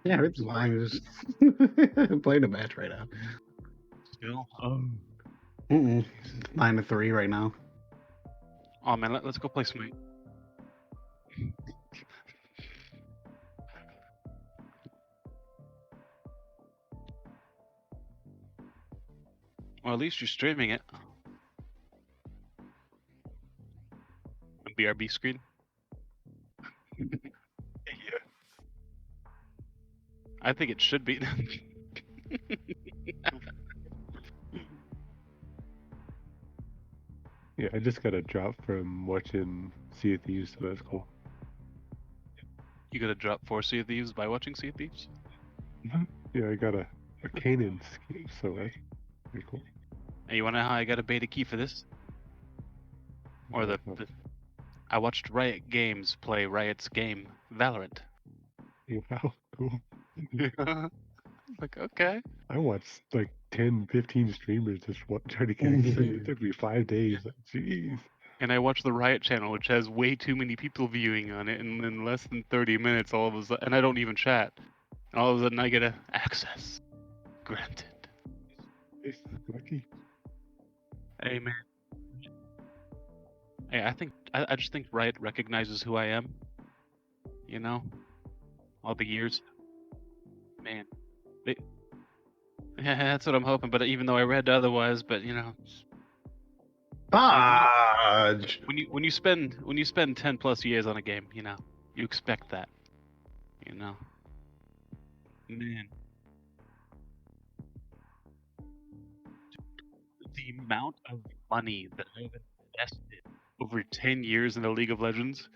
Yeah, it's mine. Just playing a match right now. Still? Mm-mm. 9-3 right now. Oh man, let's go play Smite. Well, at least you're streaming it. A BRB screen. Yeah. I think it should be. Yeah, I just got a drop from watching Sea of Thieves, so that's cool. You got a drop for Sea of Thieves by watching Sea of Thieves? Yeah, I got a Kanan skin, so that's pretty cool. And you wanna know how I got a beta key for this? Or I watched Riot Games play Riot's game, Valorant. Wow, cool. Like, okay. I watched like 10, 15 streamers just try to get a key. It took me 5 days. Like, jeez. And I watched the Riot channel, which has way too many people viewing on it, and in less than 30 minutes, all of a sudden, and I don't even chat. And all of a sudden, I get access granted. It's lucky. Hey man. Hey, I just think Riot recognizes who I am. You know, all the years. Man, yeah, that's what I'm hoping. But even though I read otherwise, but you know. Fudge. When you spend 10+ years on a game, you know, you expect that. You know. Man. The amount of money that I've invested over 10 years in the League of Legends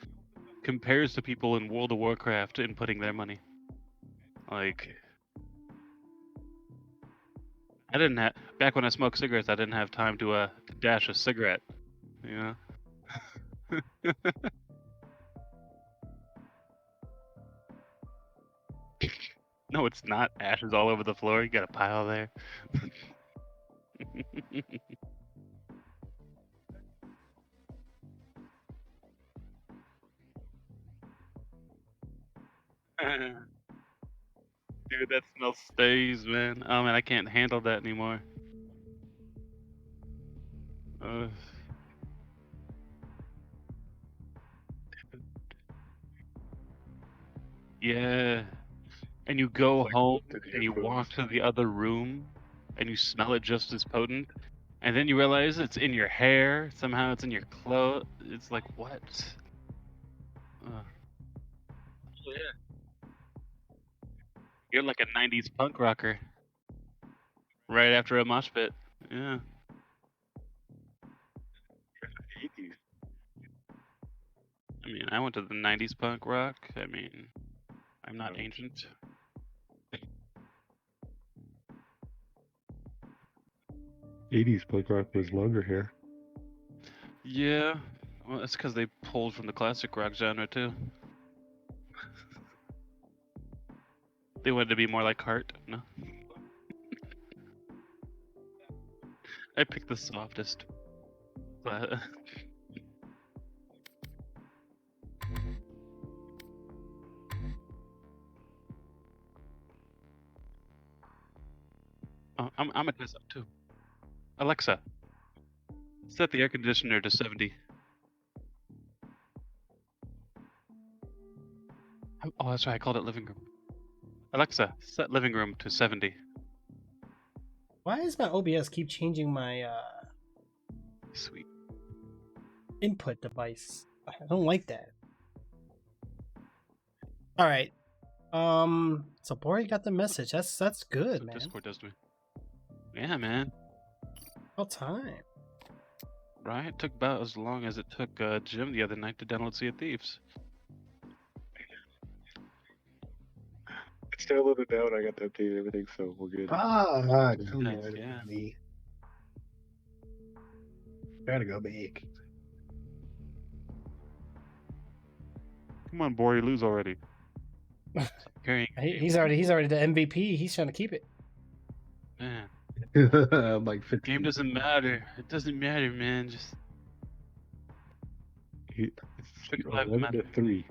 compares to people in World of Warcraft inputting their money. Like, I didn't have, back when I smoked cigarettes, I didn't have time to dash a cigarette, you know? No, it's not. Ashes all over the floor. You got a pile there. Dude, that smell stays, man. Oh man, I can't handle that anymore. Yeah. And you go home and you walk to the other room and you smell it just as potent. And then you realize it's in your hair. Somehow it's in your clothes. It's like, what? Oh, yeah. You're like a 90s punk rocker. Right after a mosh pit. Yeah. I mean, I went to the 90s punk rock. I mean, I'm not ancient. '80s punk rock was longer hair. Yeah. Well, that's because they pulled from the classic rock genre, too. They wanted to be more like Heart. No. I picked the softest. But oh, I'm gonna test out too. Alexa, set the air conditioner to 70. Oh, that's right. I called it living room. Alexa, set living room to 70. Why does my OBS keep changing my Sweet. input device? I don't like that. All right. So Bori got the message. That's good, So man. Discord does to me. Yeah, man. All time. Right? It took about as long as it took Jim the other night to download Sea of Thieves. It's downloaded now and I got to update everything, so we're good. Yeah. Me. Gotta go big. Come on, Bori, lose already. He's already the MVP. He's trying to keep it. Man. Like 15. Game doesn't matter. It doesn't matter, man. Just It's 55 11-3.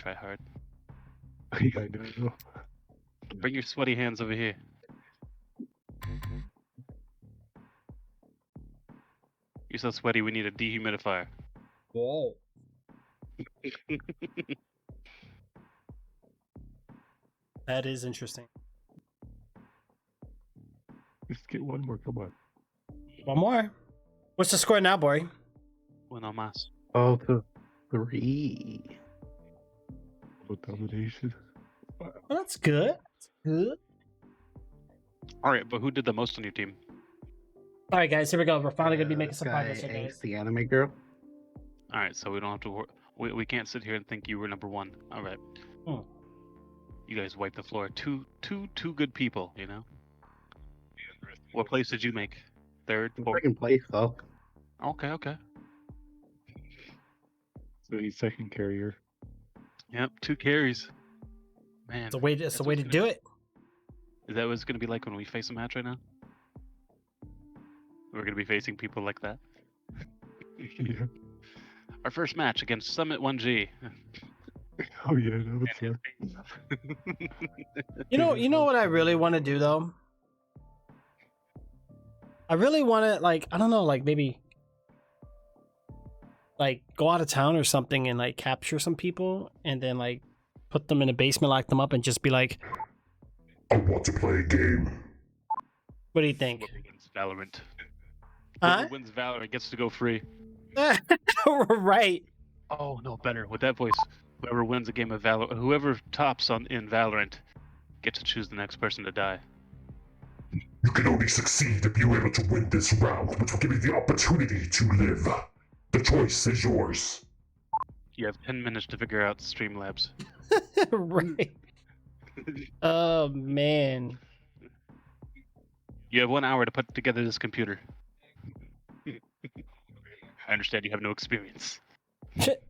try hard. Yeah, I know. Bring your sweaty hands over here. You're so sweaty, we need a dehumidifier. Whoa. That is interesting. Just get one more. Come on. One more. What's the score now, boy? Bueno más. 3. With domination. Well, that's good. That's good. All right, but who did the most on your team? All right, guys, here we go. We're finally gonna be making some Guy progress here, guys. Ace, the anime girl. All right, so we don't have to. We can't sit here and think you were number one. All right. Hmm. You guys wiped the floor. Two good people. You know. What place did you make? Third, fourth. Second place though. Okay. So he's second carrier. Yep, 2 carries. Man, It's the way. It's that's the way what's to gonna- do it. Is that what it's gonna be like when we face a match right now? We're gonna be facing people like that. Yeah. Our first match against Summit 1G. Oh yeah, no, it's You know what I really want to do though. I really want to I don't know, maybe go out of town or something and capture some people and then put them in a basement, lock them up, and just be like, I want to play a game. "What do you think?" Whoever wins Valorant. Huh? Whoever wins Valorant gets to go free. Right. Oh no, better with that voice. Whoever wins a game of Valorant, whoever tops in Valorant, gets to choose the next person to die. You can only succeed if you're able to win this round, which will give you the opportunity to live. The choice is yours. You have 10 minutes to figure out Streamlabs. Right. Oh man. You have 1 hour to put together this computer. I understand you have no experience. Shit.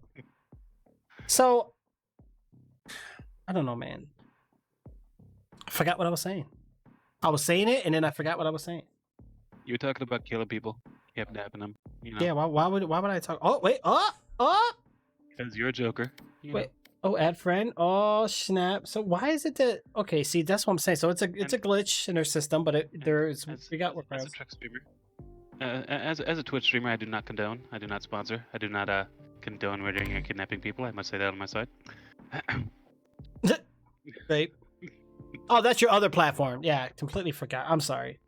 So, I don't know, man. I forgot what I was saying. I was saying it, and then I forgot what I was saying. You were talking about killing people, kidnapping them. You know, Yeah. Why would I talk? Oh wait. Oh. because you're a joker. You know. Wait. Oh, add friend. Oh snap. So why is it that? Okay. See, that's what I'm saying. So it's a glitch in their system, but there's we got as a workarounds. Twitch streamer, as a Twitch streamer, I do not condone. I do not sponsor. I do not condone murdering and kidnapping people. I must say that on my side. Right. Oh, that's your other platform. Yeah, completely forgot. I'm sorry.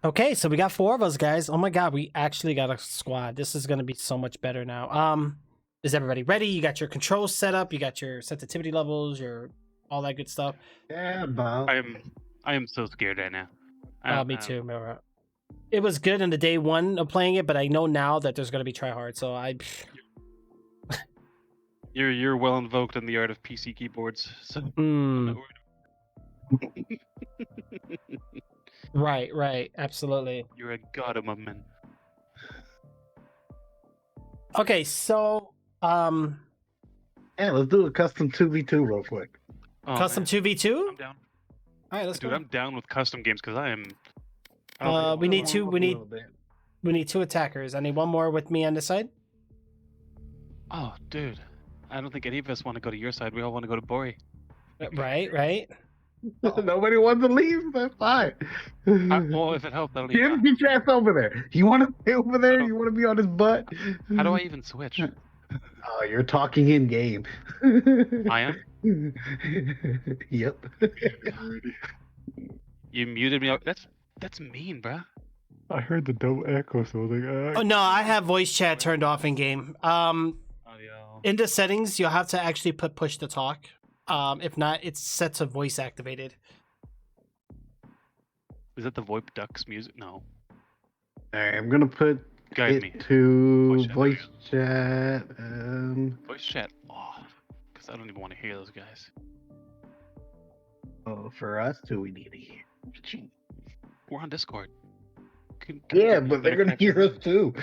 Okay, so we got 4 of us, guys. Oh my god, we actually got a squad. This is gonna be so much better now. Is everybody ready? You got your controls set up. You got your sensitivity levels. Your all that good stuff. Yeah, Bob. I am so scared right now. Me too. Remember, it was good in the day 1 of playing it, but I know now that there's gonna be try hard. So You're well invoked in the art of PC keyboards. So Mm. Right, absolutely. you're a god among men. Okay, so Yeah, let's do a custom 2v2 real quick. Oh, custom man. 2v2. I'm down. All right, let's Dude, go. I'm down with custom games because I am. We need Hold two. on We a need little bit. 2 attackers. I need 1 more with me on this side. Oh, dude. I don't think any of us want to go to your side. We all want to go to Bori. Right. Nobody wants to leave. That's fine. Well, if it helps, I don't need. Jim, get your ass over there. You want to stay over there? You want to be on his butt? How do I even switch? Oh, you're talking in game. I am. Yep. You muted me. That's mean, bruh. I heard the double echo, so I was like, Oh no, I have voice chat turned off in game. Audio. In the settings, you'll have to actually put push to talk. If not, it's set to voice activated. Is that the VoIP Ducks music? No. All right, I'm gonna put Guide it me. to Voice voice chat. Voice chat off. Because I don't even want to hear those guys. Oh, for us, do we need to hear? We're on Discord. Can Yeah, we but they're better gonna capture- hear us too.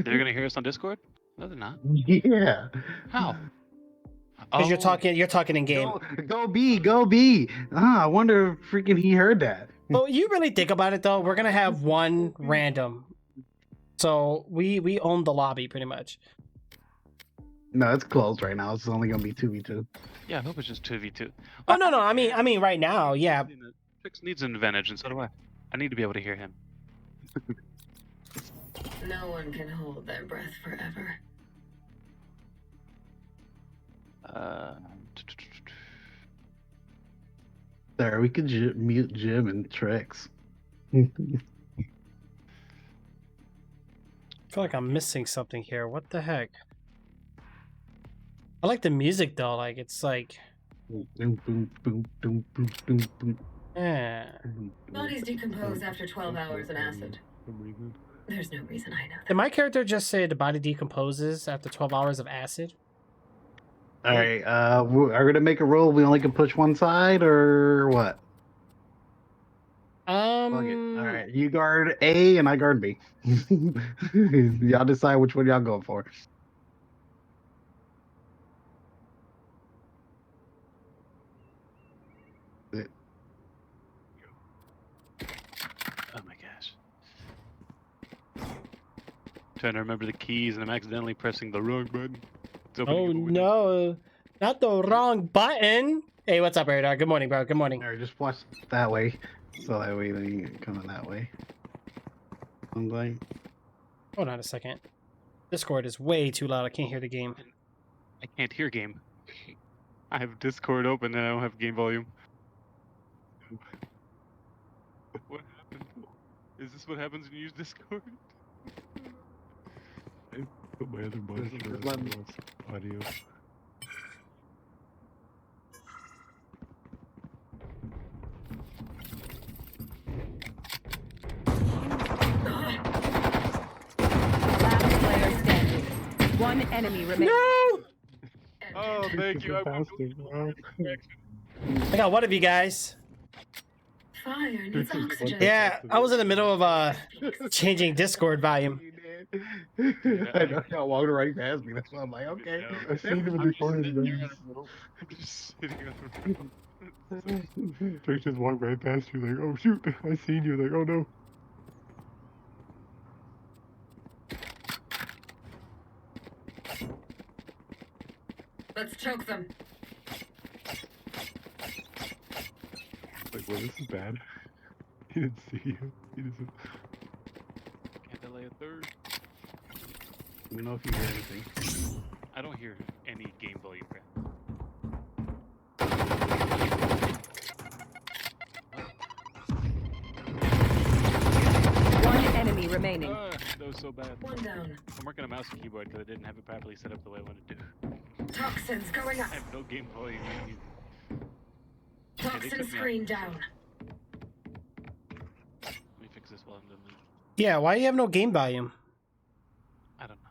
They're gonna hear us on Discord? No, they're not. Yeah. How? Because you're Oh, talking in game. Go B. I wonder if freaking he heard that. But you really think about it though, we're gonna have 1 random. So we own the lobby pretty much. No, it's closed right now. It's only gonna be 2v2. Yeah, I hope it's just 2v2. Oh no, I mean right now, yeah. Fix needs an advantage, and so do I. I need to be able to hear him. No one can hold their breath forever. There, we could mute Jim and Trex. I feel like I'm missing something here. What the heck? I like the music though. Like it's like, Boom, boom, boom, boom, boom, boom, boom. yeah. Bodies decompose after 12 hours in acid. There's no reason I know Did that. my character just say the body decomposes after 12 hours of acid? All right, are we gonna make a rule? We only can push one side, or what? Fuck it. All right, you guard A and I guard B. Y'all decide which one y'all going for. Oh my gosh. Trying to remember the keys, and I'm accidentally pressing the wrong button. It's opening Oh up a window. no, not the wrong button. Hey, what's up, Radar? Good morning, bro. Good morning. All right, just watch that way, so that way then you coming that way. I'm like, Hold on a second. Discord is way too loud. I can't hear the game. I can't hear game. I have Discord open and I don't have game volume. What happened? Is this what happens when you use Discord? Put my other mic Just for let me- audio. Last player standing. One enemy remaining. No! Oh, thank you. I won't Faster, bro. I got one of you guys. Fire needs oxygen. Yeah, I was in the middle of changing Discord volume. I know y'all walked right past me. That's why I'm like, okay. I seen him in the corner. I'm just sitting on the Drake just walked right past you, like, oh shoot, I seen you, like, oh no. Let's choke them. Like, well, this is bad. He didn't see you. He doesn't. Can't delay a third. Let me know if you hear anything. I don't hear any game volume, Brad. One enemy remaining. That was so bad. One down. I'm working on mouse and keyboard because I didn't have it properly set up the way I wanted to. Toxins going up. I have no game volume. Toxin took me screen down. Let me fix this while I'm done. Yeah, why do you have no game volume? I don't know.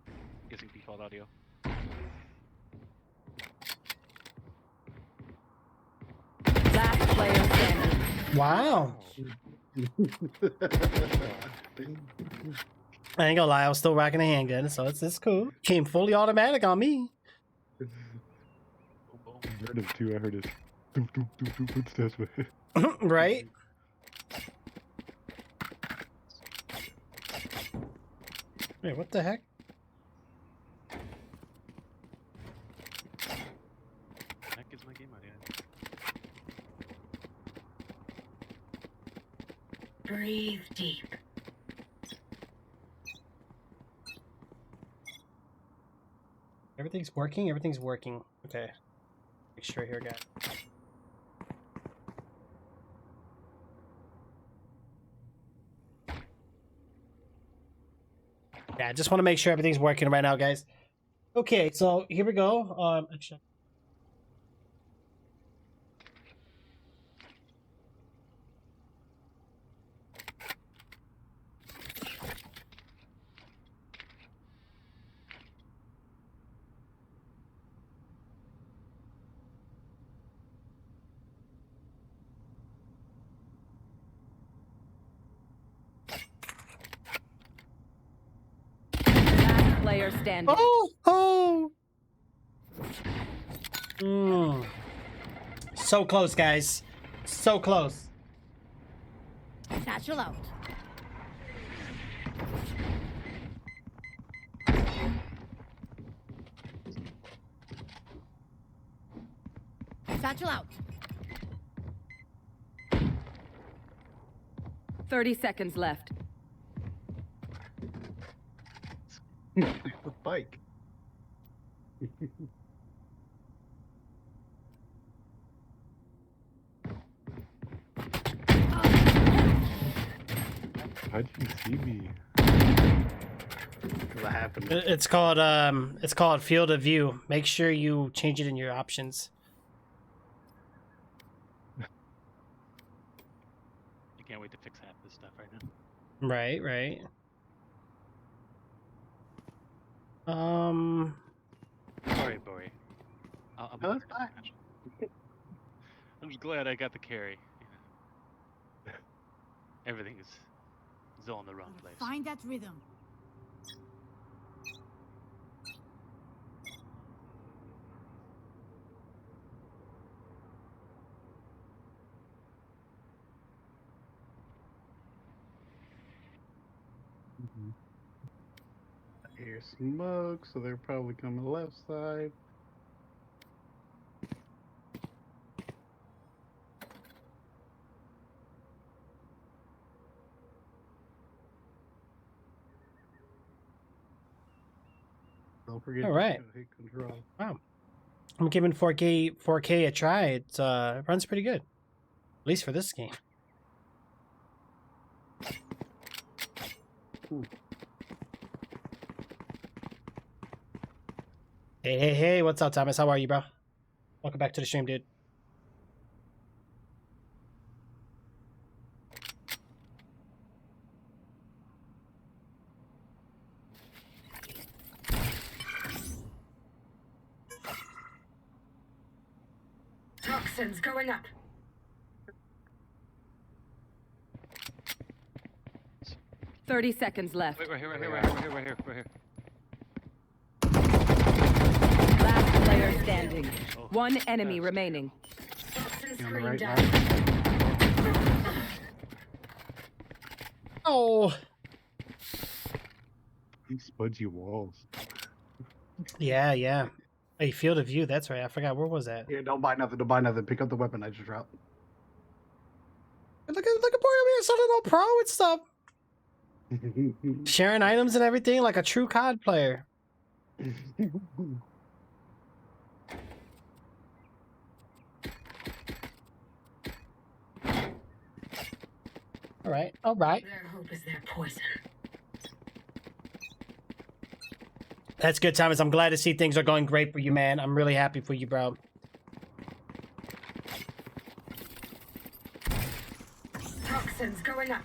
I'm guessing default audio. Last player standing. Wow. I ain't gonna lie, I was still rocking a handgun, so it's cool. Came fully automatic on me. Boom, boom. I heard him too. I heard his doop doop doop doop footsteps. Right? Wait, what the heck? That gets my game audio. Breathe deep. Everything's working? Everything's working. Okay. Make sure here, guys. Yeah, I just want to make sure everything's working right now, guys. Okay, so here we go. Actually, Last player standing. oh! So close, guys. So close. Satchel out. Satchel out. 30 seconds left. The bike. How'd you see me? What happened? It's called field of view. Make sure you change it in your options. I can't wait to fix half this stuff right now. Right, right. Sorry, Bory. No, that's fine. I'm just glad I got the carry. Everything is all in the wrong place. Find that rhythm. I hear smoke, so they're probably coming left side. Don't forget All to right. hit control. Wow. I'm giving 4K a try. It runs pretty good. At least for this game. Ooh. Hey, what's up, Thomas? How are you, bro? Welcome back to the stream, dude. Toxins going up. Thirty seconds left. Wait, right here. Last player standing. Oh, One enemy fast. remaining. Toxin You on the screen right down. now? Oh. These smudgy walls. Yeah. Hey, field of view. That's right. I forgot. Where was that? Yeah, don't buy nothing. Don't buy nothing. Pick up the weapon I just dropped. Look at Boy over here selling all pro and stuff. Sharing items and everything like a true COD player. All right. Their hope is their poison. That's good, Thomas. I'm glad to see things are going great for you, man. I'm really happy for you, bro. Toxins going up.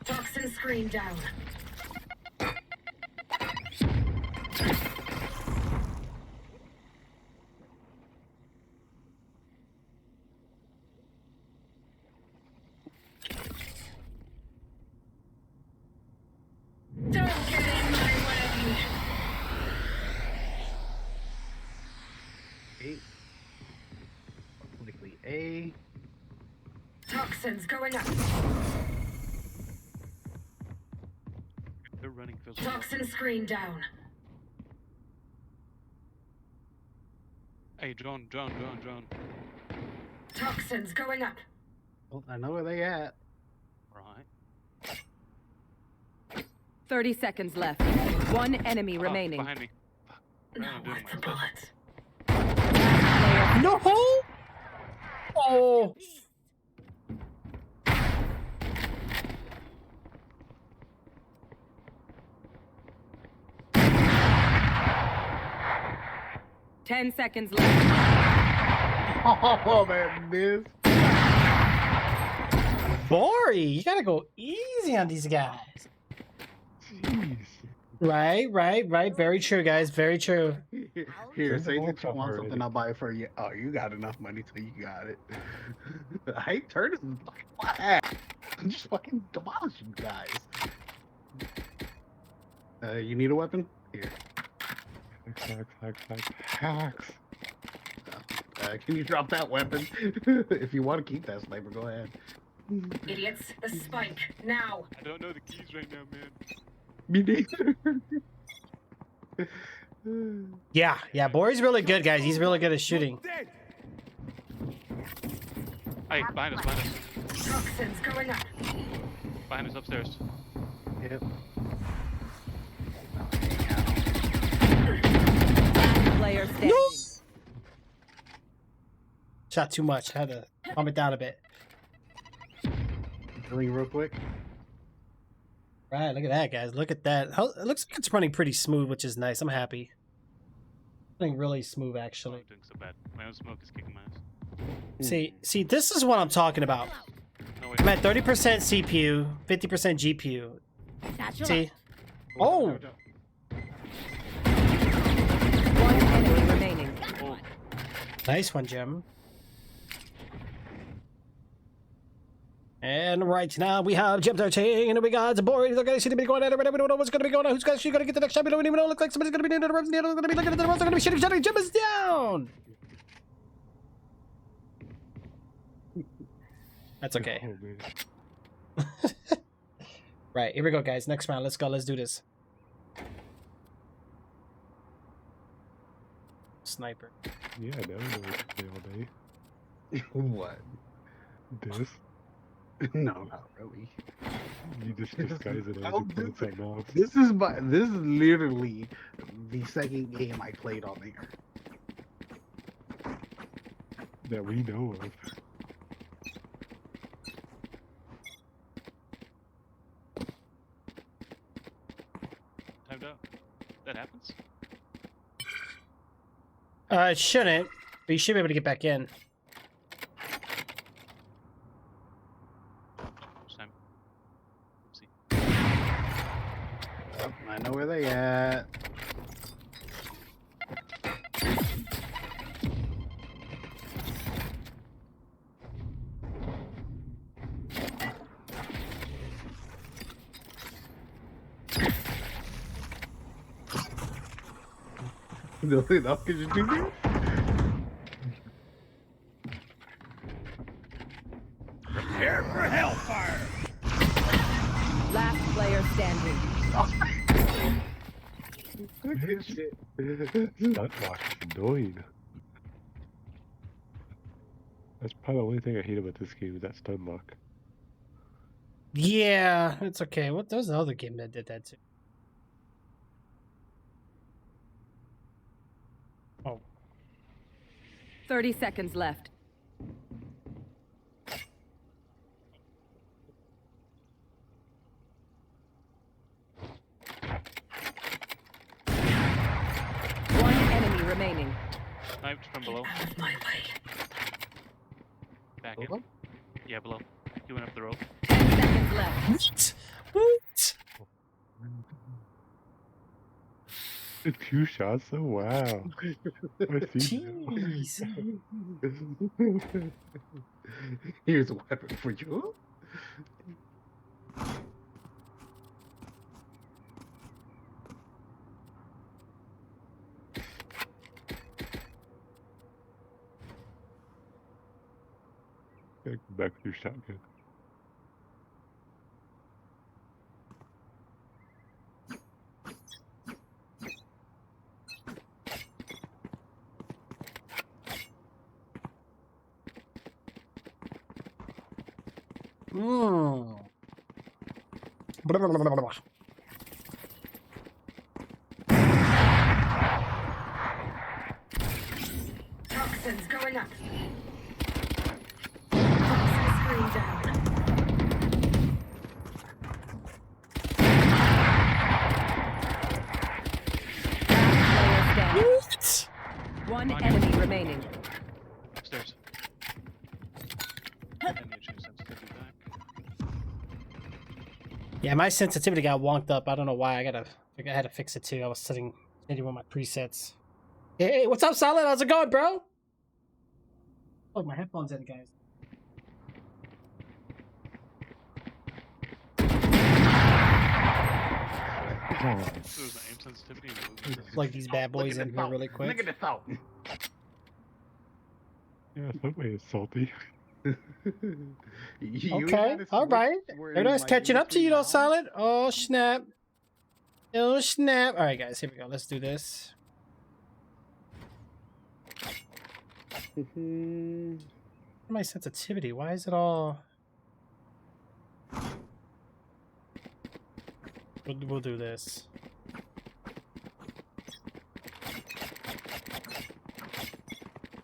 Toxin screen down. Don't get in my way. A. Likely A. Toxins going up. They're running physical. Toxin screen down. Hey, drone. Toxins going up. Well, I know where they at. Right. 30 seconds left. One enemy Oh, remaining. behind me. Fuck. Not doing worth the myself. bullets. Player No. Oh. Ten seconds left. Oh, man, miss. Bori, you gotta go easy on these guys. Jeez. Right. Very true, guys. Very true. Here, Turn the say lights that you off want already. something, I'll buy it for you. Oh, you got enough money, so you got it. I hate turning this fucking flag. I'm just fucking demolishing guys. You need a weapon? Here. Hacks. Can you drop that weapon? If you want to keep that sniper, go ahead. Idiots, the spike, now! I don't know the keys right now, man. Me neither. Yeah, Bori's really good, guys. He's really good at shooting. Hey, behind us. Toxins going up. Behind us upstairs. Yep. Player standing. Shot too much. Had to calm it down a bit. Healing real quick. Right, look at that, guys. Look at that. It looks like it's running pretty smooth, which is nice. I'm happy. Running really smooth, I'm actually. not doing so bad. My own smoke is kicking my ass. See, this is what I'm talking about. No, wait. I'm at 30% CPU, 50% GPU. See? Oh! One enemy remaining. Oh, Nice one, Jim. And right now we have Jim 13, and we got Bori. Look, I see the big going at it. We don't know what's going to be going on. Who's going to get the next shot? We don't even know. Look like somebody's going to be doing the reps. Going to be looking at the reps. Going to be shooting. Jim is down. That's okay. Oh, man. Right, here we go, guys. Next round. Let's go. Let's do this. Sniper. Yeah, now I know what to play all day. What? This. No, not really. You just disguise it as Oh, you playing something else. This is literally the second game I played on there. That we know of. timed out. That happens? It shouldn't, but you should be able to get back in. This time. Oopsie. Oh, I know where they at. Nothing else could you do there? Prepare for hellfire! Last player standing. Good shit. That lock is annoying. That's probably the only thing I hate about this game is that stun lock. Yeah, it's okay. What? There was another game that did that too. Oh, 30 seconds left. One enemy remaining. Sniped from below. Out of my way. Back in. Yeah, below. He went up the rope. 10 seconds left. what? Two shots? Oh, wow. I see now. Jeez. Here's a weapon for you. Gotta go back with your shotgun. Mm. Blah, blah, blah, blah, blah. Toxins going up. Toxin screen down. Last player standing. What? One enemy remaining. Upstairs. I need to change sensitivity back. Yeah, my sensitivity got wonked up. I don't know why. I had to fix it too. I was changing one of my presets. Hey, what's up, Solid? How's it going, bro? Oh, my headphones in, guys. There was an aim sensitivity. And it was Like these bad boys Look at in the here really fountain. Look quick. at the fountain. Yeah, Subway is salty. Okay, all right. Everybody's catching up to you though, Solid. Oh snap! Oh snap! All right, guys, here we go. Let's do this. My sensitivity. Why is it all? We'll do this.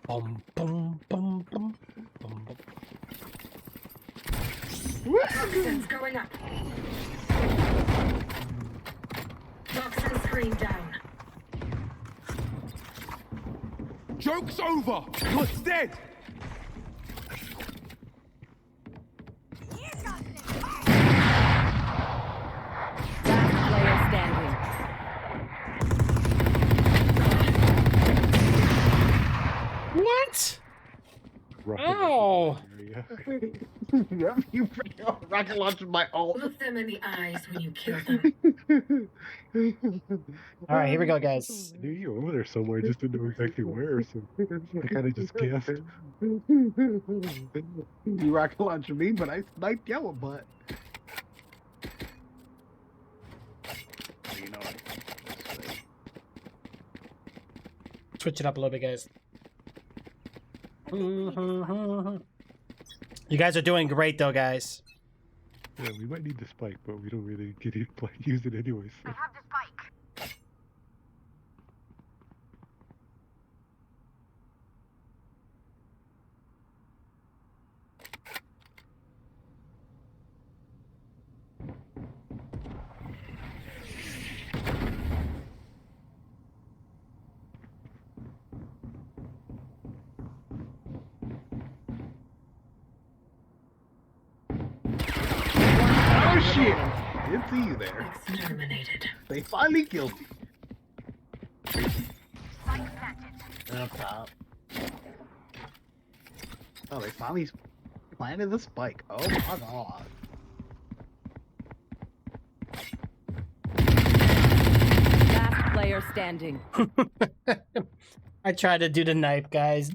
Boom, boom, boom, boom, boom, boom. Toxins going up. Toxin screen down. Joke's over! You're dead! Last player standing. What? Rocket Ow! area. Yep, you rocket launched my ult. Look them in the eyes when you kill them. All right, here we go, guys. I knew you were over there somewhere, just didn't know exactly where, so I kind of just guessed. You rocket launched me, but I sniped your butt. You know what? Switch it up a little bit, guys. You guys are doing great, though, guys. Yeah, we might need the spike, but we don't really get it, use it anyways. So. Oh shit! Didn't see you there. Exterminated. They finally killed me. Up top. Oh, they finally planted the spike. Oh my god. Last player standing. I tried to do the knife, guys.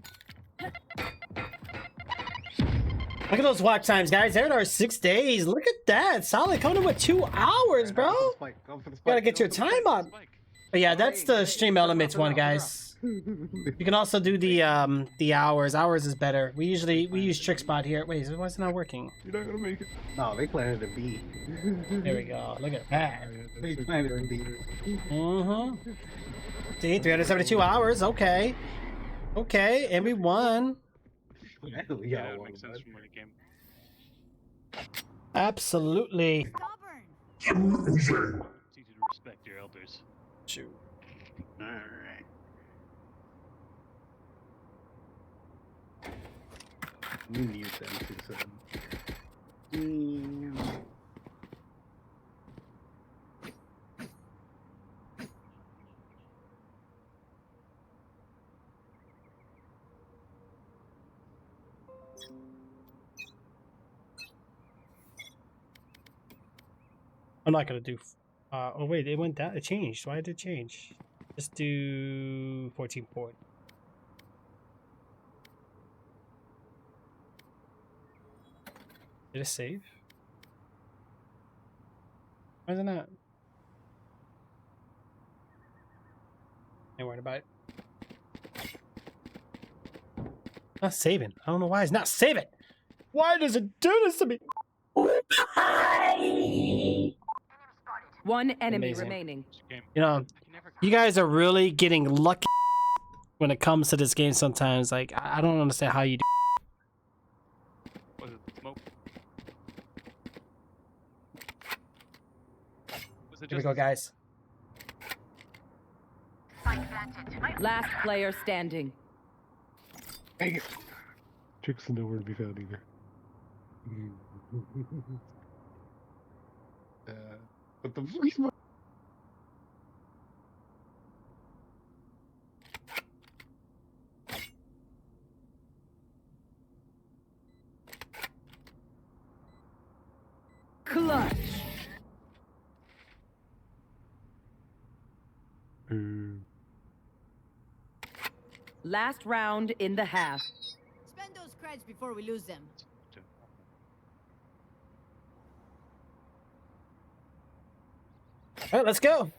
Look at those watch times, guys. There it are, 6 days. Look at that. Solid coming in with 2 hours, bro. Go for the spike. Go for the spike. Gotta get Go your for the time spike. up. But yeah, that's the stream elements one, guys. You can also do the hours. Hours is better. We use trick spot here. Wait, why is it not working? You're not gonna make it. No, they planted a B. There we go. Look at that. They planted a B. See, 372 hours. Okay. Okay, and we won. Hell Yeah, yeah, it makes sense from winning game. Absolutely. Amazing. It's easy to respect your elders. Shoot. Alright. You mute them too, so. I'm not gonna do. Oh wait, it went down. It changed. Why did it change? Just do 14 port. Did it save? Why is it not? Ain't worried about it. Not saving. I don't know why it's not saving. Why does it do this to me? One enemy Amazing. remaining. It's a game. You know, I can never you guys are really getting lucky when it comes to this game sometimes. Like, I don't understand how you do. Was it smoke? Was it Here we just go, guys. Last player standing. Chicks are nowhere to be found either. What the fuck is my... Clutch. Ooh. Last round in the half. reds before we lose them. All right, let's go.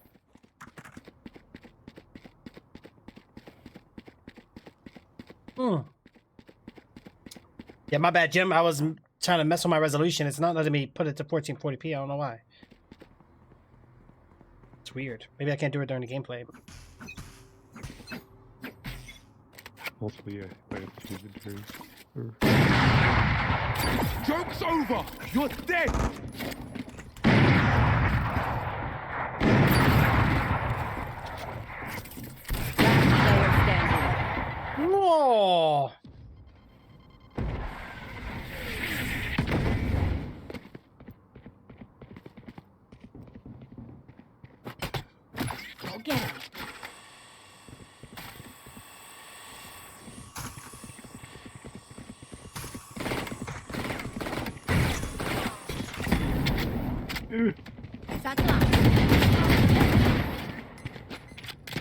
Yeah, my bad, Jim. I was trying to mess with my resolution. It's not letting me put it to 1440p. I don't know why. It's weird. Maybe I can't do it during the gameplay. Also, yeah, I have to change it turns. Joke's over! You're dead! Player standing. Whoa! Go get him. Satchel out.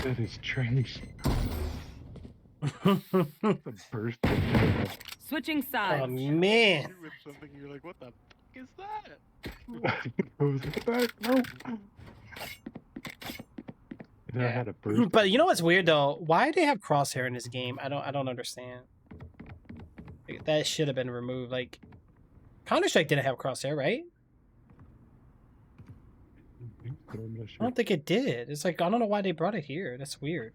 That is trash. The burst. Switching Oh sides. man! You ripped something, you're like, what the fuck is that? I was like, "Fuck, no." And I had a burst. But you know what's weird though? Why do they have crosshair in this game? I don't understand. Like, that should have been removed. Like Counter-Strike didn't have crosshair, right? I'm not I sure. don't think it did. It's like I don't know why they brought it here. That's weird.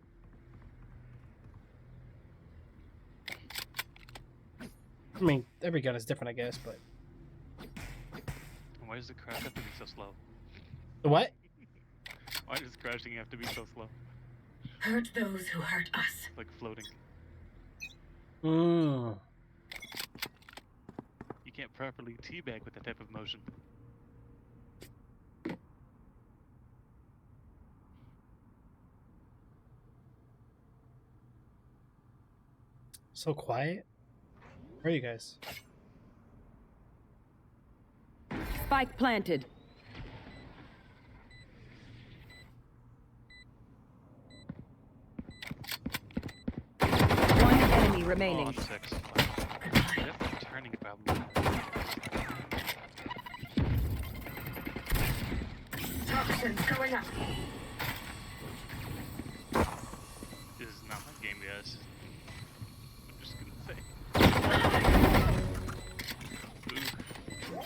I mean, every gun is different, I guess, but Why does the crash have to be so slow? the what? Why does crashing have to be so slow? Hurt those who hurt us. It's like floating. Mm. You can't properly teabag with that type of motion. So quiet. Where are you guys? Spike planted. One enemy remaining. Oh, on 6. You have a turning problem. Toxins going up. This is not my game, guys. I'm just gonna say. Ooh.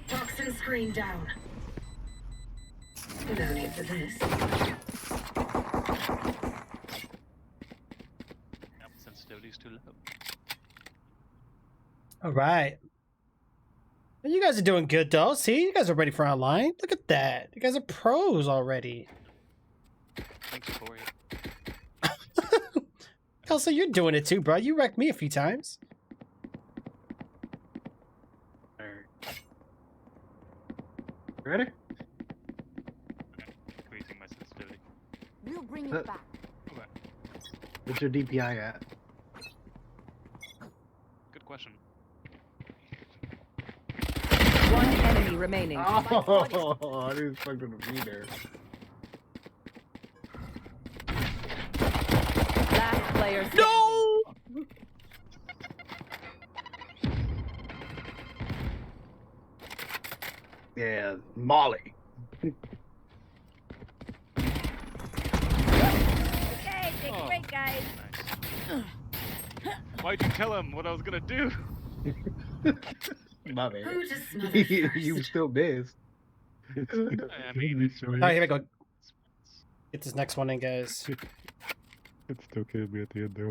Toxin screen down. No need for this. Yep, sensitivity's too low. All right. You guys are doing good though. See, you guys are ready for online. Look at that. You guys are pros already. Thanks, Corey. Elsa, you're doing it too, bro. You wrecked me a few times. Alright. Ready? Increasing my sensitivity. We'll bring it back. Okay. What's your DPI at? Good question. One enemy remaining. Oh, I didn't expect him to be there. Last player standing. No! Yeah, Molly. Okay, take a Oh. break, guys. Nice. Why'd you tell him what I was gonna do? My bad. Who to smother first? You still missed. I mean, it's All right, here we go. Get this next one in, guys. It still killed me at the end, though.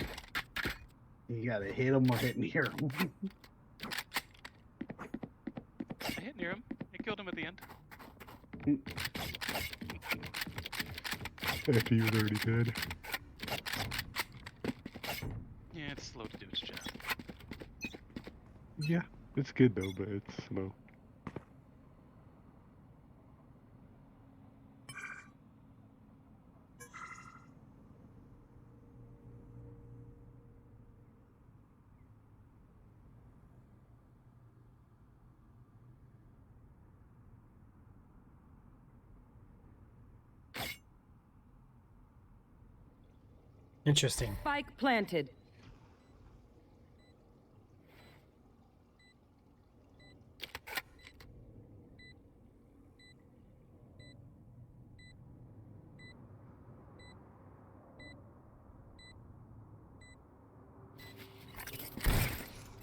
You gotta hit him or hit near him. I hit near him. I killed him at the end. After you was already dead. Yeah, it's slow to do its job. Yeah, it's good though, but it's slow. Interesting. Spike planted.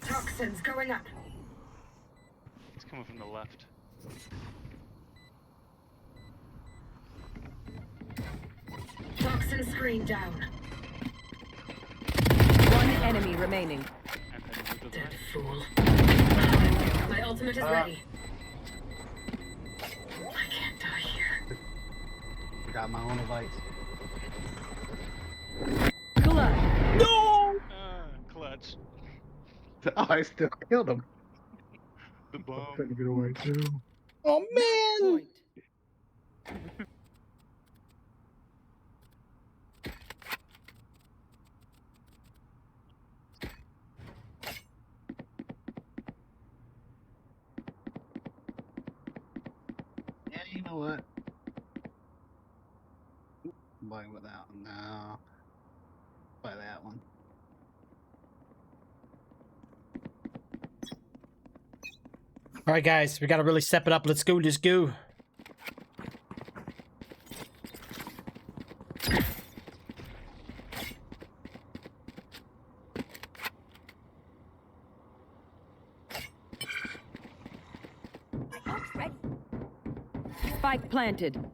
Toxins going up. It's coming from the left. Toxin screen down. One enemy remaining. And then move to the Dead right. fool. My ultimate is ready. I can't die here. Forgot my own advice. Clutch. No! Clutch. Oh, I still killed him. The bomb. Trying to get away too. Oh man! Point. Yeah, you know what? Buy with that one. No. Buy that one. All right, guys, we gotta really step it up. Let's go. Let's go. Ult's ready. Spike planted.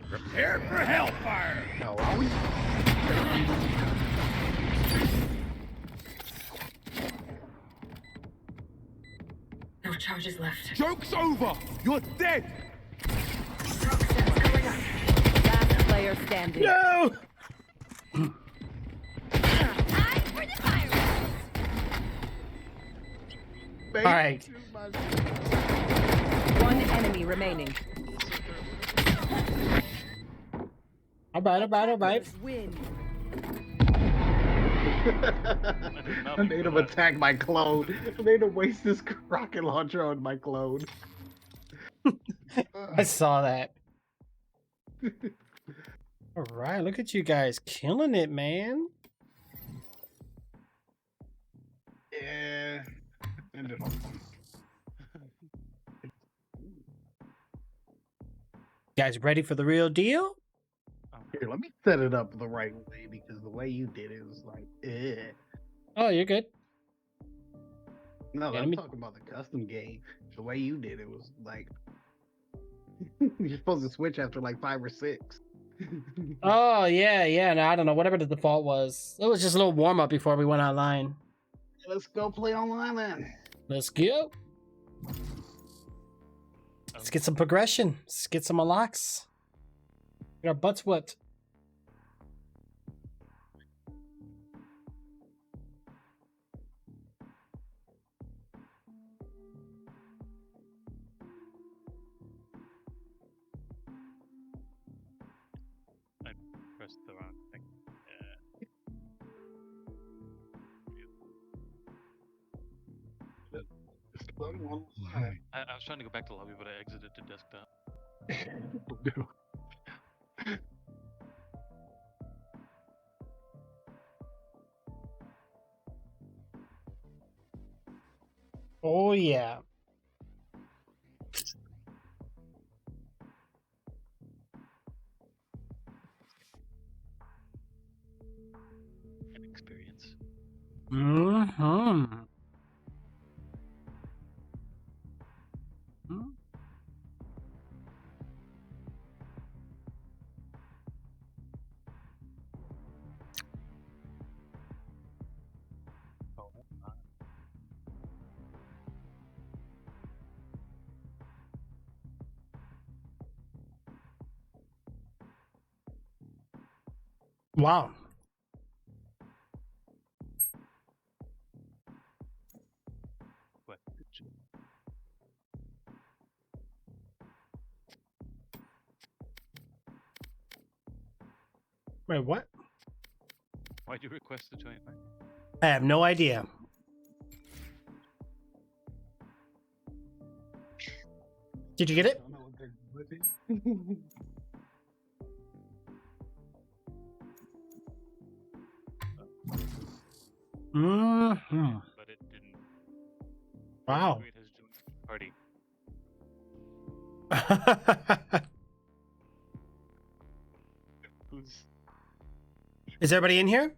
Prepare for hellfire! No, are we? No charges left. Joke's over! You're dead! Toxins going up. Last player standing. No! Time for the fireworks. All right. One enemy remaining. All right. Attackers win. I made him attack my clone. I made him waste this rocket launcher on my clone. I saw that. All right, look at you guys killing it, man. Yeah. Guys ready for the real deal? Here, let me set it up the right way because the way you did it was like, eh. Oh, you're good. No, Yeah, I'm let me- talking about the custom game. The way you did it was like, you're supposed to switch after like 5 or 6. Oh, yeah. No, I don't know. Whatever the default was. It was just a little warm up before we went online. Let's go play online then. Let's go. Let's get some progression. Let's get some unlocks. Get our butts whipped. I pressed the wrong thing. I was trying to go back to lobby, but I exited to desktop. No. Oh, yeah. An experience. Mm-hmm. Wow. What? Wait, what? Why'd you request to join? I have no idea. Did you get it? I don't know what they're doing. Mm-hmm. But it didn't. Wow. Great has joined the party. Who's? Is everybody in here?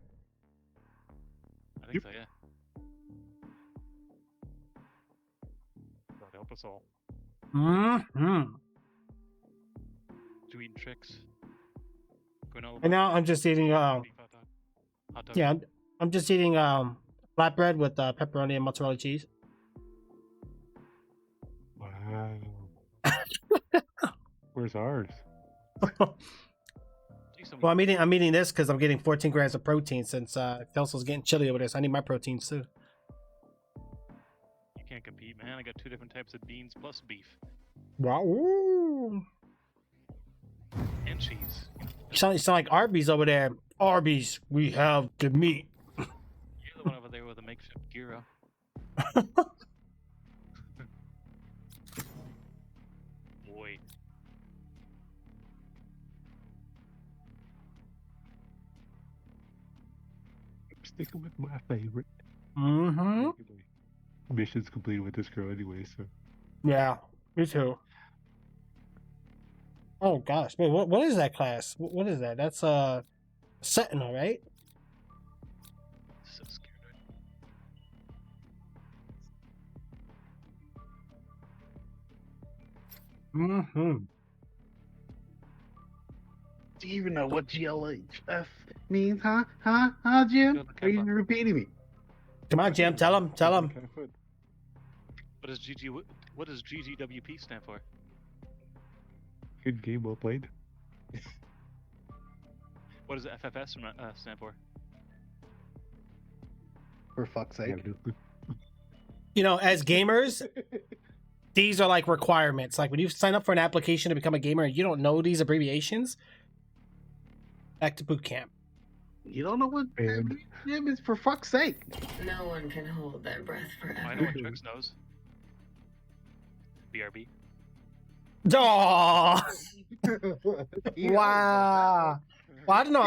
I think so. Yeah. God help us all. Mm-hmm. Doing tricks. Granola. And now I'm just eating. beef hot dog. Hot dog. Yeah, I'm just eating flatbread with pepperoni and mozzarella cheese. Wow. Where's ours? Decent. Well, I'm eating this because I'm getting 14 grams of protein since Kelso's getting chilly over there, so I need my proteins too. You can't compete, man. I got 2 different types of beans plus beef Wow. Ooh. and cheese. You sound like Arby's over there. Arby's, we have the meat. You're the one over there with a makeshift gyro. Boy. I'm sticking with my favorite. Mm-hmm. Mission's completed with this girl anyway, so. Yeah, me too. Oh gosh, wait, what is that class? What is that? That's Sentinel, right? So scared. Mm-hmm. Do you even know what GLHF means, huh? Huh, Jim? Are you repeating me? Come on, Jim, tell him. What does What does GGWP stand for? Good game, well played. What does FFS stand for? For fuck's sake. You know, as gamers, these are like requirements. Like when you sign up for an application to become a gamer and you don't know these abbreviations, back to boot camp. You don't know what And- Jim is, for fuck's sake. No one can hold their breath forever. I know what Trix knows. BRB. Oh, wow. Well, I don't know.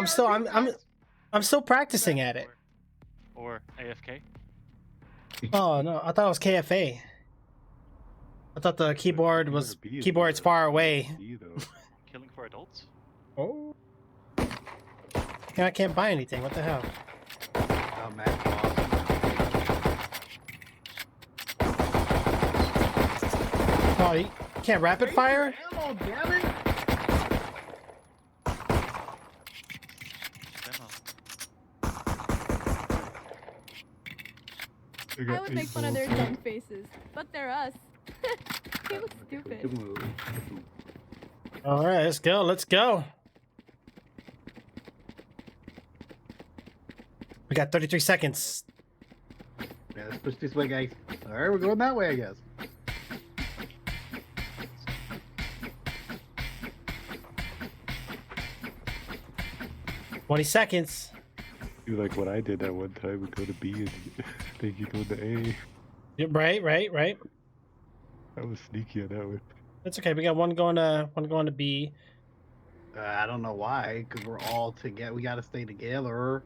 I'm still practicing at it. Or AFK. Oh no, I thought it was KFA. I thought the keyboard was BRB is keyboard's the- far away. B, though. Killing for adults. Oh. Yeah, I can't buy anything. What the hell? Oh, Matt, awesome. Oh, you can't rapid fire? Ammo, damn it! Demo. I got I would 8 make fun of their bullets. dumb faces, but they're us. They look stupid. Good move. All right, let's go. Let's go. We got 33 seconds. Yeah, let's push this way, guys. Alright, we're going that way, I guess. Twenty seconds. Do like what I did that one time. We go to B and then you go to A. Yep, right. I was sneaky on that one. That's okay. We got one going to B. I don't know why, because we're all together. We gotta stay together.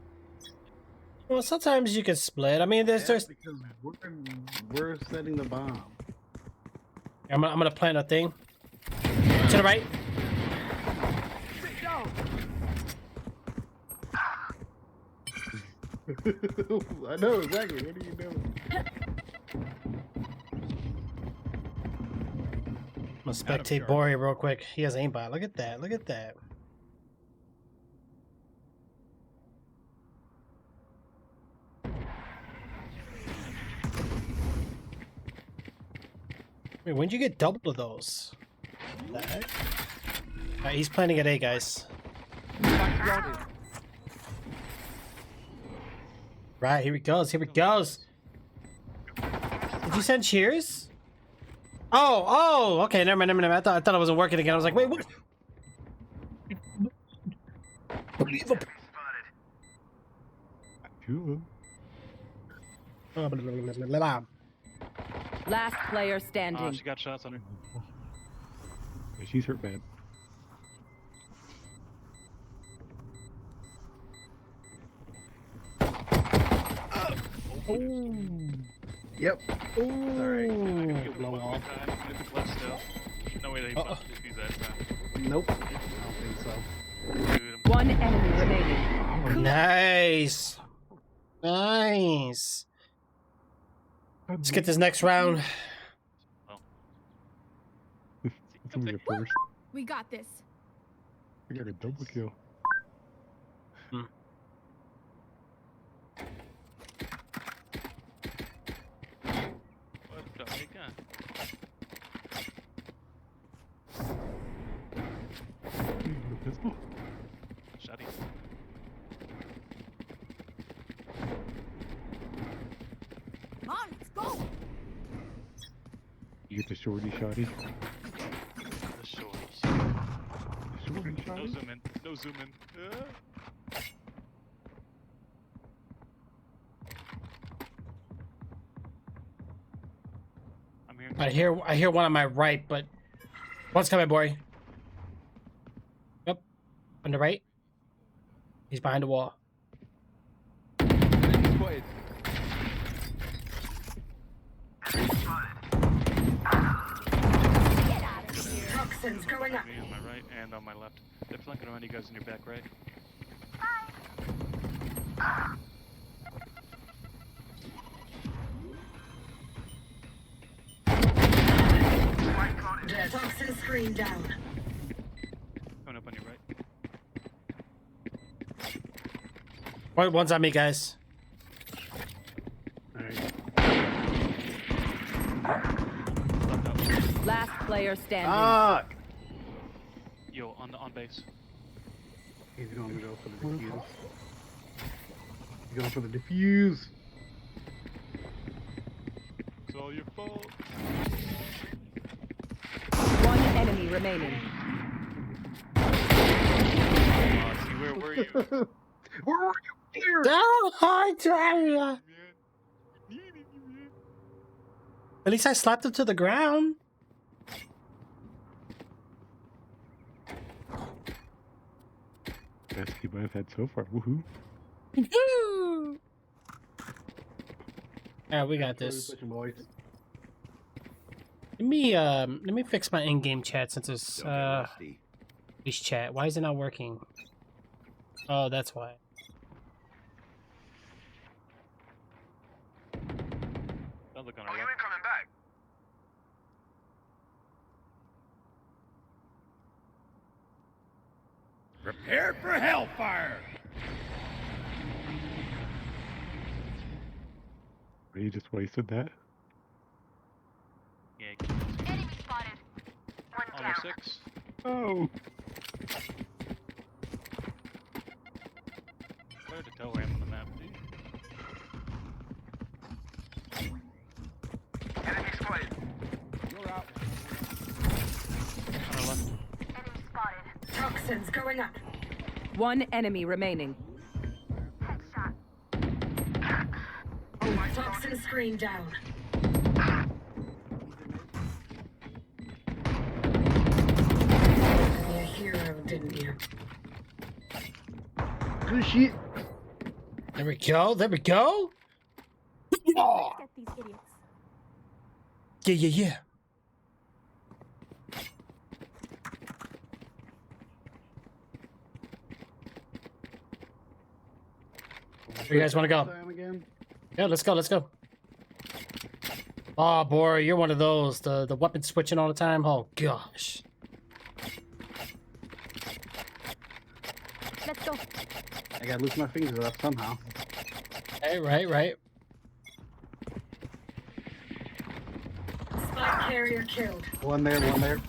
Well, sometimes you can split. I mean, there's Because we're setting the bomb. I'm gonna plant a thing. To the right. I know exactly. What are you doing? I'm gonna spectate Bori real quick. He has aimbot. Look at that. Look at that. Wait, when'd you get double of those? Alright, he's planning at A, guys. Right, here he goes. Here he goes. Did you send cheers? Oh, okay, never mind. I thought it wasn't working again. I was like, wait, what? Two of them. Last player Oh, standing. she got shots on her. Yeah, she's hurt bad. Yep. Sorry. Ooh, blow off. If it's left still. No way they fucking defuse that time. Nope. I don't think so. Dude, I'm One enemy remaining. Nice. Nice. Let's get this next round. It's only your first. We got this. I got a double kill. what the heck? The pistol? Shotty. Come on, let's go. You get the shorty shotty. The shorties. The shorty No shotty? zoom in. No zoom in. I'm here. I hear one on my right, but one's coming, boy. Yep. On the right. He's behind the wall. Spotted. Toxins going up. Me on my right and on my left. They're flanking around you guys in your back right. Toxin screen down. Coming up on your right. One's on me, guys. Alright. Left out. Last player standing. Fuck! Yo, on base. He's going to go for the defuse. He's going for the defuse. It's all your fault. One enemy remaining. See, where were you? Where were you? Here! I tell ya. At least I slapped him to the ground. Best game I've had so far. Woohoo. Yeah, we got this. Pushing, boys. Let me fix my in-game chat since it's voice chat. Why is it not working? Oh, that's why. Sounds like on our left. Prepare for hellfire. You just wasted that? Yeah. Enemy spotted. One On down. 6. Oh! Hard to tell where I am on the map, dude. You're out. On our left. Enemy spotted. Toxins going up. One enemy remaining. Headshot. Toxin screen down. Be a hero, didn't you? Good shit. There we go. There we go. Let's get these idiots. Yeah, yeah, yeah. Where you guys want to go? Time again? Yeah, let's go. Let's go. Oh, boy, you're one of those. The weapon switching all the time. Oh gosh. Let's go. I gotta loosen my fingers up somehow. Right. Spike carrier killed. One there, one there.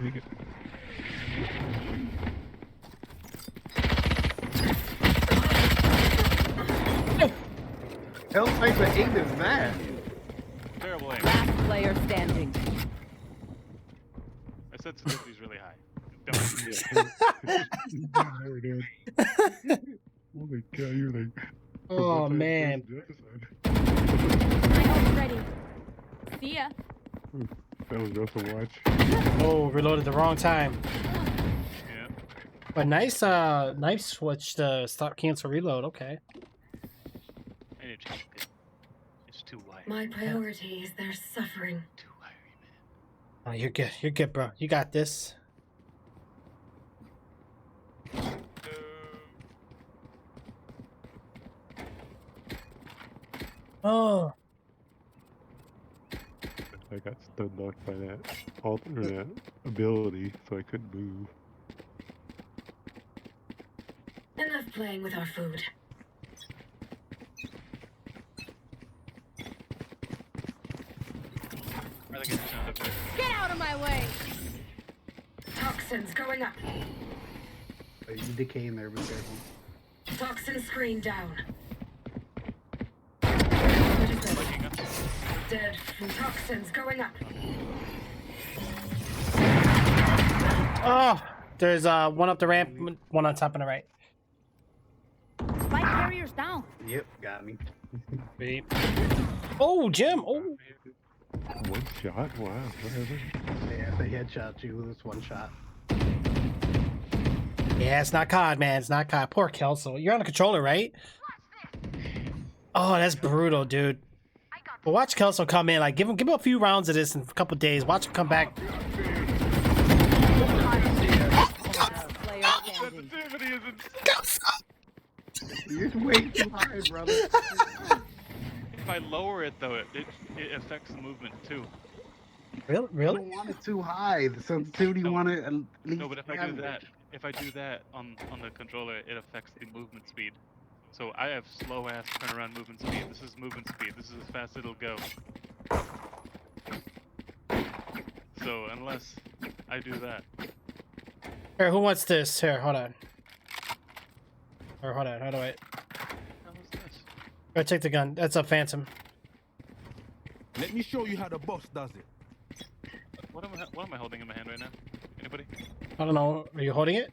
Take it. Hell type of aim is that? Terrible aim. Last player standing. My sensitivity's really high. Don't. Oh my god, you're like. Oh man. My ult's ready. See ya. That was rough to watch. Oh, reloaded the wrong time. Yeah. But nice knife switch to stop cancel reload. Okay. I need to change it. It's too wide. My priority is their suffering. Too wiry, man. Oh, you're good. You're good, bro. You got this. Oh. I got stun knocked by that alternate ability, so I couldn't move. Enough playing with our food. Where are they getting sound up there? Get out of my way. Toxins going up. Are you decaying there? Be careful. Toxin screen down. What is that? Liking us? Dead. Toxins going up. Oh. There's one up the ramp, one on top on the right. Spike carriers down. Yep, got me. Wait. Oh, Jim. Oh. One shot? Wow, whatever. Yeah, they headshot you with this one shot. Yeah, it's not COD, man. It's not COD. Poor Kelso. You're on a controller, right? Oh, that's brutal, dude. But watch Kelso come in. Like, give him a few rounds of this in a couple days. Watch him come back. Player standing. Sensitivity is insane. You're way too high, brother. If I lower it though, it affects the movement too. Really? You Really? don't want it too high. The sensitivity No. want it at least. No, but if I do average. that, on the controller, it affects the movement speed. So I have slow ass turnaround movement speed. This is movement speed. This is as fast as it'll go. So unless I do that, Here, who wants this? Here, hold on. Or hold on. How do I? how is this? Go take the gun. That's a Phantom. Let me show you how the boss does it. What am I holding in my hand right now? Anybody? I don't know. Are you holding it?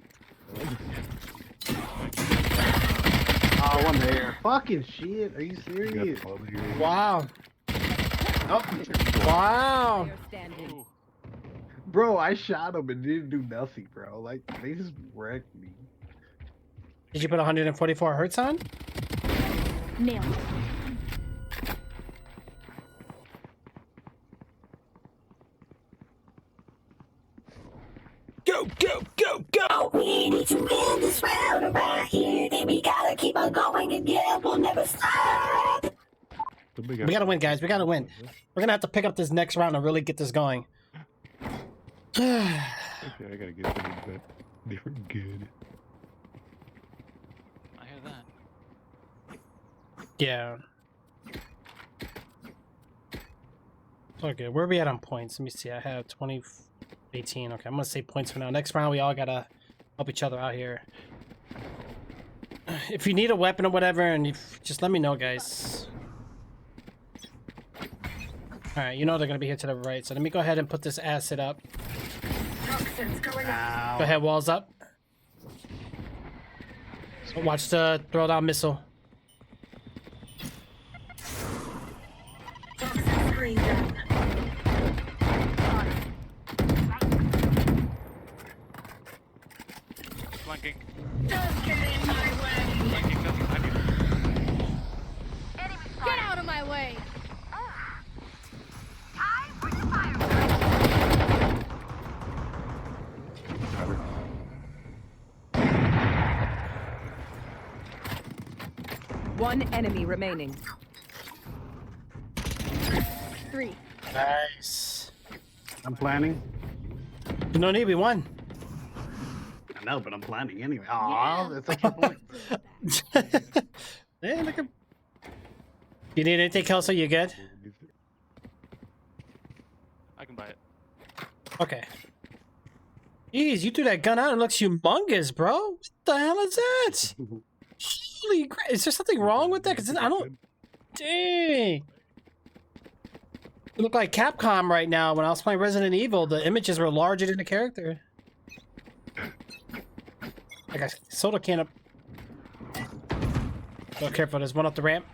Oh, one there. Fucking shit. Are you serious? Wow. Oh, Wow. Player standing. Ooh. bro, I shot him and didn't do nothing, bro. Like, they just wrecked me. Did you put 144 hertz on? Nailed it. Go, go, go, go! We need to win this round around here. Then we gotta keep on going and yeah, we'll never stop. We gotta win, guys. We gotta win. We're gonna have to pick up this next round and really get this going. Okay, I gotta get something that different good. I hear that. Yeah. Okay, where are we at on points? Let me see. I have 20, 18. Okay, I'm gonna say points for now. Next round, we all gotta help each other out here. If you need a weapon or whatever, and just let me know, guys. All right, you know they're gonna be here to the right, so let me go ahead and put this asset up. Toxins going up. Ow. Go ahead, walls up. Watch the throw down missile. Toxin screen down. Flanking. Don't get in my way. Flanking doesn't. I need. Get out of my way. One enemy remaining. 3. Nice. I'm planning. No need, we won. I know, but I'm planning anyway. Aw, that's such a point. Hey, look at. You need anything, Kelso? You good? I can buy it. Okay. Jeez, you threw that gun out and it looks humongous, bro. What the hell is that? Holy crap. Is there something wrong with that? Because I don't. Dang. You look like Capcom right now. When I was playing Resident Evil, the images were larger than the character. I got soda can up. Oh, careful, there's one up the ramp.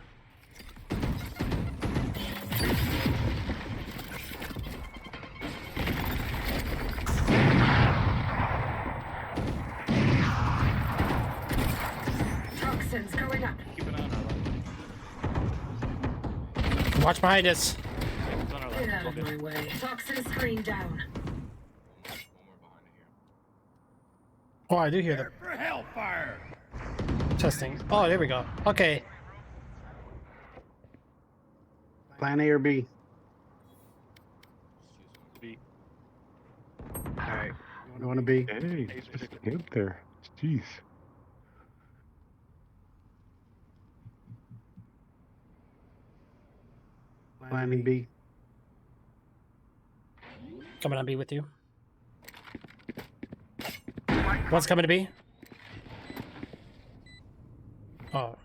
Toxins going up. Keep an eye on our left. Watch behind us. It's on our Get left. out of my way. Toxin screen down. Oh, I do hear them. For hellfire! Testing. Oh, there we go. Okay. Plan A or B? B. Alright. You want to be? Hey, just up there. Jeez. Planning B. Coming on B with you. One's coming to B. Oh. On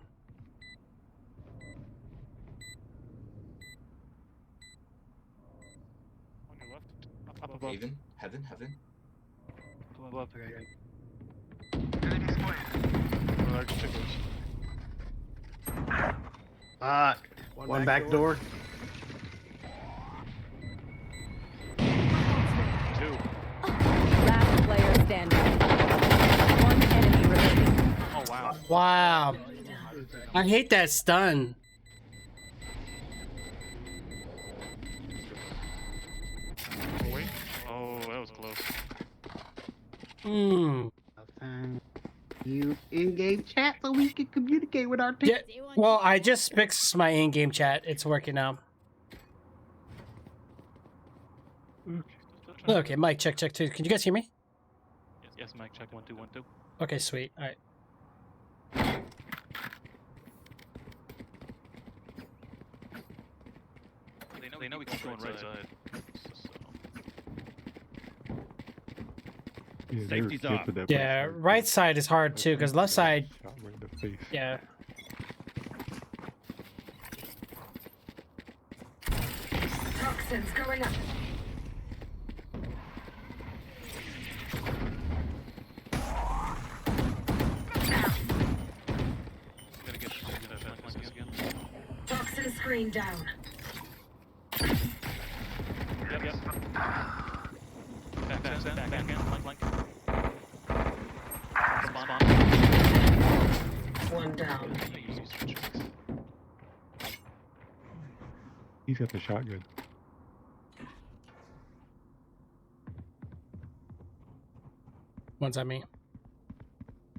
your left. Up above. Heaven. Above. Large chickens. One back door. Two. Last player standing. One enemy remaining. Oh wow. Wow. I hate that stun. Oh wait. Oh, that was close. Hmm. Use in-game chat so we can communicate with our team. Yeah. Well, I just fixed my in-game chat. It's working now. Okay, mic check 2. Can you guys hear me? Yes, mic check 1 2 1 2. Okay, sweet. All right. They know we keep going right side. Yeah, Safety's they're off. good with that Yeah, right side. right side is hard too, because left side, Shot right in the face. yeah. Toxins going up. Gotta get that flank again. Toxin screen down. Yep. Back, flank. Spawn. One down. He's got the shotgun. One's on me.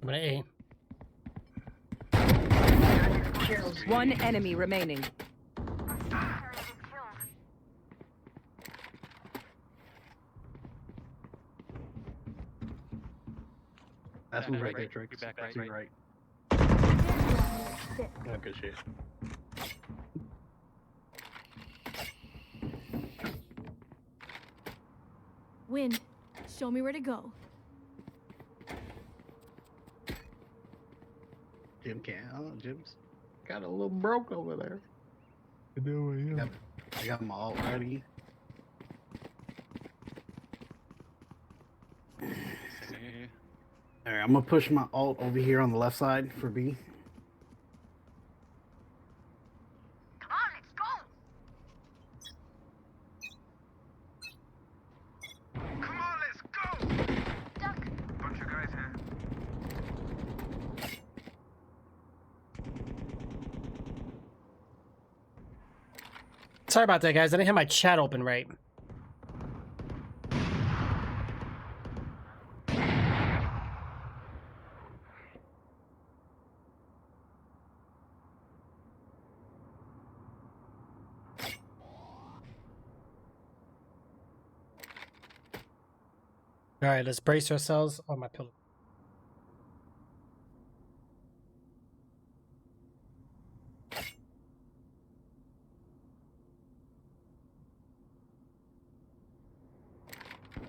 I'm gonna A. Killed. One enemy remaining. That's Back right there, right. Drake. You're back That's right. right. Oh, good shit. Win. Show me where to go. Jim can't. Oh, Jim's got a little broke over there. I know, I am. I got them all ready. Alright, I'm gonna push my ult over here on the left side for B. Come on, let's go! Come on, let's go! Duck. Bunch of guys here. Sorry about that, guys. I didn't have my chat open right. All right, let's brace ourselves. Oh, my pillow.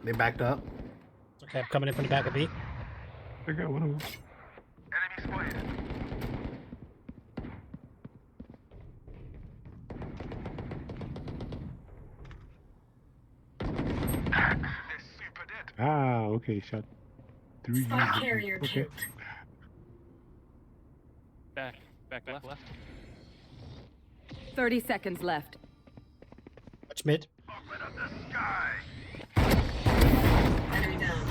They backed up. Okay, I'm coming in from the back of B. I got one of them. Enemy spotted. They're super dead. Ah, okay, shot 3 Spot years. carrier Okay. killed. Back left. 30 seconds left. Watch mid. Enemy down.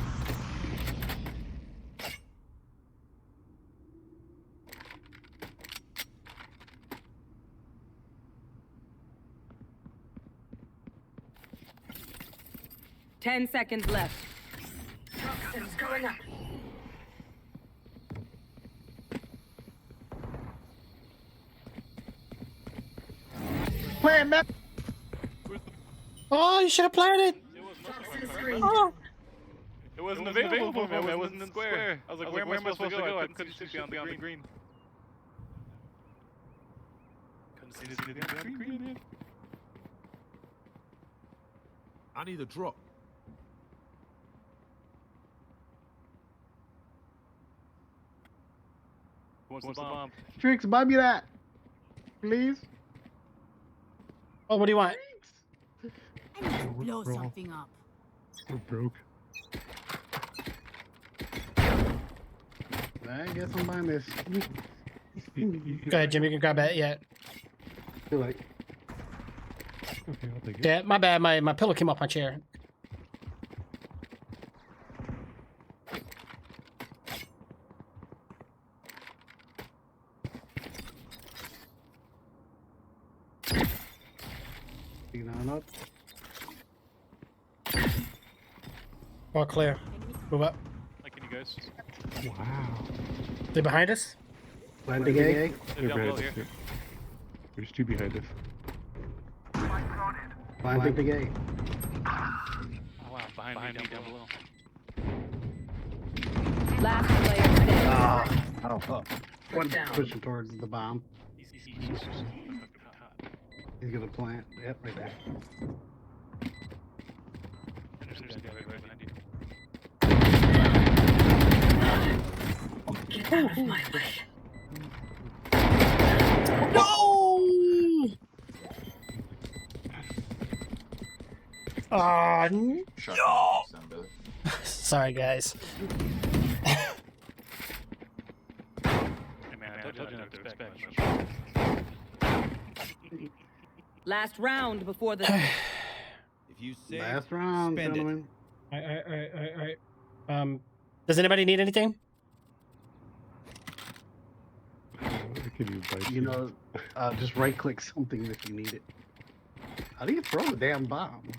Ten seconds left. Toxins going up. Plant that. Oh, you should have planted. Toxin screen. Oh. It wasn't available for me. I wasn't in square. I was like, where am I supposed to go? I couldn't see beyond the green. Couldn't see anything beyond the green. I need a drop. Who wants the bomb? Tricks, buy me that. Please. Oh, what do you want? I need to blow something up. We're broke. I guess I'm buying this. Go ahead, Jimmy. You can grab it. Yeah. Too late. Okay, I'll take it. Yeah, my bad. My pillow came off my chair. Up. All clear. Move up. Liking you guys. Wow. They behind us? Plant the gay. They're down below here. There's 2 behind us. Plant the gay. Oh wow, behind me down below. Last player standing. Oh, fuck. One pushing towards the bomb. He's gonna plant. Yep, right there. There's a guy right behind you. Get out of my way. No! Ah, no! Sorry, guys. Hey man, I told you not to expect much. Last round before the. If you say Last round, spend it. gentlemen. Alright. Does anybody need anything? I can invite You know, just right click something if you need it. How do you throw the damn bomb?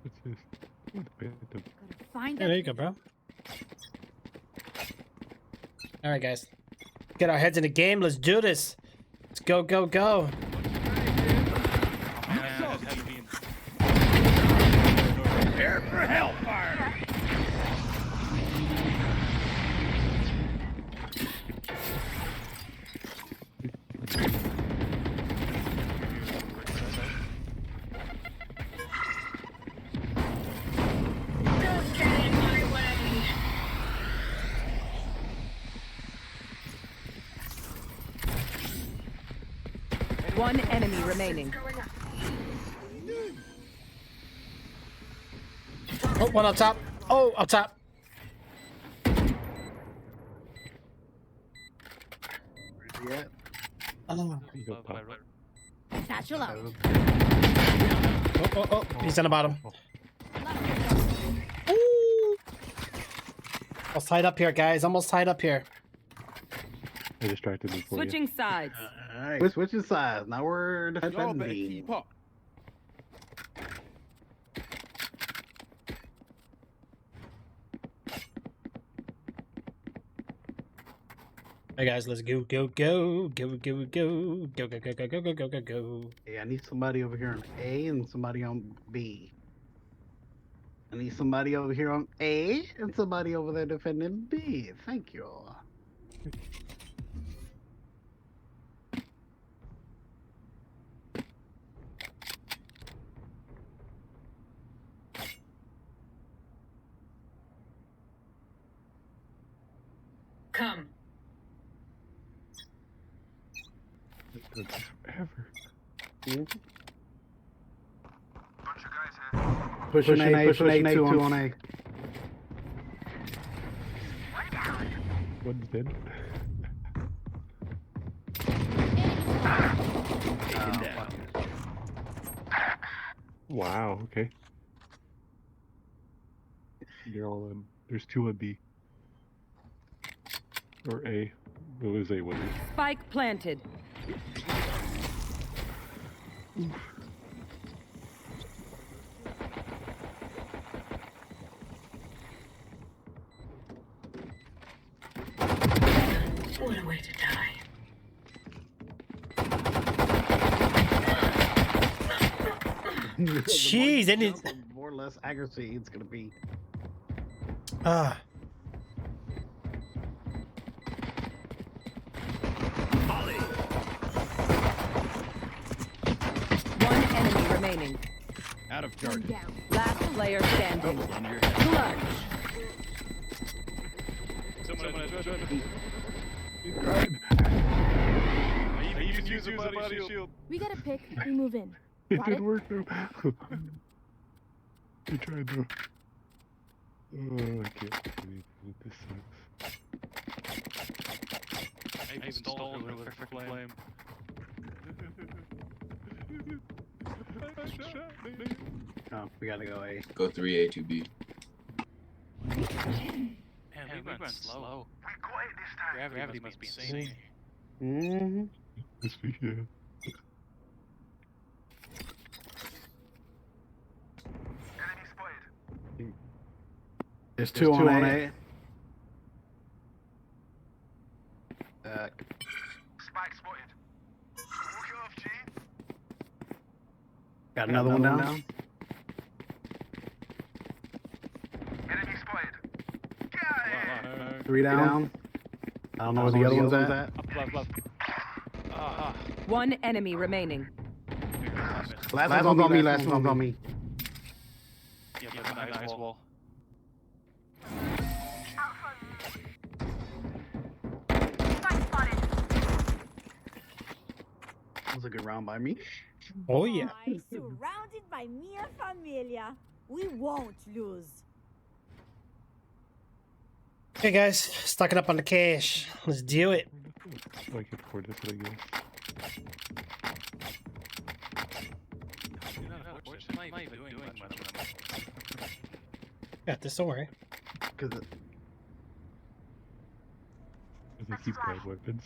What's this? Phantom. Find Yeah, there you go, bro. Alright, guys. Get our heads in the game. Let's do this. Let's go, go, go. Prepare for hellfire. Don't get in my way. One enemy remaining. Going up. Oh, one up top. Oh, up top. Where's he at? Oh, Satchel out. oh. He's on the bottom. Ooh. Almost tied up here, guys. Almost tied up here. I distracted him for Switching sides. Alright, switching sides. Now we're Y'all better defending. keep up. Hey guys, let's go, go, go, go, go, go, go, go, go, go, go, go, go, go, go. Hey, I need somebody over here on A and somebody on B. I need somebody over here on A and somebody over there defending B. Thank you. Come. This took forever. Mhm. Don't you guys Pushing A, two on A. One's dead. Wow, okay. They're all in. There's 2 on B. Or A. It was A, wasn't it? Spike planted. What a way to die. Jeez, the and it. more or less accuracy it's gonna be. Ah. One enemy remaining. Out of charge. Last player standing. Clutch. You can use a body shield. We gotta pick. We move in. It Got didn't it? work though. I tried though. Oh, I can't believe it. This sucks. I even stole her with a flame. Oh, we gotta go A. Go 3A to B. Man, we went slow. Gravity must be insane. Mm-hmm. This week, yeah. There's two on A. Spike spotted. Walk it off, G. Got another one down. Enemy spotted. Get out of here. 3 down. I don't know where the other one's at. One enemy remaining. Last one's on me. Last one's on me. Yeah, but nice wall. That was a good round by me. Oh yeah. Surrounded by Mia Familia, we won't lose. Okay, guys, stocking up on the cash. Let's do it. I can afford this, I guess. Got this. Don't worry. Because They keep bad weapons.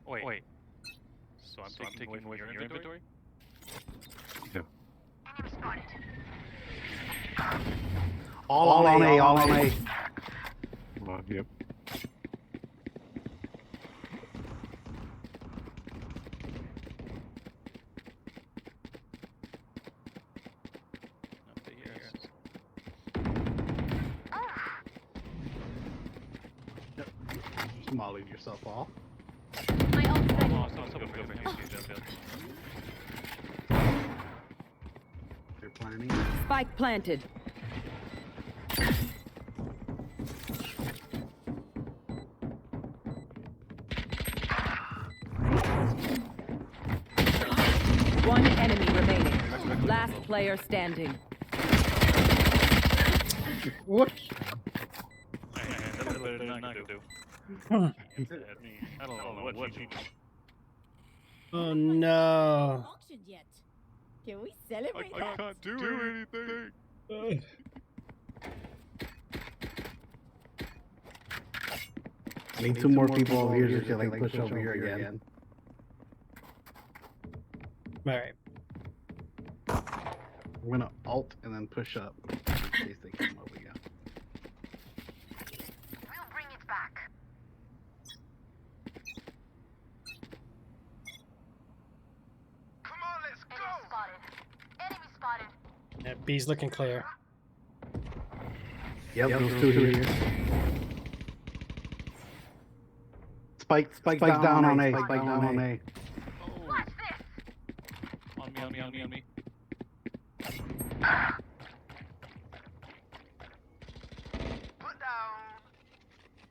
Wait. So I'm taking away from your inventory? Yeah. all on A. All on A. Yep. Mollied yourself off. My ult's ready. They're planning. Spike planted. One enemy remaining. Last player standing. What? That's better than I can do. Hmm. I don't know what you Oh no. Auctioned yet? Can we celebrate that? can't do anything. Need 2 more people over here just to like push over here again. All right. I'm gonna alt and then push up in case they come over again. We'll bring it back. Come on, let's go. Enemy spotted. Yeah, B's looking clear. Yep, those 2 here. Spike's down on A. Spike down on A. On me. Put down.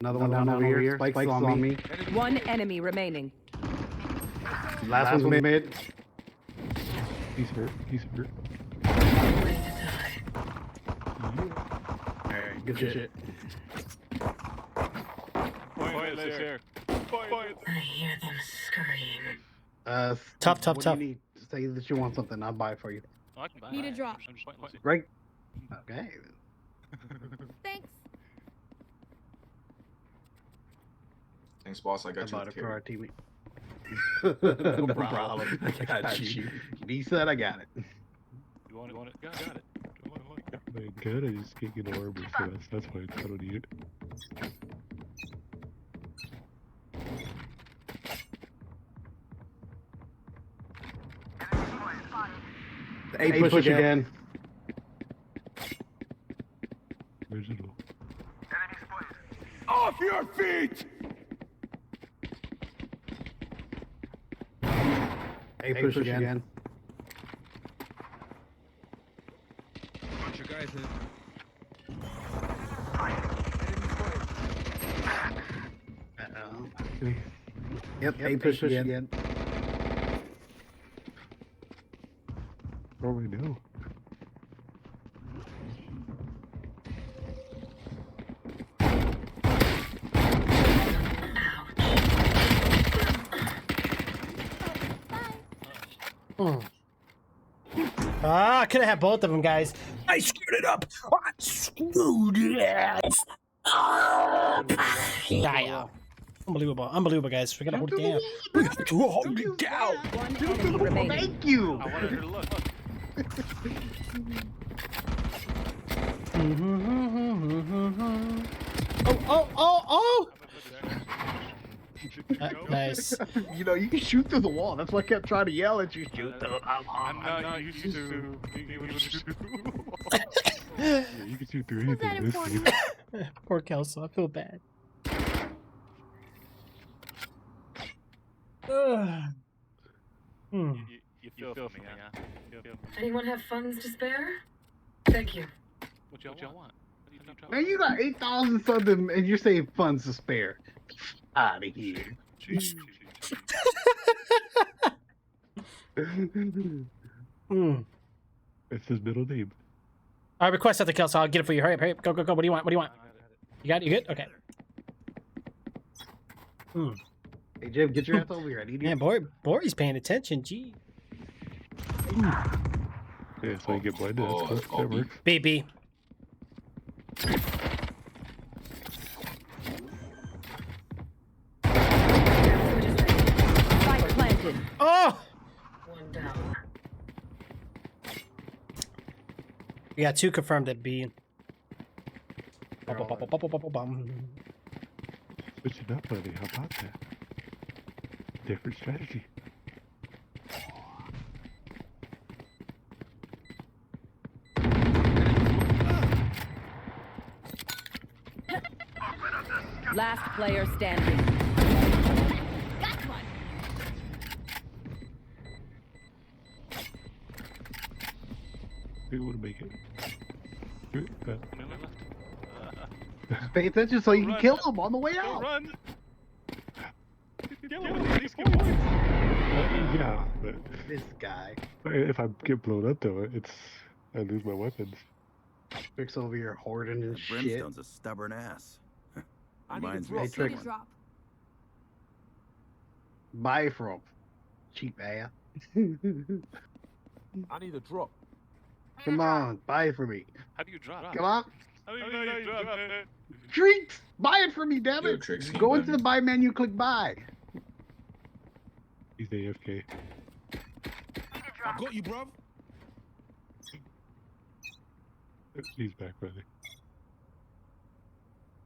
Another one down over here. Spike's on me. One enemy remaining. Last one's mid. He's hurt. He's hurt. Alright, good shit. Point there. Point. I hear them scream. Tough. What do you need? Say that you want something, I'll buy it for you. Oh, I can buy Need a it. drop. I'm just pointless. Right? Okay. Thanks. Thanks, boss. I I got you. bought it for our teammate. No problem. I got you. He said I got it. You want it? Got it. My god, I just can't get an armor, so that's fine. I don't need it. A push again. Original. Off your feet! A push again. Bunch of guys in. Uh-oh. Yep, A push again. Oh, I know. I could have had both of them, guys. I screwed it up. I screwed it. Yeah. Unbelievable, guys. We gotta hold it down. We got to hold it down. One enemy remaining. Thank you. I wanted her to look. Oh! Nice. You know, you can shoot through the wall. That's why I kept trying to yell at you. Shoot through the I'm not used to being able to shoot. Yeah, you can shoot through Was that anything. This important? game. Poor Kelso. I feel bad. You feel for me, yeah? You feel me. Anyone have funds to spare? Thank you. What y'all want? What do you drop? Man, you got 8,000 subs and you're saying funds to spare. Out of here. It's his middle name. I request that the Kelso. I'll get it for you. Hurry up. Go. What do you want? You got it? You good? Okay. Hey, Jim, get your ass over here. I need you. Man, Bori's paying attention. Gee. Yeah, so you get blinded. That's cool. That works. BB. Spike planted. Oh! One down. We got 2 confirmed at B. Switching up, buddy. How about that? Different strategy. Last player standing. Got one. We want to make it. Pay attention so you can kill him on the way out. Run! Yeah, but This guy. if I get blown up though, I lose my weapons. Tricks over here hoarding and shit. Brimstone's a stubborn ass. Reminds me Hey, of Trick. Need a drop. Buy from cheap ass. I need a drop. Come on, buy it for me. How do you drop? Come on. I don't even know you drop it. Treats! Buy it for me, damn Yo, it! Tricks, can you Go buy into me? the buy menu, click buy. He's AFK. I got you, bruv. He's back, brother.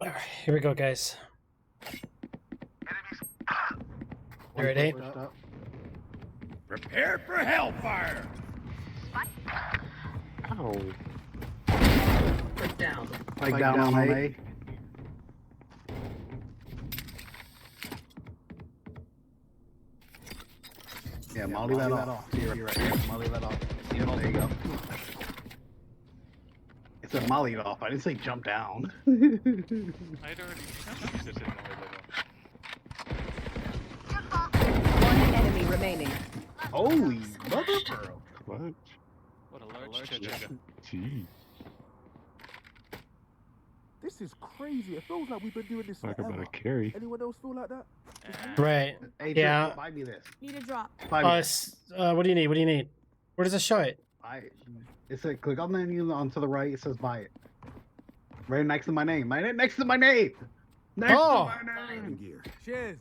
All right, here we go, guys. You ready? Prepare for hellfire. Ow. Put down. Like down on A. Yeah, molly that off. You're right. Yeah, molly that off. Yeah, there you go. It said molly it off. I didn't say jump down. I'd already jumped it. One enemy remaining. Holy mother pearl. What? What a large chugga. Gee. This is crazy. It feels like we've been doing this Talk forever. about a carry. Anyone else feel like that? Right. Hey, Yeah. Drake, buy me this. Need a drop. Buy me. What do you need? What do you need? Where does it show it? Buy it. It said click on the menu on to the right. It says buy it. Right next to my name. Next to my name. Next Oh. to my name. Gear. Cheers.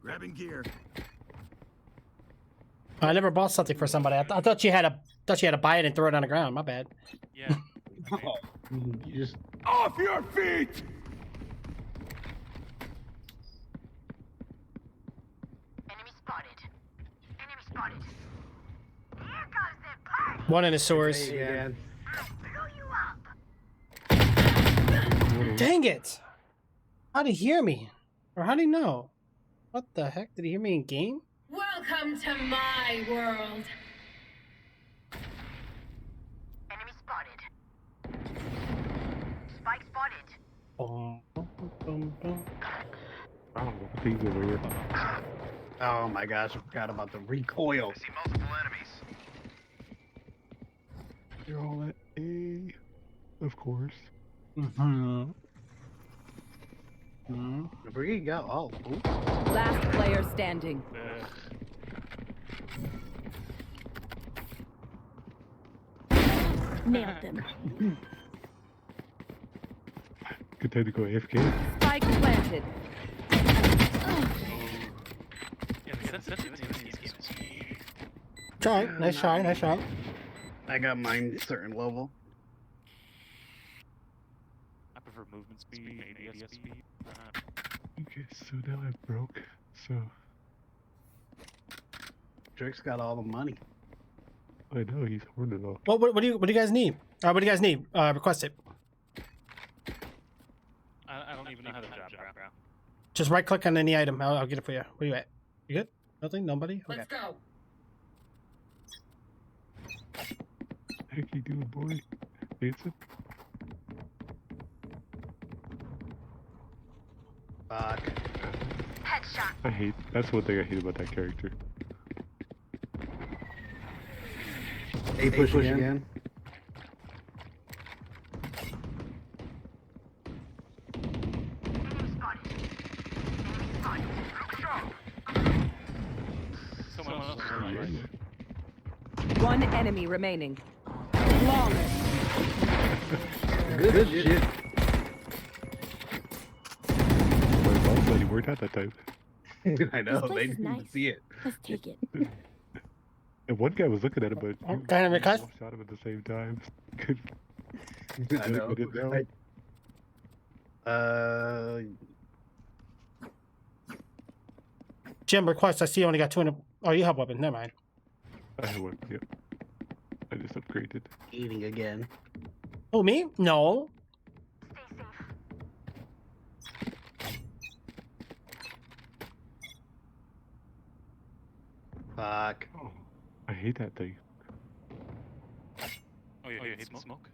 Grabbing gear. I never bought something for somebody. I thought you had to buy it and throw it on the ground. My bad. Yeah. You just Off your feet! Enemy spotted. Enemy spotted. Here goes the party. One in the sewers. hey, again. I'll blow you up. Dang it! How'd he hear me? Or how'd he know? What the heck? Did he hear me in game? Welcome to my world. Enemy spotted. Spike spotted. Boom, boom, boom, boom. Oh, things over here. Oh my gosh, I forgot about the recoil. See multiple enemies. You're all at A. Of course. Mm-hmm. Where you go? Oh, ooh. Last player standing. Nailed them. Good time to go AFK. Spike planted. Yeah, the sensitivity in these games. Try. Nice try. Nice try. I got mine certain level. I prefer movement speed, ADS speed. Okay, so now I broke. So Drake's got all the money. I know he's hoarding it all. What do you guys need? What do you guys need? Request it. I don't even know how to job, bro. Just right click on any item. I'll get it for you. Where you at? You good? Nothing? Nobody? Okay. Let's go. Heck you doing, boy? Dancing? Fuck. Headshot. That's one thing I hate about that character. A push again. Enemy spotted. Enemy spotted. Someone else. One enemy remaining. Flawless. Good shit. My boss lady worked out that time. I know, This they place is didn't nice. see it. Let's take it. And one guy was looking at him, but Oh, you dynamic cut? all shot him at the same time. Good. I know. Good now. Jim, request. I see you only got 200. Oh, you have weapon. Never mind. I have one. Yep. I just upgraded. Eating again. Oh, me? No. Stay safe. Fuck. Oh, I hate that thing. Oh, you hate smoke?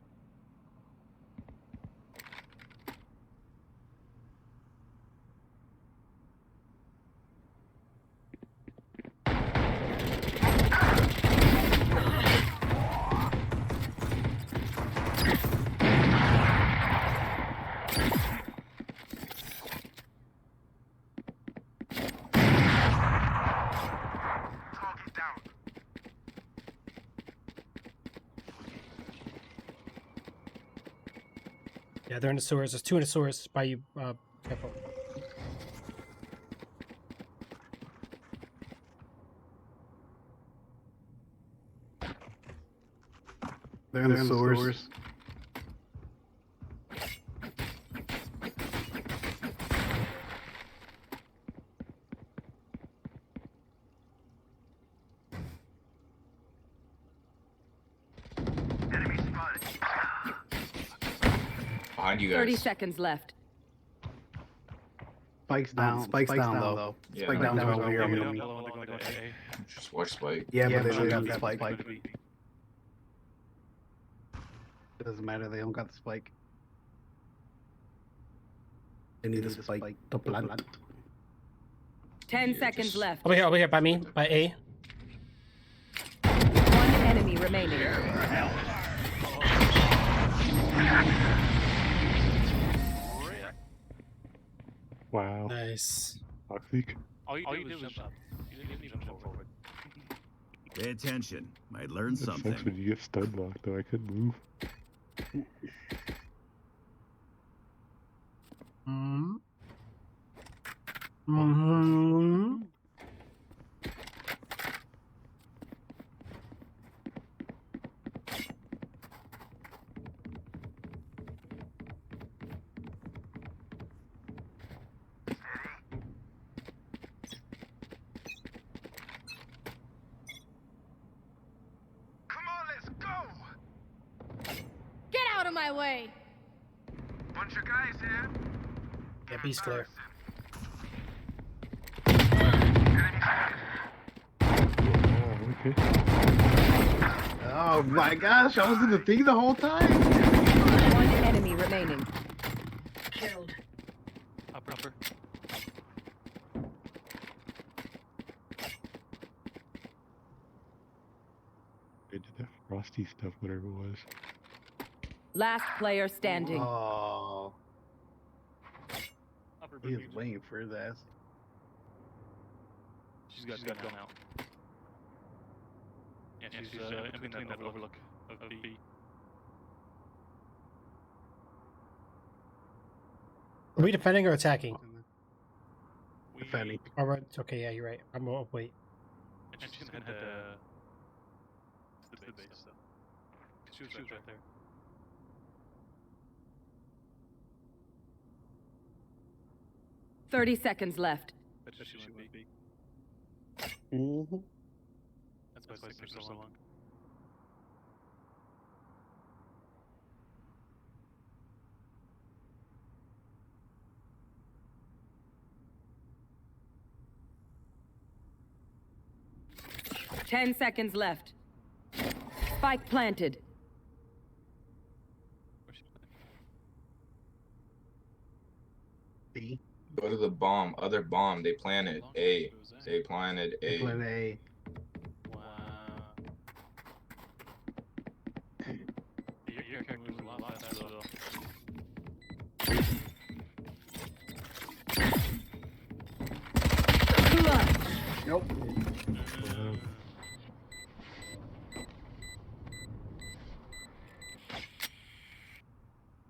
Target down. Yeah, they're in the sewers. There's 2 in the sewers. By you. Careful. They're in the sewers. Enemy spotted. Behind you guys. 30 seconds left. Spike's down. Spike's down though. Yeah. Spike down over here. Yellow, on me. yellow, they're going to A. Just watch Spike. Yeah, Yeah, but they but don't they got got that that spike. spike. It doesn't matter. They don't got the spike. They need the spike to plant. 10 Yeah, seconds just- left. Over here, by me. By A. remaining. Wow. Nice. Toxic. All you did was jump up. You didn't even jump forward. Pay attention. Might learn It something. sucks when you get stun locked though. I couldn't move. Mm. Mm-hmm. Come on, let's go. Get out of my way! Bunch of guys here. Yeah, B's clear. Oh, okay. Oh my gosh, I was in the thing the whole time. One enemy remaining. Killed. Upper. I did that frosty stuff, whatever it was. Last player standing. Oh, Upper he is beach. waiting for his ass. She's got gun out. Yeah, she's in between that overlook of B. Are we defending or attacking? Defending. All right. Okay. Yeah, you're right. I'm gonna wait. And she's gonna head to the base. So. She was right there. Thirty seconds left. That's what she would be. Mm-hmm. That's why it's for so long. Ten seconds left. Spike planted. B. Go to the bomb. Other bomb. They planted A. They planted A. Plan A. Wow. Your character moves a lot faster though. Nope.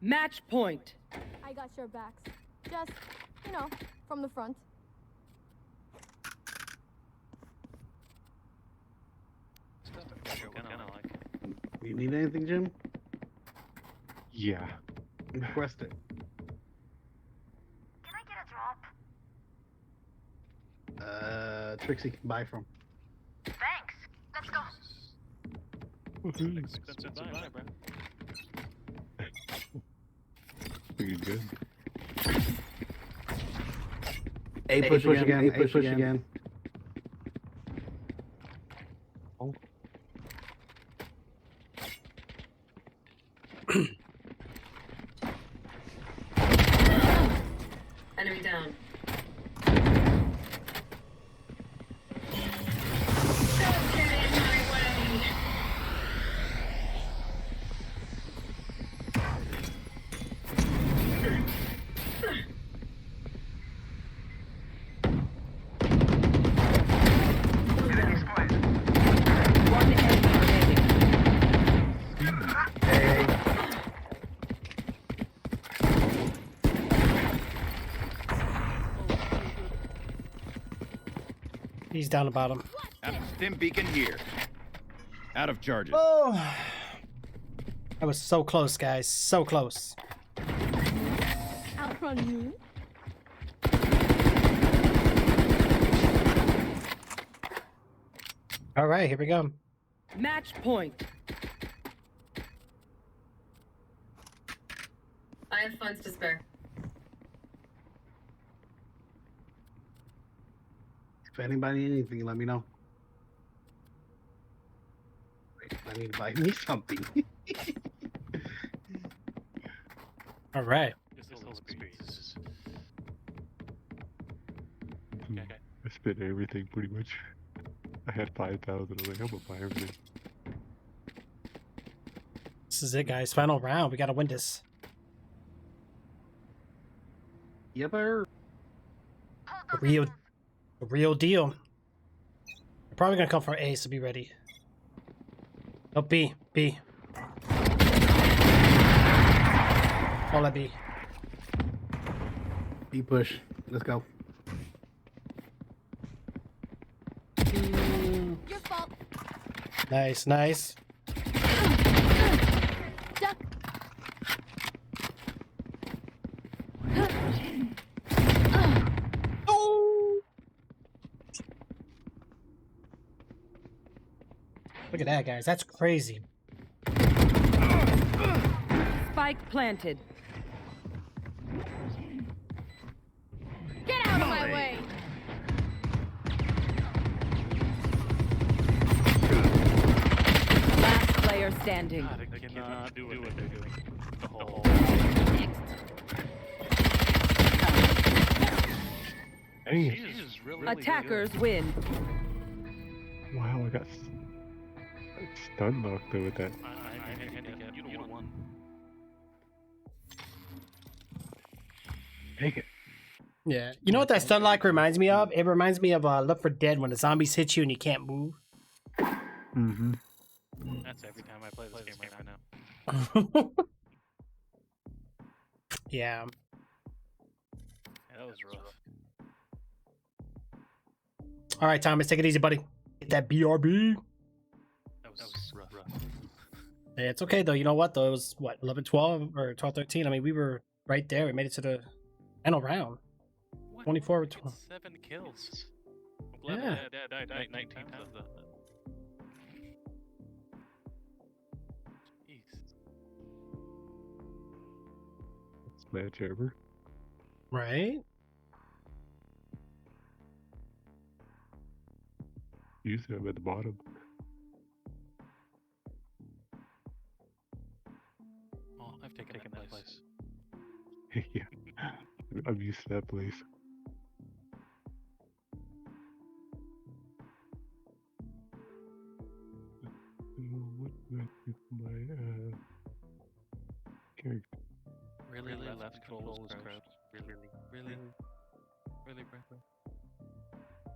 Match point. I got your backs. Just, you know, from the front. Kinda like. You need anything, Jim? Yeah. Request it. Can I get a drop? Trixie, buy from. Thanks. Let's go. Woohoo. Expensive buy, bro. Pretty good. A push again. A push again. Oh. Enemy down. Don't get in my way. One enemy remaining. He's down the bottom. Stim beacon here. Out of charges. Oh, that was so close, guys. So close. Outrun you. All right, here we go. Match point. I have funds to spare. If anybody need anything, let me know. Wait, I need to buy me something. All right. Just a little experiences. Hmm. Okay. I spent everything pretty much. I had 5,000. I was like, I'm gonna buy everything. This is it, guys. Final round. We gotta win this. Yipper. The real deal. They're probably gonna come for A, so be ready. Oh, B. All that B. B push. Let's go. Your fault. Nice. Duck. Oh! Look at that, guys. That's crazy. Spike planted. Get out of my way. Last player standing. They cannot do what they're doing. The whole. Dang. Attackers win. Wow, I got stun locked though with that. You won. Dang it. Yeah. You know what that stun lock reminds me of? It reminds me of Left 4 Dead when the zombies hit you and you can't move. Mm-hmm. That's every time I play this game right now. Yeah. That was rough. All right, Thomas, take it easy, buddy. Get that BRB. That was rough. Yeah, it's okay, though. You know what, though? It was, what, 11-12 or 12-13? I mean, we were right there. We made it to the final round. 24 12. 7 kills. Yeah. Died 19 times. Match over. Right? Usually I'm at the bottom. Oh, I've taken that place. Yeah. I'm used to that place. What do I do for my character? Really left control was crouched. Really, bro.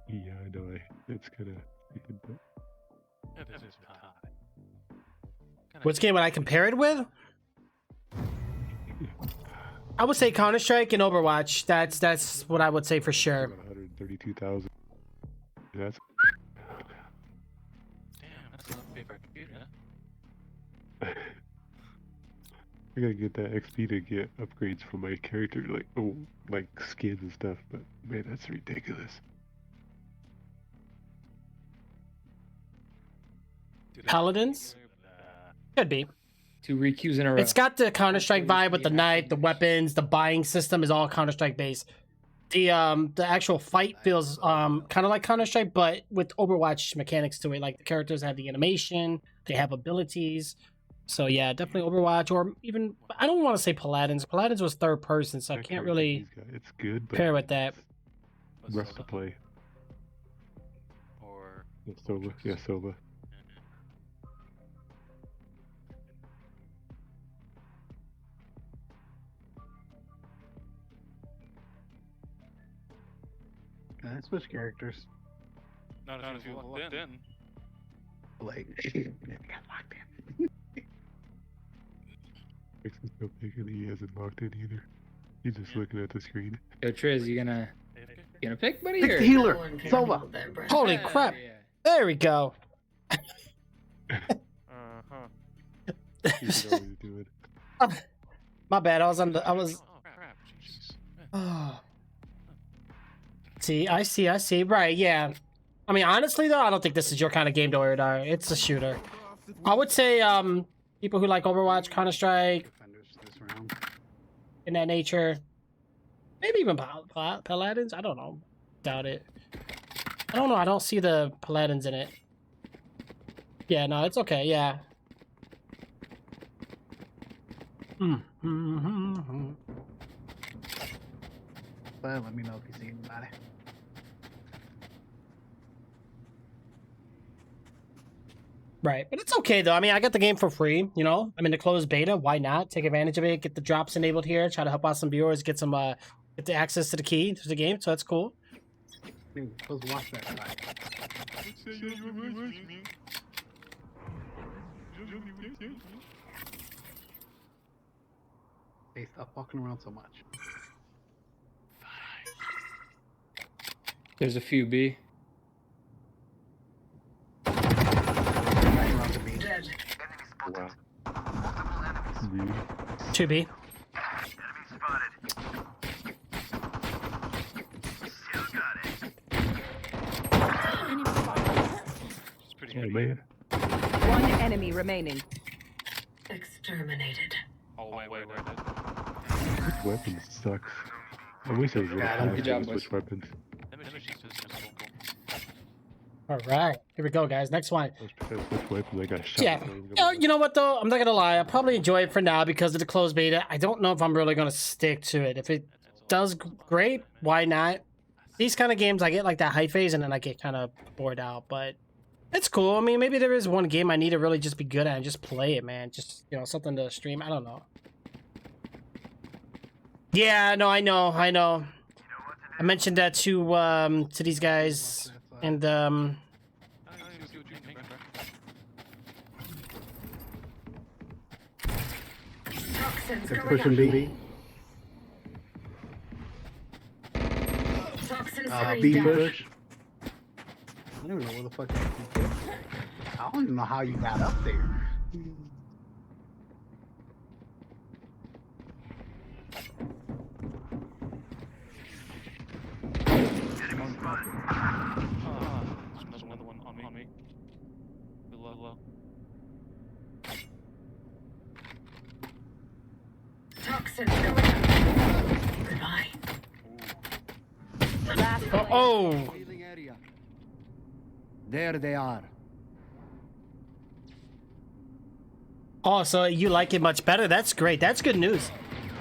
Yeah, I know. It's kind of stupid, but It is high. Which game would I compare it with? I would say Counter-Strike and Overwatch. That's what I would say for sure. 132,000. That's Damn, that's a lot of paper computer. I gotta get that XP to get upgrades for my character, like skins and stuff. But man, that's ridiculous. Paladins? Could be. 2 requeues in a row. It's got the Counter-Strike vibe with the knife, the weapons, the buying system is all Counter-Strike based. The actual fight feels kind of like Counter-Strike, but with Overwatch mechanics to it. Like the characters have the animation, they have abilities. So yeah, definitely Overwatch, or even I don't want to say Paladins. Paladins was third person, so I can't really It's good, but pair with that. rough to play. Or Sova, yeah, Sova. I switch characters. not if you locked in. Like, got locked in. X's so big and he hasn't locked in either. He's just looking at the screen. Yo, Triz, you gonna pick, buddy? Pick Or? the healer. Sova. Holy Yeah, crap! yeah. There we go. He's always doing. My bad. I was. Oh crap! Jesus. Oh. See, I see. Right, yeah. I mean, honestly, though, I don't think this is your kind of game, Doridar. It's a shooter. I would say, people who like Overwatch, Counter-Strike, in that nature. Maybe even Paladins? I don't know. Doubt it. I don't know. I don't see the Paladins in it. Yeah, no, it's okay. Yeah. But let me know if you see anybody. Right, but it's okay though. I mean, I got the game for free. You know, I'm in the closed beta. Why not take advantage of it? Get the drops enabled here. Try to help out some viewers. Get some get the access to the key to the game. So that's cool. Let's watch that guy. Hey, stop walking around so much. There's a few B. Dead. Wow. 2B. Oh man. One enemy remaining. Exterminated. Oh, wait. Which weapon sucks? I wish I was really fast Good job, to switch weapons. All right, here we go, guys. Next one. I was trying to switch weapons. I got shot. Yeah. You know what though? I'm not gonna lie. I probably enjoy it for now because of the closed beta. I don't know if I'm really gonna stick to it. If it does great, why not? These kind of games, I get like that hype phase and then I get kind of bored out. But it's cool. I mean, maybe there is one game I need to really just be good at and just play it, man. Just, you know, something to stream. I don't know. Yeah, no, I know. I mentioned that to these guys, and Toxins They're going pushing up. B. Toxins B going down. push. I don't even know where the fuck you get. I don't even know how you got up there. There's another one on me. Low. Toxins going up. Goodbye. Last player. oh, There they are. oh, so you like it much better? That's great. That's good news.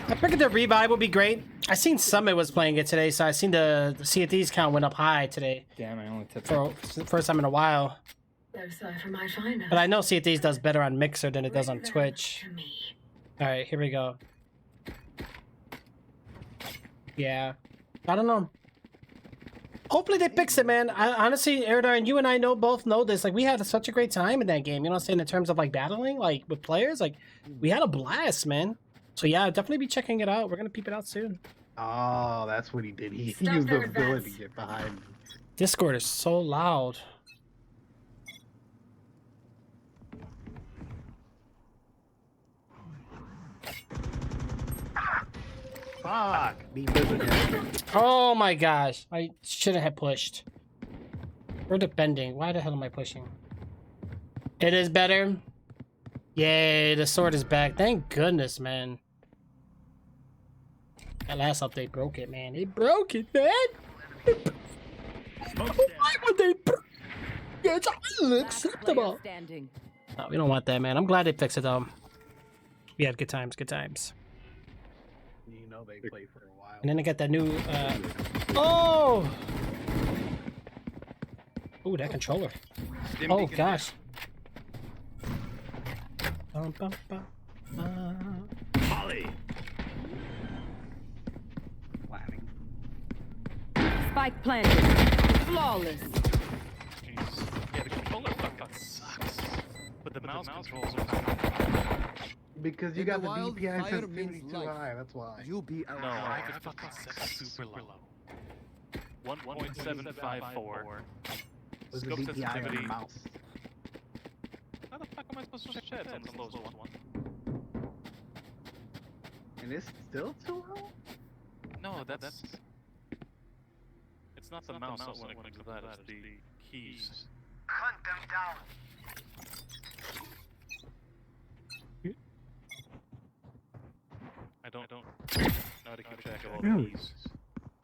I figured the revive would be great. I seen Summit was playing it today, so I seen the Sea of Thieves count went up high today. Damn, I only took For the first time in a while. No cipher might find us. But I know Sea of Thieves does better on Mixer than it does on Twitch. To me. All right, here we go. Yeah, I don't know. Hopefully they fix it, man. I honestly, Erdar, and you and I both know this. Like, we had such a great time in that game. You know what I'm saying? In terms of like battling, like with players, like we had a blast, man. So yeah, definitely be checking it out. We're gonna peep it out soon. Oh, that's what he did. He Stop used the their ability advance. to get behind me. Discord is so loud. Fuck. B push again. Oh my gosh, I shouldn't have pushed. We're defending. Why the hell am I pushing? It is better. Yay, the sword is back. Thank goodness, man. That last update broke it, man. It broke it, man. Why would they? It's Last unacceptable. player standing. No, we don't want that, man. I'm glad they fixed it though. We had good times, good times. You know they play for a while. And then I got that new. Oh. Ooh, that controller. Oh gosh. Molly. Spike planted. Flawless. Jeez. Yeah, the controller fucking sucks. But the mouse controls are Because you In got the the wild, DPI fire sensitivity means too life. high, that's why. You'll be out. No, I could fucking set super low. 1.754. What's the Scope DPI on sensitivity. the mouse? How the fuck am I supposed to shed on the lowest one? And it's still too low? No, that's... It's not the mouse when it comes to that, it's the keys. Hunt them down. I don't know how to keep track of all the Really? keys.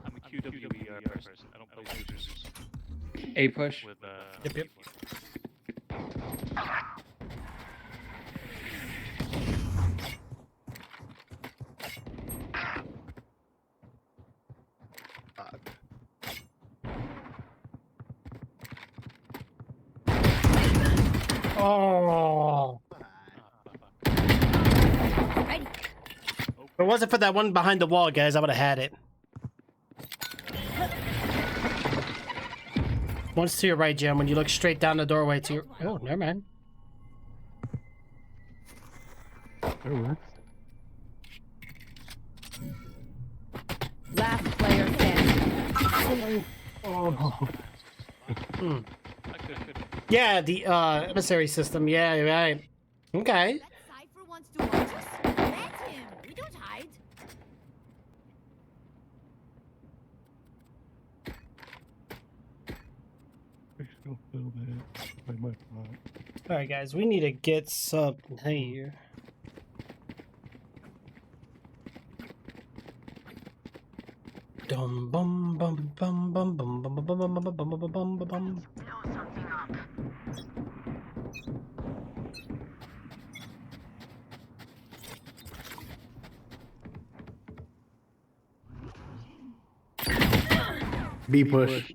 I'm a QWER person. I don't play shooters A push. with Yep. Oh. If it wasn't for that one behind the wall, guys, I would have had it. One's to your right, Jim. When you look straight down the doorway to your... Oh, never mind. That works. Last player standing. Oh. Yeah, the emissary system. Yeah, you're right. Okay. Cypher wants to watch us. Let him. We don't hide. I still feel that by my plot. All right, guys, we need to get something here. Dum bum bum bum bum bum bum bum bum bum bum bum bum bum. B push.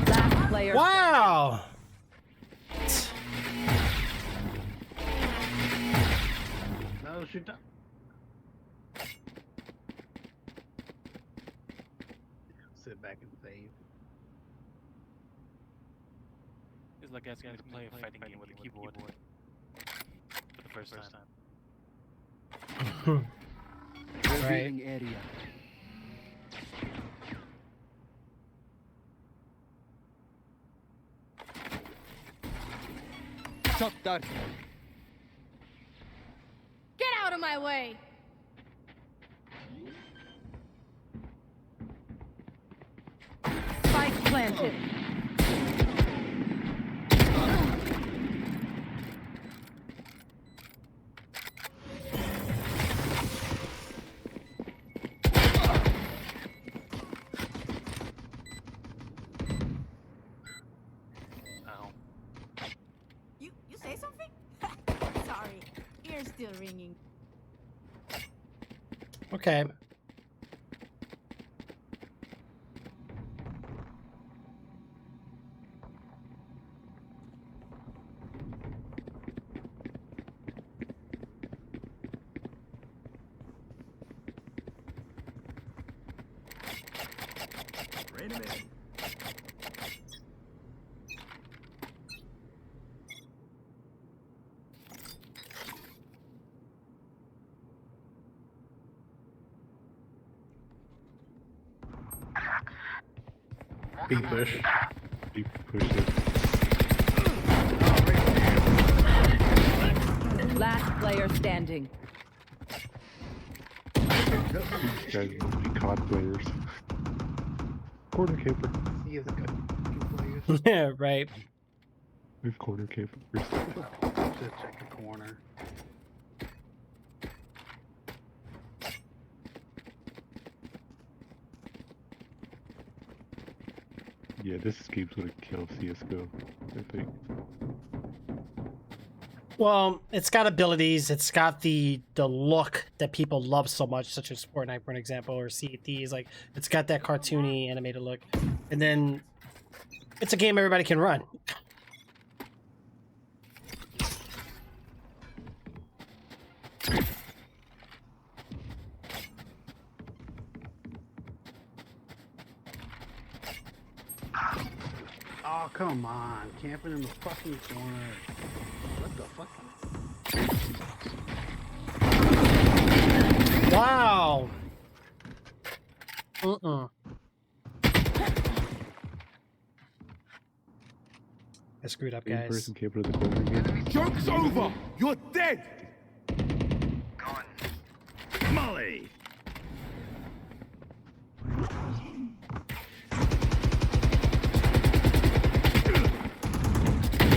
Last player. Wow. No, shoot down. Sit back and save. It's like asking me to play a fighting game with a keyboard for the first time. Right. Area. Shot that. Get out of my way. Spike planted. You say something? Sorry. Ear's still ringing. Okay. Rain a minute. B push. Keep pushing. Last player standing. These guys must be COD players. Corner camper. He is good. Yeah, right. We've corner campers. Just check the corner. Yeah, this game's gonna kill CSGO, I think. Well, it's got abilities. It's got the look that people love so much, such as Fortnite, for an example, or CFDs. Like, it's got that cartoony, animated look, and then it's a game everybody can run. Oh, come on. Camping in the fucking corner. What the fuck? Wow. I screwed up, guys. Person camping in the corner again. Joke's over. You're dead. Molly.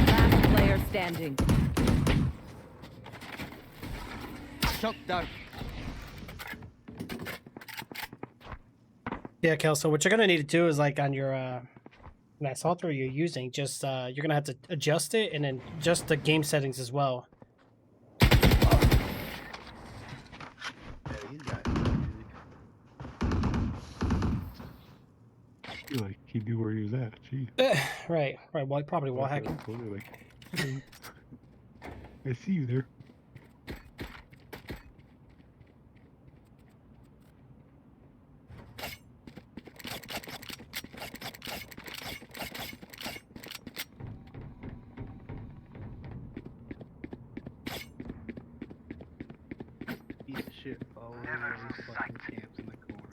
Last player standing. Shot that. Yeah, Kel, so what you're gonna need to do is, like, on your And that software you're using, just you're gonna have to adjust it and then adjust the game settings as well. I feel like he knew where he was at. Gee. Right. Well, probably wall Walk around hacking. the corner like, "Hey, I see you there." Piece of shit. Oh, those fucking camps in the corner.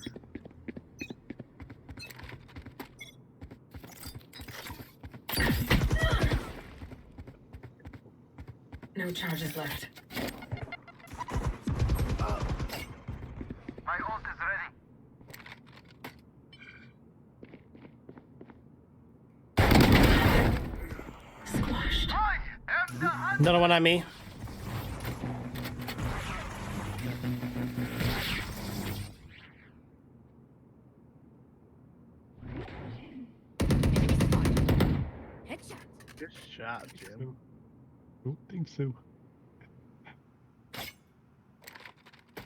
No charges left. My ult is ready. Squashed. I am the hunter. Another one on me. Good shot, Jim. Don't think so.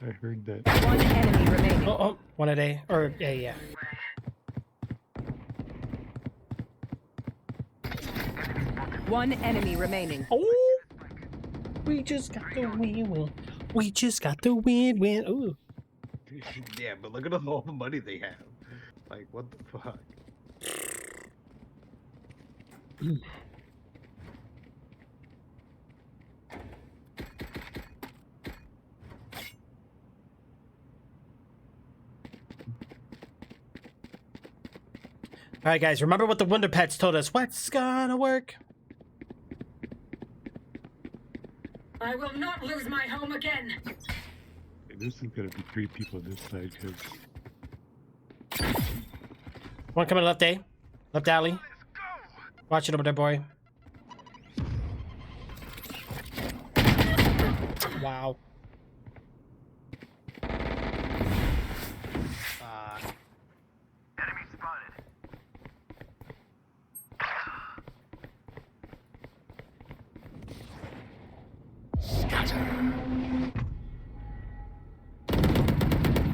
I heard that. One enemy remaining. Oh, one a day. Or yeah. One enemy remaining. Oh, we just got the win. We just got the win. Ooh. Yeah, but look at all the money they have. Like, what the fuck? All right, guys. Remember what the Wonder Pets told us. What's gonna work? I will not lose my home again. And this is gonna be 3 people on this side because One coming left A. Left alley. Watch it over there, boy. Wow. Enemy spotted.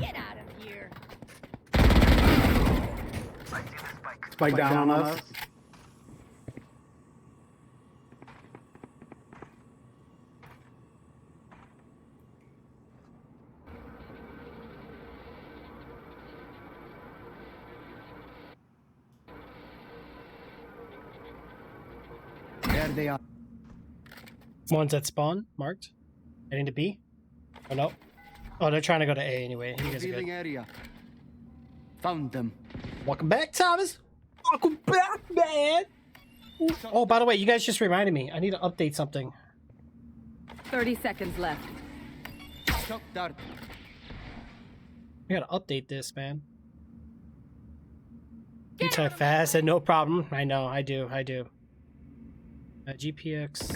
Get out of here. I see the spike. Spike down on us. There they are. One's at spawn, marked. Heading to B. Oh no. Oh, they're trying to go to A anyway. You guys are Revealing good. area. Found them. Welcome back, Thomas. Welcome back, man. Oh, by the way, you guys just reminded me. I need to update something. 30 seconds left. Shock dart. I gotta update this, man. You type fast and no problem. I know, I do. GPX.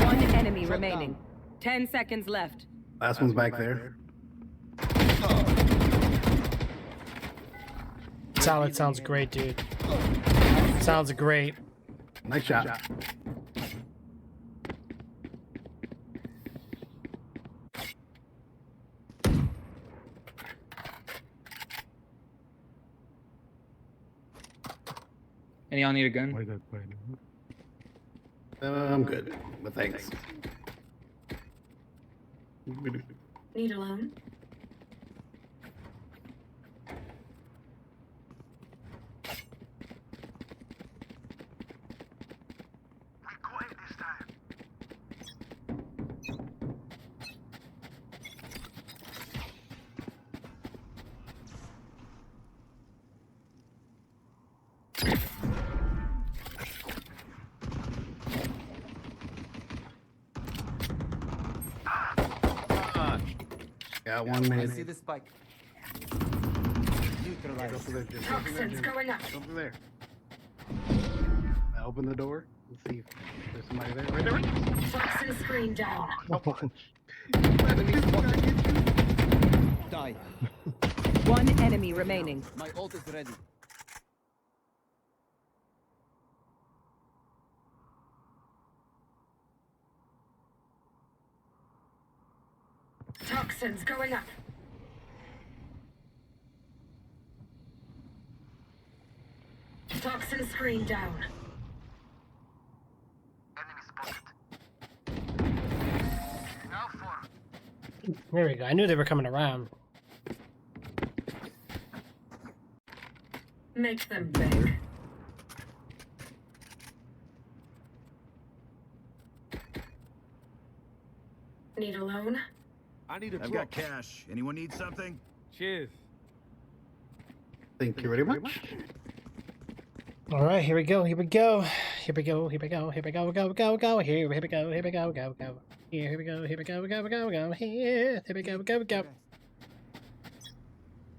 One enemy remaining. 10 seconds left. Last one's back there. Solid sounds great, dude. Sounds great. Nice shot. And y'all need a gun? why not find him? I'm good, but thanks. Need a loan? We quiet this time. Got 1 minute. I see the spike. Go Neutralized. through there, Jim. Go through there, Toxins Jim. going up. Go through there. Now open the door. Let's see if there's somebody there. Right there. Toxin screen down. Die. One enemy remaining. My ult is ready. Toxins going up. Toxin screen down. Enemy spotted. Now for. There we go. I knew they were coming around. Make them big. Need a loan? I need a I've drop. got cash. Anyone need something? Cheers. Thank you very much. All right, here we go. Here we go. Here we go. Here we go. Here we go. Go. Go. Go. Here we go. Here we go. Go. Go. Here we go. Here we go. Go. Go. Go. Here. Here we go. Go. Go.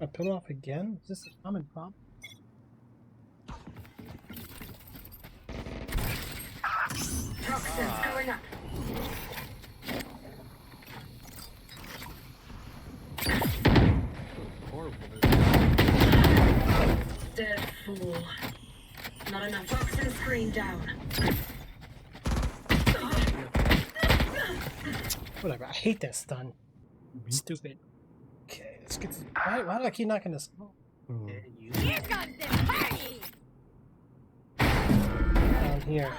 I put off again. Is this a common problem? Toxins going up. Dead fool. Not enough. Toxin screen down. Whatever. I hate that stun. Stupid. Okay, let's get this. Why did I keep knocking this? Here comes the party! Down here.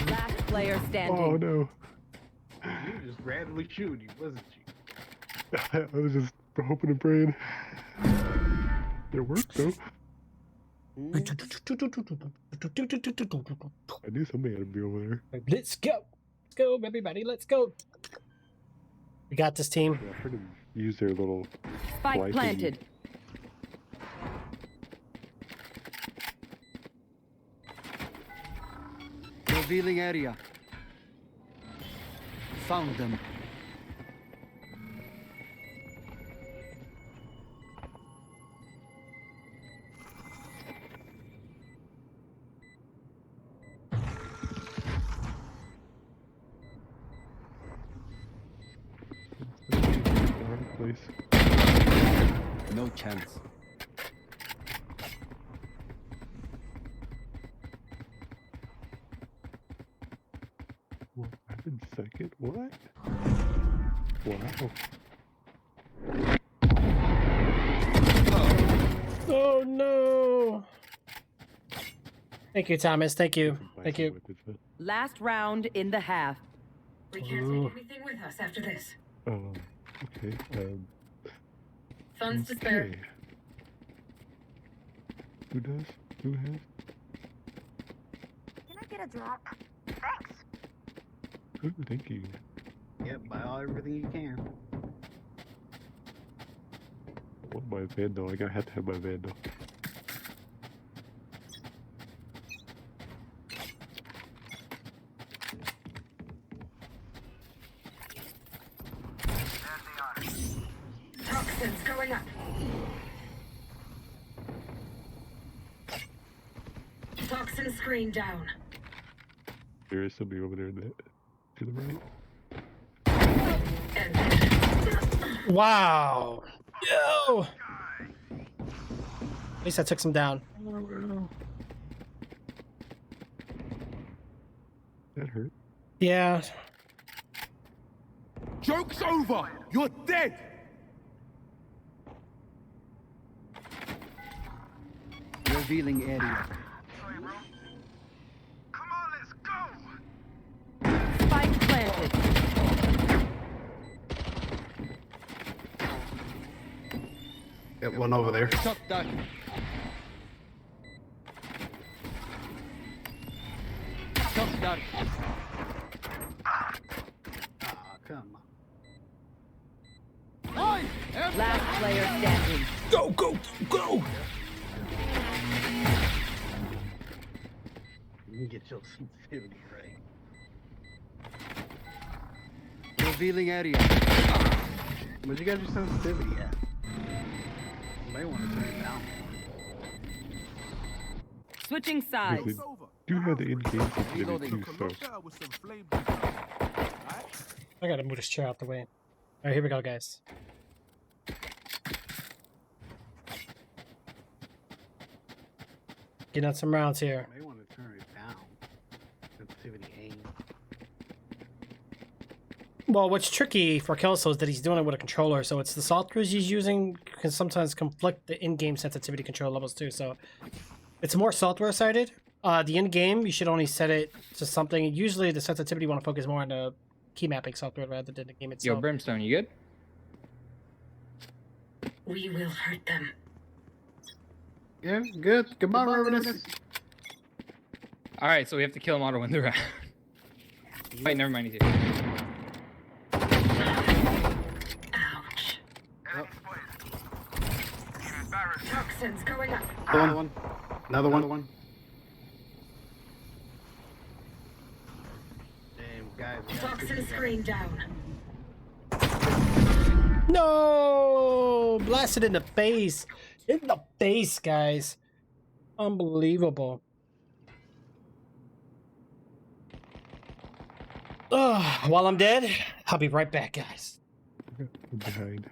Last player standing. Oh no. You were just randomly shooting, wasn't you? I was just hoping and praying. It worked though. I knew somebody had to be over there. Let's go. Let's go, everybody. Let's go. We got this team. Yeah, I heard them use their little Spike fly planted. Revealing area. Found them. Place. No chance. Well, I've been second. What? Wow. Oh no. Thank you, Thomas. Thank you. Thank you. Last round in the half. We can't take anything with us after this. Okay. Funds to spare. Okay. Who does? Who has? Can I get a drop? Thanks. Ooh, thank you. Yep, buy everything you can. I want my Vandal. I have to have my Vandal. Toxins going up. Toxin screen down. There is somebody over there to the right. Wow. Yo. At least I took some down. That hurt. Yeah. Joke's over. You're dead. Revealing area. Sorry, bro. Come on, let's go. Spike planted. Got one over there. Shot that. Shot that. Ah, come on. Last player standing. Go, go, go. You can get your sensitivity right. Revealing area. Where'd you get your sensitivity at? You may want to turn it down. Switching sides. Because they do have the in-game sensitivity too, so. I gotta move this chair out the way. right, here we go, guys. Getting on some rounds here. May want to turn it down. Sensitivity aim. Well, what's tricky for Kelso is that he's doing it with a controller, so it's the softwares he's using can sometimes conflict the in-game sensitivity control levels too. So it's more software-sided. The in-game, you should only set it to something. Usually, the sensitivity you want to focus more on the key mapping software rather than the game itself. Yo, Brimstone, you good? We will hurt them. Yeah, good. Goodbye, Revenants. All right, so we have to kill him auto win the round. Wait, never mind. He's here. Ouch. Toxins going up. Another one. Another one. Damn, guys. we gotta push Toxin together. screen down. No! Blasted in the face. In the face, guys. Unbelievable. While I'm dead, I'll be right back, guys. I'm behind.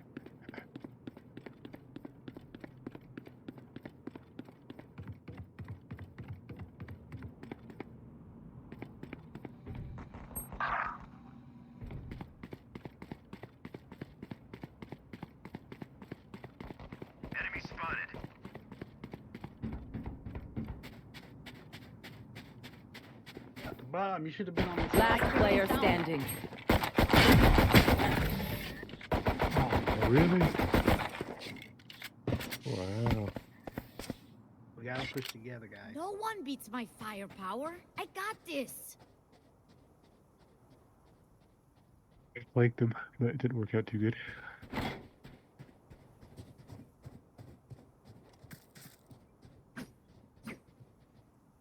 Enemy spotted. At the bottom, you should have been on the Last player standing. Oh, really? Wow. We gotta push together, guys. No one beats my firepower. I got this. I flanked them, but it didn't work out too good.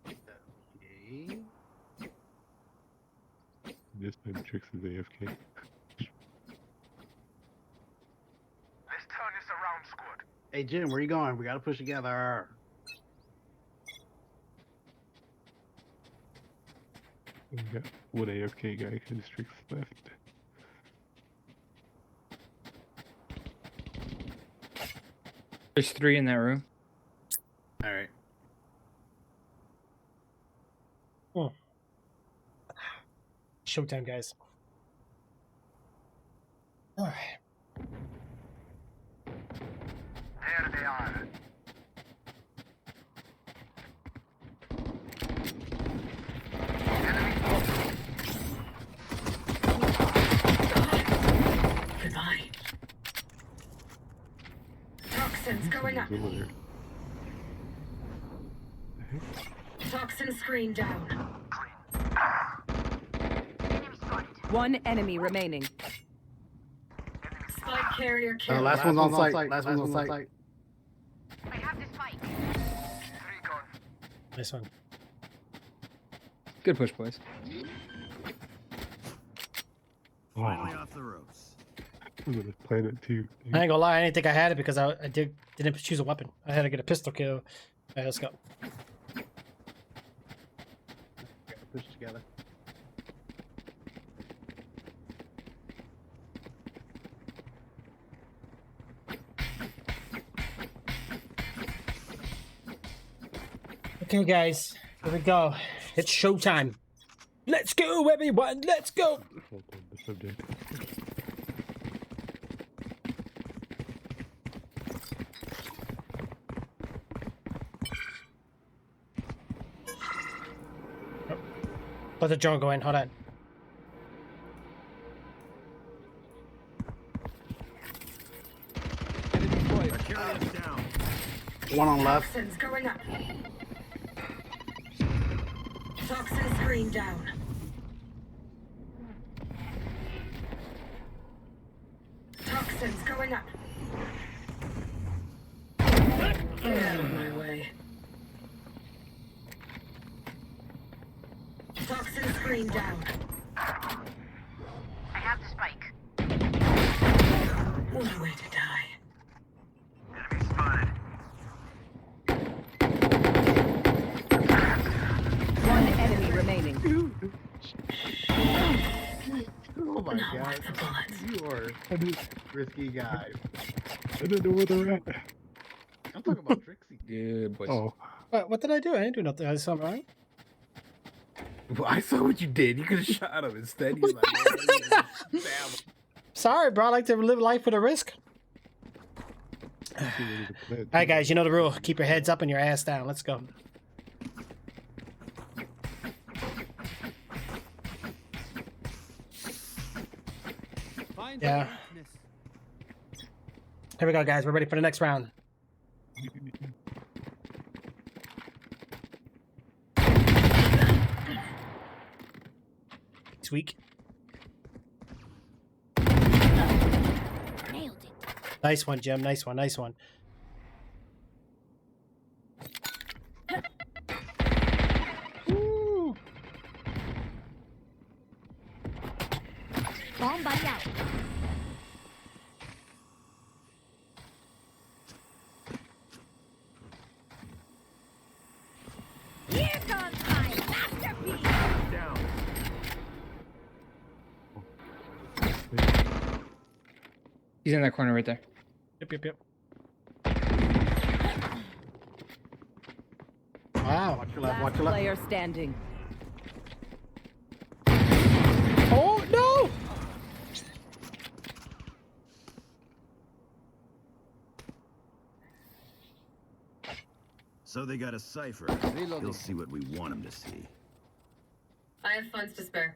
Okay. This time Trix is AFK. Let's turn this around, squad. Hey, Jim, where you going? We gotta push together. We got one AFK guy because Trix left. There's 3 in that room. All right. Showtime, guys. All right. There they are. Goodbye. Toxins going up. Over there. Toxin screen down. One enemy remaining. Spike carrier killed. Last one's on site. Last one's on site. I have this fight. Nice one. Good push, boys. Finally off the ropes. I'm gonna plan it too. I ain't gonna lie, I didn't think I had it because I didn't choose a weapon. I had to get a pistol kill. All right, let's go. Gotta push together. Okay, guys, here we go. It's showtime. Let's go, everyone. Let's go. Hold on, the subject. Let the drone go in. Hold on. One on left. Toxins going up. Toxin screen down. Toxins going up. Get out of my way. Toxin screen down. I have the spike. What a way to die. Enemy spotted. One enemy remaining. Oh my god. You are a risky guy. I don't know where they're at. I'm talking about Trixie. Good boys. Oh, What did I do? I didn't do nothing. I did something wrong. Well, I saw what you did. You could have shot him instead. You like, yeah, Sorry, bro. I like to live life with a risk. All right, guys. You know the rule. Keep your heads up and your ass down. Let's go. Yeah. Here we go, guys. We're ready for the next round. It's weak. Nailed it. Nice one, Jim. Nice one. Nice one. Woo. Bomb buddy out. Here comes my masterpiece. down. He's in that corner right there. Yep. Wow. Watch your left, watch Last your left. player standing. Oh, no! So they got a cipher. He'll see what we want him to see. I have funds to spare.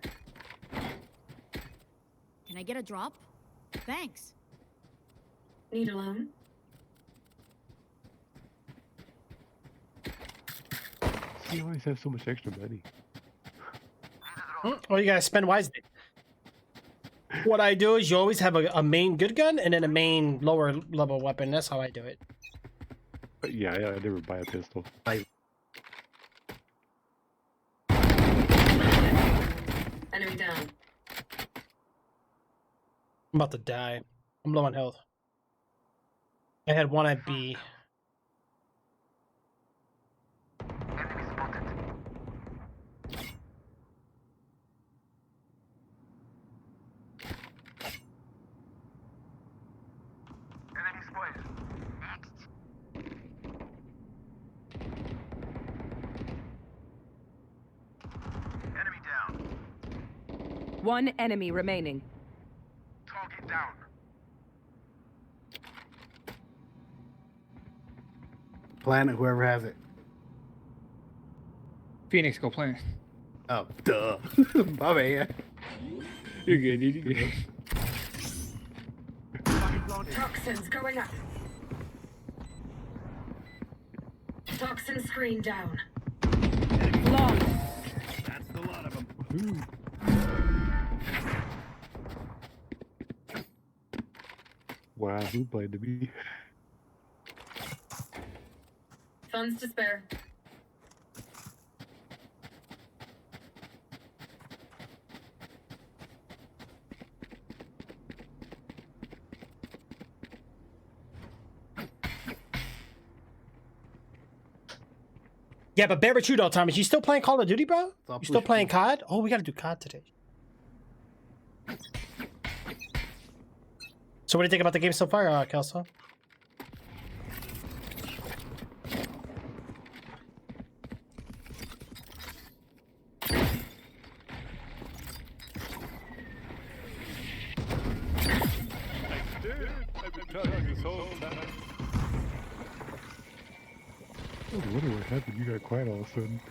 Can I get a drop? Thanks. Need a loan? you always have so much extra money. Well, you gotta spend wisely. What I do is you always have a main good gun and then a main lower level weapon. That's how I do it. But yeah, I never buy a pistol. Enemy down. I'm about to die. I'm low on health. I had one at B. Enemy spotted. Next. Enemy down. One enemy remaining. Target down. Planet, whoever has it. Phoenix, go plant. Oh, duh. My bad. You're good, dude. You're good. Toxins going up. Toxin screen down. Long. That's the lot of them. Wow, who blinded me? Funds to spare. Yeah, but bear with you though, Thomas. You still playing Call of Duty, bro? Stop You still pushing playing me. COD? Oh, we gotta do COD today. So what do you think about the game so far, Kelso? I was wondering what happened. You got quiet all of a sudden.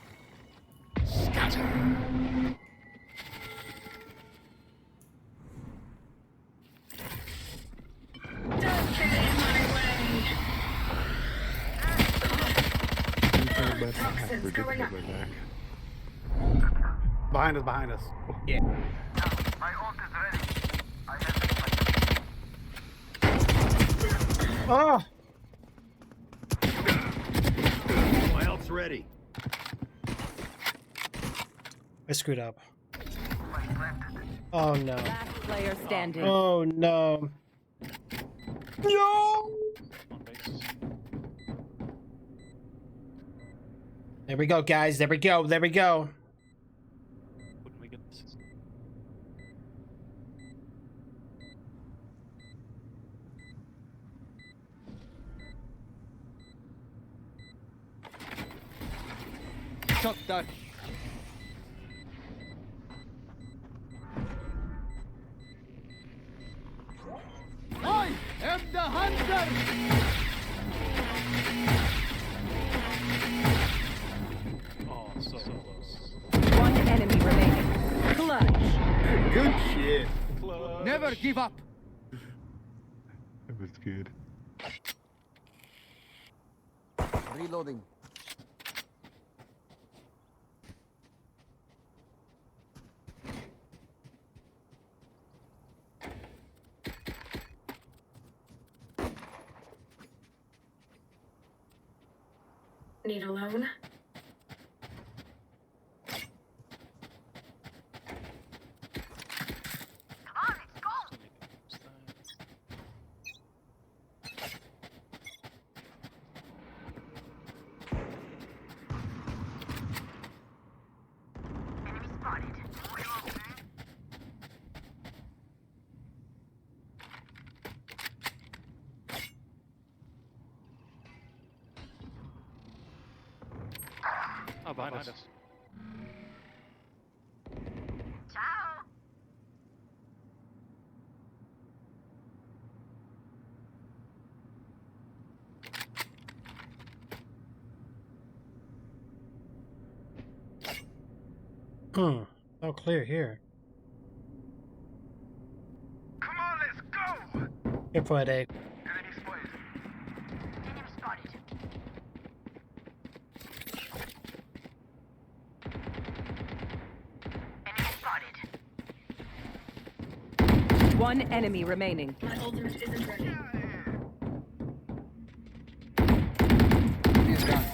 Don't get in my way. Toxins going up. Behind us, behind us. Yeah. My ult is ready. I have the Oh! My ult's ready. I screwed up. Oh no. Last player standing. Oh no. No! There we go, guys. There we go. There we go. Wouldn't we get this? Shot that. I am the hunter. Oh, so close. One enemy remaining. Clutch. Good shit. Never give up. That was good. Reloading. Need a loan? Oh, behind us. So clear here. Come on, let's go! Here for it, A. Enemy spotted. Enemy spotted. Enemy spotted. One enemy remaining. My ultimate isn't ready. He's gone.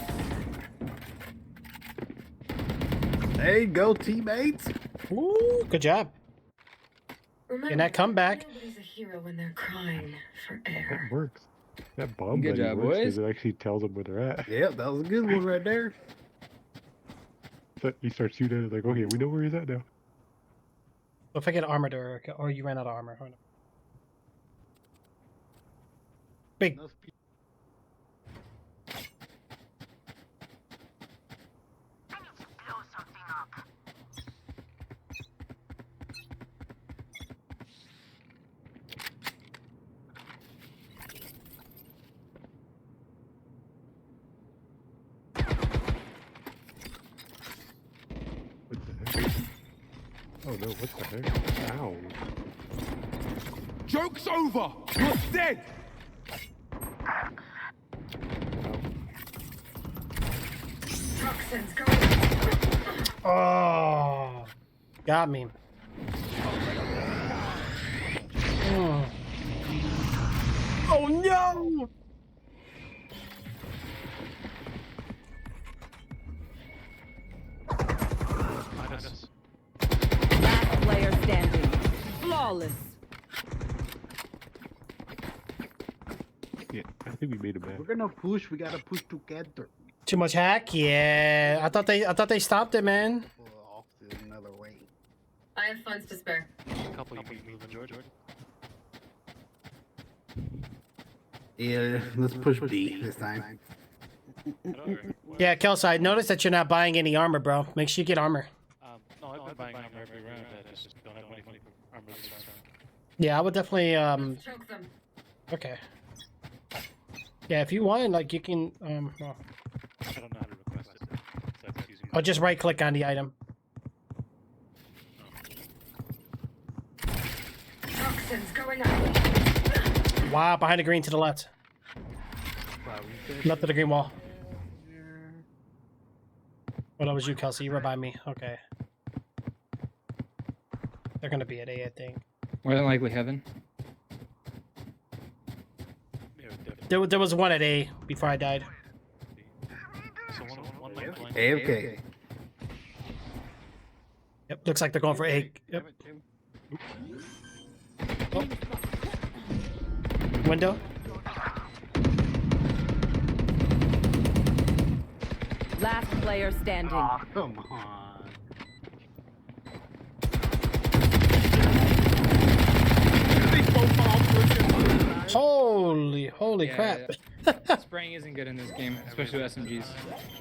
There you go, teammates. Ooh, good job. Remember, And that comeback. nobody's a hero when they're crying for air. That works. That bomb Good buddy job, works 'cause boys. it actually tells them where they're at. Yep, that was a good one right there. So you start shooting at it, like, okay, we know where he's at now. If I get armored or you ran out of armor. Hold on. Big. Those people- I need to blow something up. What the heck? Oh no, what the heck? Ow. Joke's over! You're dead! Toxins going. Oh, got me. Mm. Oh no! Behind us. Last player standing. Flawless. Yeah, I think we made him mad. We're gonna push. We gotta push together. Too much hack? Yeah. I thought they stopped it, man. Off to another way. I have funds to spare. A couple you can move in Georgia. Yeah, let's push B this time. Yeah, Kelsey, I noticed that you're not buying any armor, bro. Make sure you get armor. No, I've been buying armor every round. I just don't have money for armor this round. Yeah, I would definitely Choke them. okay. Yeah, if you want, like you can well, I don't know how to request it. So that's using I'll just right click on the item. Toxins going up. Wow, behind the green to the left. Left of the green wall. Well, that was you, Kelsey. You were by me. Okay. They're gonna be at A, I think. More than likely heaven. There was one at A before I died. So one might blind. AFK. Yep, looks like they're going for A. Yep. Oh. Window. Last player standing. Oh, come on. Holy Yeah, crap. yeah. Spraying isn't good in this game, especially with SMGs.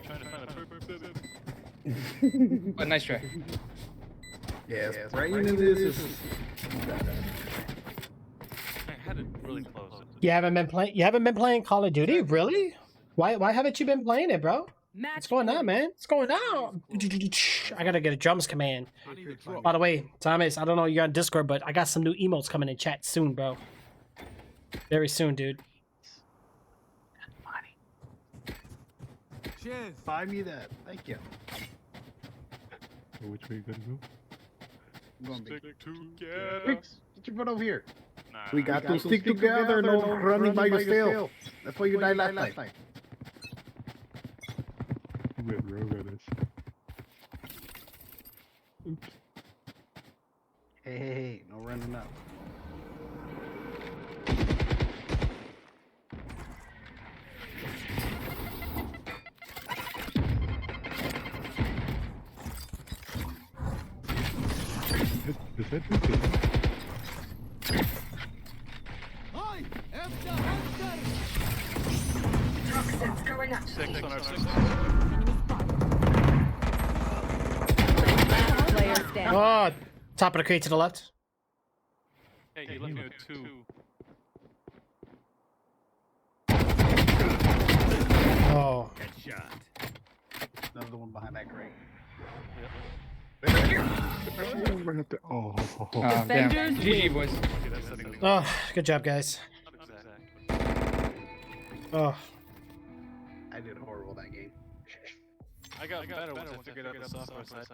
Trying to find a perfect. But nice try. Yes, right into this is. I had it really close. You haven't been playing. You haven't been playing Call of Duty, really? Why haven't you been playing it, bro? What's going on, man? What's going on? I gotta get a drums command. By the way, Thomas, I don't know you're on Discord, but I got some new emotes coming in chat soon, bro. Very soon, dude. Cheers. Buy me that. Thank you. So which way you gotta go? Stick together. Fix, get your butt over here. Nah, We got to stick together, no running by yourself. That's why you died last time. You went rogue on us. Oops. Hey, no running up. Is that okay? I am the hunter. Toxins going up. 6 on our 6. Last player standing. Oh, top of the crate to the left. Hey, you left me with 2. Oh. Headshot. Another one behind that crate. Oh, Damn. Defenders GG, boys. Oh, good job, guys. Oh. I did horrible that game. I got better once I figured out the software side.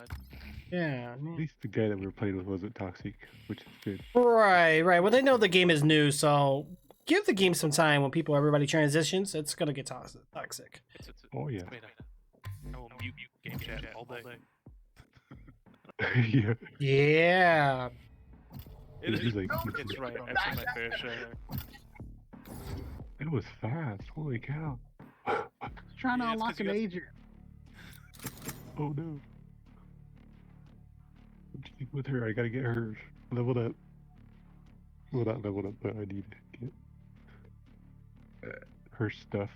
Yeah. at least the guy that we were playing with wasn't toxic, which is good. Right. Well, they know the game is new, so give the game some time. When everybody transitions, it's gonna get toxic. Oh yeah. I will mute game chat all day. Yeah. Yeah. It's like It's right. I've seen my fair share. it was fast. Holy cow. Trying to unlock an agent. Oh no. I'm sticking with her. I gotta get her leveled up. Well, not leveled up, but I need to get her stuff.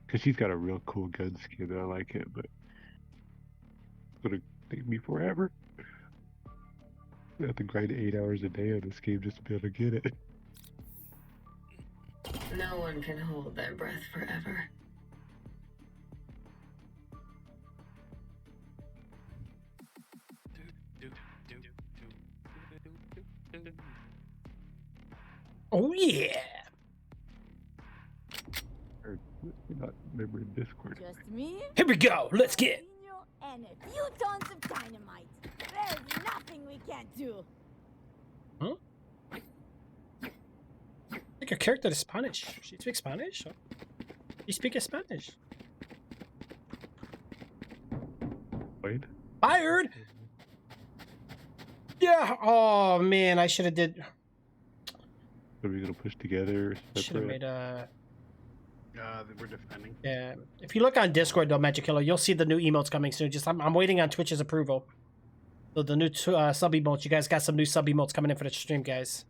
Cause she's got a real cool gun skin. I like it, but it's gonna take me forever. I have to grind 8 hours a day on this game just to be able to get it. No one can hold their breath forever. Oh yeah. Or not remember in Discord. Just me? Here we go. Let's get. And a few tons of dynamite. There's nothing we can't do. Huh? Like your character is Spanish. She speaks Spanish? You speak Spanish. Wait. Fired. Yeah. Oh man, I should have did. Are we gonna push together? Should have made We're defending. Yeah. If you look on Discord, though, Magic Killer, you'll see the new emotes coming soon. Just I'm waiting on Twitch's approval. So the new sub emotes. You guys got some new sub emotes coming in for the stream, guys.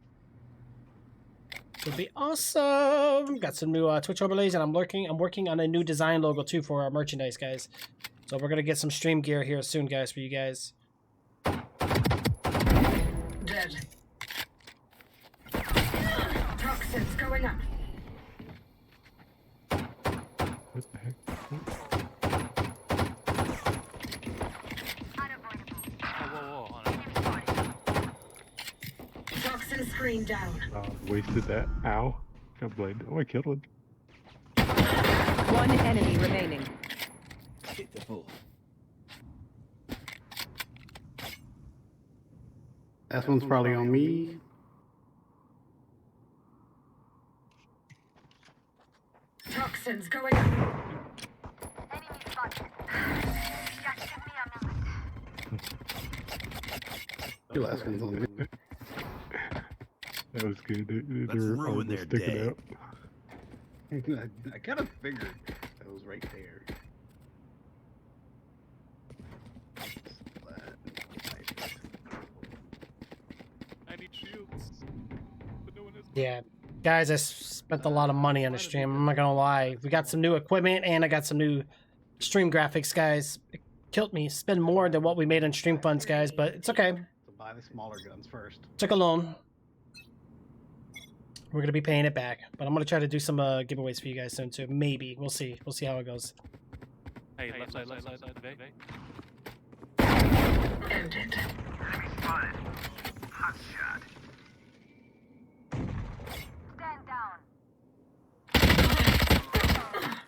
It'll be awesome. Got some new Twitch overlays, and I'm working on a new design logo too for our merchandise, guys. So we're gonna get some stream gear here soon, guys, for you guys. Dead. Toxins going up. What the heck? Toxin screen down. Wasted that. Ow. Got blamed. Oh, I killed one. One enemy remaining. Pitiful. That one's probably on me. Toxins going up. Your last one's on me. That was good. Let's ruin their sticking day. out. I kind of figured that was right there. I need shields. But no one has. Yeah, guys, I spent a lot of money on the stream. I'm not gonna lie. We got some new equipment, and I got some new stream graphics, guys. killed me. Spend more than what we made on stream funds, guys, but it's okay. So buy the smaller guns first. Took a loan. We're gonna be paying it back, but I'm gonna try to do some giveaways for you guys soon too. Maybe we'll see. We'll see how it goes. Hey, left side, Vay. Ended. Enemy spotted. Hot shot. Stand down.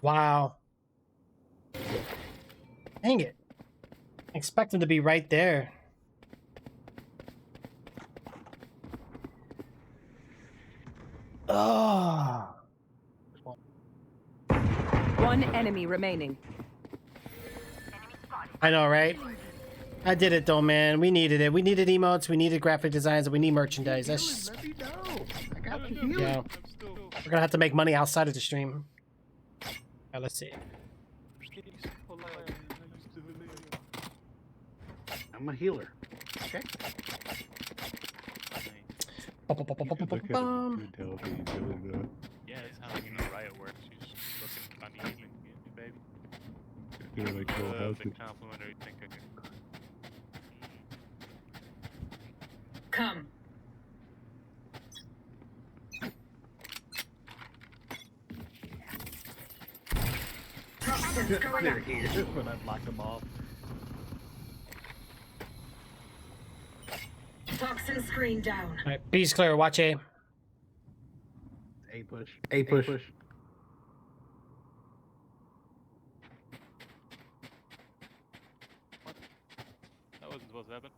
Wow. Dang it. I expect him to be right there. Oh. One enemy remaining. I know, right? I did it though, man. We needed it. We needed emotes, we needed graphic designs, and we need merchandise. That's just... Let me know. I got the healing. Yeah. We're gonna have to make money outside of the stream. Now, let's see. I'm a healer. Okay. Look at him do Delphi doing that. Yeah, it's how you know Riot works. She's looking funny, baby. They're like, oh, how's The it? complimentary thing cooking. Come. Toxins going They're up. here when I blocked them off. Toxin screen down. Alright, B's clear. Watch A. A push. A push. That wasn't supposed to happen.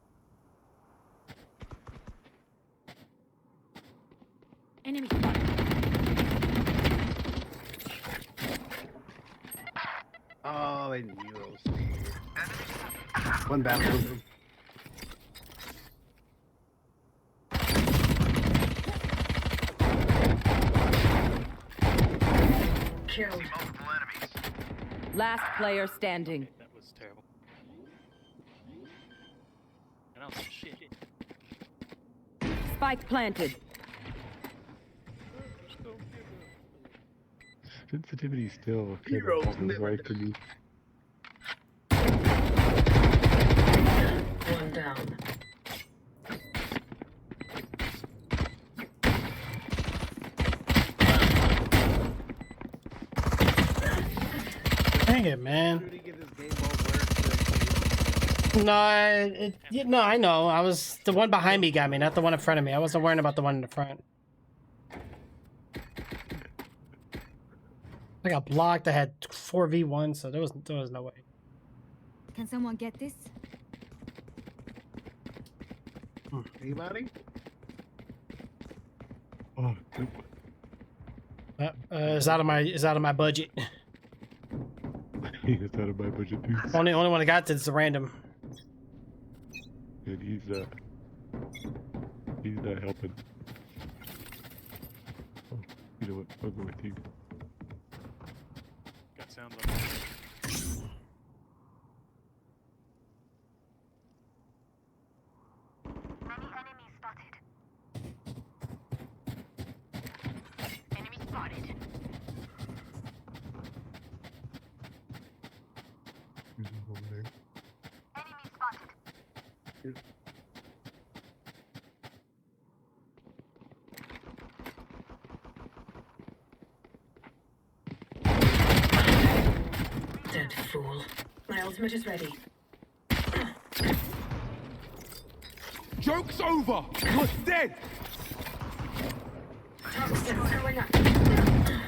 Enemy. Oh, I knew it was here. One bathroom. Killed. Multiple enemies. Last player standing. That was terrible. And I was like, shit. Spike planted. Sensitivity still kind Heroes of never right for me. One down. Dang it, man. Did he get his game over? No, no, I know. I was the one behind me got me, not the one in front of me. I wasn't worrying about the one in the front. I got blocked. I had 4v1, so there was no way. Can someone get this? Anybody? Oh, nope. It's out of my budget. It's out of my budget too. Only one I got that's a random. And he's not helping. Oh, you know what? I'll go with you. Got sounds on it. Many enemies spotted. Enemy spotted. He's over there. Enemy spotted. Dead fool. My ultimate is ready. Joke's over! You're dead! Toxins going up.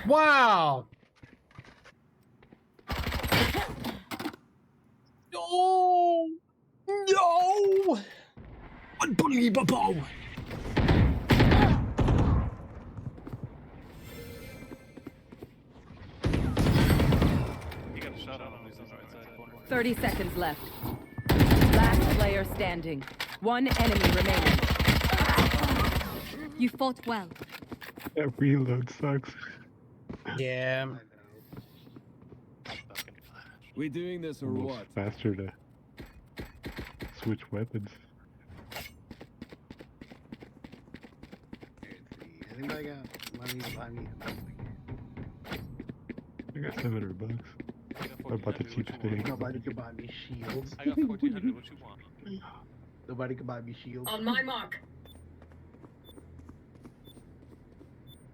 Wow. No. No. Unbelievable. He got a shot on him. He's on the right side corner. 30 seconds left. Last player standing. One enemy remaining. You fought well. That reload sucks. Yeah. We doing this or Almost what? faster to switch weapons. Anybody got money to buy me? I got $700. I got about the cheapest thing. Nobody can buy me shields. I got 1400. What you want? Nobody can buy me shields. On my mark.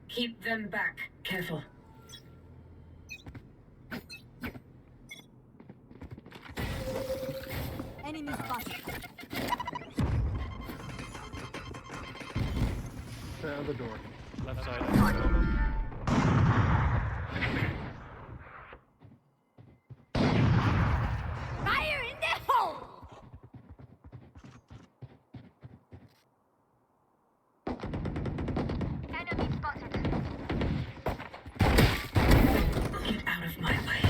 Keep them back. Careful. Enemy spotted. The other door. Left side. Fire in the hole! Enemy spotted. Get out of my way.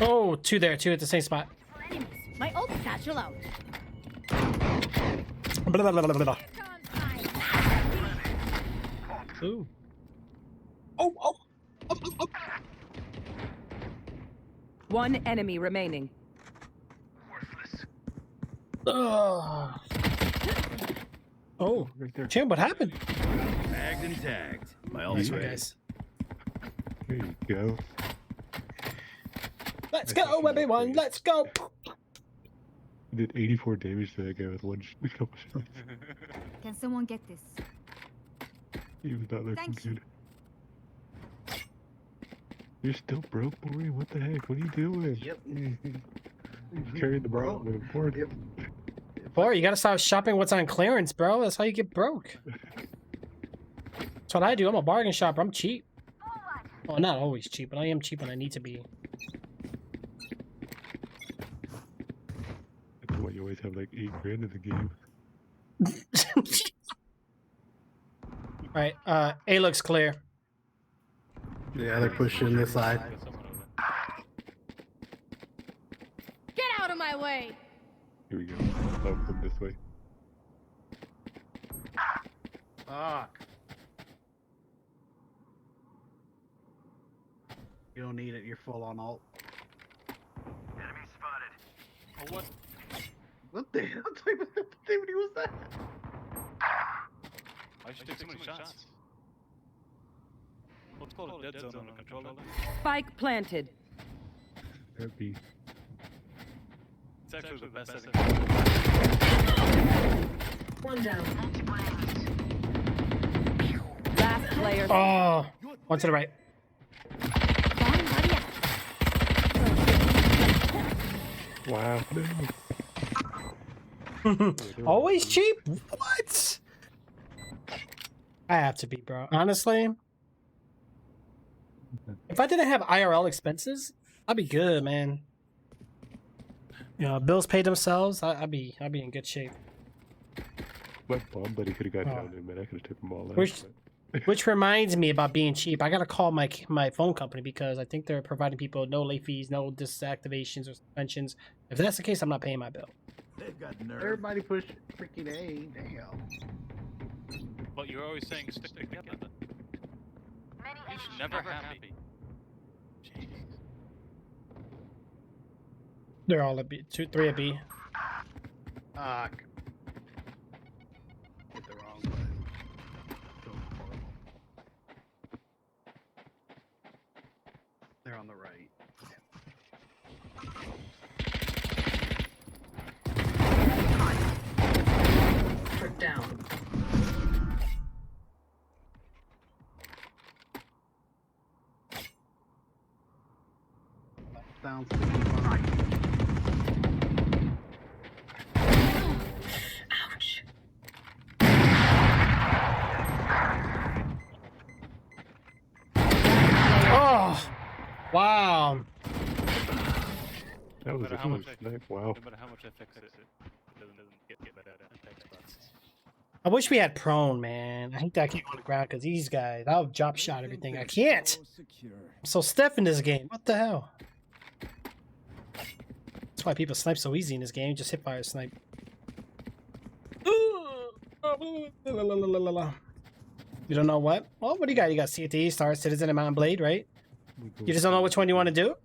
Oh, two there, two at the same spot. Enemies. My ult satchel out. Blah, blah, blah, blah, blah. Ooh. Oh. One enemy remaining. Oh, Right there. Jim, what happened? Tagged and tagged. My Nice ult's one, ready. guys. There you go. Let's go, everyone. Let's go. I did 84 damage to that guy with one couple shots. Can someone get this? He was not looking Thank you. good. You're still broke, boy. What the heck? What are you doing? Yep. Carrying the ball on the board. Yep. Boy, you gotta stop shopping what's on clearance, bro. That's how you get broke. That's what I do. I'm a bargain shopper. I'm cheap. Well, not always cheap, but I am cheap when I need to be. That's why you always have like 8 grand in the game. Alright, A looks clear. Yeah, they're pushing this side. Get out of my way! Here we go. I'll come this way. Fuck. You don't need it. You're full on alt. Enemy spotted. Oh, what? What the hell type of activity was that? I should take so many shots. Let's call it dead zone on the controller. Spike planted. That'd be. It's actually the best setting. One down. Last player. Oh, one to the right. Wow. Always cheap? What? I have to be, bro. Honestly, if I didn't have IRL expenses, I'd be good, man. You know, bills pay themselves. I'd be in good shape. My bomb buddy could have got Oh. down there, man. I could have took them all out. Which reminds me about being cheap. I gotta call my phone company because I think they're providing people no late fees, no disactivations or suspensions. If that's the case, I'm not paying my bill. They've got nerve. Everybody push freaking A. Damn. But you're always saying stick together. He's never happy. Jeez. They're all at B. 2, 3 at B. Fuck. Hit the wrong button. So horrible. They're on the right. Trick down. Down. Ouch. Oh, wow. That was a good snipe. Wow. No matter how much I fix it, it doesn't get better. I wish we had prone, man. I hate that I can't go on the ground because these guys, I'll drop shot everything. I can't. I'm so stiff in this game. What the hell? That's why people snipe so easy in this game. Just hip fire snipe. You don't know what? Well, what do you got? You got CT, Star Citizen, and Mountain Blade, right? You just don't know which one you want to do?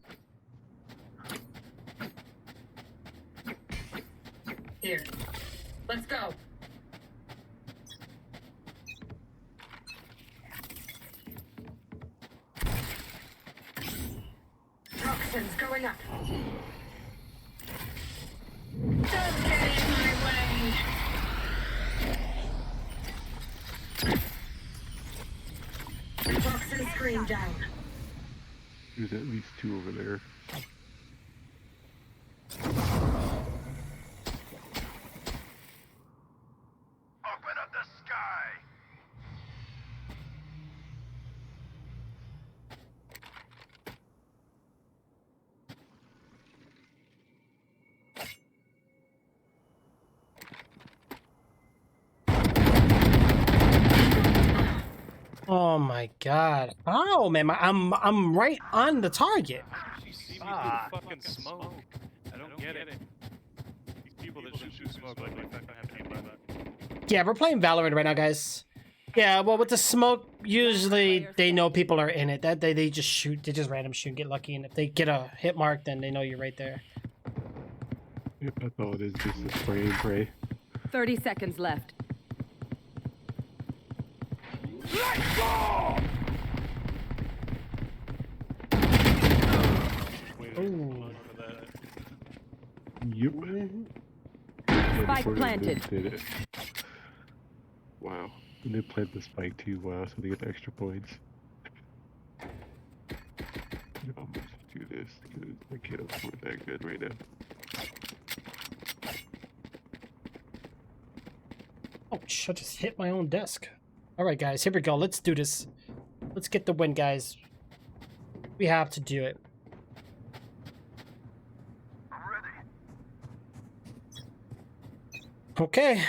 Here. Let's go. Toxins going up. Don't get in my way. Toxin screen down. There's at least 2 over there. Open up the sky. Oh my god. Oh man, I'm right on the target. She see me through fucking smoke. I don't get it. These people that shoot through smoke like they fucking have to by that. Yeah, we're playing Valorant right now, guys. Yeah, well, with the smoke, usually they know people are in it. That they just shoot, they just random shoot, get lucky, and if they get a hit mark, then they know you're right there. Yep, that's all it is. Just a spray and pray. 30 seconds left. Let's go! Oh. Yep. Spike planted. Did it. Wow. And they plant the spike too. Wow, so they get the extra points. I'm gonna just do this because I can't afford that good right now. Oh, I just hit my own desk. All right, guys, here we go. Let's do this. Let's get the win, guys. We have to do it. Okay.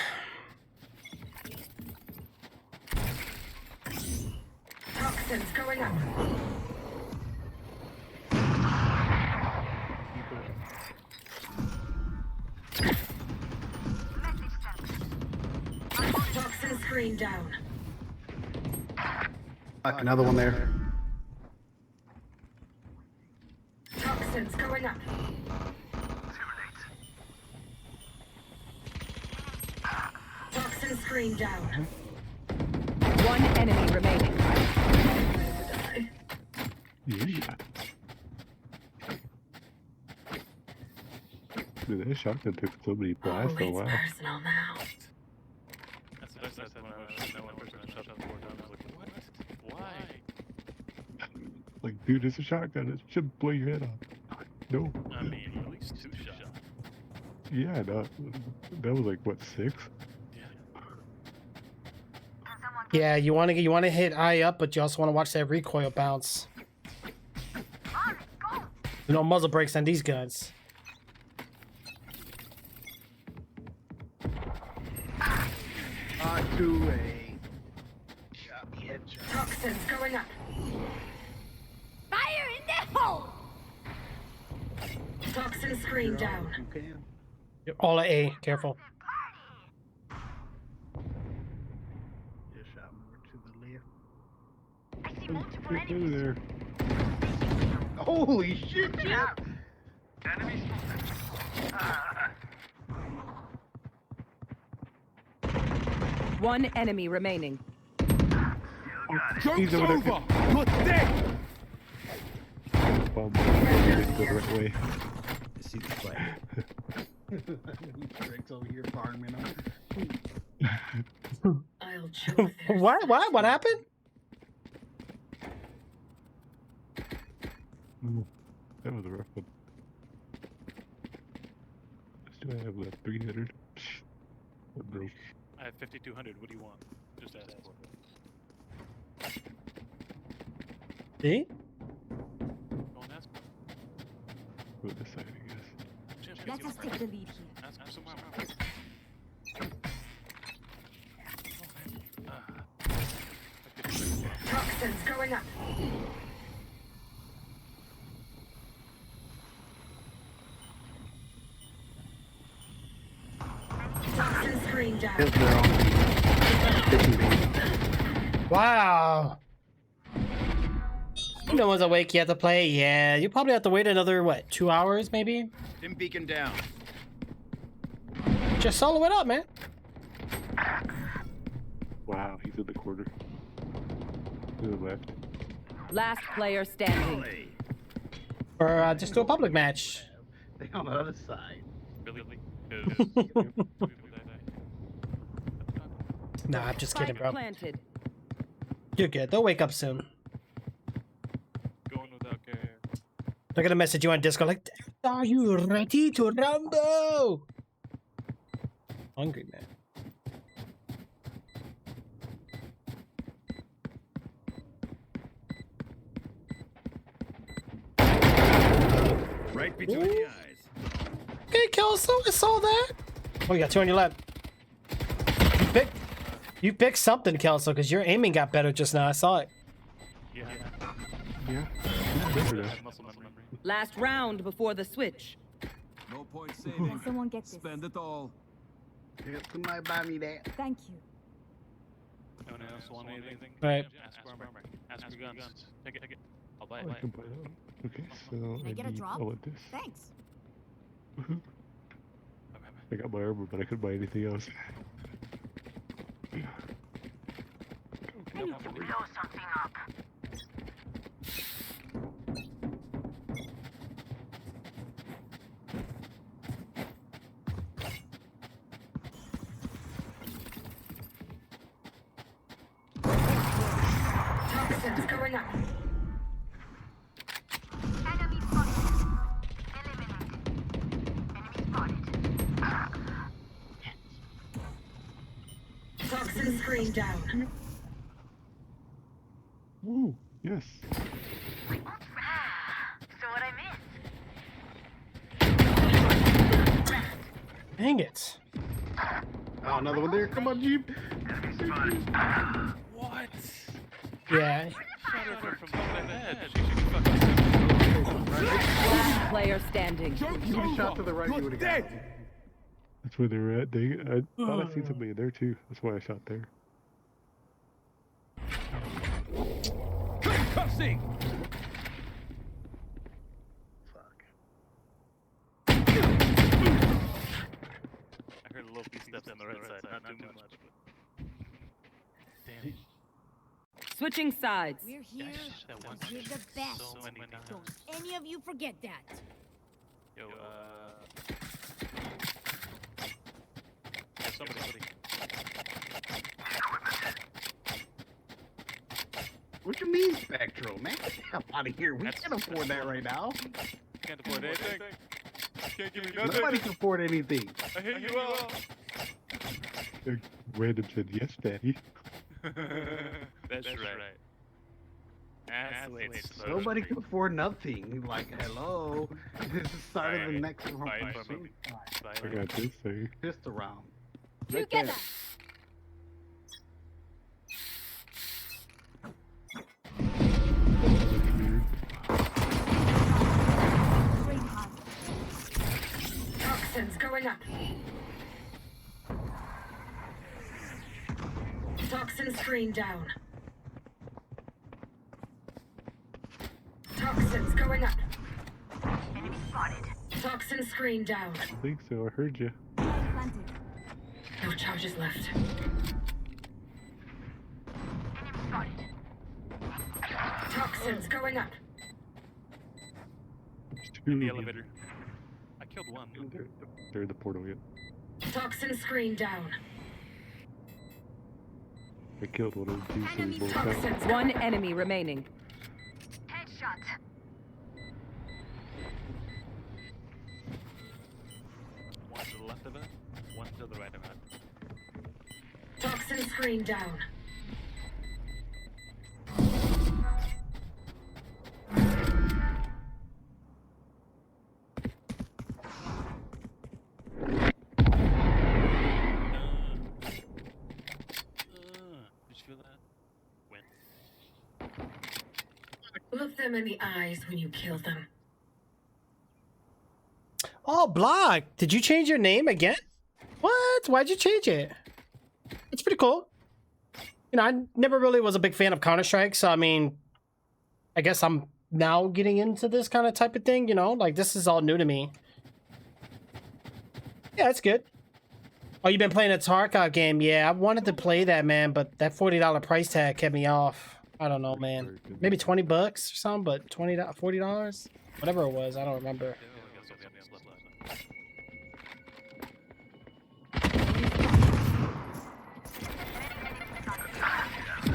Toxins going up. Toxin screen down. Fuck, another one there. Toxins going up. Toxin screen down. One enemy remaining. Yeah. Dude, that shotgun took so many blasts. Oh, wow. Personal now. That's what I said when I was shooting that one person and shot down 4 times. I was like, what? Why? Like, dude, it's a shotgun. It should blow your head off. No. I mean, at least 2 shots. Yeah, no, that was like, what, 6? Yeah, you want to hit eye up, but you also want to watch that recoil bounce. You know, muzzle brakes on these guns. To a shot me headshot. Toxins going up. Fire in the hole! Toxin screen down. You can. You're all at A. Careful. Just shot more to the left. I see multiple Get enemies. there. Holy shit, yeah. Enemies. One enemy remaining. He's over there. Good day! Bomb. Go the right way. See the play. Rick's over here farming I'll choke their What happened? Ooh, that was a rough one. What do I have left? 300? What broke? I have 5,200. What do you want? Just ask for it. See? Go and ask for it. Go this side, I guess. Let us take the lead here. Ask for somewhere. toxins going up. Toxin screen down. Hit girl. Wow. No one's awake yet to play. Yeah, you probably have to wait another, what, 2 hours maybe? Dim beacon down. Just solo it up, man. Wow, he's in the corner. To the left. Last player standing. Or just do a public match. They on the other side. Really? Nah, I'm just kidding, bro. Planted. You're good. They'll wake up soon. Going without care. They're gonna message you on Discord like, "Are you ready to rumble?" Hungry man. Right between the eyes. Okay, Kelso, I saw that. Oh, you got two on your left. You picked something, Kelso, because your aiming got better just now. I saw it. Yeah. Yeah. Last round before the switch. No point saving. Can someone get this? Spend it all. Yeah, somebody buy me that. Thank you. Anyone else want anything? Right. Ask for armor. Ask for guns. Take it. I'll buy I it. can buy that. Okay, so Can I get a need drop? all of this. Thanks. I got my armor, but I couldn't buy anything else. I need to blow something up. Toxins going up. Enemy spotted. Eliminate. Enemy spotted. Toxin screen down. Woo! Yes. So what I missed? Dang it. Oh, another one there. Come on, Jeep. What? Yeah. Last player standing. You shot to the right, you would have got him. That's where they were at. I thought I seen somebody there too. That's why I shot there. Concussing. Fuck. I heard a little few steps on the right side, not too much. But... Damn. Switching sides. We're here that one because we're the best. so many times. Don't any of you forget that. Yo, somebody. What you mean, Spectral, man? Get the hell out of here. We can't afford that right now. Can't afford anything. Can't give me nothing. Nobody can afford anything. I hate you all. Random said, yes, daddy. That's right. Athletes. Nobody can afford nothing. Like, hello. This is the start of the next round. I got this thing. Just a round. Right there. Together. Toxins going up. Toxin screen down. Toxins going up. Enemy spotted. Toxin screen down. I think so. I heard you. Planted. No charges left. Enemy spotted. Toxins going up. There's two In of the them. elevator. I killed one. They're in the portal yet. Toxin screen down. I killed one of them too, so we both Toxins. got One enemy remaining. Headshot. One to the left of it, one to the right of it. Toxin screen down. Did you feel that? Win. Look them in the eyes when you kill them. Oh, Block. Did you change your name again? What? Why'd you change it? It's pretty cool. You know, I never really was a big fan of Counter-Strike, so I mean, I guess I'm now getting into this kind of type of thing, you know? Like, this is all new to me. Yeah, it's good. Oh, you've been playing a Tarkov game? Yeah, I wanted to play that, man, but that $40 price tag kept me off. I don't know, man. Maybe 20 bucks or something, but $20, $40? Whatever it was, I don't remember.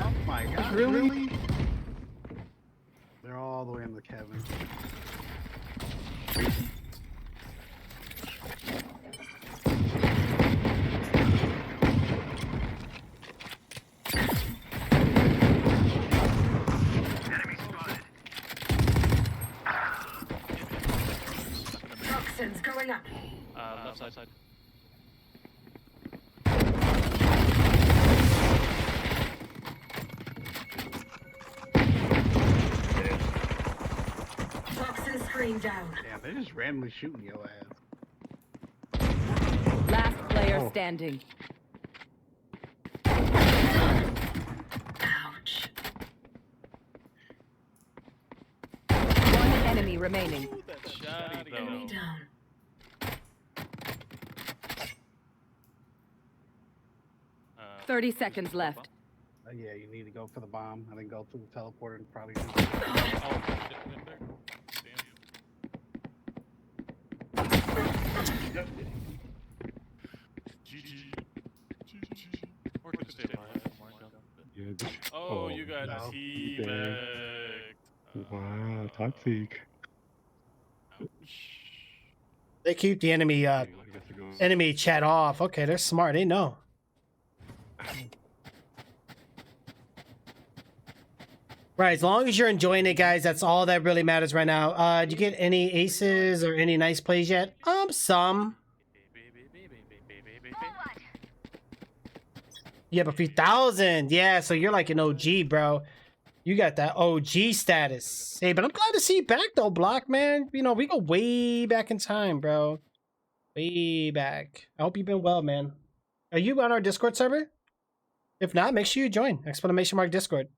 Oh my god, really? They're all the way in the cabin. Toxins going up. Left side. Toxin screen down. Damn, they're just randomly shooting your ass. Last player standing. Ouch. One enemy remaining. Enemy down. 30 seconds left. Yeah, you need to go for the bomb and then go through the teleporter and probably. Oh, you got teabagged. Wow, toxic. They keep the enemy chat off. Okay, they're smart. They know. Right, as long as you're enjoying it, guys, that's all that really matters right now. Did you get any aces or any nice plays yet? Some. You have a few thousand. Yeah, so you're like an OG, bro. You got that OG status. Hey, but I'm glad to see you back, though, Block, man. You know, we go way back in time, bro. Way back. I hope you've been well, man. Are you on our Discord server? If not, make sure you join. ! Discord.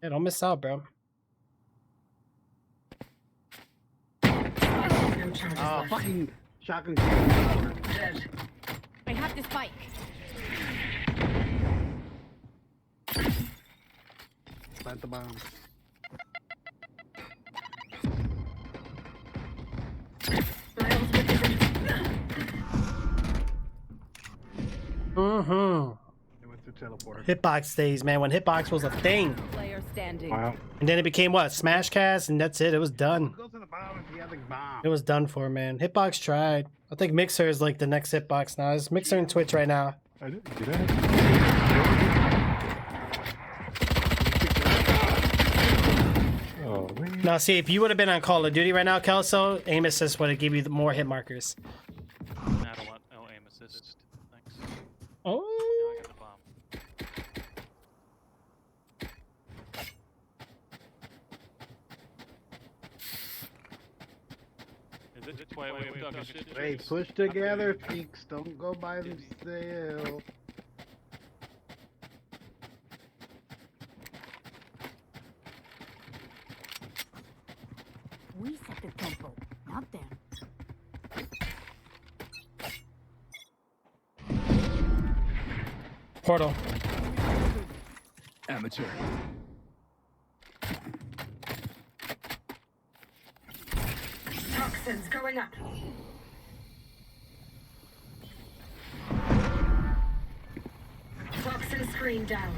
Yeah, don't miss out, bro. Oh, fucking shotgun. Dead. I have this bike. Plant the bomb. Mm-hmm. They went through teleporter. Hitbox days, man. When Hitbox was a thing. Player standing. Wow. And then it became what? Smashcast, and that's it. It was done. Go to the bomb if you have the bomb. It was done for, man. Hitbox tried. I think Mixer is like the next Hitbox now. It's Mixer and Twitch right now. Did I? Oh, man. Now, see, if you would have been on Call of Duty right now, Kelso, aim assist would have given you more hit markers. I don't want no aim assist. Thanks. Oh. Now I got the bomb. Is it just why we're talking shit? Hey, push together, peaks. Don't go by themselves. We set the tempo, not them. Portal. Amateur. Toxins going up. Toxin screen down.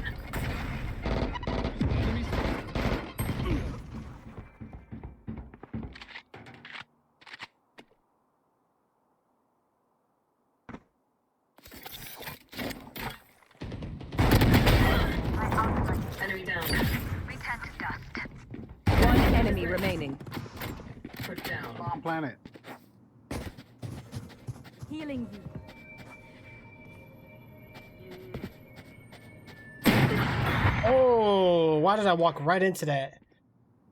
Enemy down. One enemy remaining. Put down. Bomb planet. Healing you. Oh, why did I walk right into that?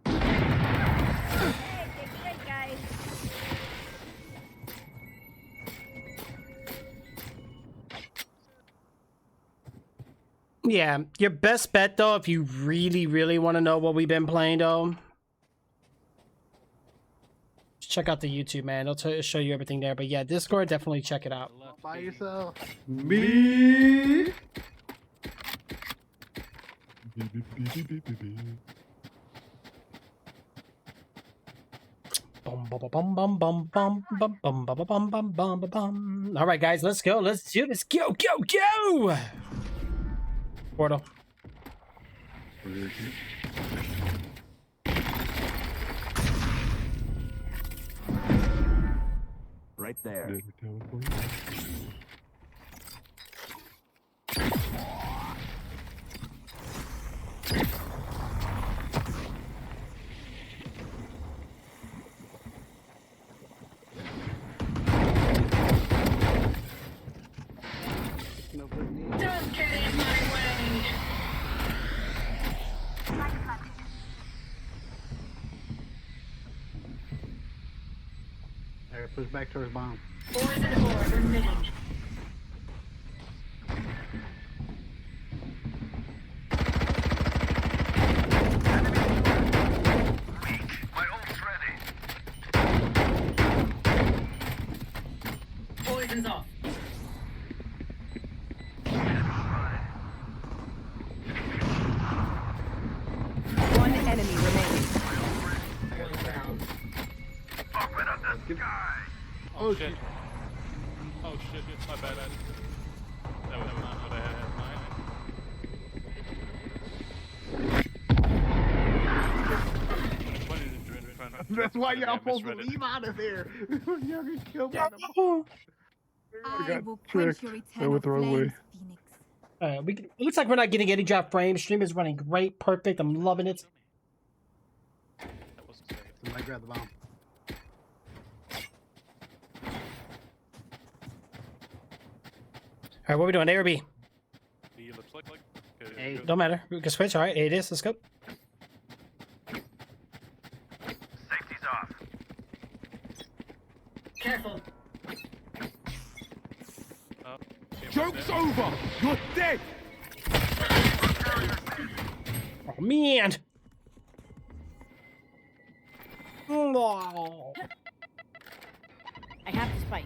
Hey, great guys. Yeah, your best bet, though, if you really, really want to know what we've been playing, though, just check out the YouTube, man. It'll show you everything there. But yeah, Discord, definitely check it out. By yourself. Me. All right, guys, let's go. Let's do this. Go, go, go! Portal. Right there. Don't get in my way. All right, push back towards bomb. Poison orb emitting. My ult's ready. Poison's off. One enemy remaining. Open up the sky. Oh shit. Oh shit, it's my bad. That was not what I had in mind. That's why y'all supposed to leave out of there. Y'all get killed by them. I got will quench tricked. your I eternal went the wrong way. flames, Phoenix. It looks like we're not getting any drop frames. Stream is running great, perfect. I'm loving it. Somebody grab the bomb. All right, what are we doing? A or B? It looks like A. Don't matter. We can switch. All right, A it is. Let's go. Safety's off. Careful. Joke's over! You're dead! Oh, man. No. I have the spike.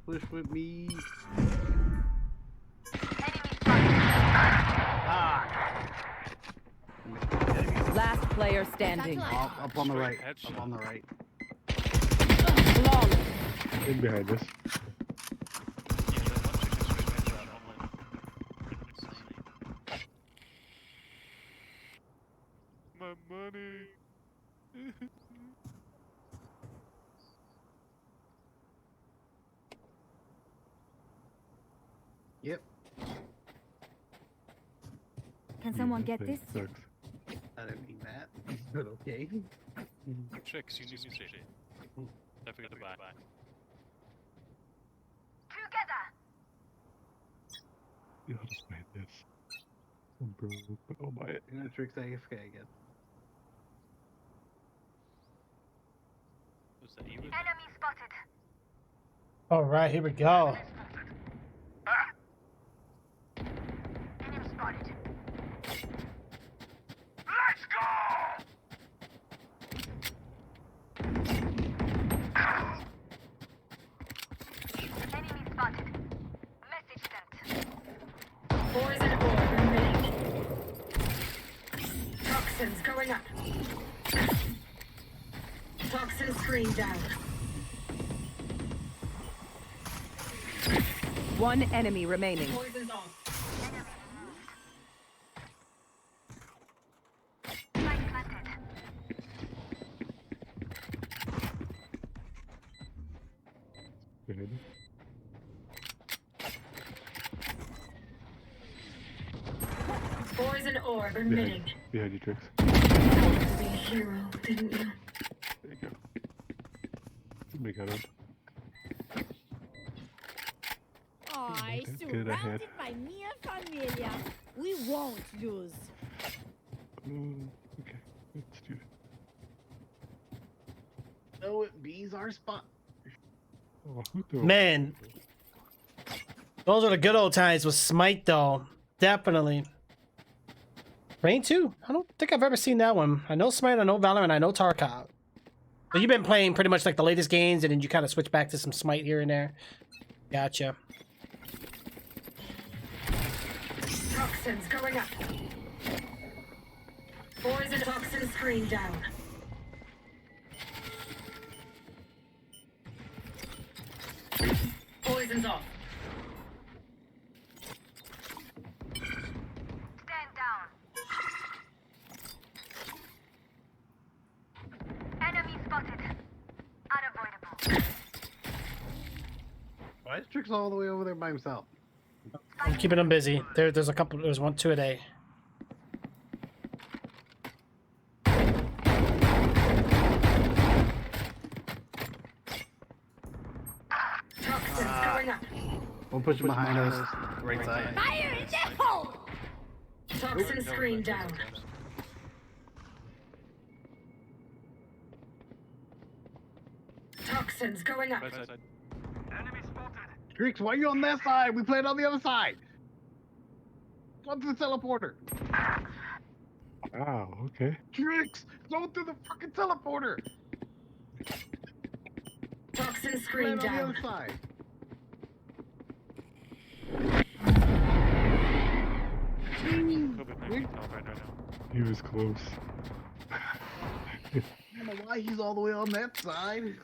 Push with me. Last player standing. Up on the right. Up on the right. Flawless. In behind us. My money. Yep. Can someone get this? Sucks. I didn't mean that. But okay. Tricks, you need some shit. Don't forget to buy. Yeah, I'll just buy this. I'm broke, but I'll buy it. You're gonna trick AFK again. Was that you? Enemy spotted. All right, here we go. Enemy spotted. Let's go! Enemy spotted. Message sent. Poison orb emitting. Toxins going up. Toxin screen down. One enemy remaining. Poison's off. Behind us. Poison orb emitting. Behind you, Tricks. You wanted to be a hero, didn't you? There you go. We got him. I That's good, I had. surrounded by Mia Familia. We won't lose. Okay, let's do it. No, it B's our spot. Oh, who threw Man, those are the good old times with Smite, though. Definitely. Rain 2? I don't think I've ever seen that one. I know Smite, I know Valorant, I know Tarkov. So you've been playing pretty much like the latest games, and then you kind of switch back to some Smite here and there. Gotcha. Toxins going up. Poison toxin screen down. Poison's off. Stand down. Enemy spotted. Unavoidable. Why is Trix all the way over there by himself? I'm keeping them busy. There's a couple. There's 2 a day. Toxins going up. We'll push him behind us. Right side. Fire in the hole! Toxin screen down. Toxins going up. Enemy spotted. Trix, why are you on that side? We played on the other side. Go through the teleporter. Wow, okay. Trix, go through the fucking teleporter. Toxin screen Played on the down. other side. He was close. I don't know why he's all the way on that side.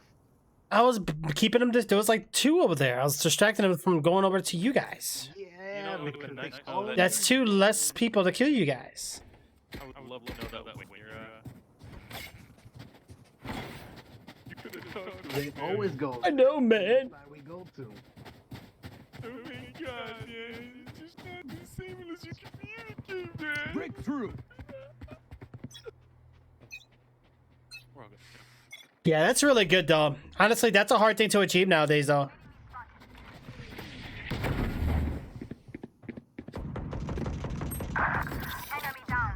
I was keeping him. There was like 2 over there. I was distracting him from going over to you guys. Yeah, it would've been nice to know all that- That's 2 less people to kill you guys. I would love to know that when you're. You could have talked to They us, always go. I know, man. Where we go to. Oh my god, man. It's just not the same unless you communicate, man. Breakthrough. We're all good. Yeah, that's really good, though. Honestly, that's a hard thing to achieve nowadays, though. Enemy down.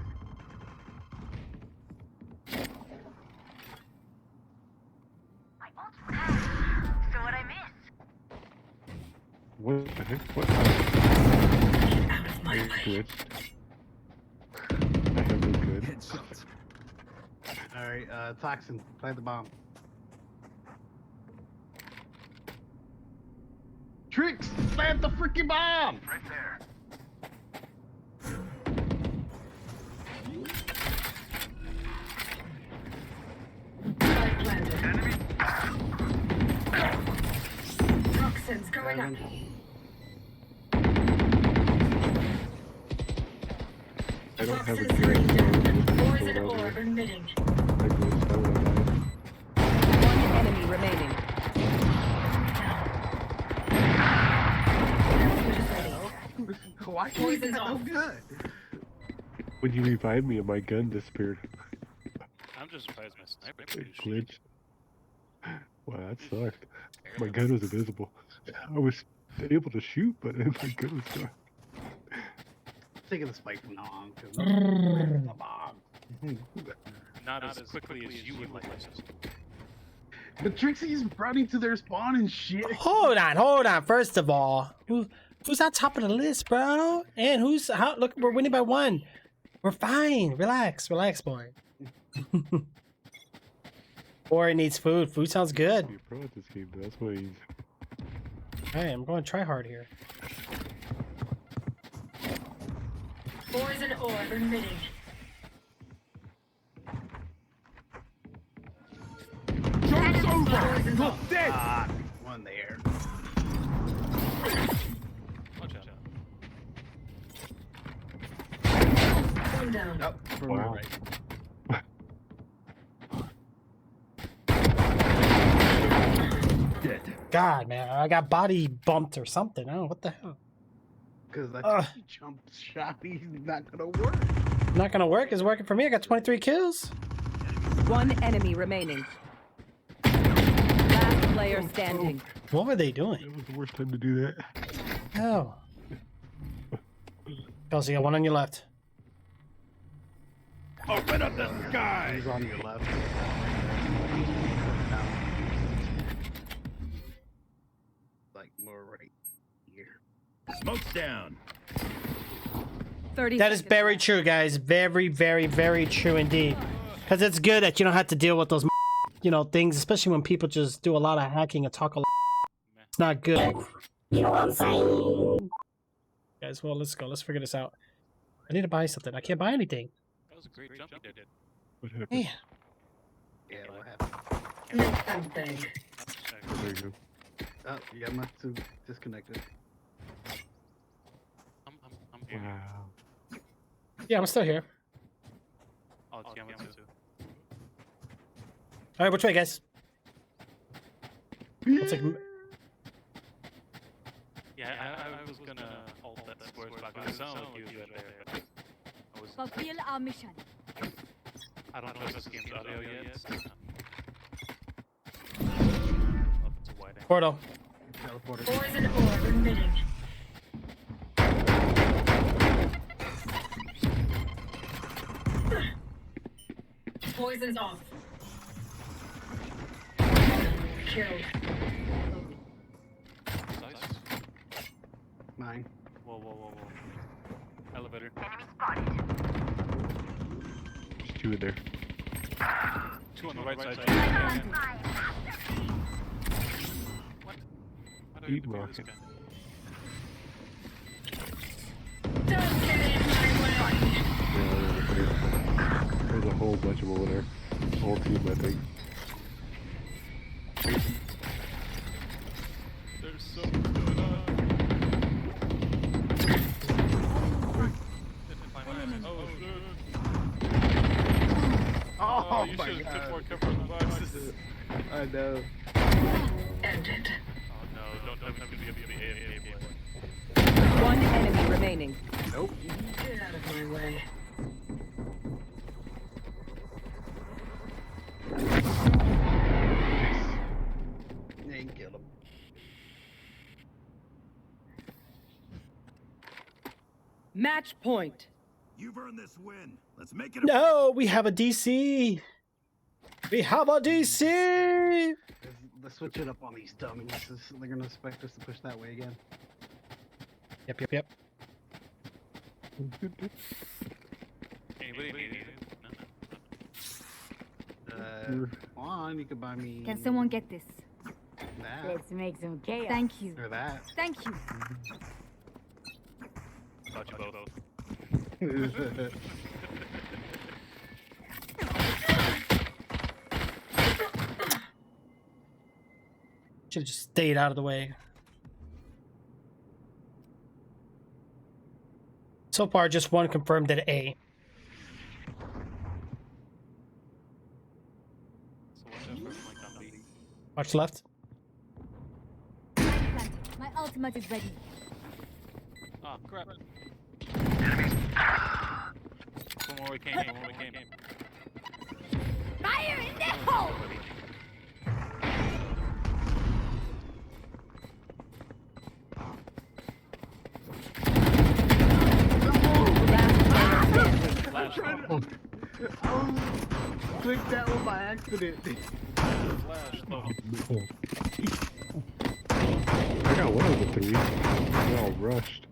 My ult. So what I miss? What the heck? What? I glitched. I have no good. Headshot. Alright, Toxin, plant the bomb. Trix, plant the freaking bomb! Right there. Spike planted. Enemy. Toxins going up. I don't have a Toxin good. screen down. So Poison orb emitting. I glitched. I would have died. One enemy remaining. Why can't we Poison's so off. good? When you revived me and my gun disappeared, I'm just surprised my sniper it didn't shoot. glitched. Wow, that sucked. My gun was invisible. I was able to shoot, but my gun was gone. Taking the spike from now on, because the bomb. Not as quickly as you would like us to. But Trixie's running to their spawn and shit. Hold on. First of all, who's on top of the list, bro? And who's how? Look, we're winning by 1. We're fine. Relax, boy. Boy needs food. Food sounds good. You're pro at this game, but that's why he's. Hey, I'm going to try hard here. Poison orb emitting. Joke's over. Poison's You're off. dead. Ah, one there. Watch out. One down. Up from Wow. the right. Dead. God, man, I got body bumped or something. Oh, what the hell? Because that Ugh. jump shot, he's not gonna work. Not gonna work. It's working for me. I got 23 kills. One enemy remaining. Last player standing. What were they doing? That was the worst time to do that. Oh. Kelsey, you got 1 on your left. Open up the sky. He's on your left. Like more right here. Smoke's down. 30 That is seconds very left. true, guys. Very, very, very true indeed. Because it's good that you don't have to deal with those, things, especially when people just do a lot of hacking and talk a lot. It's not good. You know what I'm saying? Guys, well, let's go. Let's figure this out. I need to buy something. I can't buy anything. That was was a great jump you did. What happened? Yeah. Yeah, what happened? Something. Oh, there you go. Oh, you got my two disconnected. I'm here. Wow. Yeah, I'm still here. Oh, it's Yama too. All right, which way, guys? It's like Yeah, I was gonna hold that square spot because it sounded like you were there. I was. Fulfill our mission. I don't trust this game's audio yet. portal. Teleporter. Poison orb emitting. Poison's off. Killed. Mine. Whoa. Elevator. There's two in there. Two on the right side. What? Why do I have Keep to be this rocking. guy? Don't get in my way. Yeah, there's a whole bunch of them over there. Whole team, I think. There's so much going on. Oh, you my should have God. took more cover on the boxes. I know. Ended. Oh no, don't have to be the AFK boy. One enemy remaining. Nope. Get out of my way. Yeah, you killed him. Match point. You've earned this win. Let's make it. No, we have a DC. We have a DC. Let's switch it up on these dummies. They're gonna expect us to push that way again. Yep. Anybody need it? Come on, you can buy me. Can someone get this? that Let's make some chaos. Thank you. or that? Thank you. Thought you both. Should have just stayed out of the way. So far, just one confirmed at A. So what's that first link on B? Watch left. Planted. My ultimate is ready. Oh crap. From where we came. Fire in the hole! Flash. Clicked that one by accident. Flash. I got one of the three. They all rushed.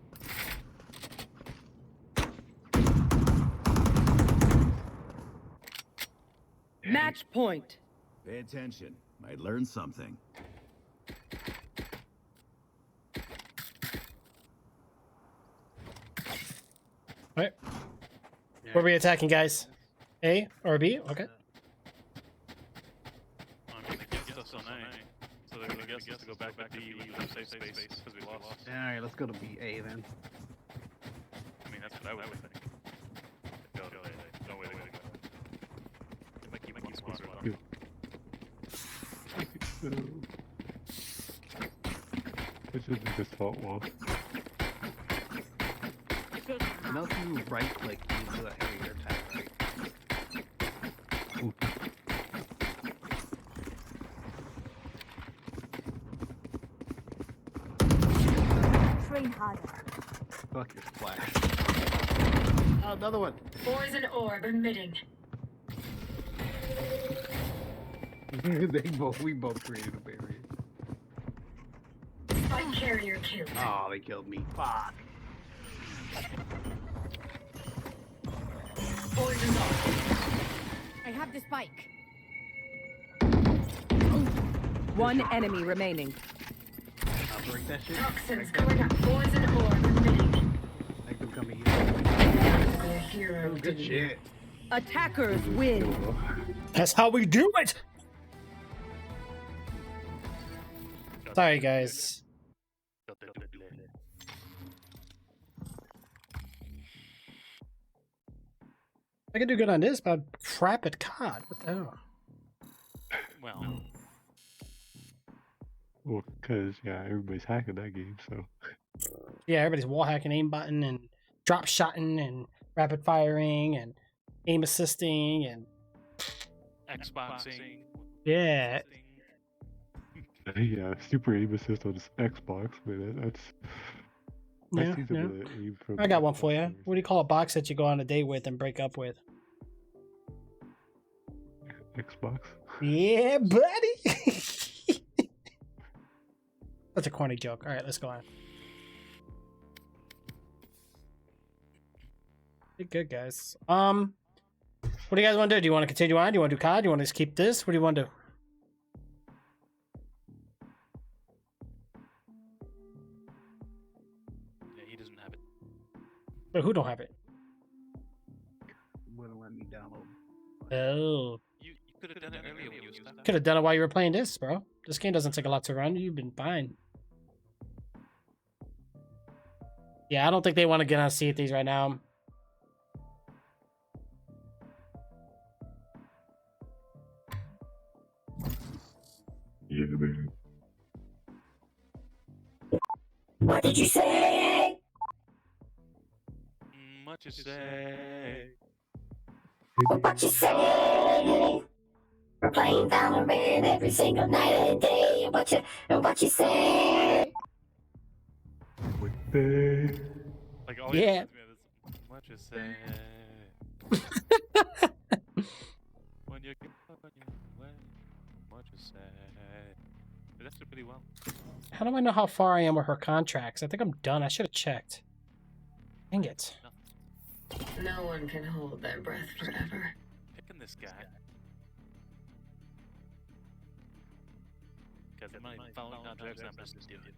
Match point. Pay attention. Might learn something. Right. Where are we attacking, guys? A or B? Okay. I mean, the game's still on A. So they're gonna guess us to go back to B with the safe space because we lost. Alright, let's go to BA then. I mean, that's what I would think. Go A. Don't wait. It might keep squad. This is the default wall. You know, if you right click, you do a heavier attack, right? Ooh. Train harder. Fuck your splash. Oh, another one. Poison orb emitting. We both created a barrier. Spike carrier killed. Oh, they killed me. Fuck. Poison's off. I have the spike. One enemy remaining. I'll break that shit. Toxins coming up. Poison orb emitting. Make them come here. A hero. Good shit. Attackers win. That's how we do it. Sorry, guys. I can do good on this, but I'm crap at COD. What the hell? Well, because, yeah, everybody's hacking that game, so. Yeah, everybody's wall hacking, aim button, and drop shotting, and rapid firing, and aim assisting, and Xboxing. yeah. Yeah, super aim assist on this Xbox. Man, that's. Yeah, I see some yeah. of the aim from I got one for Xbox you. players. What do you call a box that you go on a date with and break up with? Xbox. Yeah, buddy. That's a corny joke. All right, let's go on. Pretty good, guys. What do you guys want to do? Do you want to continue on? Do you want to do COD? Do you want to just keep this? What do you want to do? Yeah, he doesn't have it. But who don't have it? Wouldn't let me download. Oh. You could have done it earlier when you were stuck. Could have done it while you were playing this, bro. This game doesn't take a lot to run. You've been fine. Yeah, I don't think they want to get on Sea of Thieves right now. Yeah, man. What did you say? What you say? What you say? We're playing Valorant every single night of the day. What you say? Like all Yeah. What you say? When you get up on your way, what you say? But that's pretty well. How do I know how far I am with her contracts? I think I'm done. I should have checked. Dang it. No one can hold their breath forever. Picking this guy. Because I'm not even following contracts, I'm just doing it.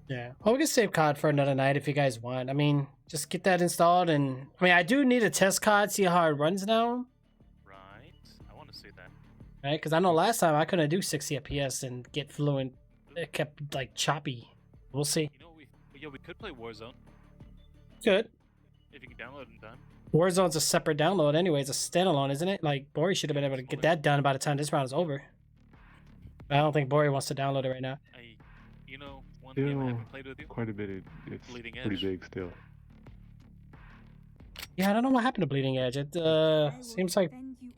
Yeah. Well, we can save COD for another night if you guys want. I mean, just get that installed, and I mean, I do need a test COD, see how it runs now, Right. I want to see that. right? Because I know last time I couldn't do 60 FPS and get fluent. It kept like choppy. We'll see. You know, we could play Warzone Good. if you can download it in time. Warzone's a separate download anyway. It's a standalone, isn't it? Like, Bori should have been able to get that done by the time this round is over. But I don't think Bori wants to download it right now. You know, one game I haven't played with you. Quite a bit. It's Bleeding pretty Edge. big still. Yeah, I don't know what happened to Bleeding Edge. It seems like,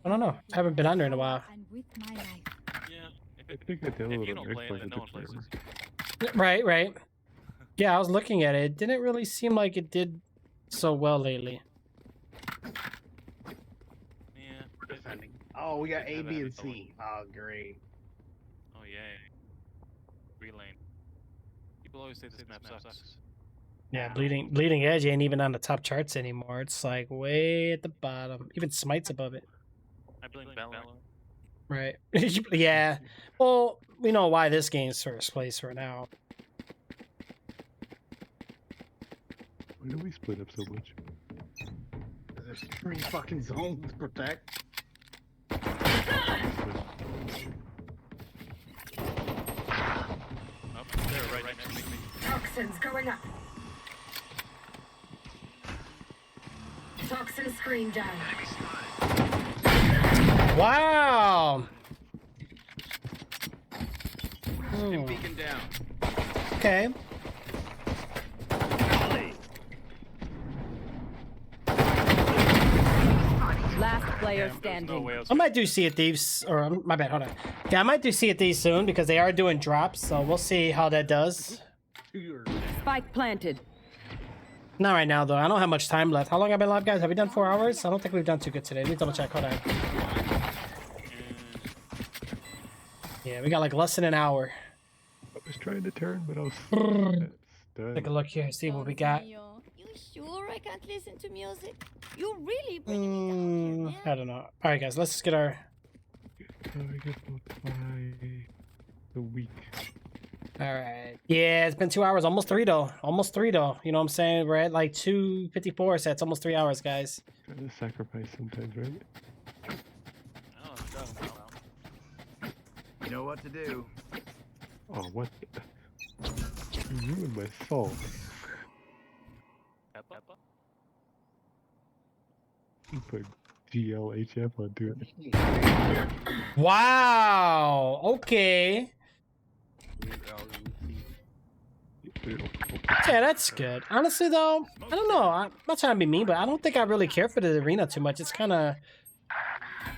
I don't know. I haven't been on there in a while. Yeah. I think I If downloaded you on don't play it, Xbox then no one plays forever. it. Right, right. Yeah, I was looking at it. It didn't really seem like it did so well lately. Yeah. We're defending. Oh, we got A, Didn't have B, it and at C. Oh, great. Oh yeah. Relane. People always say this map sucks. Yeah, Bleeding Edge ain't even on the top charts anymore. It's like way at the bottom. Even Smite's above it. I blame Valorant. Right. Yeah. Well, we know why this game's first place for now. Why do we split up so much? There's 3 fucking zones to protect. Oh, they're right next to me. Toxins going up. Toxin screen down. Wow. Beacon down. Okay. Last player standing. I might do Sea of Thieves, or my bad, hold on. Yeah, I might do Sea of Thieves soon because they are doing drops, so we'll see how that does. Spike planted. Not right now, though. I don't have much time left. How long have I been live, guys? Have we done 4 hours? I don't think we've done too good today. Let me double check. Hold on. Yeah, we got like less than an hour. I was trying to turn, but I was stunned. Take a look here, see what we got. You sure I can't listen to music? You really bring it down. I don't know. All right, guys, let's just get our. Target by the week. All right. Yeah, it's been 2 hours, almost 3 though. Almost 3 though. You know what I'm saying? We're at like 2:54, so it's almost 3 hours, guys. Gotta sacrifice sometimes, right? You know what to do. Oh, what? You ruined my salt. You put GLHF onto it. Wow. Okay. Yeah, that's good. Honestly, though, I don't know. I'm not trying to be mean, but I don't think I really care for the arena too much. It's kind of...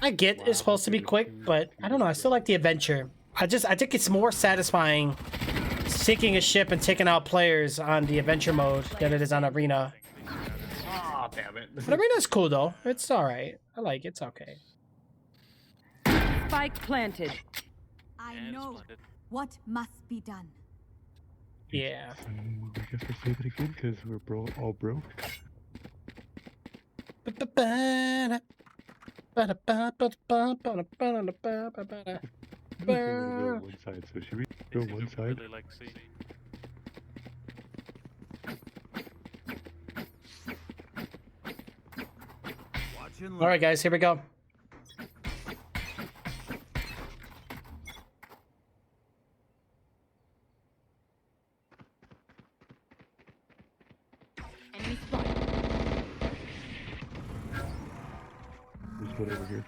I get it's supposed to be quick, but I don't know. I still like the adventure. I think it's more satisfying sinking a ship and taking out players on the adventure mode than it is on arena. Oh, damn it. But arena's cool, though. It's all right. I like it. It's okay. Spike planted. I know what must be done. Yeah. I guess we're saving again because we're all broke. I think we want to go on one side, so should we go on one side? Really like C. All right, guys, here we go. Enemy spot. There's one over here.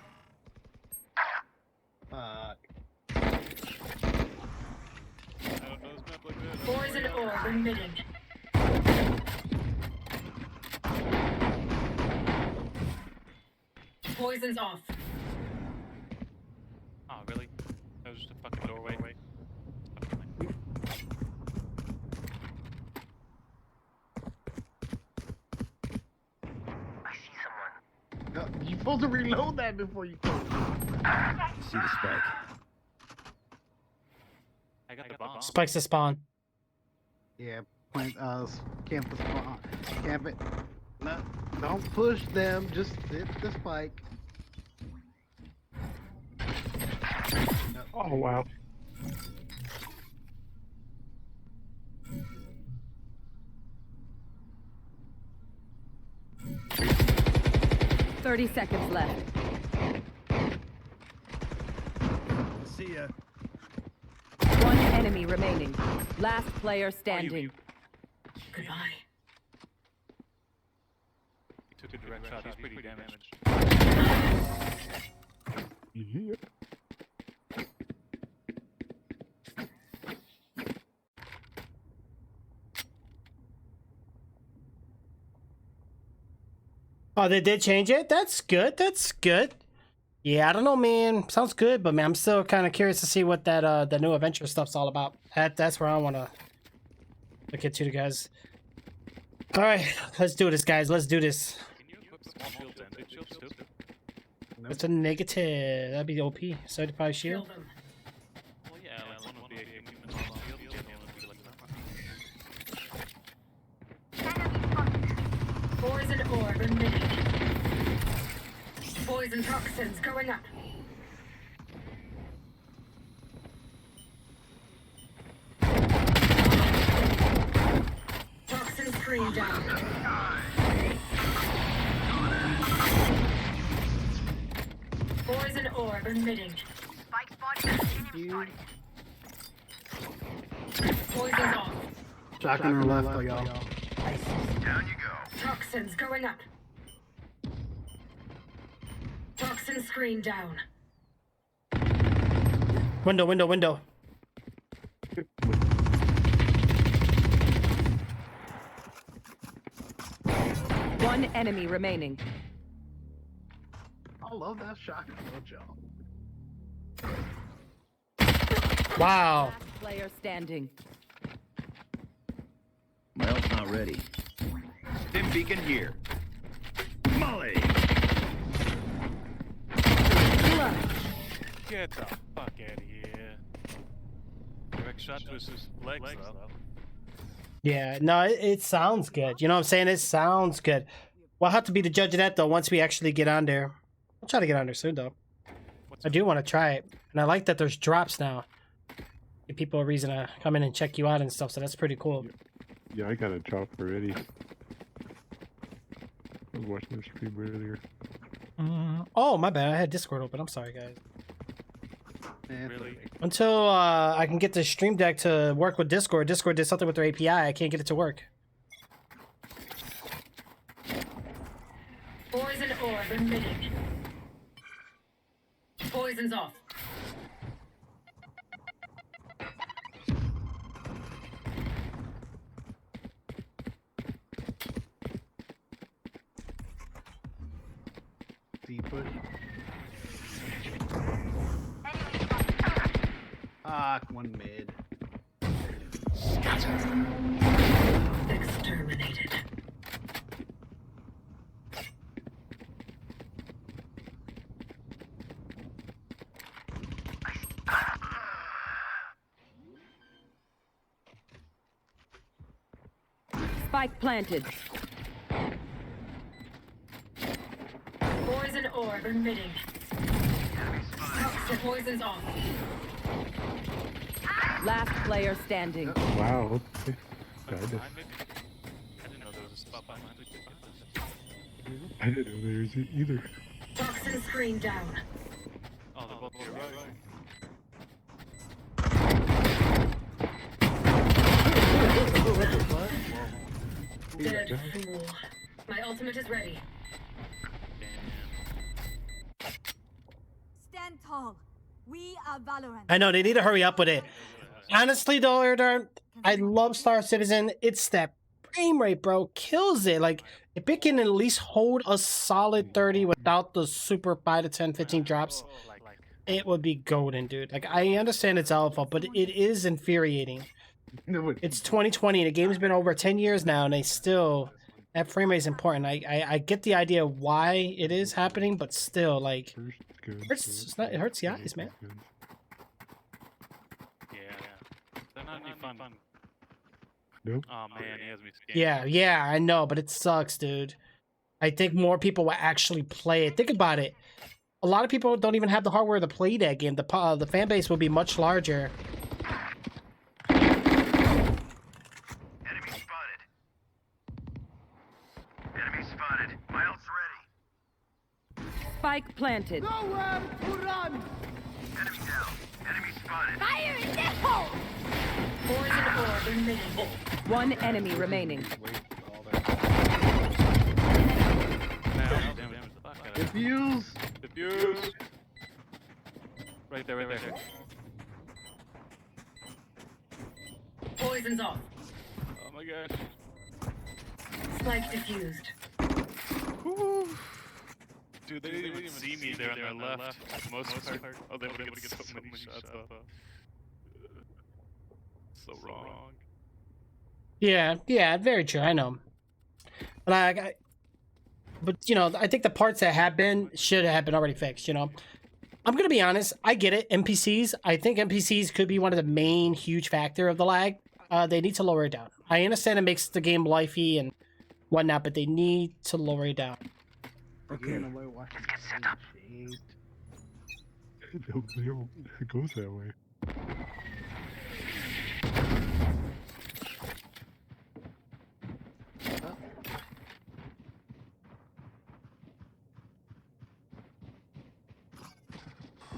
Poison orb emitting. Poison's off. Oh, really? That was just a fucking doorway. You're supposed to reload that before you close. See the spike. I got the bomb. Spikes to spawn. Yeah, plant, camp the spawn. Camp it. No, don't push them. Just hit the spike. No. Oh, wow. Thirty seconds left. See ya. One enemy remaining. Last player standing. Goodbye. He took a direct shot. He's pretty damaged. Yeah. Oh, they did change it? That's good. That's good. Yeah, I don't know, man. Sounds good, but man, I'm still kind of curious to see what that the new adventure stuff's all about. That's where I want to look into, the guys. All right, let's do this, guys. Let's do this. Can you equip small shields and big shields too? That's a negative. That'd be OP. Certified Kill shield. them. Well, yeah, like one would be a human small shield, the other one would be like that. Poison orb emitting. Poison toxins going up. Toxin screen down. Poison orb emitting. Spike spotted. Poison's off. Shotgun or left, y'all. Down you go. Toxins going up. Toxin screen down. Window. One enemy remaining. I love that shotgun, don't y'all? Wow. Last player standing. My ult's not ready. Stim beacon here. Molly! Get the fuck out of here. Direct shot to his legs, though. Yeah, no, it sounds good. You know what I'm saying? It sounds good. We'll have to be the judge of that, though, once we actually get on there. I'll try to get on there soon, though. I do want to try it. And I like that there's drops now. give people a reason to come in and check you out and stuff. So that's pretty cool. Yeah, I got a drop already. I was watching their stream earlier. Oh, my bad. I had Discord open. I'm sorry, guys. Really? Until I can get the Stream Deck to work with Discord. Discord did something with their API. I can't get it to work. Poison orb emitting. Poison's off. D-push. Ah, one mid. Exterminated. Spike planted. Poison orb emitting. The poison's off. Last player standing. Wow. Okay. I didn't know there was a spot behind it. I didn't know there was it either. Toxin screen down. Oh, they're both here, right? Dead fool. My ultimate is ready. Stand tall. We are Valorant. I know they need to hurry up with it. Honestly, though, Erdar, I love Star Citizen. It's that frame rate, bro. Kills it. Like, if it can at least hold a solid 30 without the super 5 to 10, 15 drops, it would be golden, dude. Like, I understand it's alpha, but it is infuriating. It's 2020, and the game's been over 10 years now, and they still... That frame rate is important. I get the idea why it is happening, but still, like... It hurts the eyes, man. Yeah. They're not any fun. Nope. Oh man, he has me scared. Yeah, I know, but it sucks, dude. I think more people will actually play it. Think about it. A lot of people don't even have the hardware to play that game. The fan base will be much larger. Enemy spotted. Enemy spotted. My ult's ready. Spike planted. Nowhere to run. Enemy down. Enemy spotted. Fire in the hole! Poison orb emitting. One enemy remaining. Diffuse. Diffuse. Right there. Poison's off. Oh my gosh. Spike diffused. Dude, they didn't even see me there on their left. Most part. Oh, they would get so many shots off. So wrong. Yeah, very true. I know. But but you know, I think the parts that have been should have been already fixed. You know, I'm gonna be honest. I get it. NPCs. I think NPCs could be one of the main huge factor of the lag. They need to lower it down. I understand it makes the game lifey and whatnot, but they need to lower it down. Okay. Let's get set up. It goes that way.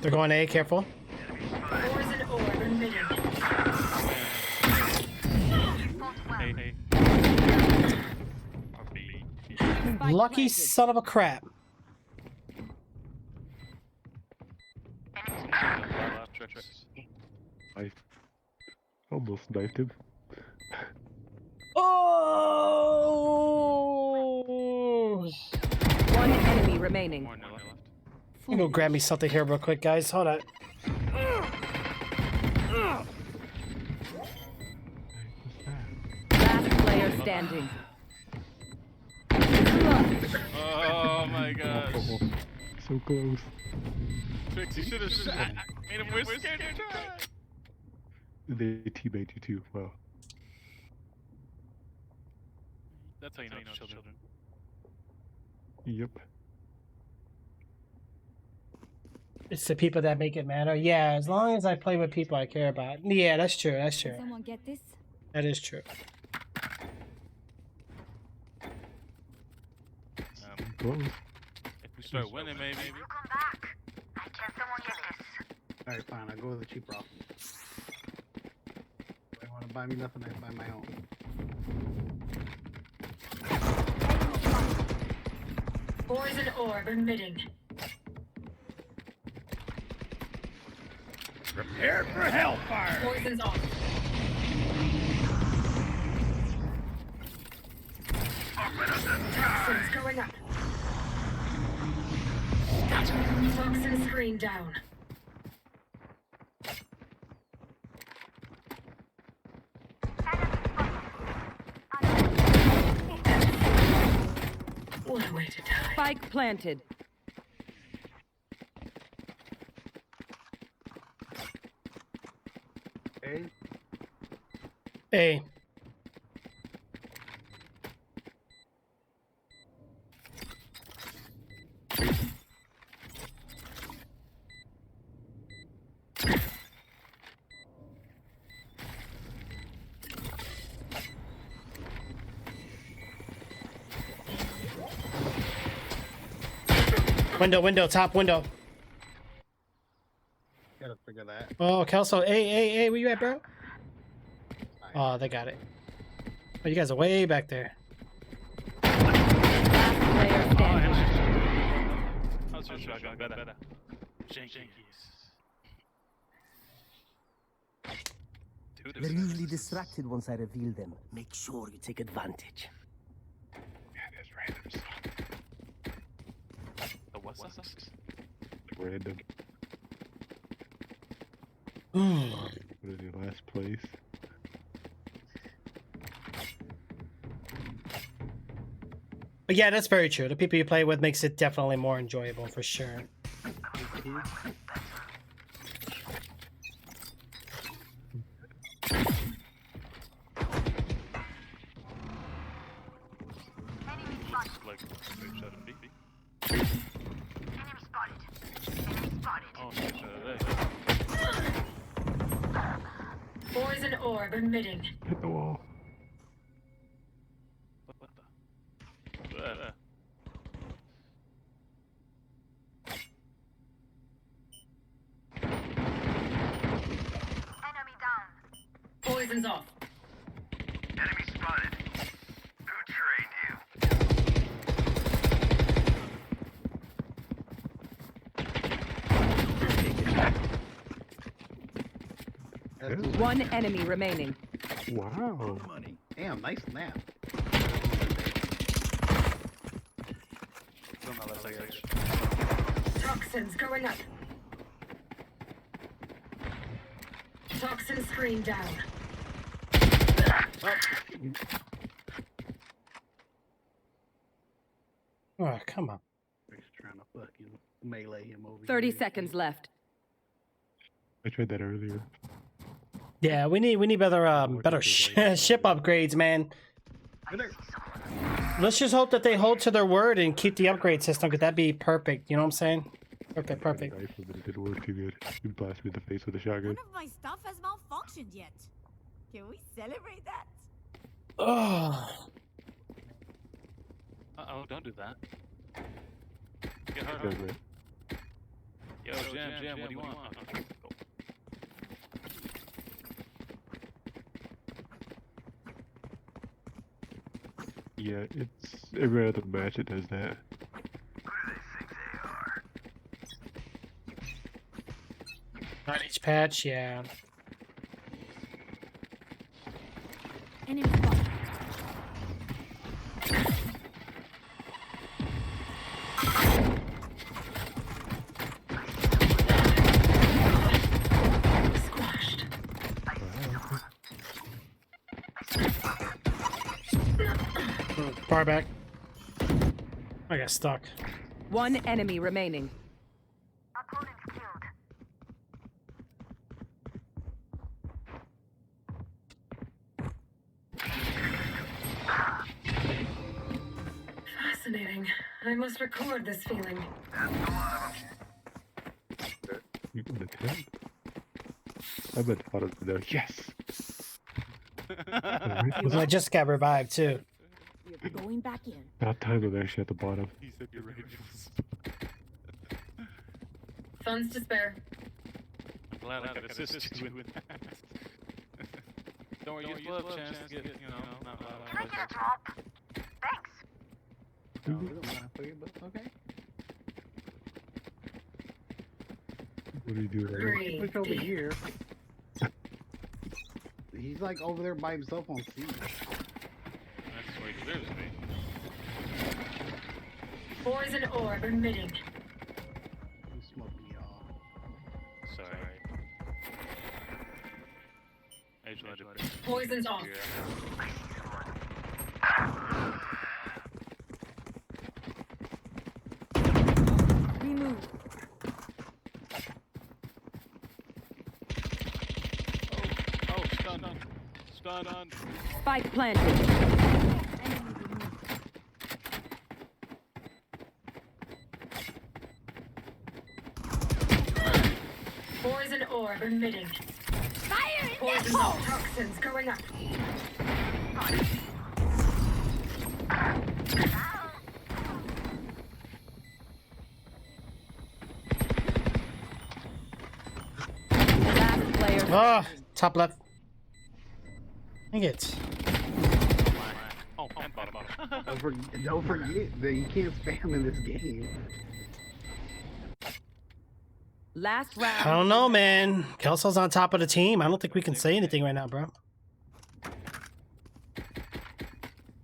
They're going A. Careful. Poison orb emitting. Hey. Lucky son of a crap. I almost knifed him. Oh! One enemy remaining. I'm gonna grab me something here real quick, guys. Hold on. Last player standing. Oh my gosh. So close. Trix, you should have shot. Made him we're scared to try. They teammate you too. Wow. That's how you know it's children. Yep. It's the people that make it matter. Yeah, as long as I play with people I care about. Yeah, that's true. That's true. Someone get this? That is true. If we start winning, maybe. Alright, fine. I'll go with the cheaper option. If they want to buy me nothing, I buy my own. Poison orb emitting. Prepare for hellfire! Poison's off. Toxins going up. Toxin screen down. What a way to die. Spike planted. Okay. Hey. Window, top window. Gotta figure that. Oh, Kelso. Hey, where you at, bro? Oh, they got it. Oh, you guys are way back there. Player standing. How's your shotgun? Better. Jenkins. They're usually distracted once I reveal them. Make sure you take advantage. Yeah, there's random stuff. The what sucks? Random. What is your last place? But yeah, that's very true. The people you play with makes it definitely more enjoyable for sure. Like, straight shot of B. Oh, straight shot of A. Poison orb emitting. Hit the wall. What the? Poison's off. Enemy spotted. Who trained you? One enemy remaining. Wow. Damn, nice nap. Toxins going up. Toxin screen down. Oh, come on. He's trying to fucking melee him over 30 here. seconds left. I tried that earlier. Yeah, we need better better ship upgrades, man. Let's just hope that they hold to their word and keep the upgrade system, because that'd be perfect. You know what I'm saying? Perfect. Rifle, but it didn't work too good. You blasted me in the face with a shotgun. None of my stuff has malfunctioned yet. Can we celebrate that? Oh. Uh-oh, don't do that. Get hurt. Does it? Yo, Jam, what do you want? Okay, go. Yeah, it's every other match it does that. Not each patch, yeah. Enemy spotted. Squashed. Far back. I got stuck. One enemy remaining. Fascinating. I must record this feeling. I bet out of there. Yes. I just got revived too. We're going back in. That time they're actually at the bottom. He said you're right. Funds to spare. I'm glad I could assist you with that. Don't worry, you still have a chance to get, you know, not Can I get a drop? Thanks. No, we don't mind for you, but okay. What are you doing? Breathe Push over deep. here. He's like over there by himself on C. That's where he deserves to be. Poison orb emitting. You smoke me off. Sorry. I just wanted to... Poison's off. Remove. Oh, stun. Stun. Spike planted. Poison orb emitting. Fire in Poison's that off. hole! Toxins going up. Last player. Oh, top left. Dang it. Oh, and bottom. Don't forget that you can't spam in this game. Last round. I don't know, man. Kelso's on top of the team. I don't think we can say anything right now, bro.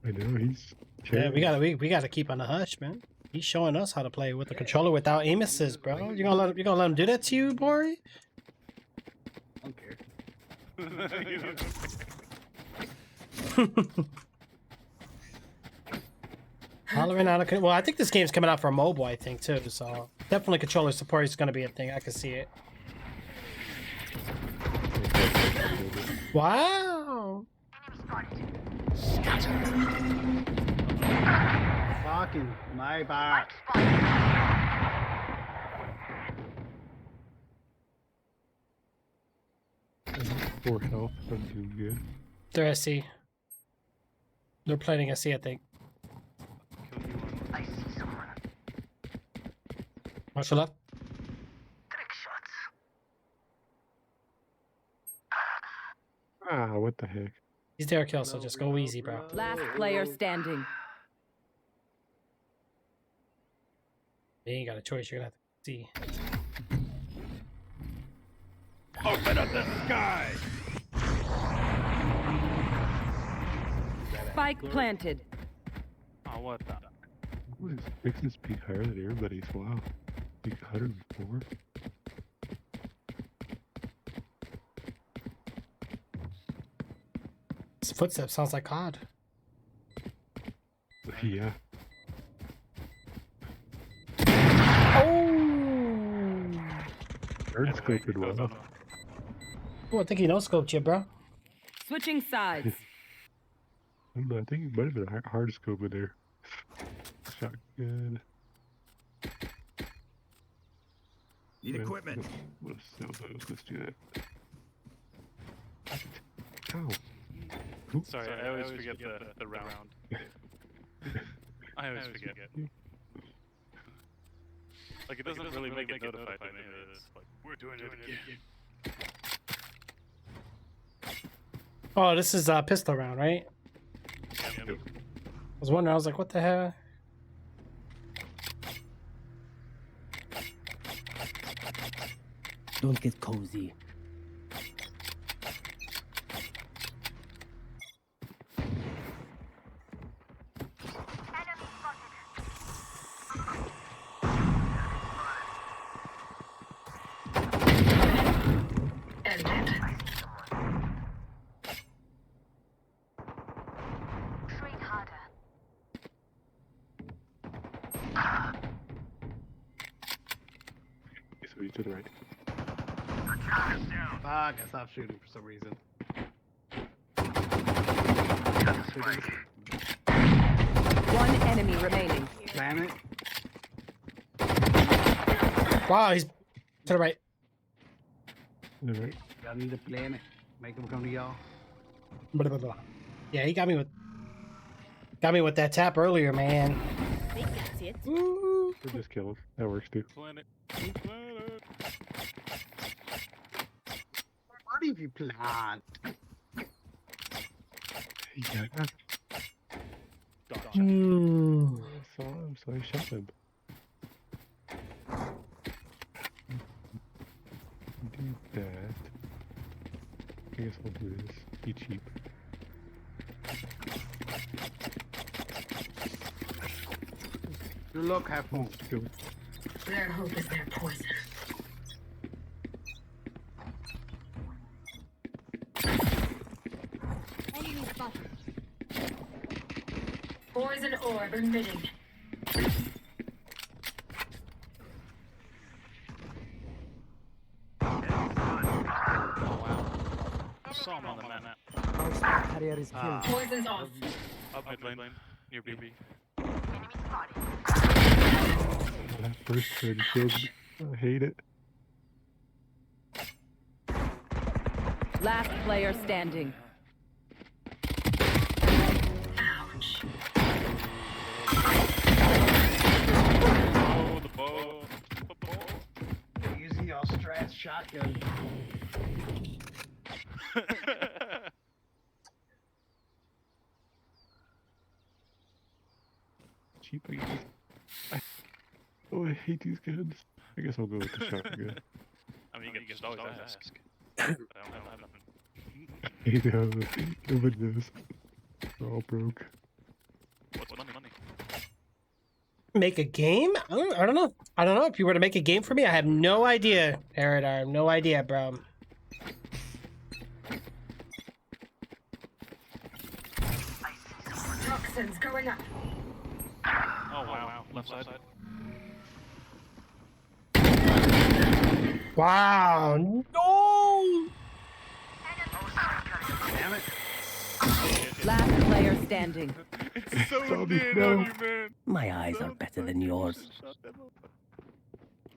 I know he's. Yeah, we gotta keep on the hush, man. He's showing us how to play with the controller without aim assist, bro. You gonna let him do that to you, Bori? I don't care. Valorant out of well, I think this game's coming out for mobile, I think too. So definitely controller support is gonna be a thing. I can see it. Wow. Fucking my bad. 4 health. I'm doing good. They're SC. They're playing SC, I think. I see someone. Watch your left. Trick shots. Ah, what the heck? He's there, kill, so just go easy, bro. Last player standing. You ain't got a choice. You're gonna have to see. Open up the sky! Spike planted. Oh, what the? What is Fix's peak higher than everybody's? Wow. Peak 104. His footsteps sounds like COD. Yeah. Oh! Bird scoped well. Oh, I think he no scoped you, bro. Switching sides. I don't know, I think it might have been a hard scope in there. Shotgun. Need equipment. Let's do that. Ow. Oops. Sorry, I always forget the round. I always forget. Like, it doesn't really make it notified to me. It's like, we're doing it again. Oh, this is pistol round, right? Yep. I was wondering. I was like, what the hell? Don't get cozy. To the right. Fuck, I stopped shooting for some reason. One enemy remaining. Planet. Wow, he's to the right. Alright. Y'all need to plan it. Make them come to y'all. Blah, blah, blah. Yeah, he got me with that tap earlier, man. I think that's it. Ooh. Or just kill him. That works too. Planet. What if you plant? Yeah. Mm. I saw him, so I shot him. Do that. I guess I'll do this. Be cheap. Good luck, have fun. Their hope is their poison. Enemy spotted. Poison orb emitting. I saw him on the map. Our spy carrier is killed. Poison's off. Up mid lane. Near BB. That first turn killed me. I hate it. Last player standing. Ouch. Oh, the bow. Using your strat shotgun. Cheap, I guess. Oh, I hate these guns. I guess I'll go with the shotgun. I mean, you can just always ask. But I don't have nothing. Hey, nobody knows. We're all broke. What's money? Make a game? I don't know. I don't know. If you were to make a game for me, I have no idea, Arid. I have no idea, bro. Toxins going up. Oh, wow. Left side. Wow. No. Damn it. Last player standing. It's so dead no. on you, man. My eyes are better than yours.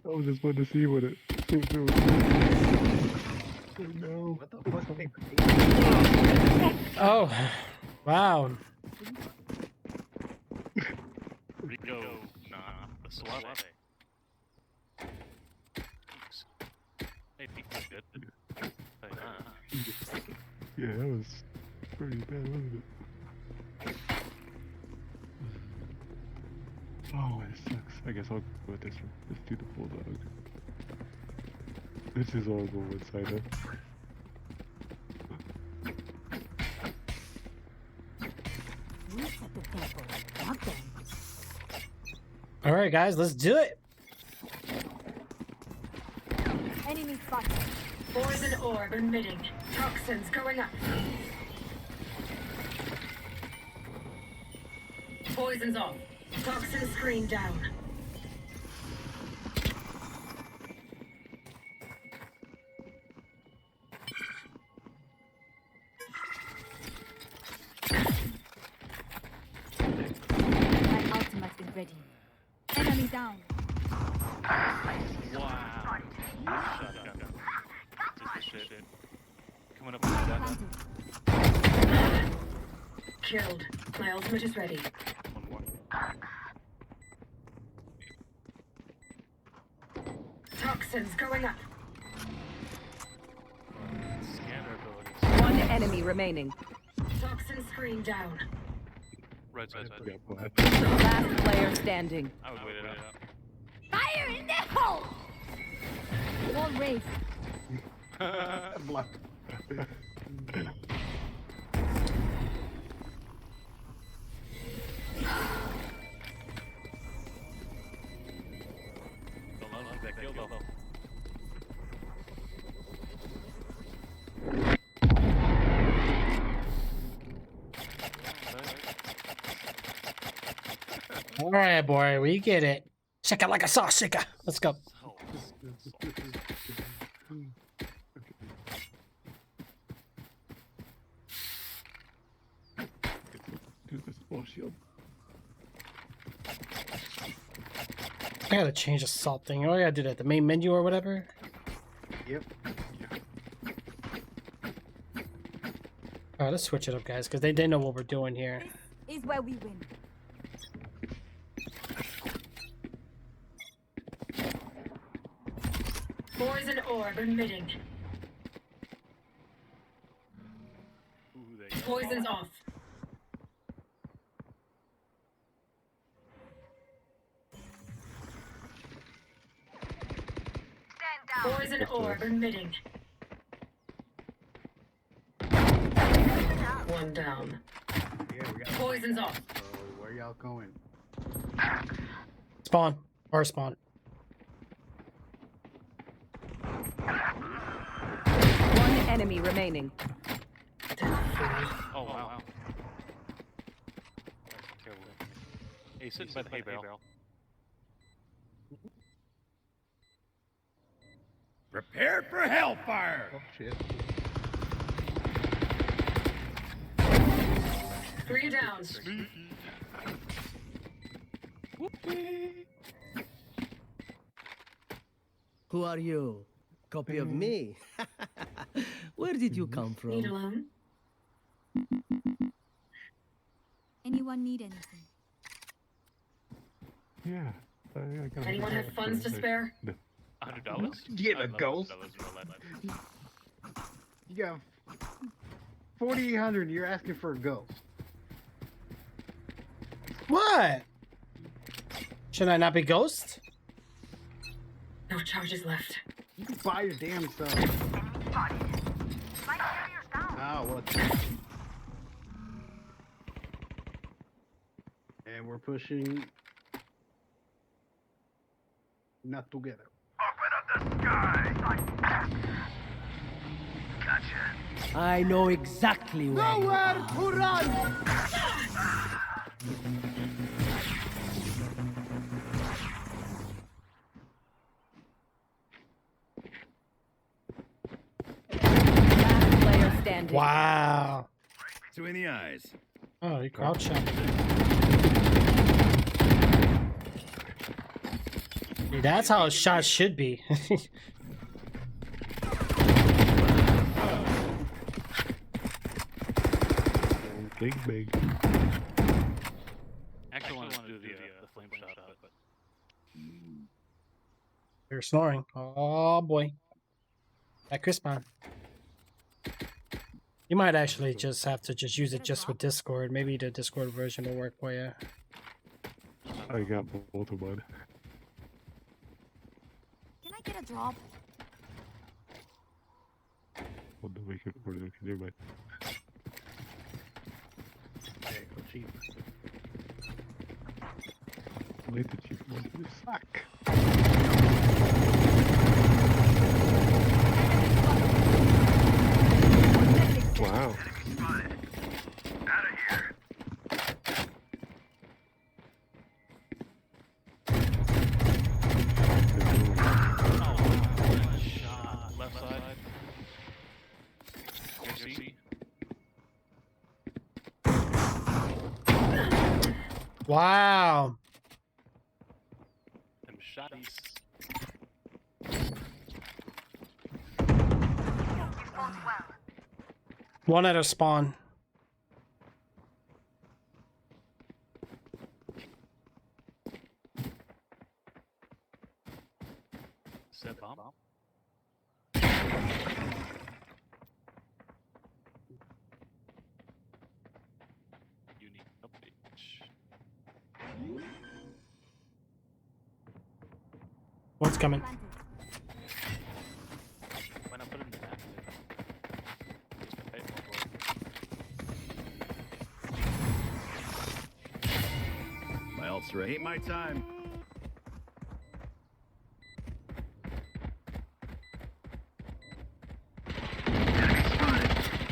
I was just wanting to see what it was doing. Oh, no. What the fuck? Oh. Wow. Rico. Nah. The Suave. Hey, Peek's good. Hey, Yeah, that was pretty bad, wasn't it? Oh, it sucks. I guess I'll go with this one. Let's do the bulldog. This is all go one side up. We set the tempo, not them. All right, guys, let's do it. Enemy spotted. Poison orb emitting. Toxins going up. Poison's off. Toxin screen down. My ultimate is ready. Enemy down. wow. Shotgun. Just the shit. Coming up with that. Killed. My ultimate is ready. One more. Toxins going up. Scanner abilities. One enemy remaining. Toxin screen down. Right side. Last player standing. I would wait it out. Fire in the hole! Wall raised. Block. Don't let that kill though. All right, boy, we get it. Shake it like a sauce shaker. Let's go. Do this ball shield. I gotta change the salt thing. Oh, I gotta do that. The main menu or whatever. Yep. All right, let's switch it up, guys, because they know what we're doing here. This is where we win. Poison orb emitting. Poison's off. Poison orb emitting. One down. Yeah, we got Poison's off. So where y'all going? Spawn. Or spawn. One enemy remaining. Oh wow. That's terrible. Hey, sitting by the hay bale. Prepare for hellfire! Oh shit. 3 down. Who are you? Copy of me? Where did you come Need from? alone? Anyone need anything? Yeah. I got Anyone have funds to spare? $100? Get a ghost. You got 4,800. You're asking for a ghost. What? Should I not be ghost? No charges left. You can buy your damn self. Ah, what? And we're pushing. Not together. Open up the sky! Gotcha. I know exactly where you Nowhere are. to run! Last player standing. Wow. Two in the eyes. Oh, you crouch shot. Dude, that's how a shot should be. Big, big. Actually, I want to do the flame shot, but You're snoring. Oh boy. That crisp on. You might actually just have to just use it just with Discord. Maybe the Discord version will work for you. I got both of mine. Can I get a drop? Well, no, we can afford it. Okay, never mind. Hey, go cheap. Wait, the cheap one. You suck. Wow. Out of here. shot. Left side. See? Wow. Them shotties. One at a spawn. Set bomb. Unique bitch. One's coming. Why not put it in the map? Just to pay more for it. My ult's ready. Ain't my time.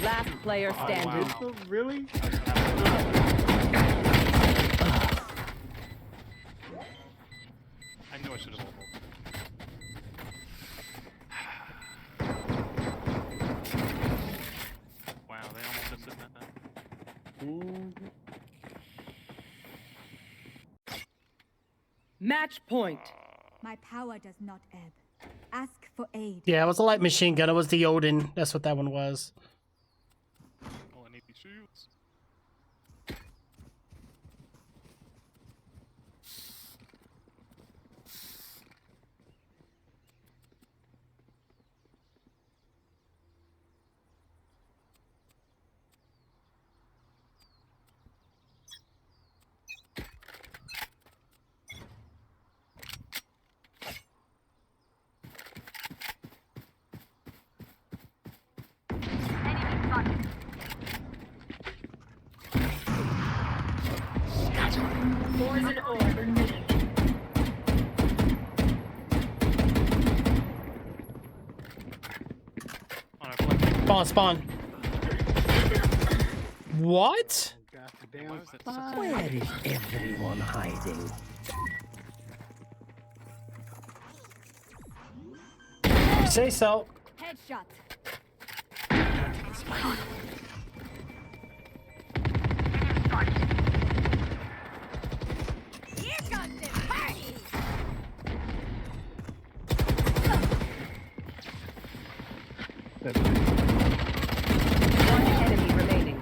Last player standing. Oh, really? I knew I should have. Wow, they almost just did that. Match point. My power does not ebb. Ask for aid. Yeah, it was a light machine gun. It was the Odin. That's what that one was. Oh, I need Poison orb emitting. Spawn. What? Goddamn. Where is everyone hiding? You say so. Headshot. Here comes the party. One enemy remaining.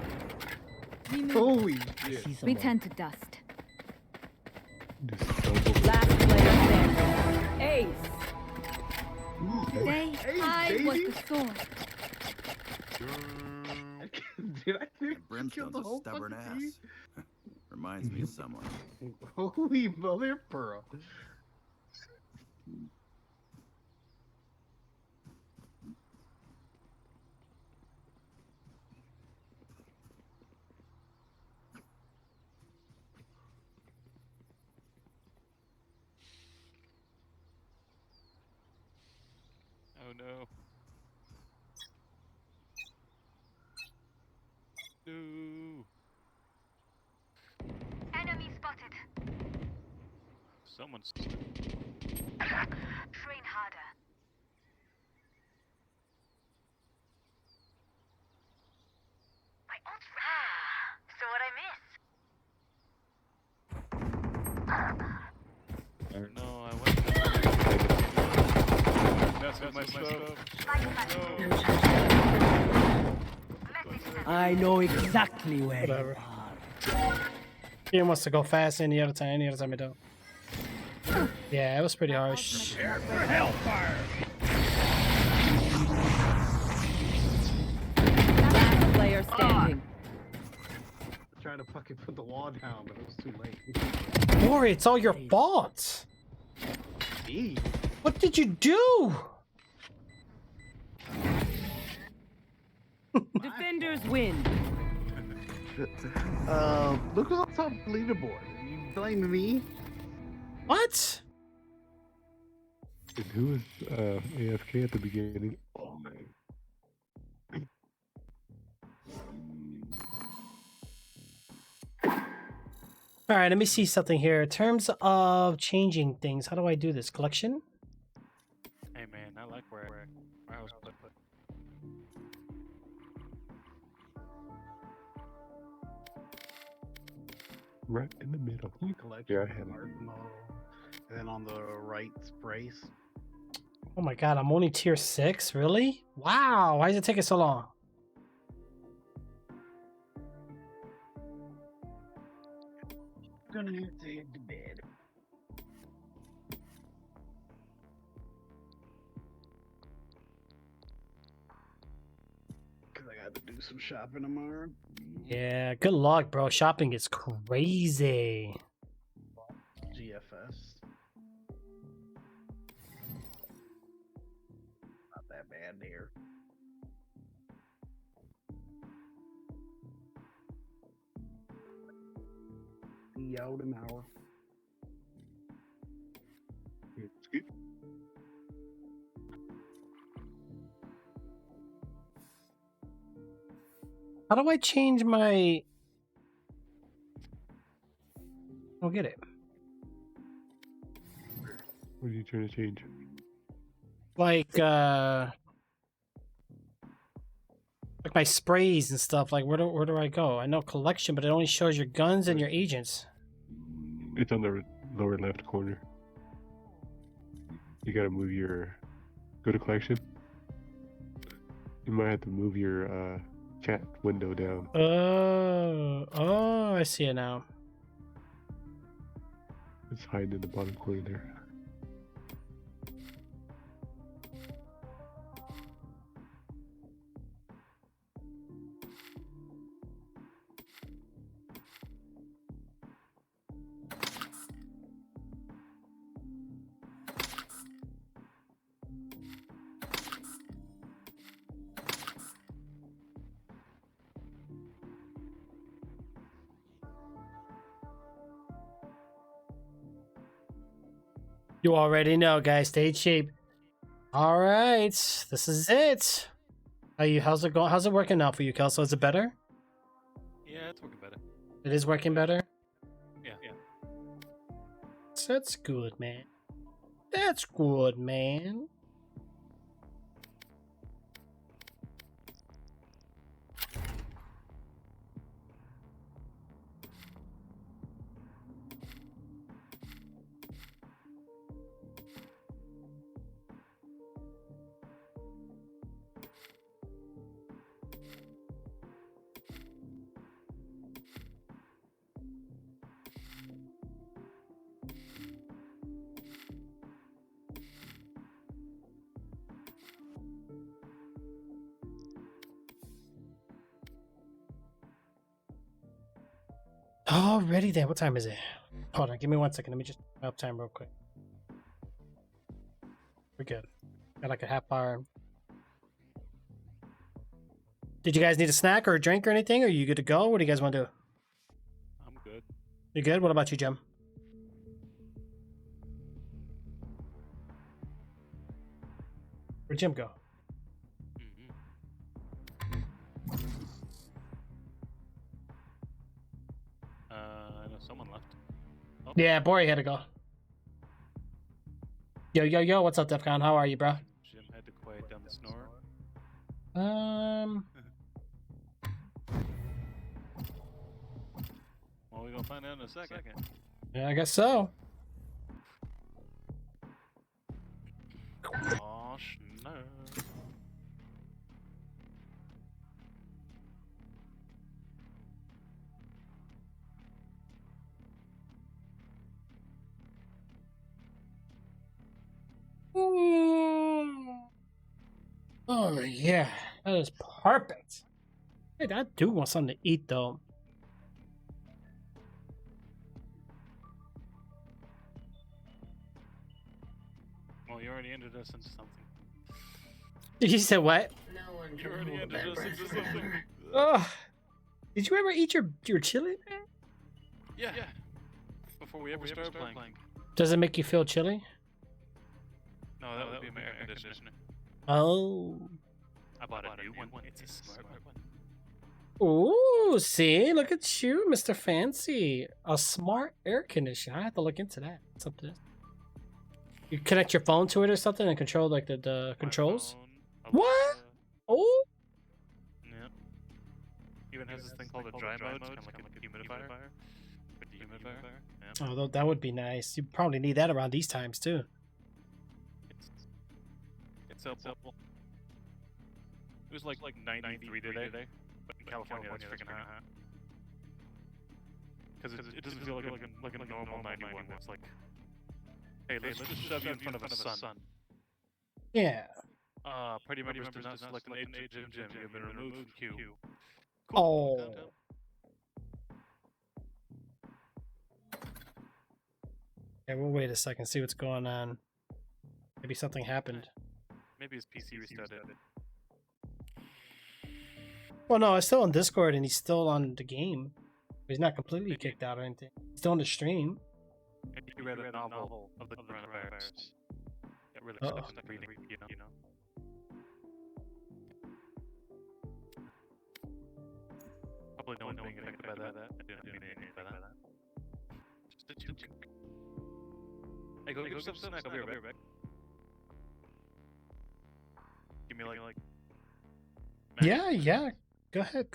Holy shit. We turn to dust. Last player standing. Ace. Today, I was the sword. Did I kill the Brimstone's a whole stubborn fucking team? ass. Reminds me of someone. Holy mother of pearl. Oh no. No. Enemy spotted. Someone's. Train harder. My ult's so what I miss? No, I went. That's my stuff. I know exactly where Whatever. you are. He wants to go fast any other time it don't. Yeah, it was pretty harsh. Prepare for hellfire! Last player standing. I tried to fucking put the wall down, but it was too late. Bori, it's all your fault. Gee. What did you do? Defenders win. Look who's on top of the leaderboard. You blaming me? What? And who was AFK at the beginning? Oh man. All right, let me see something here. In terms of changing things, how do I do this? Collection? Hey man, I like where I was put. Right in the middle. Collection, Yeah, I had art mode, and then on the right, sprays. Oh my god, I'm only tier 6? Really? Wow, why is it taking so long? Gonna have to head to bed. Cause I got to do some shopping tomorrow. Yeah, good luck, bro. Shopping is crazy. GFS. Not that bad there. See y'all tomorrow. It's good. How do I change my... I'll get it. What are you trying to change? Like my sprays and stuff. Like, where do I go? I know collection, but it only shows your guns and your agents. It's on the lower left corner. You gotta move your... Go to collection. You might have to move your chat window down. Oh, I see it now. It's hiding in the bottom corner there. You already know, guys. Stay cheap. All right, this is it. How's it going? How's it working out for you, Kelso? Is it better? Yeah, it's working better. It is working better. Yeah. That's good, man. That's good, man. Alrighty then. What time is it? Hold on. Give me 1 second. Let me just up time real quick. We're good. Got like a half hour. Did you guys need a snack or a drink or anything? Are you good to go? What do you guys want to do? I'm good. You good? What about you, Jim? Where'd Jim go? I know someone left. Oh. Yeah, Bori had to go. Yo, what's up, Defcon? How are you, bro? Jim had to quiet down the snore. Well, we're gonna find out in a second. Yeah, I guess so. Gosh, no. Oh yeah, that is perfect. Hey, I do want something to eat though. Well, you already entered us into something. You said what? No one You can already hold entered that us breath into something. forever. Oh, did you ever eat your chili, man? Yeah. Before we ever started playing. Does it make you feel chilly? No, that would be my air conditioner. Oh. I bought a new one. It's a smart one. Ooh, see, look at you, Mr. Fancy. A smart air conditioner. I have to look into that. Something. You connect your phone to it or something and control like the controls. Phone, What? Oh. Yeah. Even has this thing called a dry mode, kind of like a humidifier. With the humidifier. Yeah. Oh, that would be nice. You probably need that around these times too. It's helpful. It was like 93 today, but in California that's freaking hot. Because it doesn't feel like a normal 91. It's like, hey, let's just shove you in front of a sun. Yeah. Party members do not select an age of gym. You have been removed from queue. Oh. Content. Yeah, we'll wait a second, see what's going on. Maybe something happened. Maybe his PC restarted. Well, no, it's still on Discord and he's still on the game. He's not completely kicked out or anything. He's still on the stream. Maybe he read a novel of the coronavirus. Got really stuck in the reading, you know. Probably no one being affected by that. I didn't mean anything by that. Just a joke. Hey, go get some snack. I'll be right back. Give me like. Yeah. Go ahead.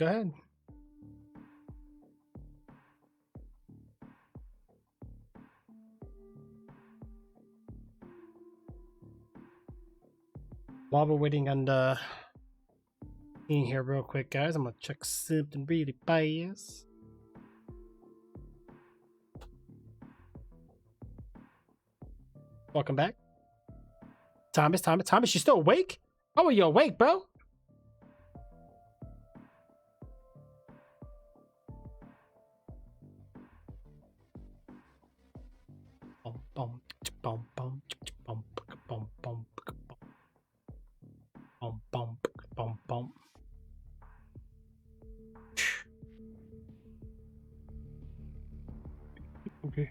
While we're waiting on the thing here real quick, guys, I'm gonna check something really fast. Welcome back. Thomas, you still awake? How are you awake, bro? Okay.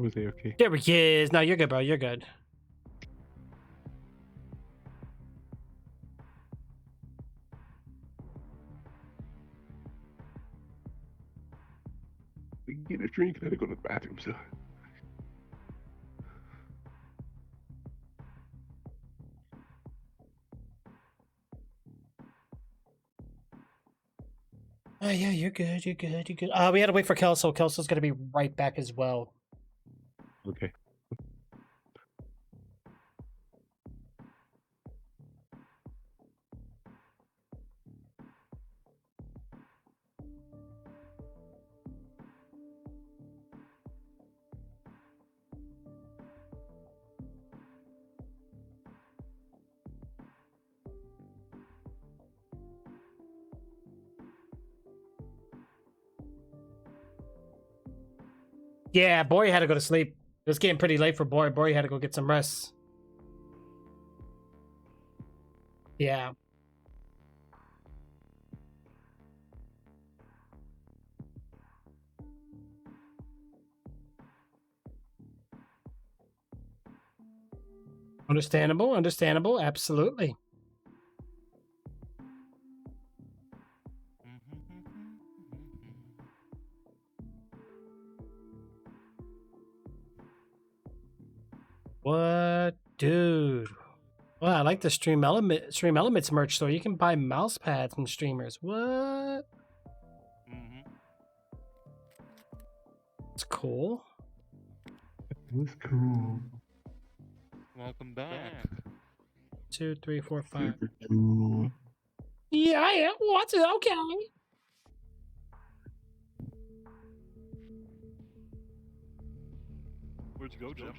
Was they okay? There he is. No, you're good, bro. You're good. We can get a drink and then go to the bathroom, so. Oh, yeah, you're good. You're good. You're good. We had to wait for Kelso. Kelso's gonna be right back as well. Okay. Yeah, Bori had to go to sleep. It was getting pretty late for Bori. Bori had to go get some rest. Yeah. Understandable, understandable, absolutely. What, dude? Well, I like the Stream Elements merch store. You can buy mouse pads from streamers. What? It's cool. It was cool. Welcome back. 2, 3, 4, 5. Super cool. Yeah, what's it? Okay. Where'd you go, Jim?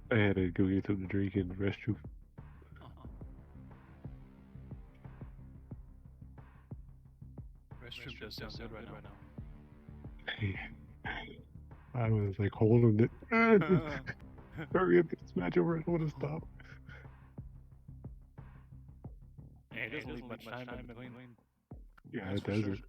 I had to go get something to drink in the restroom. Restroom does sound good right now. Hey, I was like holding it. Hurry up, get this match over. I don't want to stop. Yeah, it doesn't leave much time in between. Yeah, it doesn't.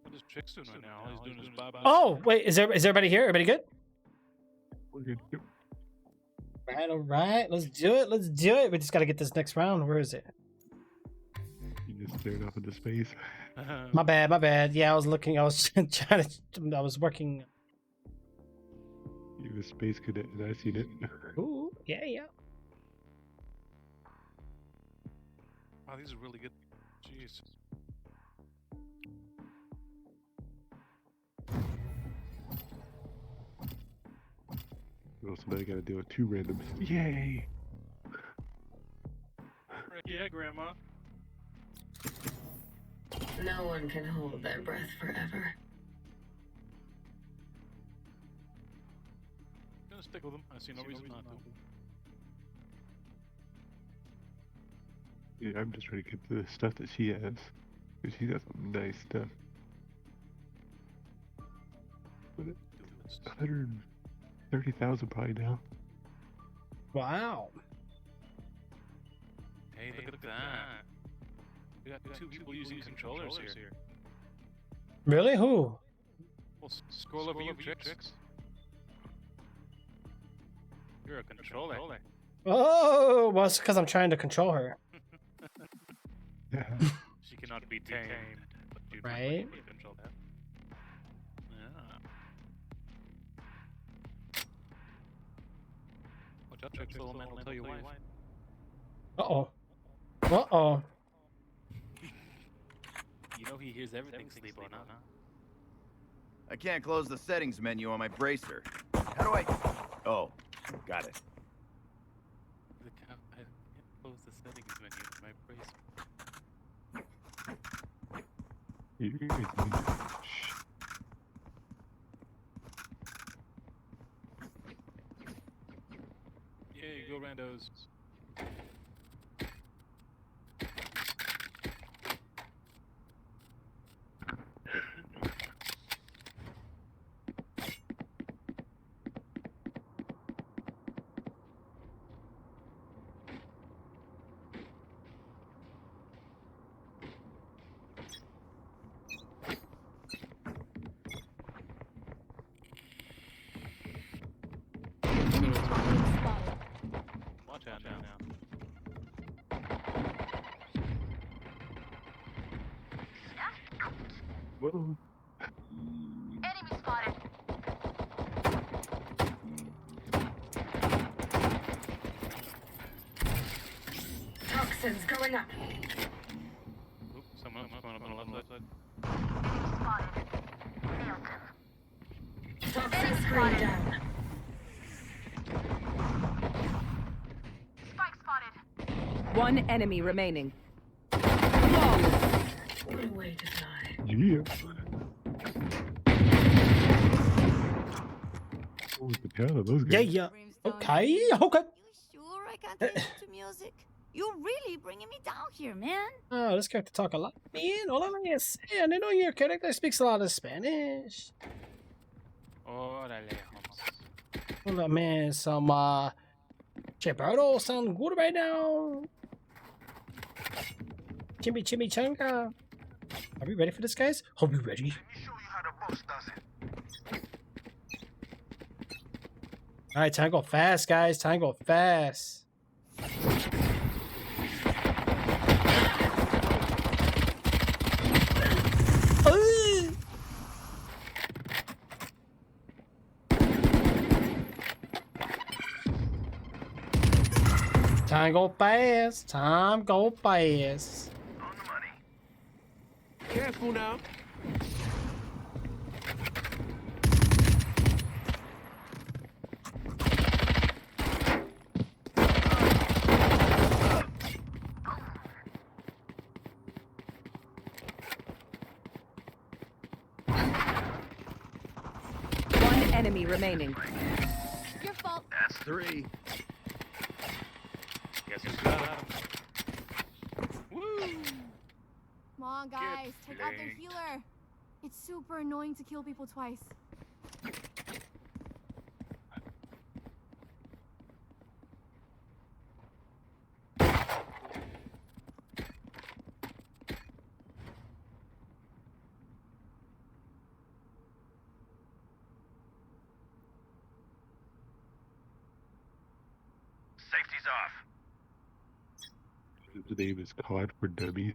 What is Chick's doing right now? All he's doing is bye-bye. Oh, wait, is everybody here? Everybody good? We're good. Yep. All right, let's do it. Let's do it. We just got to get this next round. Where is it? You just stared off into space. My bad, my bad. Yeah, I was looking. I was trying to. I was working. You was space cadet, and I seen it. Ooh, yeah, yeah. Wow, these are really good. Jeez. Oh, so now you gotta deal with 2 randoms. Yay! Yeah, Grandma. No one can hold their breath forever. Gonna stick with him. I see no reason not to. Yeah, I'm just trying to get the stuff that she has. Because she got some nice stuff. What is 130,000 probably now. Wow. Hey, look at that. We got 2 people using controllers here. Really? Who? Well, scroll over you, Tricks. You're a controller. Oh, well, it's because I'm trying to control her. She cannot be tamed. But you Right? You control that. Yeah. Watch out, Tricks. Little man will tell you why. Uh-oh. Uh-oh. You know he hears everything sleep on, huh? I can't close the settings menu on my bracer. How do I... Oh, got it. I can't close the settings menu on my brace. Yay, go randos. Whoa. Enemy spotted. Toxins going up. Oop, someone up on the left side. Enemy spotted. Nailed him. Toxin screen down. Spike spotted. One enemy remaining. What a way to die. Yeah. Oh, the count of those guys. Yeah. Okay. Okay. Sure, I can't listen to music. You're really bringing me down here, man. Oh, this character talk a lot. Man, hola, yes. I know your character speaks a lot of Spanish. Órale, Holmes. Hola, man. Some, Chepardo sound good right now. Chimichanga. Are we ready for this, guys? Are we ready? Alright, time to go fast, guys. Time to go fast. Time go fast. Time go fast. Careful now. One enemy remaining. Your fault. That's 3. Guess who's got him? Woo! Come on, guys. Take out their play. healer. It's super annoying to kill people twice. Safety's off. The name is COD for Dummies.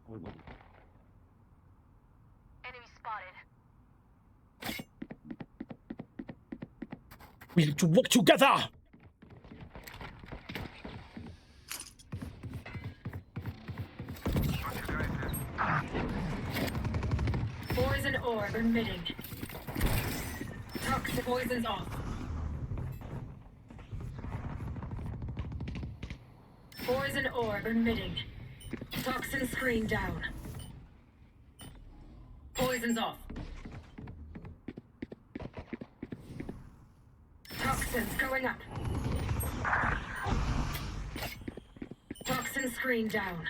Enemy spotted. We have to work together. Poison orb emitting. Toxic poison's off. Poison orb emitting. Toxin screen down. Poison's off. Toxins going up. Toxin screen down.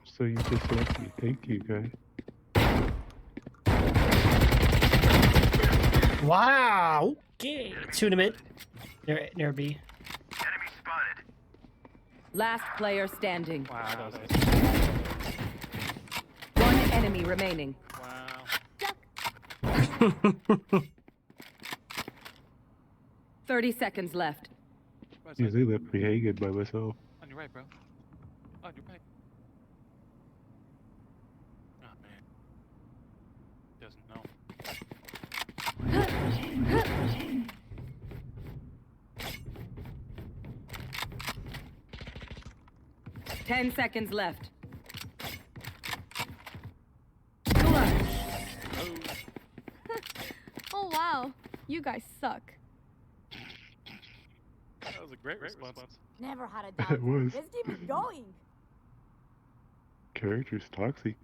So you just left me. Thank you, guys. Wow. Okay. Two in a mid. Near B. Enemy spotted. Last player standing. Wow, that was One enemy remaining. wow. 30 seconds left. Yeah, they left me hanging by myself. On your right, bro. On your right. Oh man. Doesn't know. 10 seconds left. Oh wow, you guys suck. That was a great response. Never had a It doubt. was. Let's keep it going. Character's toxic.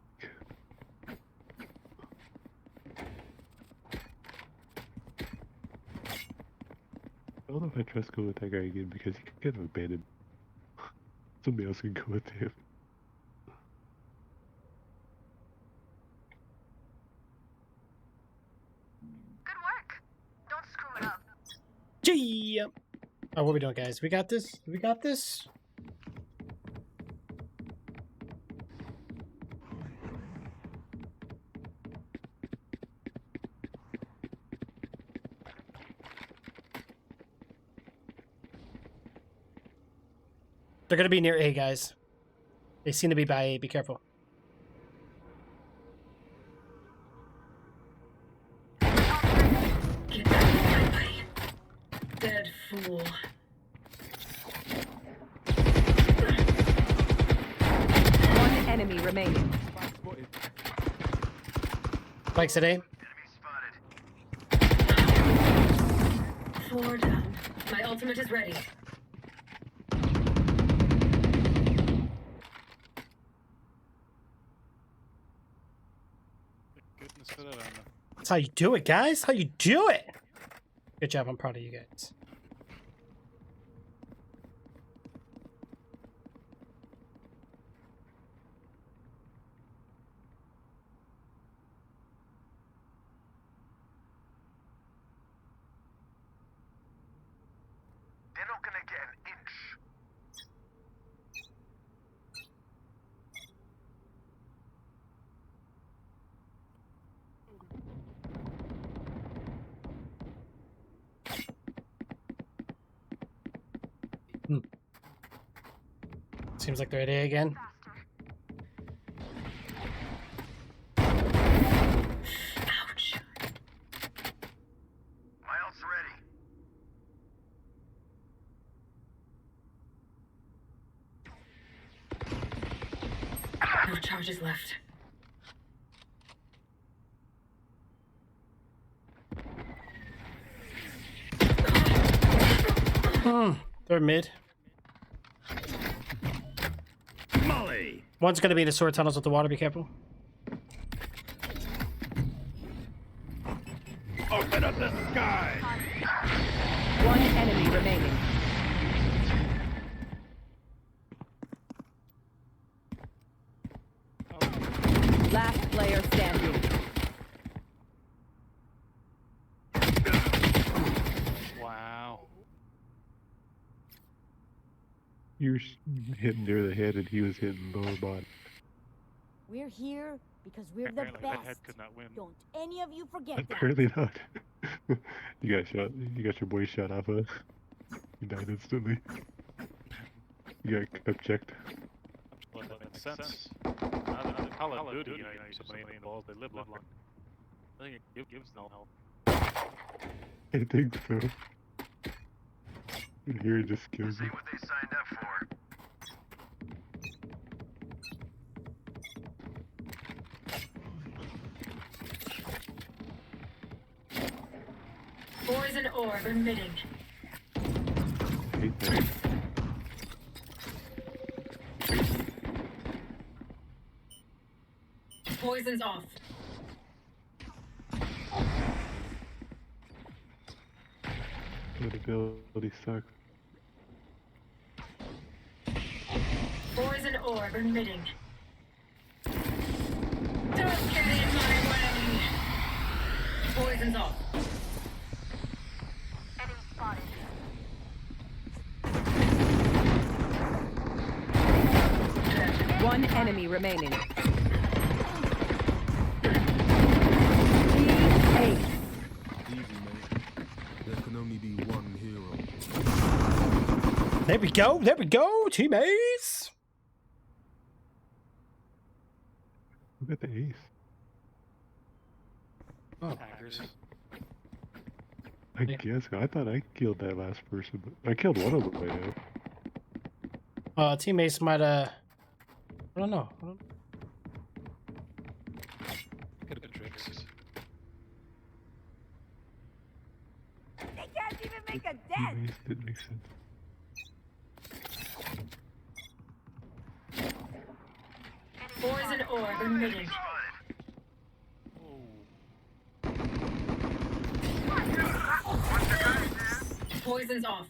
I don't know if I trust go with that guy again because he could get abandoned. Somebody else can go with him. Good work. Don't screw it up. Gee. Oh, what are we doing, guys? We got this. We got this. They're gonna be near A, guys. They seem to be by A. Be careful. Dead fool. One enemy remaining. Spikes at A. 4 down. My ultimate is ready. Goodness for that armor. That's how you do it, guys. How you do it. Good job. I'm proud of you guys. They're not gonna get an inch. Seems like they're at A again. Ouch. My ult's ready. No charges left. They're mid. Molly. One's gonna be in the sewer tunnels with the water. Be careful. Open up the sky. One enemy remaining. Last player standing. Wow. You're hitting near the head, and he was hitting lower body. We're here because we're the Apparently that head best. could not win. Don't any of you forget that. Apparently not. You got shot. You got your boy shot off. You died instantly. You got cup checked. Well, that makes sense. Not in Call of Duty, you know, you put somebody in the balls, they live long. I think it gives no help. I think so. Here it just kills See you. what they signed up for. Poison orb emitting. Hate that. Poison's off. That ability sucks. Poison orb emitting. Don't get in my way. Poison's off. Enemy spotted. One enemy remaining. Ace. Easy, mate. There can only be one hero. There we go. There we go, teammates. Look at the ace. Oh. Hackers. I guess. I thought I killed that last person, but I killed one of them by now. Teammates might I don't know. Could have been tricks. They can't even make a dent. Teammates didn't make sense. Poison orb emitting. Poison's off.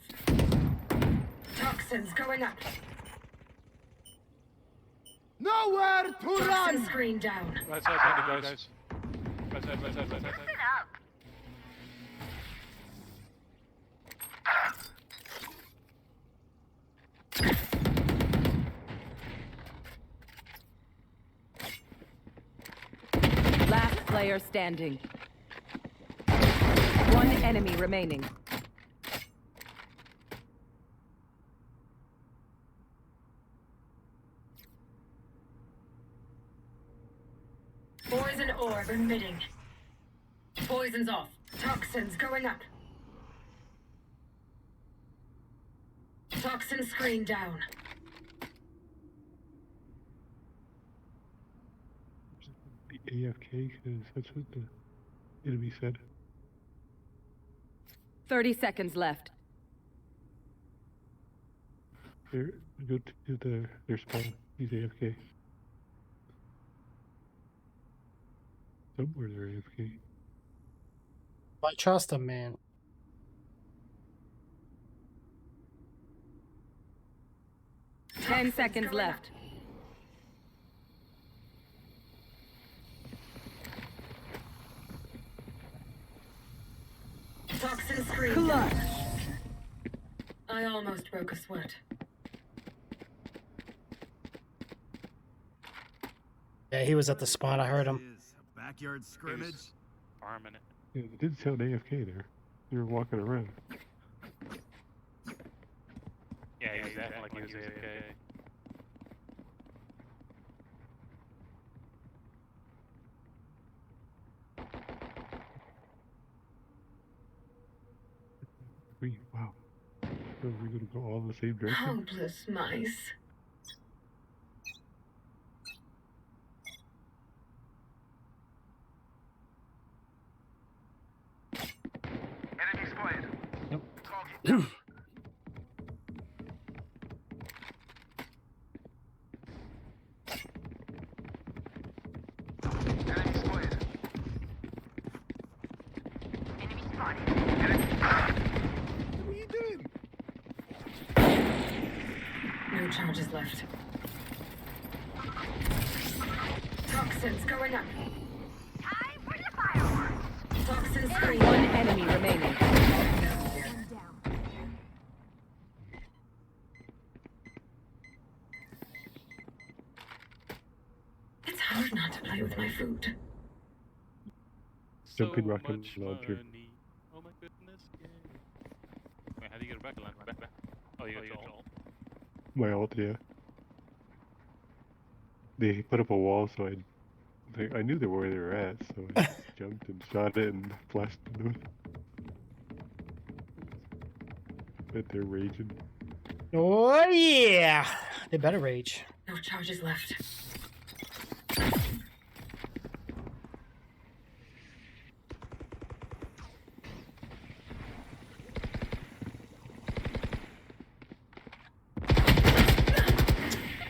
Toxins going up. Nowhere to Toxin run. screen down. Right side, guys. Right side. Last player standing. One enemy remaining. Poison orb emitting. Poison's off. Toxins going up. Toxin screen down. Be AFK because that's what the enemy said. 30 seconds left. There, go to their spawn. He's AFK. Somewhere they're AFK. I trust him, man. Ten seconds left. Toxin screen Clutch. down. I almost broke a sweat. Yeah, he was at the spawn. I heard him. Backyard scrimmage. Farming it. Yeah, it didn't sound AFK there. They were walking around. Yeah, he was acting like he was AFK. Wow. So we're gonna go all in the same direction? Helpless mice. Enemy spotted. Yep. Target. Enemy spotted. Enemy spotted. What are you doing? No charges left. Toxins going up. Time for the fireworks. Toxin screen. One enemy remaining. It's hard not to play with my food. Jumping So rocket much launcher. money. Oh my goodness. Yeah. Wait, how do you get a rocket launcher? Back. Oh, you got Joel. My ult, yeah. They put up a wall, so I knew they were where they were at, so I jumped and shot it and flashed into it. Bet they're raging. Oh yeah, they better rage. No charges left.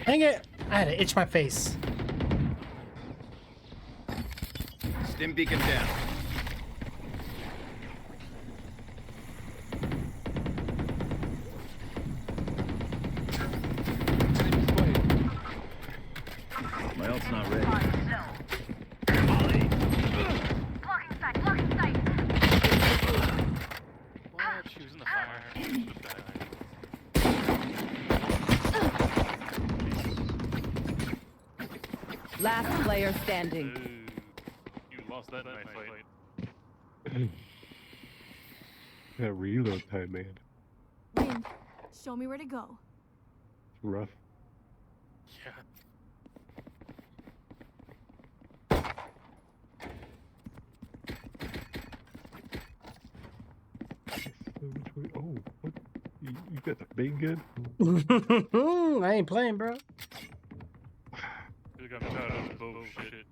Dang it! I had to itch my face. Stim beacon down. My ult's not ready. Blocking sight, blocking sight. What? She was in the fire. Last player standing. You lost that nice fight. That reload time, man. Win. Show me where to go. It's rough. Yeah. So which way? Oh, what? You got the big gun? I ain't playing, bro. You got me tired of this bullshit.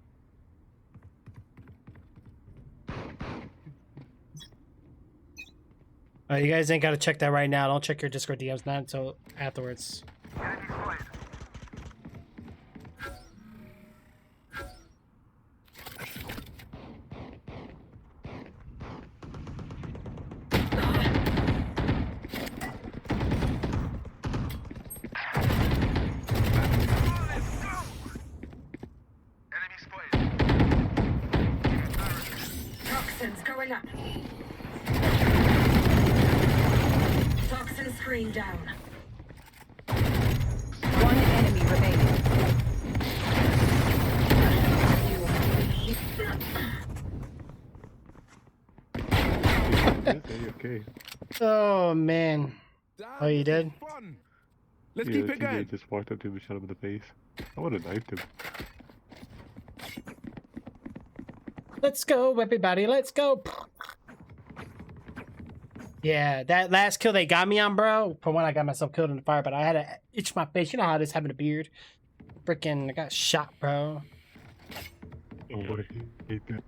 You guys ain't gotta check that right now. Don't check your Discord DMs, not until afterwards. Enemy spotted. Enemy spotted. Toxins going up. Toxin screen down. One enemy remaining. Okay. Oh man. Oh, you did? Fun. Let's Yeah, keep the it going. teammate just walked up to him and shot him in the face. I would have knifed him. Let's go, everybody. Let's go. Yeah, that last kill they got me on, bro. For one, I got myself killed in the fire, but I had to itch my face. You know how it is having a beard. Freaking, I got shot, bro. Oh, I hate that.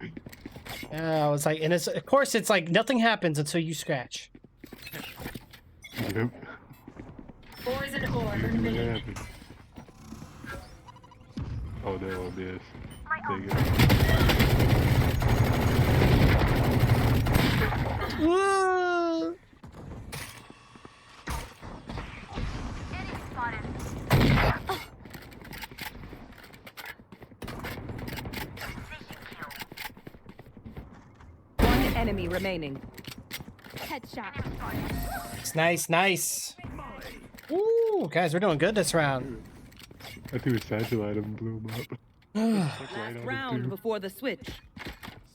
Yeah, I was like, and it's of course it's like nothing happens until you scratch. Yep. Poison orb What emitting. happened? Oh no, I missed. Dang it. Woo! One enemy remaining. Headshot. Nice, nice. Ooh, guys, we're doing good this round. I threw a satchel at him and blew him up. Last round before the switch.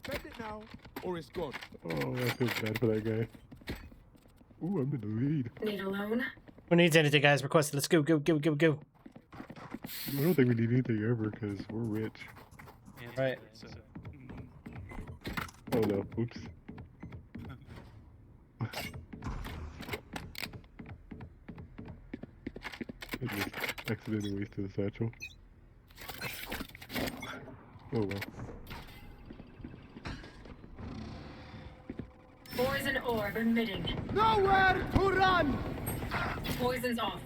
Spend it now, or it's gone. Oh, I feel bad for that guy. Ooh, I'm in the lead. Need a loan? Who needs anything, guys? Request it. Let's go, go, go, go, go. I don't think we need anything ever because we're rich. Right. Oh no, oops. I just accidentally wasted a satchel. Oh well. Poison orb emitting. Nowhere to run! Poison's off.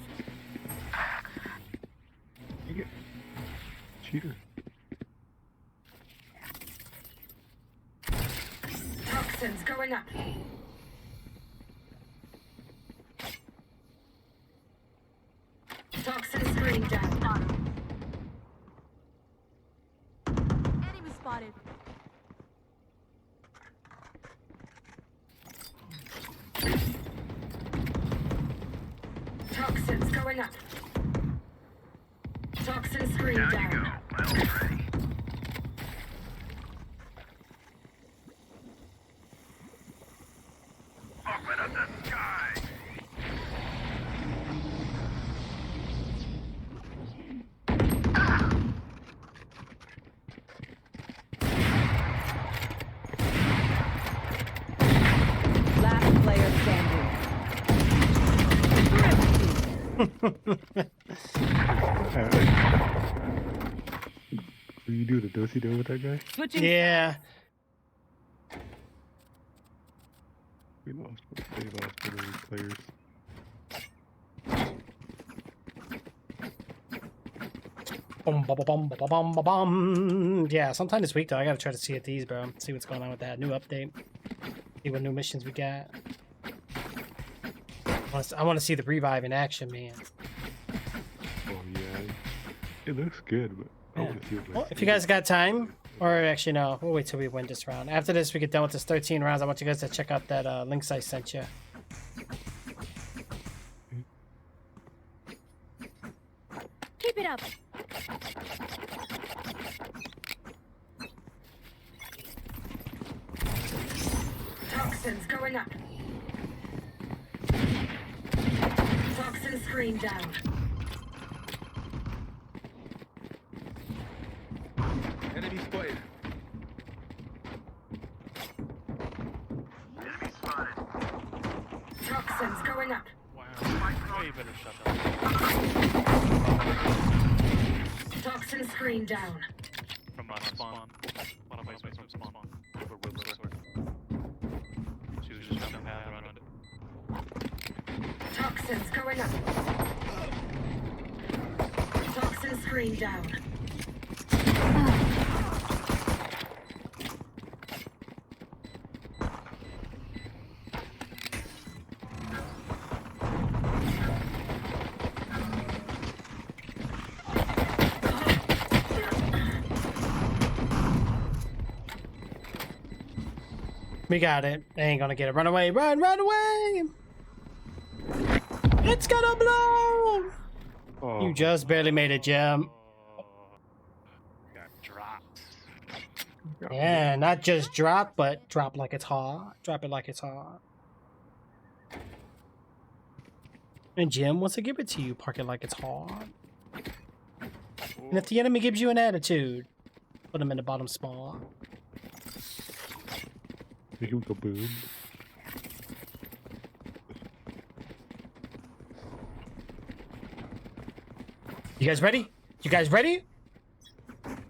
Dang it. Cheater. Toxins going up. Toxin screen down. Enemy spotted. Toxins going up. Toxin screen down. Open up the sky! Last player standing. Will you do the do-si-do with that guy? Switching. Yeah. We lost. They lost one of these players. Bum, bum, bum, bum, bum, bum, bum. Yeah, sometime this week though, I gotta try to see at these, bro. See what's going on with that new update. See what new missions we got. I want to see the revive in action, man. Oh yeah, it looks good, but I want to see it. Well, if you guys got time, or actually no, we'll wait till we win this round. After this, we get done with this 13 rounds. I want you guys to check out that links I sent you. Keep it up. Toxins going up. Toxin screen down. Enemy spotted. Enemy spotted. Toxins going up. Wow. Way better shut up. Toxin screen down. From spawn. One of my space from spawn. Over room sword. She was just jumping pad around it. Toxins going up. Toxin screen down. We got it. They ain't gonna get it. Run away. Run, run away. It's gonna blow. Oh. You just barely made a jump. Got dropped. Yeah, not just drop, but drop like it's hot. Drop it like it's hot. And Jim wants to give it to you. Park it like it's hot. And if the enemy gives you an attitude, put him in the bottom spot. Make him go boom. You guys ready? You guys ready?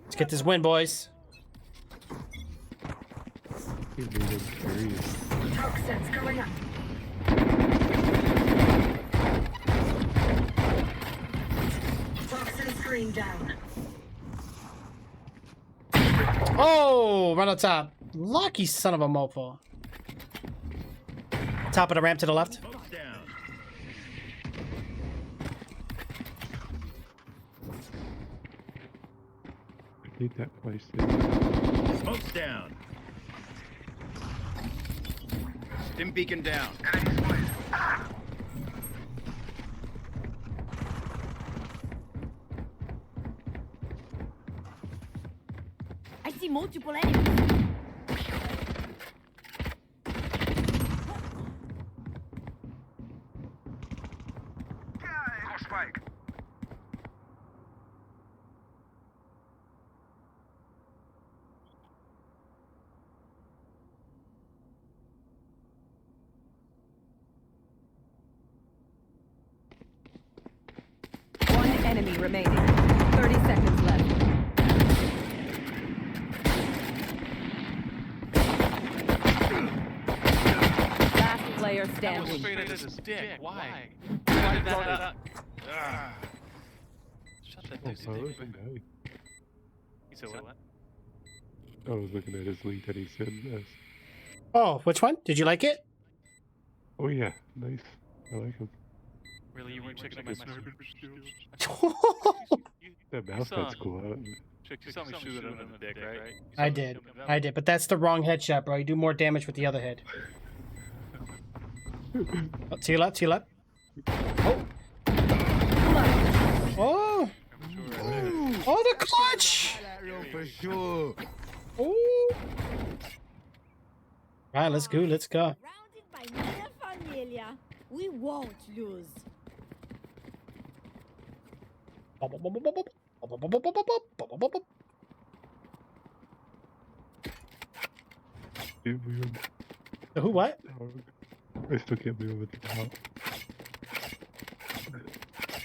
Let's get this win, boys. Toxins going up. Toxin screen down. Oh, right on top. Lucky son of a mofo. Top of the ramp to the left. I need that place. Smoke's down. Stim beacon down. I see multiple enemies. Spike. One enemy remaining. 30 seconds left. Last player standing. Straight at his dick. Why? Why did that not? Shut that dude's dick. He said what? I was looking at his link that he sent us. Oh, which one? Did you like it? Oh yeah, nice. I like him. Really, you weren't checking out my sniper skills? That mouse that's cool. You saw me shoot it in the dick, right? I did. I did, but that's the wrong headshot, bro. You do more damage with the other head. Oh, to your left, to your left. Oh. Oh. Oh, the clutch! For sure. Oh. All right, let's go. Let's go. Surrounded by Mia Familia. We won't lose. Can't believe him. The who? What? I still can't believe him at the top.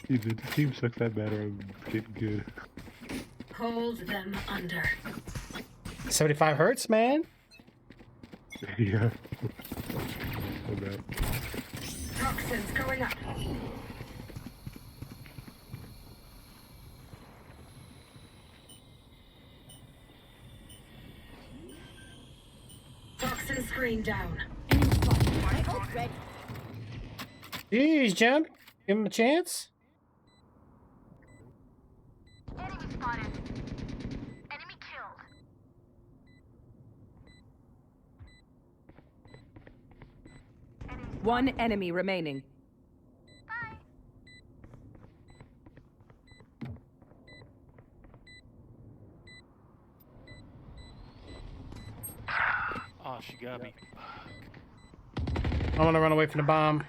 Either the team sucks that bad or I'm getting good. Hold them under. 75 hertz, man. Yeah. I'm out. Toxins going up. Toxin screen down. My ult ready. Jeez, Jim. Give him a chance. Enemy spotted. Enemy killed. One enemy remaining. Oh, she got me. I want to run away from the bomb.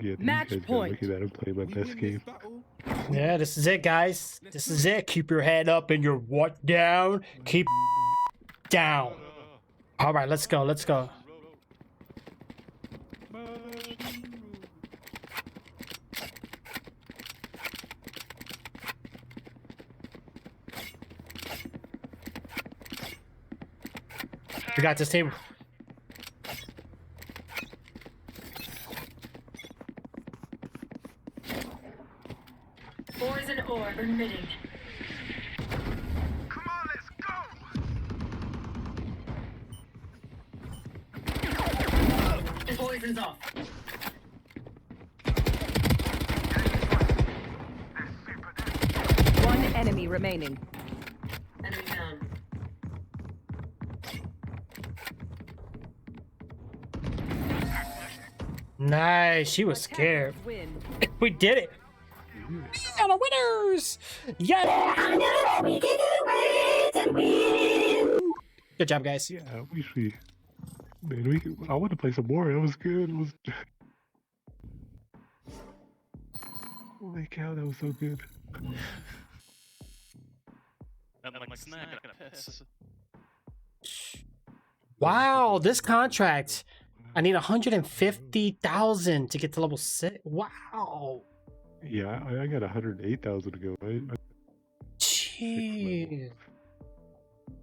Yeah, Match these guys point. Lucky that I'm playing my best game. Yeah, this is it, guys. This is it. Keep your head up and your what down. Keep down. All right, let's go. Let's go. We got this team. Poison orb emitting. Come on, let's go. Poison's off. One enemy remaining. Enemy down. Nice. She was scared. Win. We did it. We are the winners. Yeah. Good job, guys. Yeah, we should. Man, I want to play some more. That was good. It was. Holy cow, that was so good. I'm like snack, I gotta piss. Wow, this contract. I need 150,000 to get to level 6. Wow. Yeah, I got 108,000 to go. Jeez.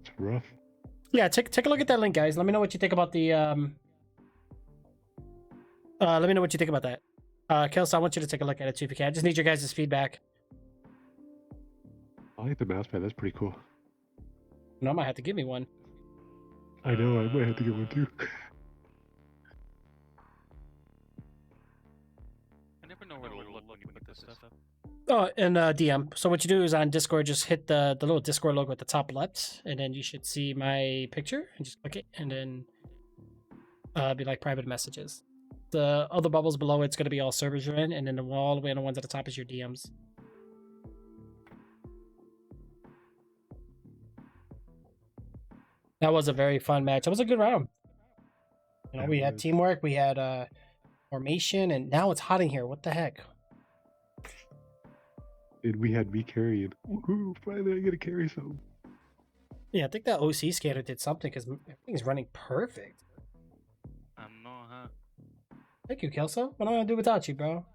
It's rough. Yeah, take a look at that link, guys. Let me know what you think about the let me know what you think about that. Kels, I want you to take a look at it too if you can. I just need your guys' feedback. I like the mouse pad. That's pretty cool. No, I might have to give me one. I know. I might have to get one too. I never know where to look when you put this stuff up. Oh, and DM. So what you do is on Discord, just hit the little Discord logo at the top left, and then you should see my picture, and just click it, and then be like private messages. The other bubbles below it's going to be all servers you're in, and then all the way on the ones at the top is your DMs. That was a very fun match. That was a good round. You know, we had teamwork, we had formation, and now it's hot in here. What the heck? And we had me carrying. Woohoo! Finally, I get to carry something. Yeah, I think that OC scanner did something because everything's running perfect. I know, huh? Thank you, Kelso. What am I gonna do without you, bro?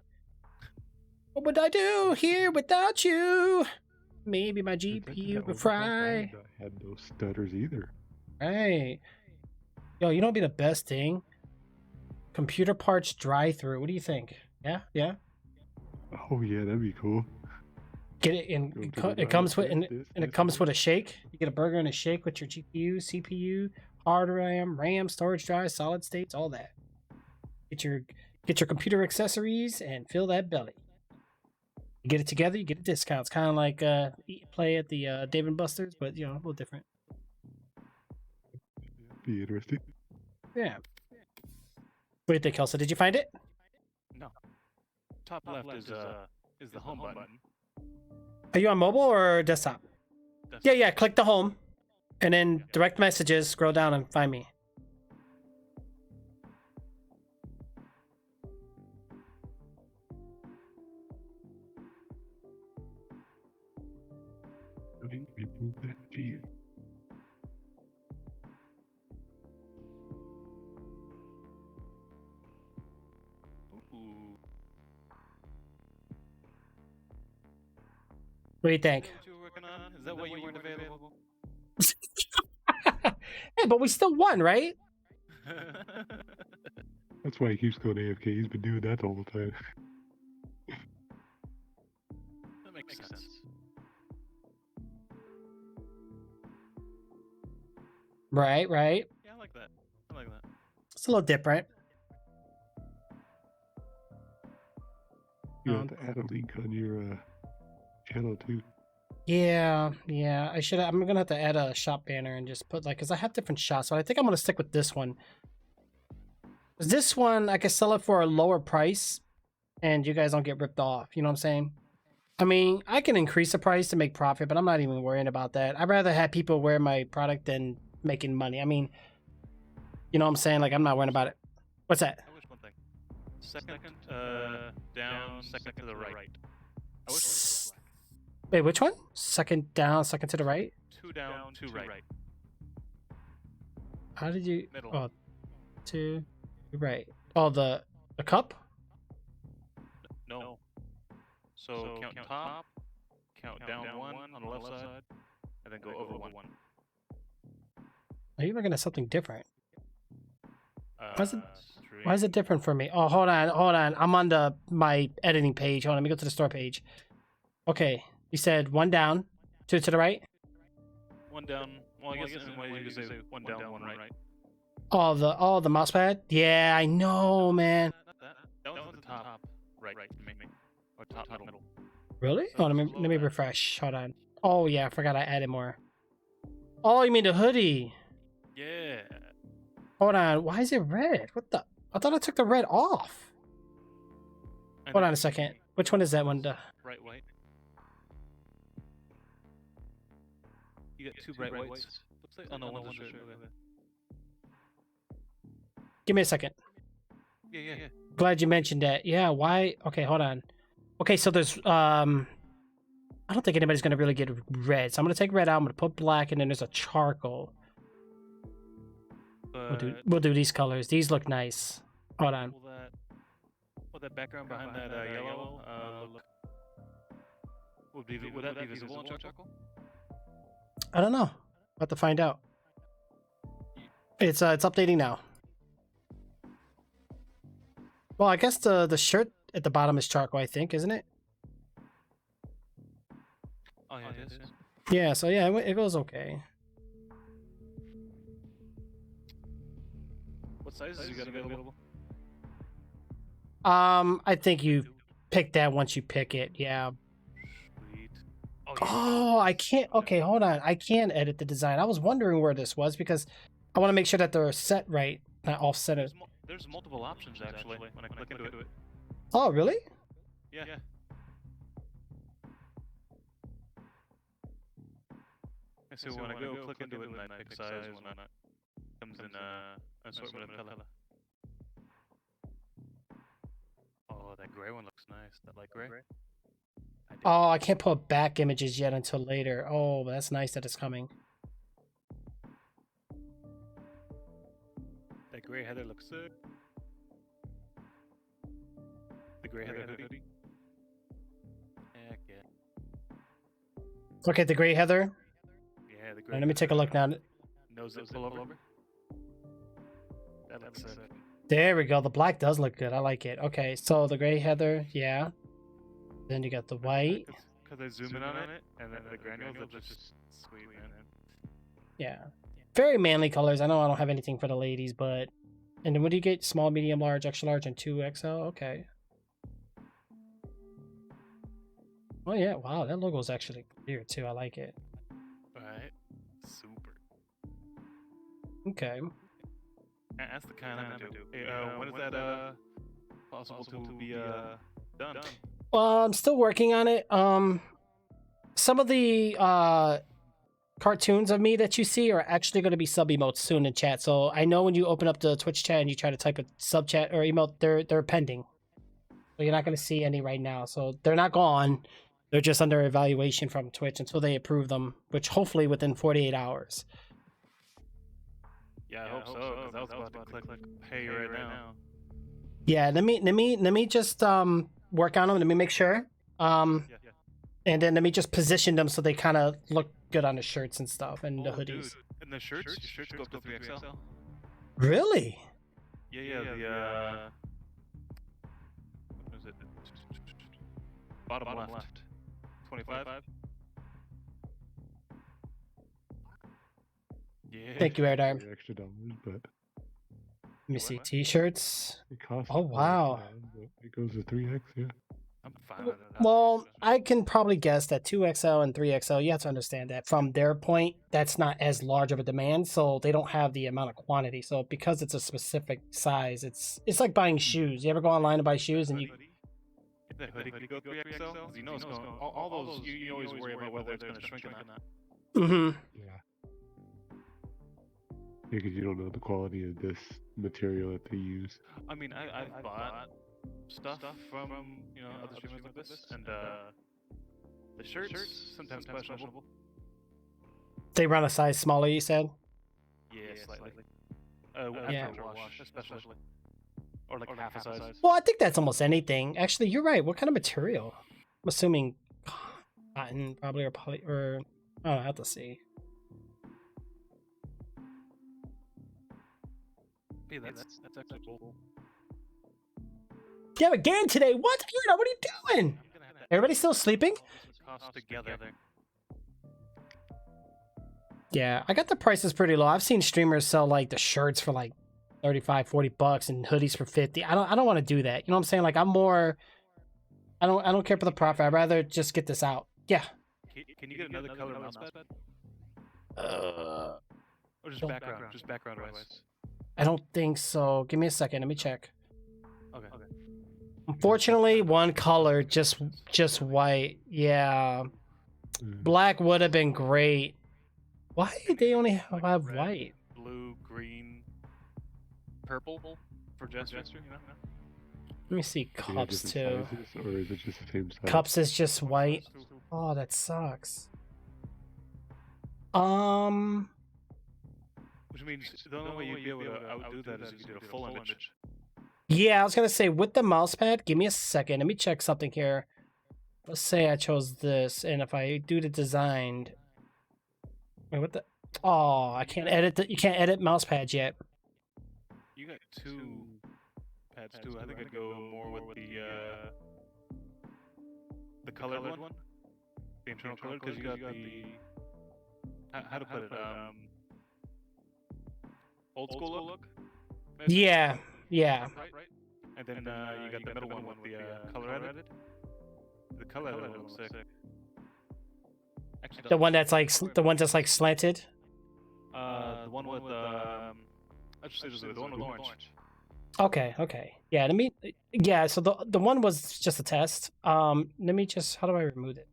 What would I do here without you? Maybe my GPU would fry. I had no stutters either. Right. Yo, you know what'd be the best thing? Computer parts drive-through. What do you think? Yeah, yeah. Oh yeah, that'd be cool. Get it in. It comes with it comes with a shake. You get a burger and a shake with your GPU, CPU, hard RAM, storage drive, solid states, all that. Get your computer accessories and fill that belly. You get it together, you get a discount. It's kind of like eat and play at the Dave and Buster's, but you know, a little different. Be interesting. Yeah. What do you think, Kelsa? Did you find it? No. Top left is the home button. Are you on mobile or desktop? Yeah. Click the home, and then direct messages. Scroll down and find me. What do you think? What you were working on? Is that why you weren't available? Hey, but we still won, right? That's why he keeps going AFK. He's been doing that the whole time. That makes sense. Right. Yeah, I like that. It's a little different. You have to add a link on your channel too. Yeah. I'm gonna have to add a shop banner and just put because I have different shops, but I think I'm gonna stick with this one. This one I can sell it for a lower price, and you guys don't get ripped off. You know what I'm saying? I mean, I can increase the price to make profit, but I'm not even worrying about that. I'd rather have people wear my product than making money. I mean, you know what I'm saying? Like, I'm not worrying about it. What's that? I wish one thing. Second down, second to the right. I wish it was black. Wait, which one? Second down, second to the right? 2 down, 2 right. How did you? Middle. Oh, 2 right. Oh, the cup? No. So count top, count down 1 on the left side, and then go over 1. Are you looking at something different? Stream. Why is it different for me? Oh, hold on. I'm on my editing page. Hold on, let me go to the store page. Okay, you said 1 down, 2 to the right. 1 down. Well, I guess in a way you could say 1 down, 1 right. Oh, the mouse pad? Yeah, I know, man. Not that. That was the top right for me. Or top middle. Really? Oh, let me refresh. Hold on. Oh yeah, I forgot I added more. Oh, you mean the hoodie? Yeah. Hold on. Why is it red? What the? I thought I took the red off. Hold on a second. Which one is that one? Bright white. You got 2 bright whites. Looks like, oh no, one's a shirt. Give me a second. Yeah. Glad you mentioned that. Yeah, why? Okay, hold on. Okay, so there's I don't think anybody's gonna really get red. So I'm gonna take red out, I'm gonna put black, and then there's a charcoal. We'll do these colors. These look nice. Hold on. Will that background behind that yellow look? Would that be visible in charcoal? I don't know. We'll have to find out. It's updating now. Well, I guess the shirt at the bottom is charcoal, I think, isn't it? Oh yeah, it is. Yeah, so yeah, it goes okay. What sizes you got available? I think you pick that once you pick it. Yeah. Sweet. Oh, I can't. Okay, hold on. I can edit the design. I was wondering where this was because I want to make sure that they're set right, not off center. There's multiple options actually when I click into it. Oh, really? Yeah. So when I go click into it and I pick size, whatnot, it comes in assortment of color. Oh, that gray one looks nice. That light gray. Oh, I can't put back images yet until later. Oh, that's nice that it's coming. That gray heather looks sick. The gray heather hoodie. Heck yeah. Look at the gray heather. Yeah, the gray. Right, let me take a look now. Nose it pull over. That looks sick. There we go. The black does look good. I like it. Okay, so the gray heather, yeah. Then you got the white. Because I zoom in on it, and then the granules are just sweet, man. Yeah. Very manly colors. I know I don't have anything for the ladies, but... And then what do you get? Small, medium, large, extra large, and 2XL? Okay. Oh yeah, wow, that logo's actually clear too. I like it. Alright. Super. Okay. That's the kind I'm gonna do. Hey, when is that possible to be done? Well, I'm still working on it. Some of the cartoons of me that you see are actually going to be sub emotes soon in chat. So I know when you open up the Twitch chat and you try to type a sub chat or emote, they're pending. So you're not going to see any right now. So they're not gone. They're just under evaluation from Twitch until they approve them, which hopefully within 48 hours. Yeah, I hope so. Because I was about to click pay right now. Yeah, let me just work on them. Let me make sure. And then let me just position them so they kind of look good on the shirts and stuff and the hoodies. Dude. And the shirts go up to 3XL. Really? Yeah, the what is it? Bottom left. 25. Yeah. Thank you, Erdar. Extra dollars, but let me see. T-shirts. it costs. Oh wow. But it goes to 3x, yeah. I'm fine with that. Well, I can probably guess that 2XL and 3XL, you have to understand that from their point, that's not as large of a demand, so they don't have the amount of quantity. So because it's a specific size, it's like buying shoes. You ever go online to buy shoes and you... If the hoodie could go 3XL, because you know it's going... All those, you always worry about whether it's going to shrink or not. Mm-hmm. Yeah. Yeah, because you don't know the quality of this material that they use. I mean, I've bought stuff from other streamers like this, and the shirts sometimes questionable. They run a size smaller, you said? Yeah, slightly. Yeah. After a wash, especially. Or like half a size. Well, I think that's almost anything. Actually, you're right. What kind of material? I'm assuming cotton, probably, or poly, or... Oh, I have to see. Yeah, that's actually cool. You have a game today. What? Erna, what are you doing? Everybody still sleeping? Together. Yeah, I got the prices pretty low. I've seen streamers sell like the shirts for like 35, 40 bucks and hoodies for 50. I don't want to do that. You know what I'm saying? Like I'm more I don't care for the profit. I'd rather just get this out. Yeah. Can you get another color mousepad? Or just background? Just background-wise. I don't think so. Give me a second. Let me check. Okay. Unfortunately, one color, just white. Yeah. Black would have been great. Why did they only have Red, white? Blue, green, purple for Jester, you know? Let me see Do you have cups different too. sizes, or is it just the same size? Cups is just white. Oh, that sucks. Which means the only way you'd be able to outdo that is if you did a full image. Yeah, I was gonna say with the mouse pad. Give me a second. Let me check something here. Let's say I chose this, and if I do the designed. Wait, what the? Oh, I can't edit. You can't edit mouse pads yet. You got 2 pads too. I think I'd go more with the colored one, the internal color, because you got the how to put it old school look. Maybe? Yeah, yeah. Right. And then you got the middle one with the color added. The color added looks sick. Actually, The one that's like slanted. the one with I just say the one with orange. Okay, okay. Yeah, let me. Yeah, so the one was just a test. Let me just. How do I remove it?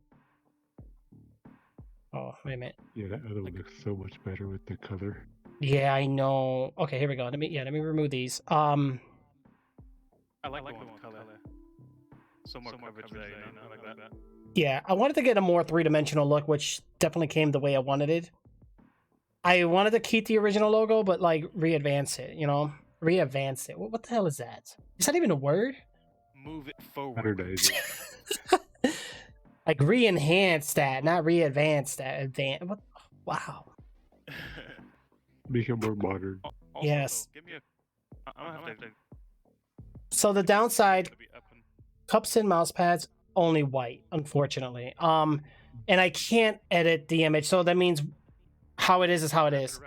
Oh, wait a minute. Yeah, that other one looks so much better with the color. Yeah, I know. Okay, here we go. Let me remove these. I like the one with color. So more coverage there, you know, I like that. Yeah, I wanted to get a more three-dimensional look, which definitely came the way I wanted it. I wanted to keep the original logo, but like re-advance it. You know, re-advance it. What the hell is that? Is that even a word? Move it forward. Modernize it. Like re-enhance that, not re-advance that. Advance. What? Wow. Make it more modern. Also, Yes. Give me I don't have to. So the downside, cups and mouse pads only white, unfortunately. And I can't edit the image, so that means how it is how it is.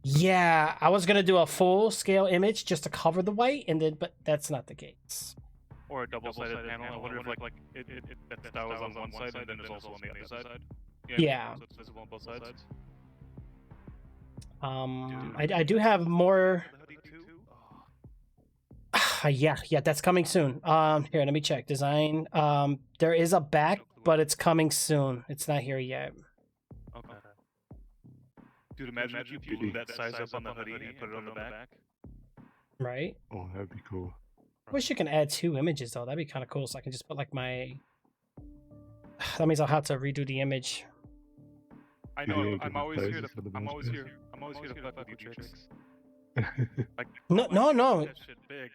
Yeah, I was gonna do a full scale image just to cover the white, and then but that's not the case. Or a double-sided panel. I wonder if like that style is on one side and then it's also on the other side. Yeah. So it's visible on both sides. I do have more. Yeah, that's coming soon. Here, let me check. Design. There is a back, but it's coming soon. It's not here yet. Okay. Dude, imagine if you blew that size up on the hoodie and put it on the back. Right? Oh, that'd be cool. I wish you can add 2 images though. That'd be kind of cool. So I can just put like my. That means I'll have to redo the image. I know. I'm always here to. I'm always here to fuck with you, tricks. Like No. That shit big.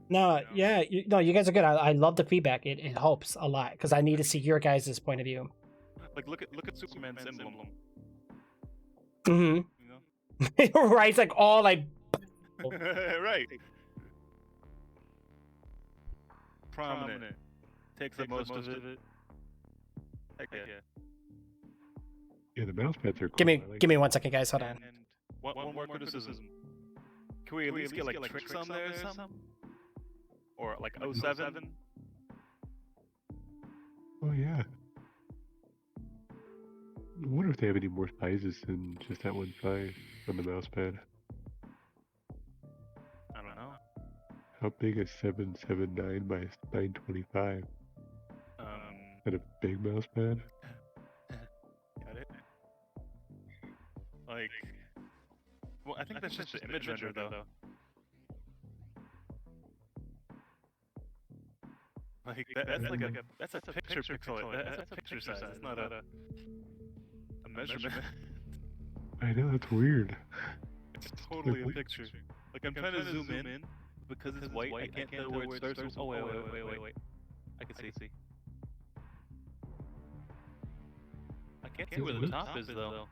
No, yeah, you guys are good. I love the feedback. It helps a lot because I need to see your guys' point of view. Like look at Superman's emblem. Mm-hmm. You know? Right, it's like all like. Right. Prominent. Takes the most of it. Heck yeah. Yeah, the mouse pads are cool. Give me 1 second, guys. Hold on. And one more criticism. Can we at least get like tricks on there or something? Or like 07? Oh yeah. I wonder if they have any more sizes than just that one size on the mouse pad. I don't know. How big is 779 by 925? Is that a big mouse pad? Got it. Like, well, I think that's just the image render though. Like that's a picture pixel. That's a picture size. It's not a measurement. I know, that's weird. It's totally a picture. Like I'm trying to zoom in because it's white. I can't tell where it starts. Oh wait. I can see. I can't see where the top is though.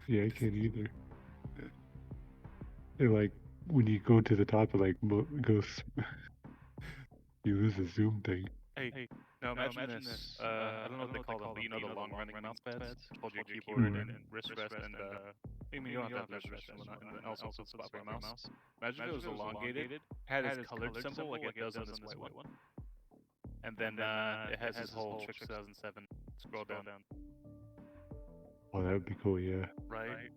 Yeah, I can't either. And like when you go to the top, it like goes. You lose the zoom thing. Hey, now imagine this. I don't know what they call them, but you know the long-running mouse pads? Hold your keyboard and wrist rest and I mean you don't have to have wrist rest and also spot for your mouse. Imagine if it was elongated, had its colored symbol like it does on this white one. And then it has this whole Trick 2007 scroll down. Oh, that would be cool, yeah. Right?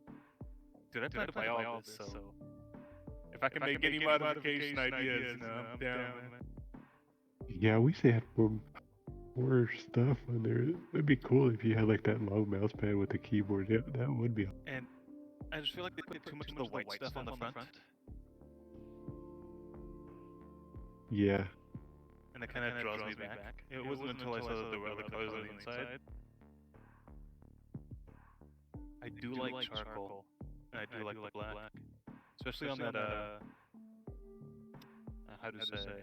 Dude, I plan to buy all this, so if I can make any modification ideas, you know, I'm down, man. Yeah, we should have more stuff on there. It'd be cool if you had like that long mouse pad with the keyboard. Yeah, that would be. And I just feel like they put too much of the white stuff on the front. Yeah. And it kind of draws me back. It wasn't until I saw that there were other colors on the inside. I do like charcoal. And I do like the black. Especially on that, how to say,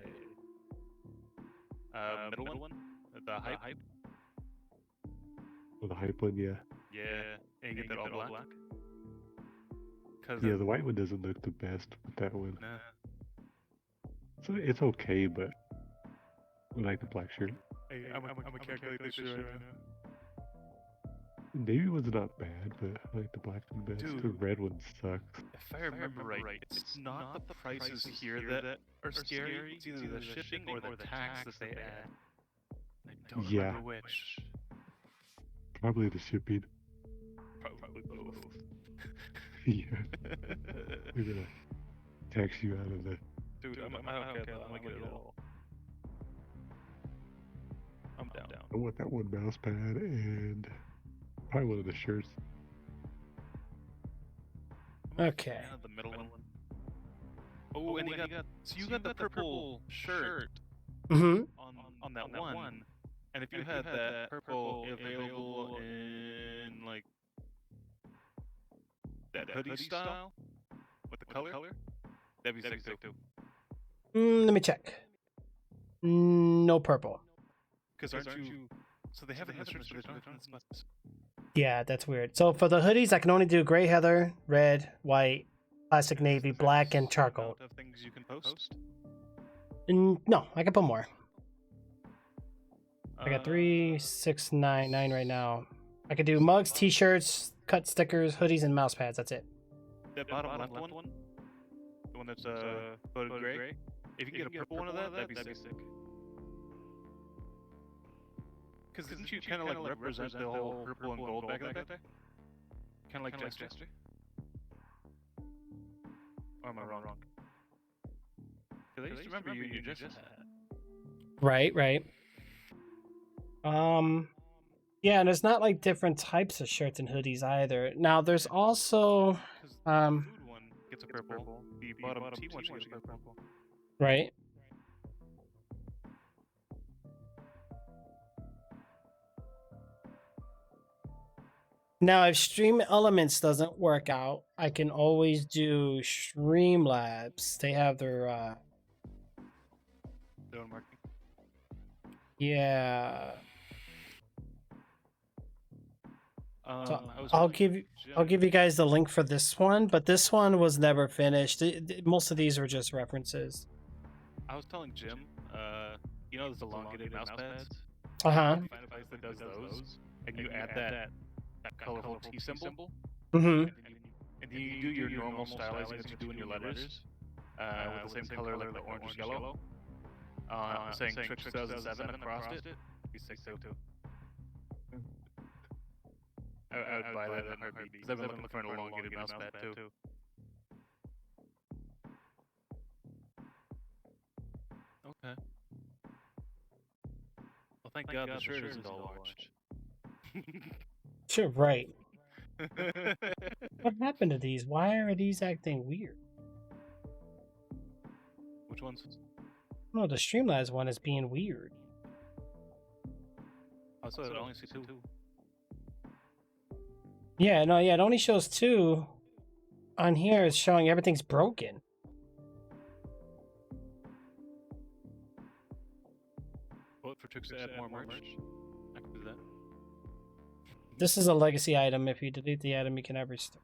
middle one? The hype? Oh, the hype one, yeah. Yeah, and you get that all black. Yeah, the white one doesn't look the best with that one. Nah. So it's okay, but I like the black shirt. Hey, I'm a calculate this shirt right now. Navy one's not bad, but I like the black one best. Dude. The red one sucks. If I remember right, it's not the prices here that are scary. It's either the shipping or the tax that they add. I don't remember which. Probably the shipping. Probably both. Yeah. They're gonna tax you out of the... Dude, I don't care though. I'm gonna get it all. I'm down. I want that one mouse pad and probably one of the shirts. Okay. Yeah, the middle one. Oh, and you got the purple shirt on that one. And if you had that purple available in like that hoodie style with the color, that'd be sick too. Let me check. No purple. Because aren't you? So they have it in the shirts, but they don't have it in the spots. Yeah, that's weird. So for the hoodies, I can only do gray heather, red, white, classic navy, black, and charcoal. Of things you can post. No, I can put more. I got 3, 6, 9 right now. I could do mugs, t-shirts, cut stickers, hoodies, and mouse pads. That's it. That bottom left one, the one that's coated gray. If you can get a purple one of that, that'd be sick. Because didn't you kind of like represent the whole purple and gold back in the day? Kind of like Jester? Or am I wrong? Because I used to remember you just had that. Right. Yeah, and there's not like different types of shirts and hoodies either. Now there's also The food one gets a purple. The bottom T one should get a purple. right. Now, if Stream Elements doesn't work out, I can always do Streamlabs. They have their Their own marketing. yeah. So I was I'll wondering, give you guys the link for this one, but this one was never finished. Most of these were just references. I was telling Jim, you know, there's elongated mouse pads. Uh huh. You find a place that does those, and you add that colorful T symbol. Mm-hmm. And then you do your normal stylizing that you do in your letters, with the same color like the orange yellow. Saying Trick 2007 across it. Be sick too. I would buy that in a heartbeat because I've been looking for an elongated mouse pad too. Okay. Well, thank God the shirt isn't all orange. Sure, right. What happened to these? Why are these acting weird? Which ones? No, the Streamlabs one is being weird. Oh, so I only see two. Yeah, no, yeah, it only shows 2. On here, it's showing everything's broken. Vote for Tricks to add more merch. I can do that. This is a legacy item. If you delete the item, you can never restore.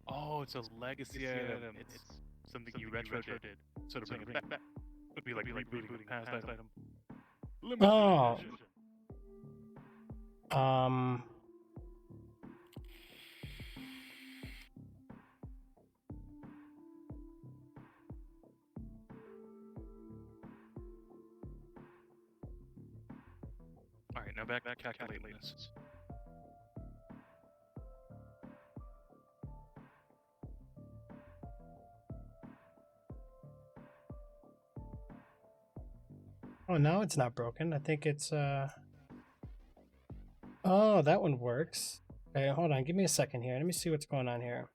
Oh, it's a legacy item. It's something you retro did. So to bring it back would be like rebooting a past item. Limited edition. Alright, now back calculating this. Oh, now it's not broken. I think it's oh, that one works. Okay, hold on. Give me a second here. Let me see what's going on here.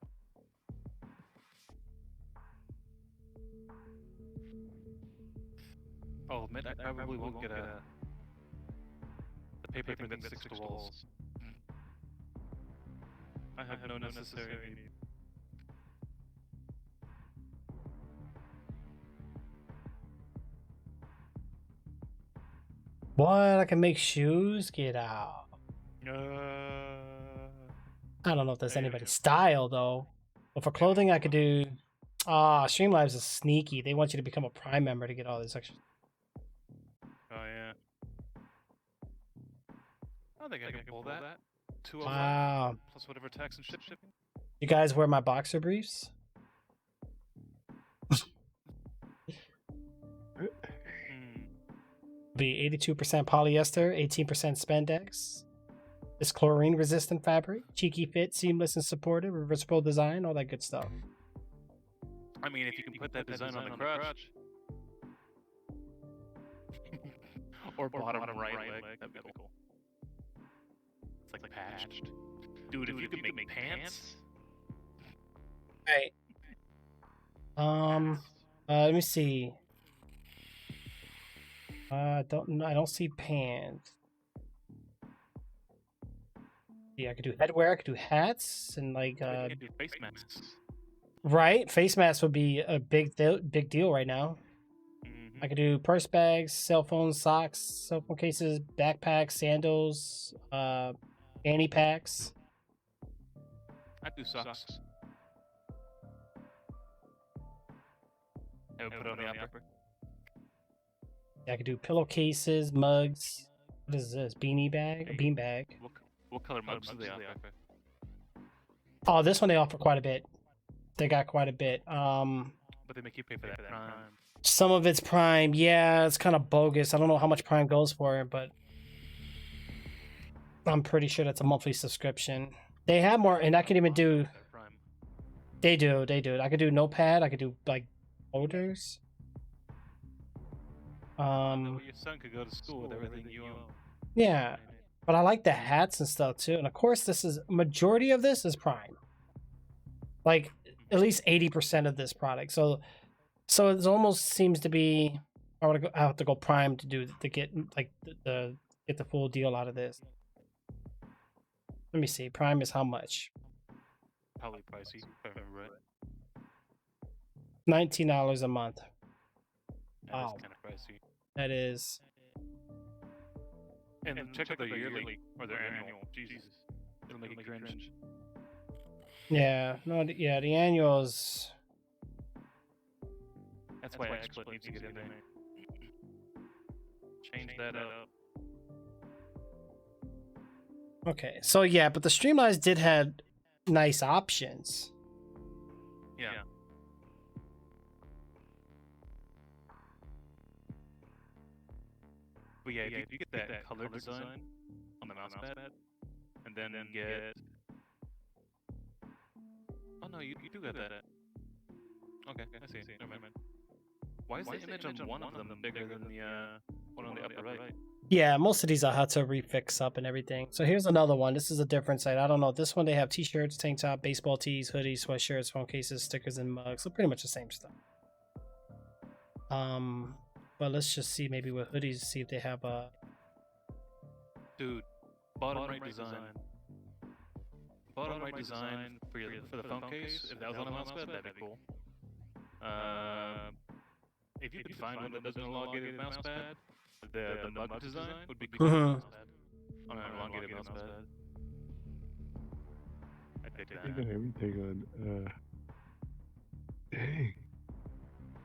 I'll admit I probably won't get the paper thing that sticks to walls. I have no necessary need. What? I can make shoes? Get out. I don't know if there's anybody's style though. But for clothing, I could do. Streamlabs is sneaky. They want you to become a Prime member to get all this extra. Oh yeah. I think I can pull that. 205 Wow. plus whatever tax and shipping. You guys wear my boxer briefs? Be 82% polyester, 18% spandex. It's chlorine resistant fabric, cheeky fit, seamless and supportive, reversible design, all that good stuff. I mean, if you can put that design on the crotch. Or bottom right leg, that'd be cool. It's like patched. Dude, if you could make pants. Right. Let me see. I don't see pants. Yeah, I could do headwear, I could do hats, and like You could do face masks. right, face masks would be a big deal right now. I could do purse bags, cell phones, socks, cell phone cases, backpacks, sandals, fanny packs. I'd do socks. I would put it on the upper. Yeah, I could do pillowcases, mugs. What is this? Beanie bag? A bean bag. What color mugs do they offer? Oh, this one they offer quite a bit. They got quite a bit. But they make you pay for that Prime. Some of it's Prime. Yeah, it's kind of bogus. I don't know how much Prime goes for it, but I'm pretty sure that's a monthly subscription. They have more, and I can even do. They do. I could do Notepad. I could do like folders. Your son could go to school with everything you own. Yeah, but I like the hats and stuff too. And of course, majority of this is Prime. Like at least 80% of this product. So it almost seems to be I have to go Prime to get like get the full deal out of this. Let me see. Prime is how much? Probably pricey, if I remember right. $19 a month. Wow. That's kind of pricey. That is. And check out their yearly or their annual. Jesus, it'll make you cringe. Yeah, no, yeah, the annuals. That's why XSplit needs to get in there. Change that up. Okay, so yeah, but the Streamlabs did have nice options. Yeah. But yeah, if you get that color design on the mouse pad, and then get... Oh no, you do got that. Okay, I see. Never mind. Why is the image on one of them bigger than the one on the upper right? Yeah, most of these I had to refix up and everything. So here's another one. This is a different site. I don't know. This one they have t-shirts, tank top, baseball tees, hoodies, sweatshirts, phone cases, stickers, and mugs. So pretty much the same stuff. But let's just see maybe with hoodies, see if they have a. Dude, bottom right design. Bottom right design for the phone case. If that was on a mousepad, that'd be cool. If you could find one that doesn't elongate the mousepad, the mug design would be cool. On an elongated mousepad. I take They that. got everything on. Dang.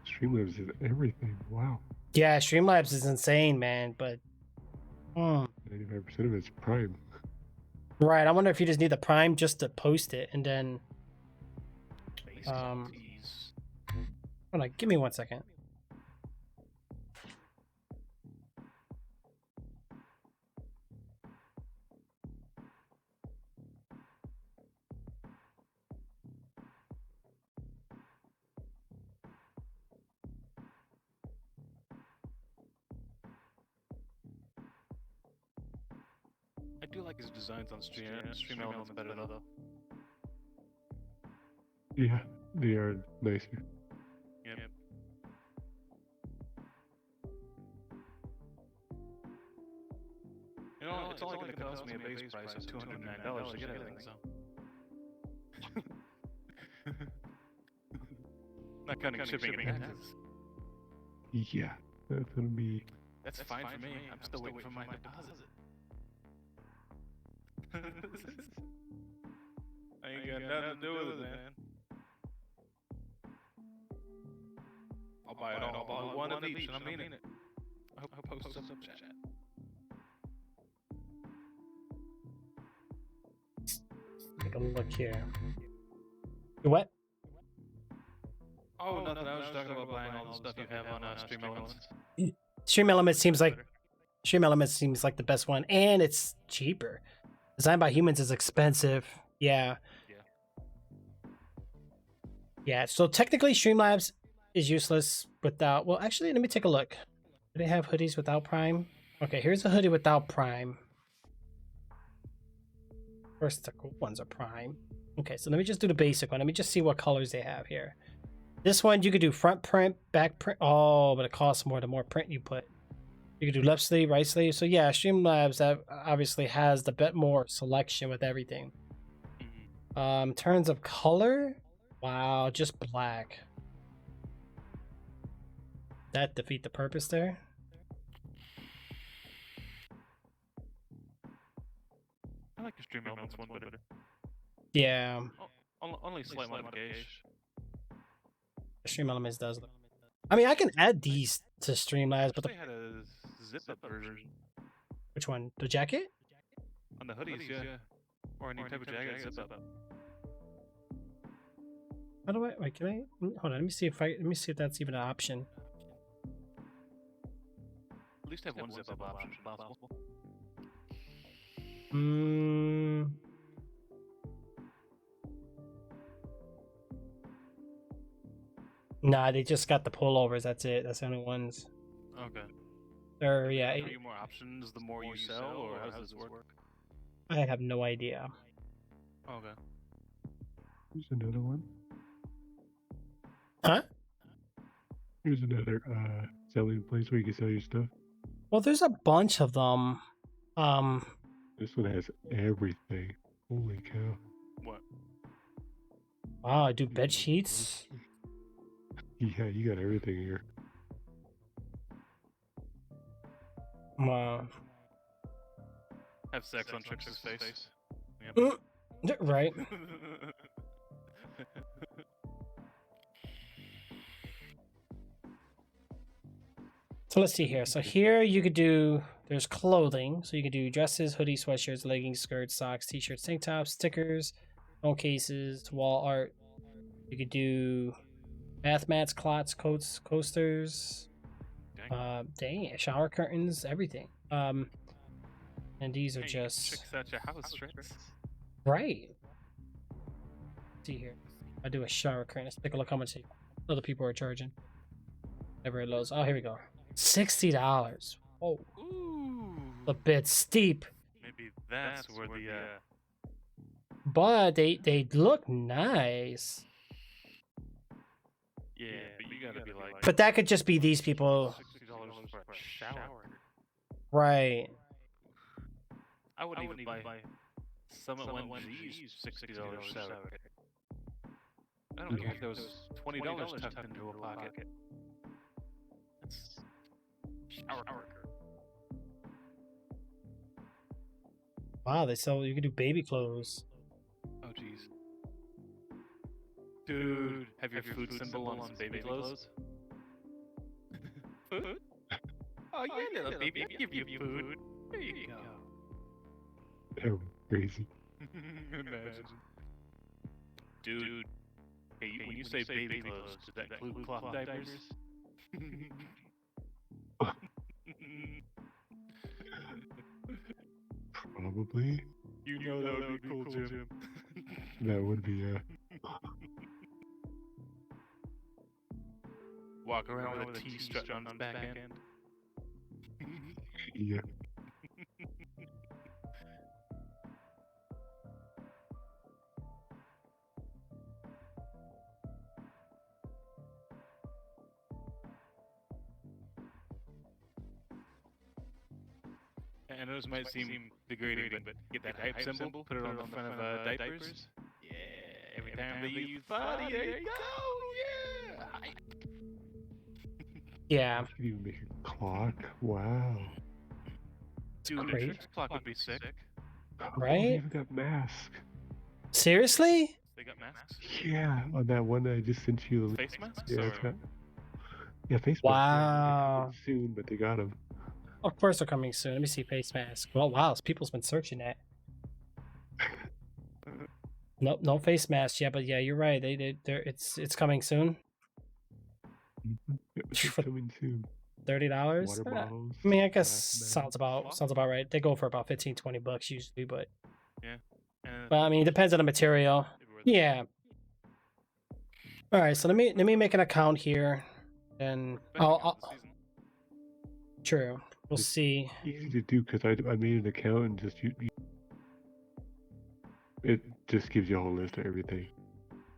Streamlabs is everything. Wow. Yeah, Streamlabs is insane, man. But 95% of it's Prime. Right. I wonder if you just need the Prime just to post it, and then. Hold on, give me 1 second. I do like his designs on stream elements better though. Yeah, they are nicer. Yep. You know, it's only going to cost me a base price of $209 to get everything, so. Not counting shipping and taxes. Yeah, that's gonna be. That's fine for me. I'm still waiting for my deposit. I ain't got nothing to do with it, man. I'll buy it all. I'll buy one of each, and I mean it. I'll post some chat. Take a look here. What? Oh, nothing. I was talking about buying all the stuff you have on Stream Elements. Stream Elements seems like the best one, and it's cheaper. Designed by humans is expensive. Yeah. Yeah. So technically, Streamlabs is useless without. Well, actually, let me take a look. Do they have hoodies without Prime? Okay, here's a hoodie without Prime. First, the cool ones are Prime. Okay, so let me just do the basic one. Let me just see what colors they have here. This one you could do front print, back print. Oh, but it costs more the more print you put. You could do left sleeve, right sleeve. So yeah, Streamlabs that obviously has the bit more selection with everything. In terms of color, wow, just black. That defeat the purpose there. I like the Stream Elements one better. Yeah. Only slight modification. Stream Elements does. I mean, I can add these to Streamlabs, but they had a zip-up version. Which one? The jacket? On the hoodies, yeah. Or any type of jacket, zip-up. How do I? Wait, can I? Hold on. Let me see if that's even an option. At least have one zip-up option if possible. Nah, they just got the pullovers. That's it. That's the only ones. Okay. Or yeah. Are you more options the more you sell, or how does this work? I have no idea. Okay. Here's another one. Huh? Here's another selling place where you can sell your stuff. Well, there's a bunch of them. This one has everything. Holy cow. What? Wow, I do bed sheets. Yeah, you got everything here. Wow. Have sex on Trix's face. Yep. Right. So let's see here. So here you could do, there's clothing. So you could do dresses, hoodies, sweatshirts, leggings, skirts, socks, t-shirts, tank tops, stickers, phone cases, wall art. You could do bath mats, clots, coats, coasters, dang, shower curtains, everything. And these are just Tricks out your house, Tricks. right. Let's see here. I do a shower curtain. Let's take a look how much other people are charging. Never lows. Oh, here we go. $60. Oh, a bit steep. Maybe that's where the But they look nice. yeah, but you gotta be like. But that could just be these people. $60 for a shower. Right. I wouldn't even buy Summit 1G's $60 shower. I don't care if there was $20 tucked into a pocket. That's shower curtain. Wow, they sell. You can do baby clothes. Oh jeez. Dude, have your food symbol on some baby clothes? Food? Oh yeah, little baby, I'll give you food. There you go. That was crazy. Imagine. Dude, hey, when you say baby clothes, does that include cloth diapers? Probably. You know that would be cool, Jim. That would be Walk around with a T strut on his back end. yeah. I know this might seem degrading, but get that hype symbol, put it on the front of diapers. Yeah, every time they use body, there you go. Yeah, hype. Yeah. You can even make a clock. Wow. Dude, a Great. Trix clock would be sick. Oh, Right? they even got masks. Seriously? They got masks. Yeah, on that one that I just sent you. Face masks? Yeah, Or... it's got. Yeah, face masks. Yeah, Wow. they're coming soon, but they got them. Of course they're coming soon. Let me see face mask. Well, wow, people's been searching that. Nope, no face mask yet, but yeah, you're right. It's coming soon. It's coming soon. $30. Water bottles. I mean, I guess glass masks. sounds about right. They go for about $15-20 usually, but Yeah. but I mean, it depends on the material. Yeah. All right, so let me make an account here, and true. We'll see. Easy to do because I made an account and just it just gives you a whole list of everything.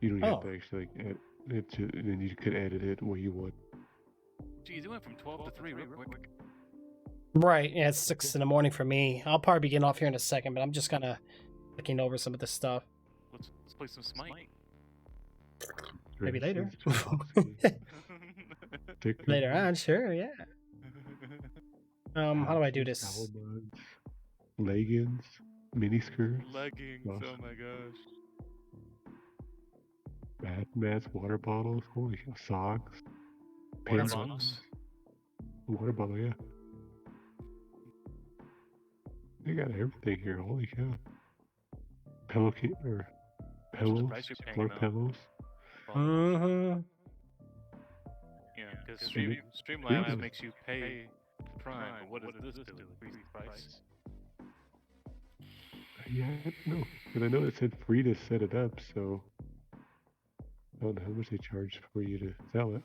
You don't have to actually like add it to, and then you could edit it where you want. Geez, it went from 12 to 3 real quick. Right, yeah, it's 6 in the morning for me. I'll probably be getting off here in a second, but I'm just kind of looking over some of this stuff. Let's play some Smite. Maybe later. Later on, sure, yeah. How do I do this? Leggings, miniskirts. Leggings, oh my gosh. Bath mats, water bottles, holy cow, socks. Water pants. bottles? Water bottle, yeah. They got everything here, holy cow. Pillows, floor pillows. Mm-hmm. Yeah, because Streamlabs makes you pay Prime. What does this do? Increase price? Yeah, no, because I know it said free to set it up, so I don't know how much they charge for you to sell it.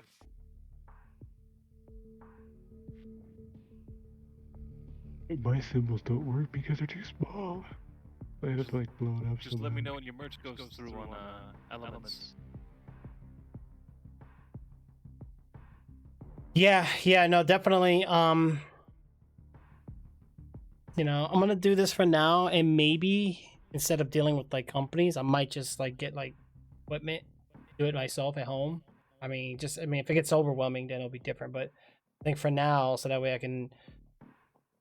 My symbols don't work because they're too small. I have to like blow it up. Just let me know when your merch goes through on Elements. Yeah, no, definitely. You know, I'm gonna do this for now, and maybe instead of dealing with like companies, I might just like get like equipment, do it myself at home. I mean, if it gets overwhelming, then it'll be different. But I think for now, so that way I can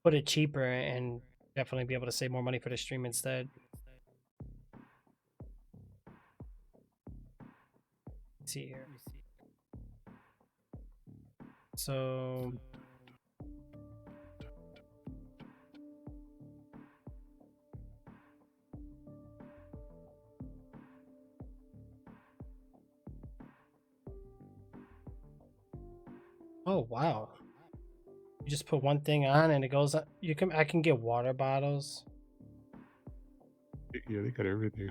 put it cheaper and definitely be able to save more money for the stream instead. Let's see here. So oh wow. You just put one thing on and it goes on. I can get water bottles. Yeah, they got everything.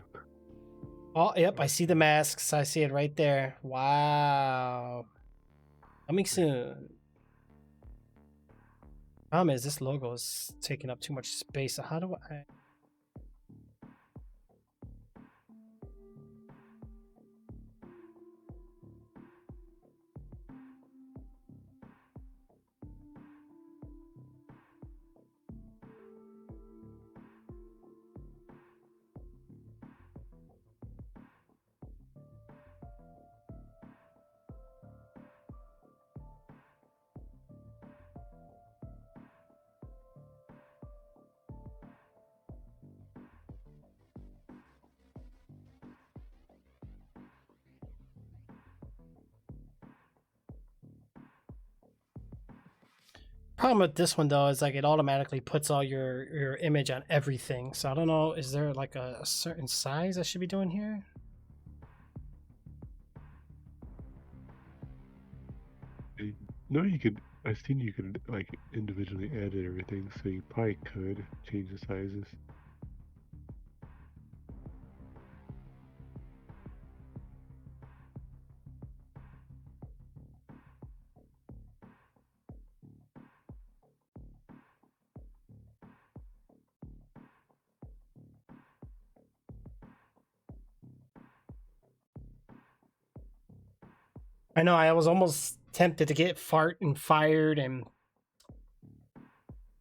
Oh, yep, I see the masks. I see it right there. Wow. Coming soon. Problem is, this logo is taking up too much space. So how do I... Problem with this one though is like it automatically puts all your image on everything. So I don't know, is there like a certain size I should be doing here? No, you could. I've seen you could like individually edit everything, so you probably could change the sizes. I know I was almost tempted to get fart and fired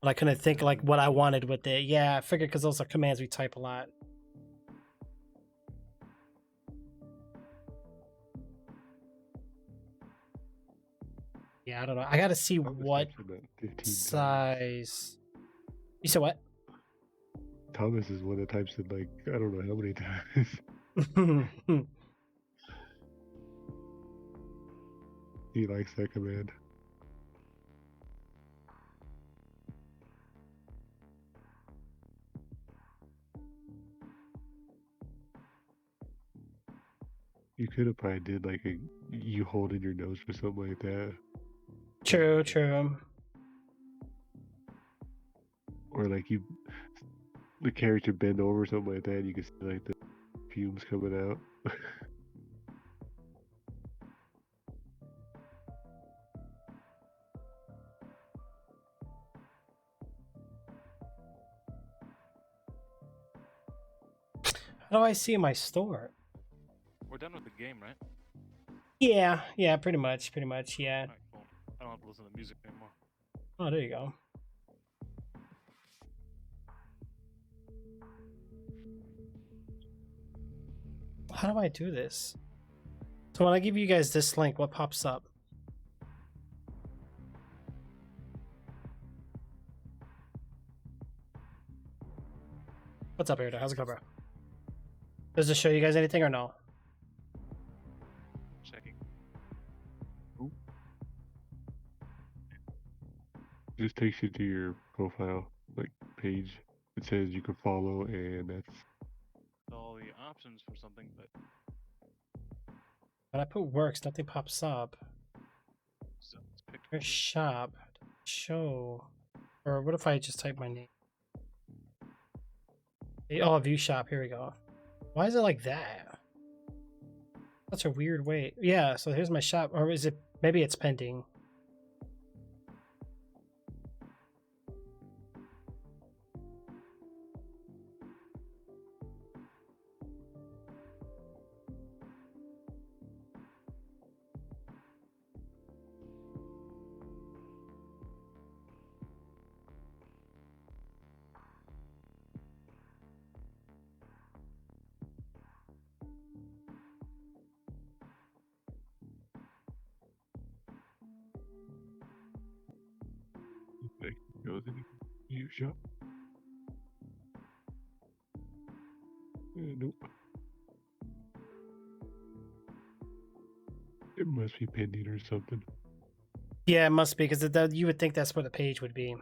but I couldn't think like what I wanted with it. Yeah, I figured because those are commands we type a lot. Yeah, I don't know. I gotta see Thomas what types in that 15 times. size. You said what? Thomas is one that types in like I don't know how many times. He likes that command. You could have probably did like a you hold in your nose or something like that. True, true. Or like you the character bend over or something like that and you can see like the fumes coming out. How do I see my store? We're done with the game, right? Yeah, pretty much, yeah. Alright, cool. I don't have to listen to music anymore. Oh, there you go. How do I do this? So when I give you guys this link, what pops up? What's up, Erda? How's it going, bro? Does it show you guys anything or no? Checking. Just takes you to your profile like page. It says you can follow and that's All the options for something, but When I put works, nothing pops up. so it's picked. Where's shop? Show. Or what if I just type my name? Oh, view shop. Here we go. Why is it like that? That's a weird way. Yeah, so here's my shop. Or is it... Maybe it's pending. like goes in you shop. Nope. It must be pending or something. Yeah, it must be, because you would think that's where the page would be.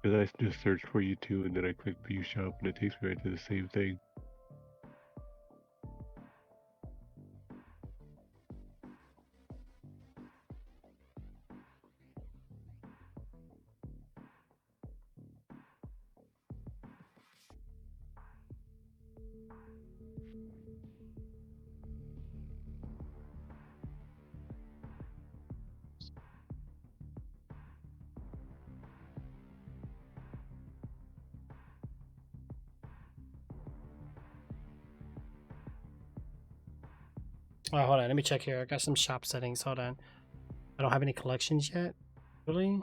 Because I just searched for you too, and then I click view shop, and it takes me right to the same thing. Oh, hold on. Let me check here. I got some shop settings. Hold on. I don't have any collections yet. Really?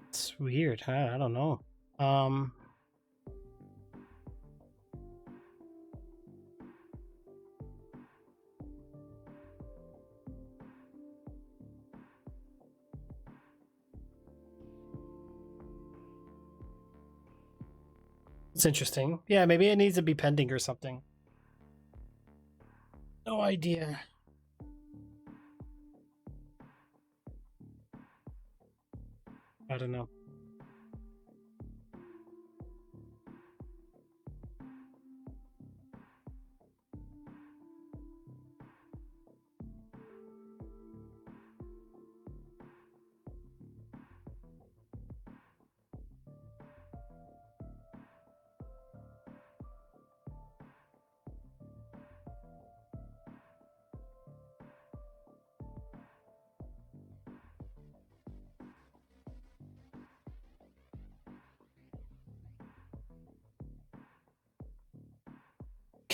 It's weird, huh? I don't know. It's interesting. Yeah, maybe it needs to be pending or something. No idea. I don't know.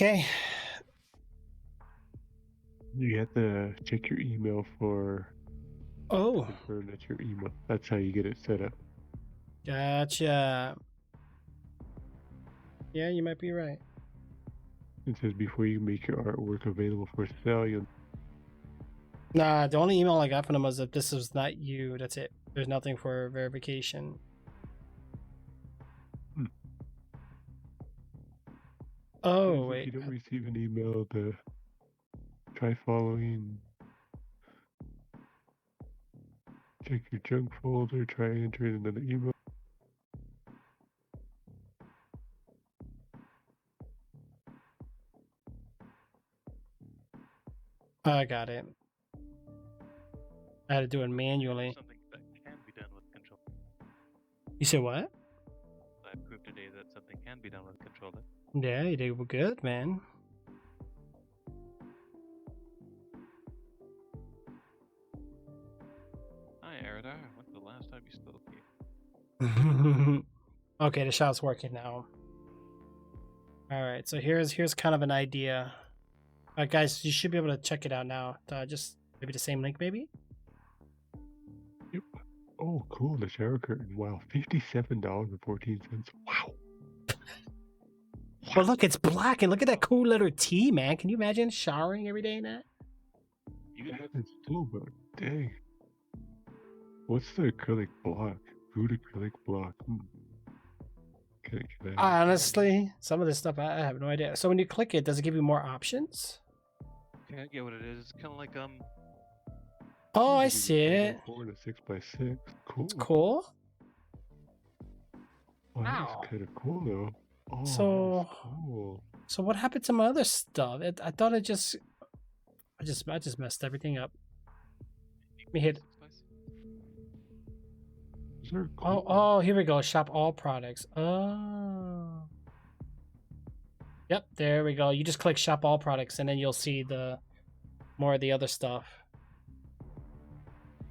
Okay. You have to check your email for. Oh. Confirm that's your email. That's how you get it set up. Gotcha. Yeah, you might be right. It says before you make your artwork available for sale, you'll. Nah, the only email I got from them was that this was not you. That's it. There's nothing for verification. Oh, wait. If you don't receive an email, try following. Check your junk folder, try entering another email. I got it. I had to do it manually. Something that can be done with control. You said what? I proved today that something can be done with controller. Yeah, you did good, man. Hi, Aradar. When's the last time you spoke here? Okay, the shot's working now. All right, so here's kind of an idea. Guys, you should be able to check it out now. Just maybe the same link, maybe. Yep. Oh, cool. The shower curtain. Wow, $57.14. Wow. But look, it's black, and look at that cool letter T, man. Can you imagine showering every day in that? It's still, but dang. What's the acrylic block? Food acrylic block. Honestly, some of this stuff I have no idea. So when you click it, does it give you more options? Okay, I get what it is. It's kind of like Oh, I see it. 4 and a 6x6. Cool. It's cool. Oh, that's kind of cool though. Oh, So, cool. So what happened to my other stuff? I thought I just messed everything up. Let me hit. Oh, here we go. Shop all products. Oh. Yep, there we go. You just click shop all products, and then you'll see the more of the other stuff.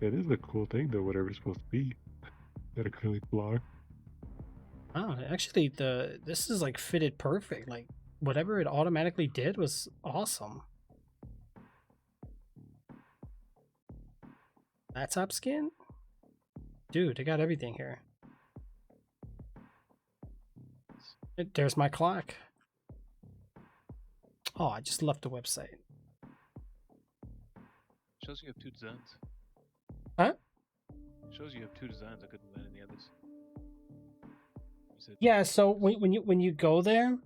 That is a cool thing though. Whatever it's supposed to be. That acrylic block. Oh, actually, this is like fitted perfect. Like whatever it automatically did was awesome. That top skin, dude, they got everything here. There's my clock. Oh, I just left the website. shows you have two designs. Huh? Shows you have two designs. I couldn't find any others. Yeah, so when you go there,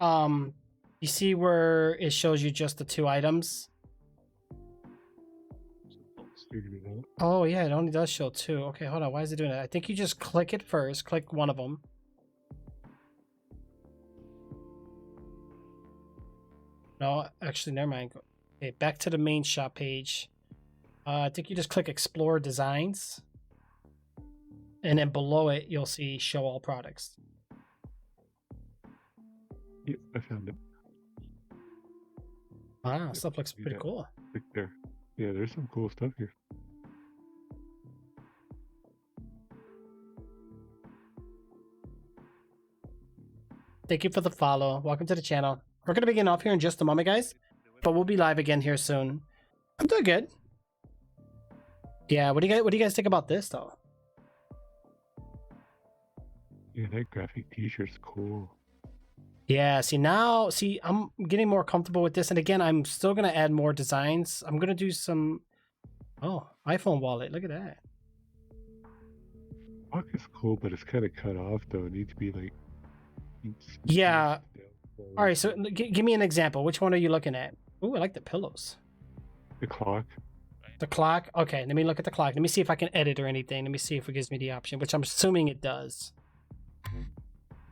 you see where it shows you just the two items. Oh yeah, it only does show two. Okay, hold on. Why is it doing that? I think you just click it first. Click one of them. No, actually, never mind. Okay, back to the main shop page. I think you just click Explore Designs. And then below it, you'll see Show All Products. Yep, I found it. Wow, stuff looks pretty cool. Click there. Yeah, there's some cool stuff here. Thank you for the follow. Welcome to the channel. We're going to begin off here in just a moment, guys. But we'll be live again here soon. I'm doing good. Yeah, what do you guys think about this, though? Yeah, that graphic t-shirt's cool. Yeah, see, I'm getting more comfortable with this. And again, I'm still going to add more designs. I'm going to do some... Oh, iPhone wallet. Look at that. Block is cool, but it's kind of cut off, though. It needs to be like... Yeah. All right, so give me an example. Which one are you looking at? Ooh, I like the pillows. The clock. The clock? Okay, let me look at the clock. Let me see if I can edit or anything. Let me see if it gives me the option, which I'm assuming it does.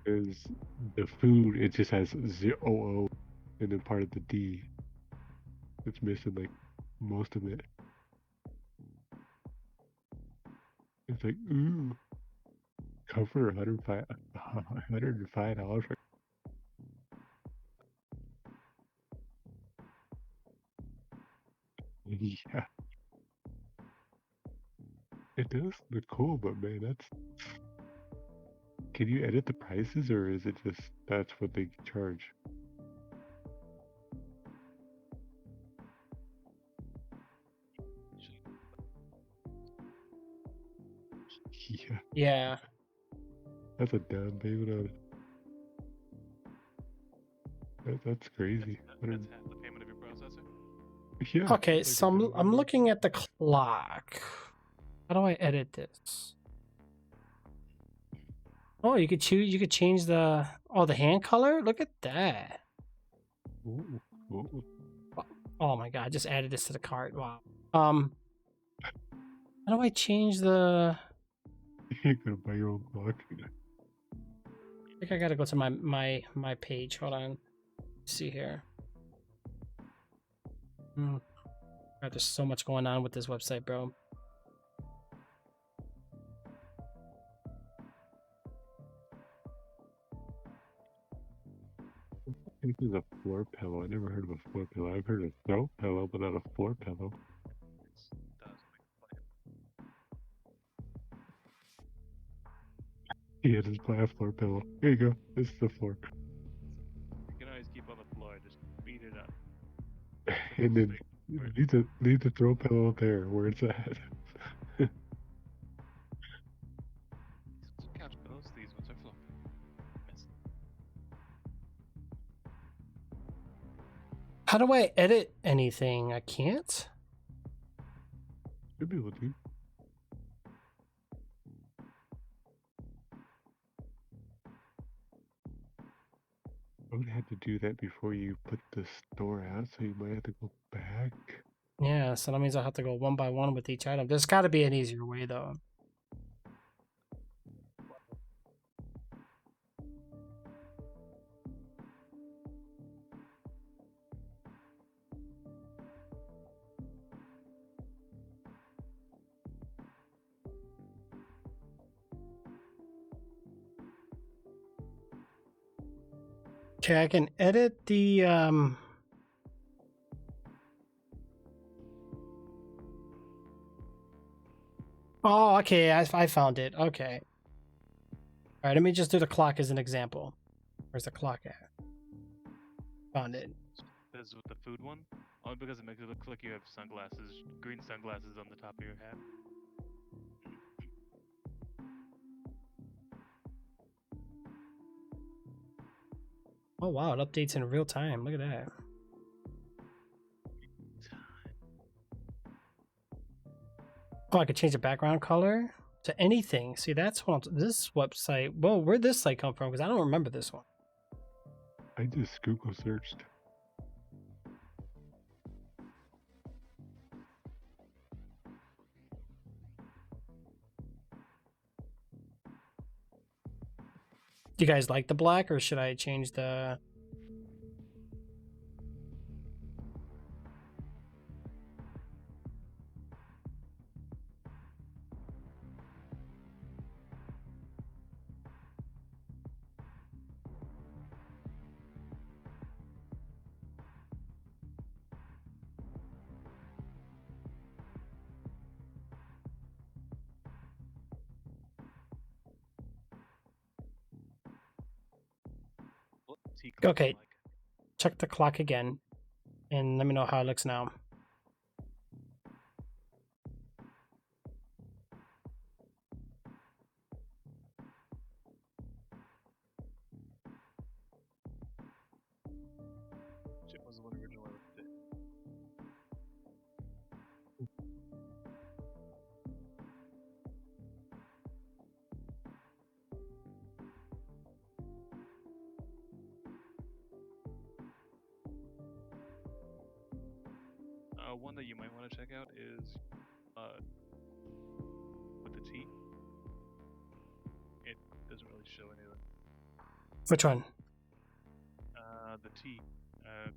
Is the food, it just has 0 and then part of the D. It's missing like most of it. It's like, ooh. Cover $105 for... Yeah. It does look cool, but man, that's... Can you edit the prices, or is it just that's what they charge? Yeah. That's a down payment on that's crazy. That's half the payment of your processor. Yeah. Okay, like so I'm looking at the clock. How do I edit this? Oh, you could choose. You could change the hand color. Look at that. Ooh, ooh. Oh my god! I just added this to the cart. Wow. How do I change the? You're gonna buy your own clock. I think I gotta go to my page. Hold on. Let's see here. God, there's so much going on with this website, bro. I think there's a floor pillow. I never heard of a floor pillow. I've heard of a throw pillow, but not a floor pillow. Yeah, just buy a floor pillow. Here you go. This is the floor. You can always keep on the floor. Just beat it up. And then leave the throw pillow there where it's at. Some couch pillows. These ones are floor. How do I edit anything? I can't. Should be able to. I would have to do that before you put the store out, so you might have to go back. Yeah, so that means I'll have to go one by one with each item. There's got to be an easier way, though. Okay, I can edit the Oh, okay, I found it. Okay. All right, let me just do the clock as an example. Where's the clock at? Found it. This is with the food one. Only because it makes it look like you have sunglasses, green sunglasses on the top of your hat. Oh wow, it updates in real time. Look at that. Oh, I could change the background color to anything. See, that's what this website. Well, where'd this site come from? Because I don't remember this one. I just Google searched. Do you guys like the black, or should I change the? Okay, check the clock again, and let me know how it looks now. Shit was the one originally with it. One that you might want to check out is with the T. It doesn't really show anything. Which one? The T. The.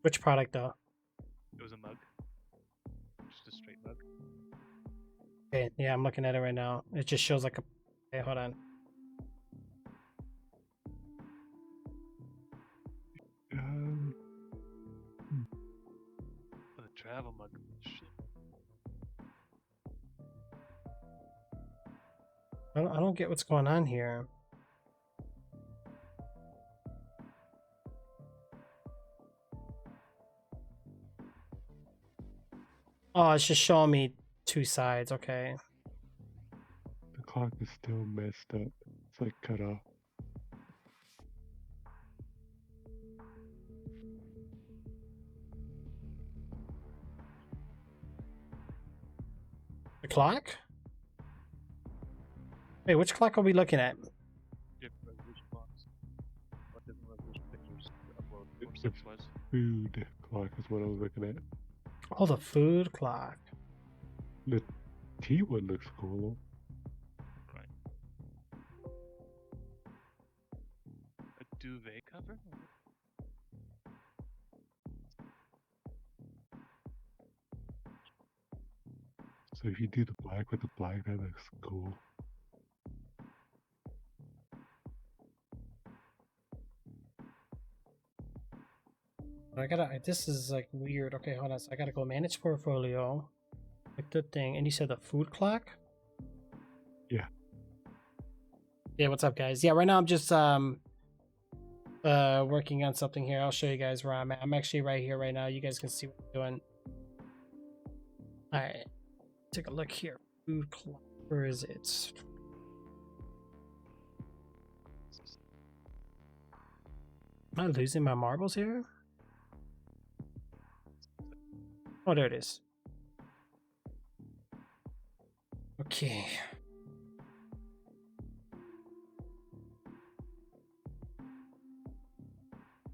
Which product though? It was a mug. Just a straight mug. Okay, yeah, I'm looking at it right now. It just shows like a. Okay, hold on. The travel mug. Shit. I don't get what's going on here. Oh, it's just showing me two sides. Okay. clock is still messed up. It's like cut off. The clock? Wait, which clock are we looking at? Different resolution clocks. What different resolution pictures to upload It's for the 6 was. food clock is what I was looking at. Oh, the food clock. The T one looks cool. Right. A duvet cover? So if you do the black with the black, that looks cool. This is like weird. Okay, hold on. So I gotta go manage portfolio. Like the thing. And you said the food clock? Yeah. Yeah, what's up, guys? Yeah, right now I'm just working on something here. I'll show you guys where I'm at. I'm actually right here right now. You guys can see what I'm doing. Alright. Take a look here. Food clock. Where is it? Am I losing my marbles here? Oh, there it is. Okay.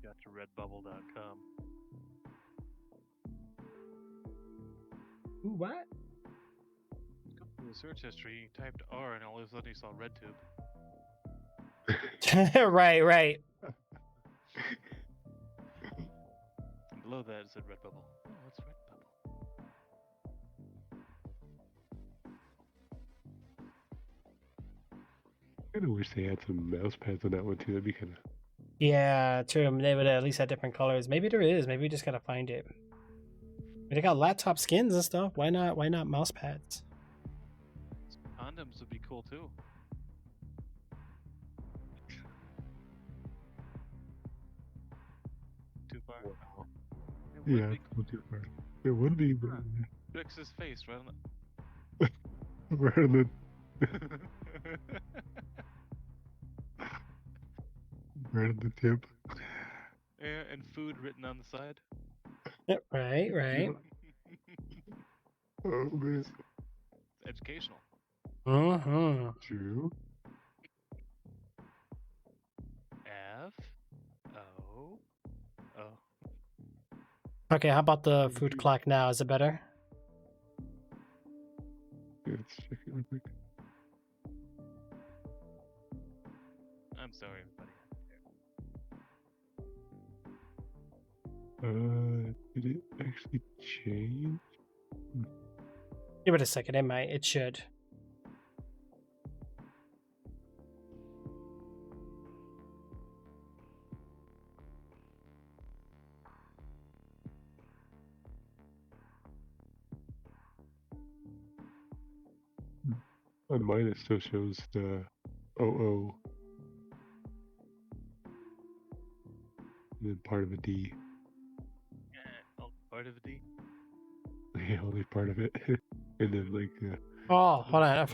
Got to redbubble.com. Ooh, what? Go through the search history, you typed R and all of a sudden you saw RedTube. Right, right. And below that it said Redbubble. Oh, what's Redbubble? I kinda wish they had some mouse pads on that one too. That'd be kinda. Yeah, true. They would at least have different colors. Maybe there is. Maybe we just gotta find it. But they got laptop skins and stuff. Why not? Why not mouse pads? Condoms would be cool too. Too far. Wow. It would Yeah, be it's not too far. It would be, but Fix his face right on the. right on the right on the tip. Yeah, and food written on the side. Yep, right, right. Oh man. Educational. Mm-hmm. True. F O O. Okay, how about the food clock now? Is it better? Yeah, let's check it real quick. I'm sorry, everybody. Did it actually change? Give it a second. It might. It should. On mine, it still shows the OO. And then part of a D. Oh, part of a D. Yeah, only part of it. And then like Oh, hold on. I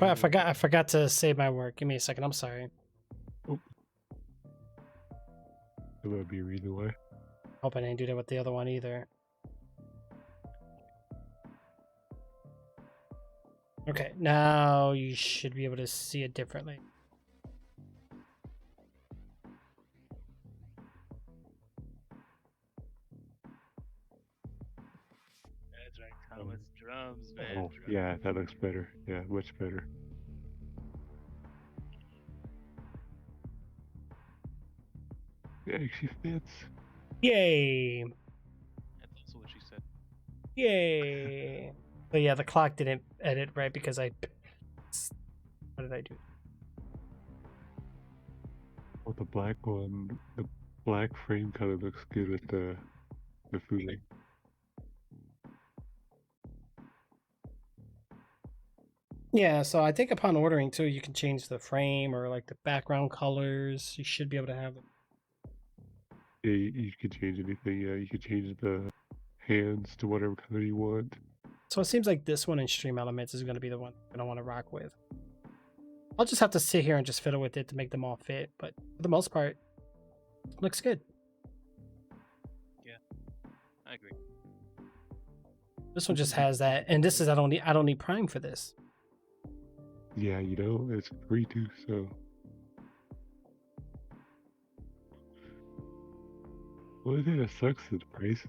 forgot to save my work. Give me a second. I'm sorry. that might be a reason why. Hope I didn't do that with the other one either. Okay, now you should be able to see it differently. That's right, Thomas. Drums, man. Oh, yeah, that looks better. Yeah, much better. It actually fits. Yay! That's also what she said. Yay! But yeah, the clock didn't edit right because I. What did I do? Oh, the black one, the black frame color looks good with the food. Yeah, so I think upon ordering too, you can change the frame or like the background colors. You should be able to have them. Yeah, you could change anything. Yeah, you could change the hands to whatever color you want. So it seems like this one in Stream Elements is going to be the one I want to rock with. I'll just have to sit here and just fiddle with it to make them all fit. But for the most part, looks good. Yeah, I agree. This one just has that, and this is I don't need Prime for this. Yeah, you know, it's free too, so. One thing that sucks is the prices.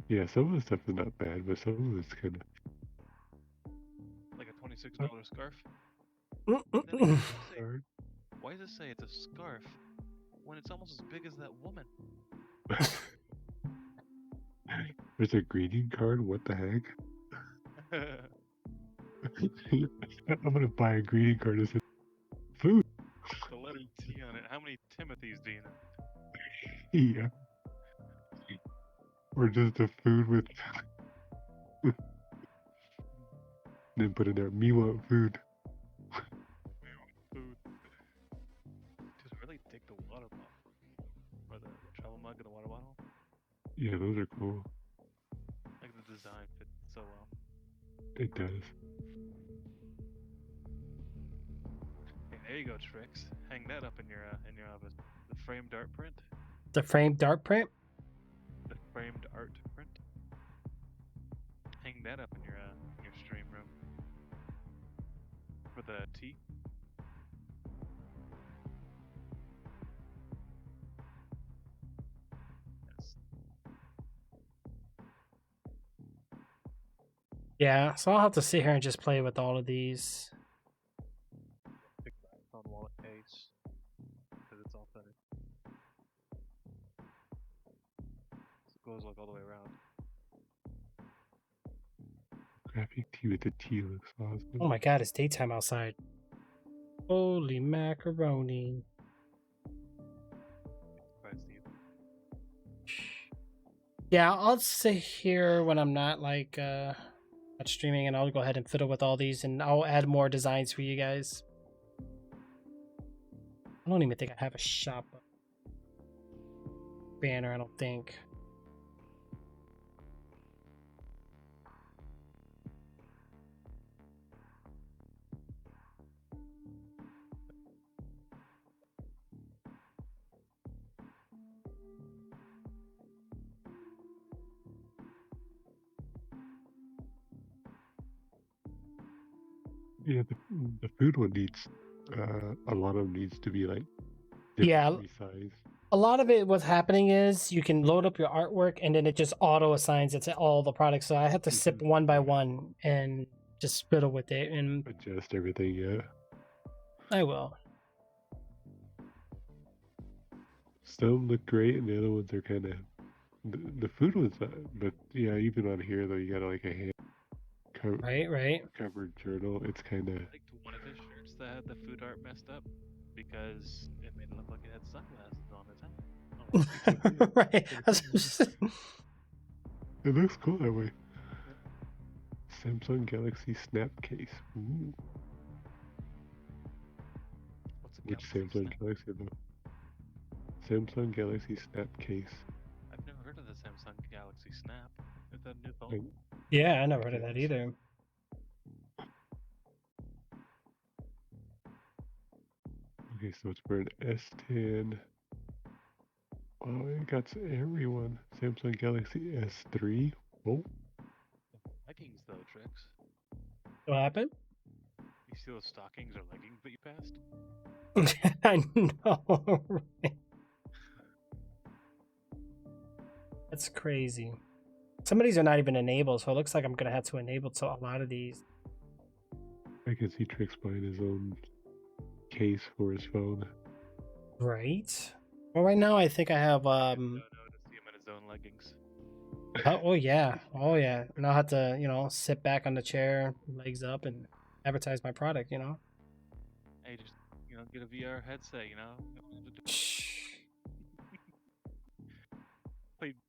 Yeah, some of the stuff is not bad, but some of it's kind of. Like a $26 scarf. Then again, why does it say it's a scarf when it's almost as big as that woman? There's a greeting card. What the heck? I'm gonna buy a greeting card that says food. The letter T on it. How many Timothys do you know? Yeah. Or just the food with. Then put in there, me want food. Food. Just really dig the water bottle. Or the travel mug and the water bottle. Yeah, those are cool. Like the design fits so well. It does. Hey, there you go, Trix. Hang that up in your office. The framed art print. The framed art print. The framed art print. Hang that up in your stream room. For the T. Yes. Yeah, so I'll have to sit here and just play with all of these. Big on wallet case. Because it's all finished. It goes like all the way around. Graphic tee with the T looks awesome. Oh my god, it's daytime outside. Holy macaroni. Yeah, I'll sit here when I'm not like not streaming, and I'll go ahead and fiddle with all these, and I'll add more designs for you guys. I don't even think I have a shop banner, I don't think. Yeah, the food one needs, a lot of them needs to be like Yeah, different resized. a lot of it, what's happening is you can load up your artwork and then it just auto assigns it to all the products. So I have to sip one by one and just fiddle with it, and Adjust everything, yeah. I will. Some look great, and the other ones are kind of. The food ones, but yeah, even on here though, you got like a hand right covered journal. It's kind of. I liked one of his shirts that had the food art messed up because it made it look like it had sunglasses on its head. Right. It looks cool that way. Samsung Galaxy Snap case. Ooh. Which Samsung Galaxy though? Samsung Galaxy Snap case. I've never heard of the Samsung Galaxy Snap. Is that a new phone? Yeah, I never heard of that either. Okay, so it's for an S10. Oh, it got everyone. Samsung Galaxy S3. Oh. Leggings though, Trix. What happened? You see those stockings or leggings that you passed? I know. Right? That's crazy. Some of these are not even enabled, so it looks like I'm gonna have to enable to a lot of these. I can see Trix buying his own case for his phone. Right. Well, right now I think I have No, to see him in his own leggings. oh yeah. And I'll have to, sit back on the chair, legs up, and advertise my product, Hey, just get a VR headset,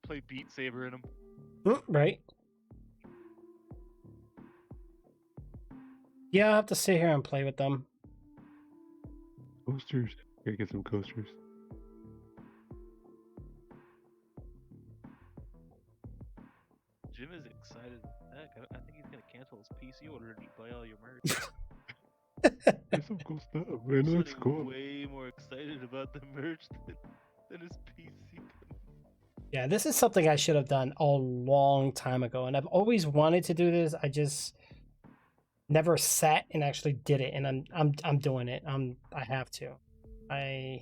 play Beat Saber in them. Right. Yeah, I'll have to sit here and play with them. Coasters. Gotta get some coasters. Jim is excited as heck. I think he's gonna cancel his PC order and you buy all your merch. There's some cool stuff. Man, it looks cool. Way more excited about the merch than his PC. Yeah, this is something I should have done a long time ago, and I've always wanted to do this. I just never sat and actually did it, and I'm doing it. I have to. I've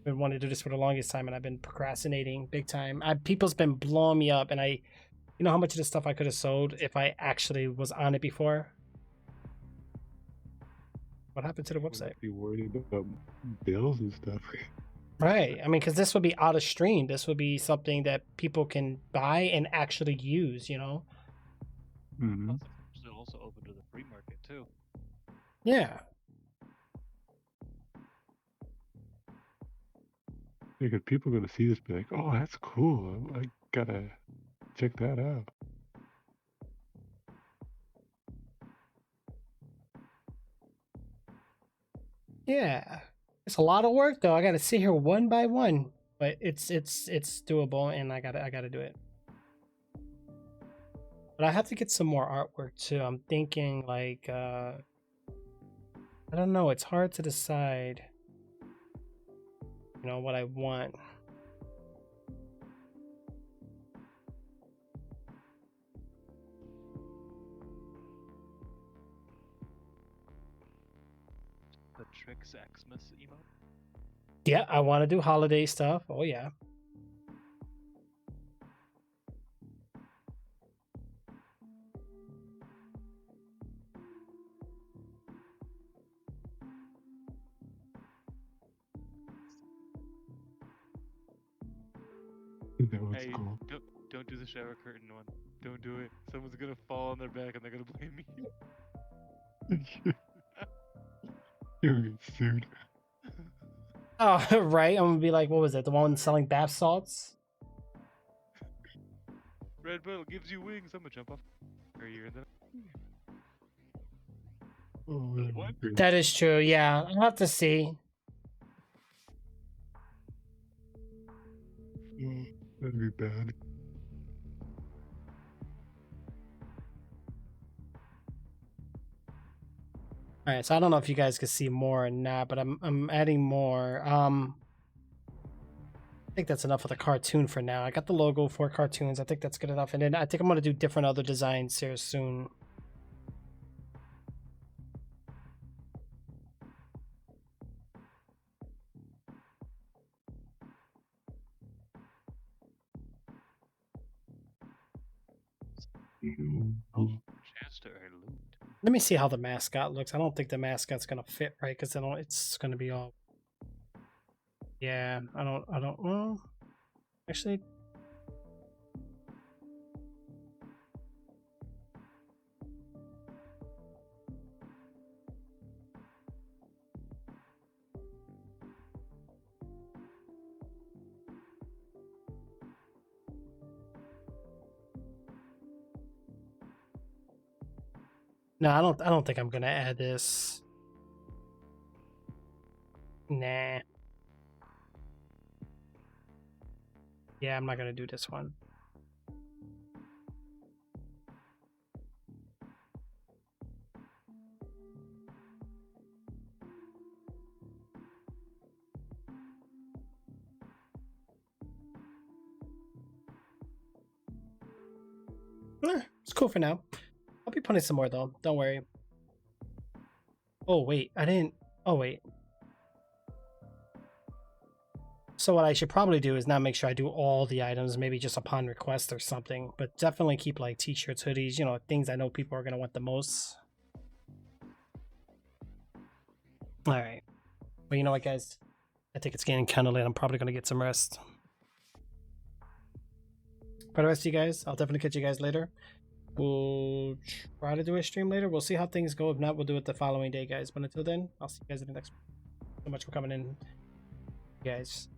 been wanting to do this for the longest time, and I've been procrastinating big time. People's been blowing me up, and you know how much of this stuff I could have sold if I actually was on it before. What happened to the website? Be worried about bills and stuff. Right. I mean, because this would be out of stream. This would be something that people can buy and actually use, you know? Mm-hmm. It's also open to the free market, too. Yeah. Because people are going to see this be like, oh, that's cool. I gotta check that out. Yeah. It's a lot of work though. I gotta sit here one by one. But it's doable, and I gotta do it. But I have to get some more artwork too. I'm thinking like I don't know, it's hard to decide, you know, what I want. The Trix Xmas emote? Yeah, I want to do holiday stuff. Oh yeah. That was Hey, cool. don't do the shower curtain one. Don't do it. Someone's gonna fall on their back and they're gonna blame you. You're gonna get sued. Oh, right. I'm gonna be like, what was it? The one selling bath salts? Red Bull gives you wings. I'm gonna jump off. Or you're in the... Oh, What? That is true. Yeah, I'll have to see. Oh, that'd be bad. All right, so I don't know if you guys can see more or not, but I'm adding more. I think that's enough for the cartoon for now. I got the logo for cartoons. I think that's good enough, and then I think I'm gonna do different other designs here soon. Chance to earn loot. Let me see how the mascot looks. I don't think the mascot's gonna fit right because then it's gonna be all. Yeah, I don't. Well, actually. No, I don't think I'm gonna add this. Nah. Yeah, I'm not gonna do this one. It's cool for now. I'll be putting some more though. Don't worry. Oh wait, I didn't. Oh wait. So what I should probably do is not make sure I do all the items, maybe just upon request or something. But definitely keep like t-shirts, hoodies, you know, things I know people are gonna want the most. All right. Well, you know what, guys? I think it's getting kind of late. I'm probably gonna get some rest. For the rest of you guys, I'll definitely catch you guys later. We'll try to do a stream later. We'll see how things go. If not, we'll do it the following day, guys. But until then, I'll see you guys in the next one. Thank you so much for coming in, guys.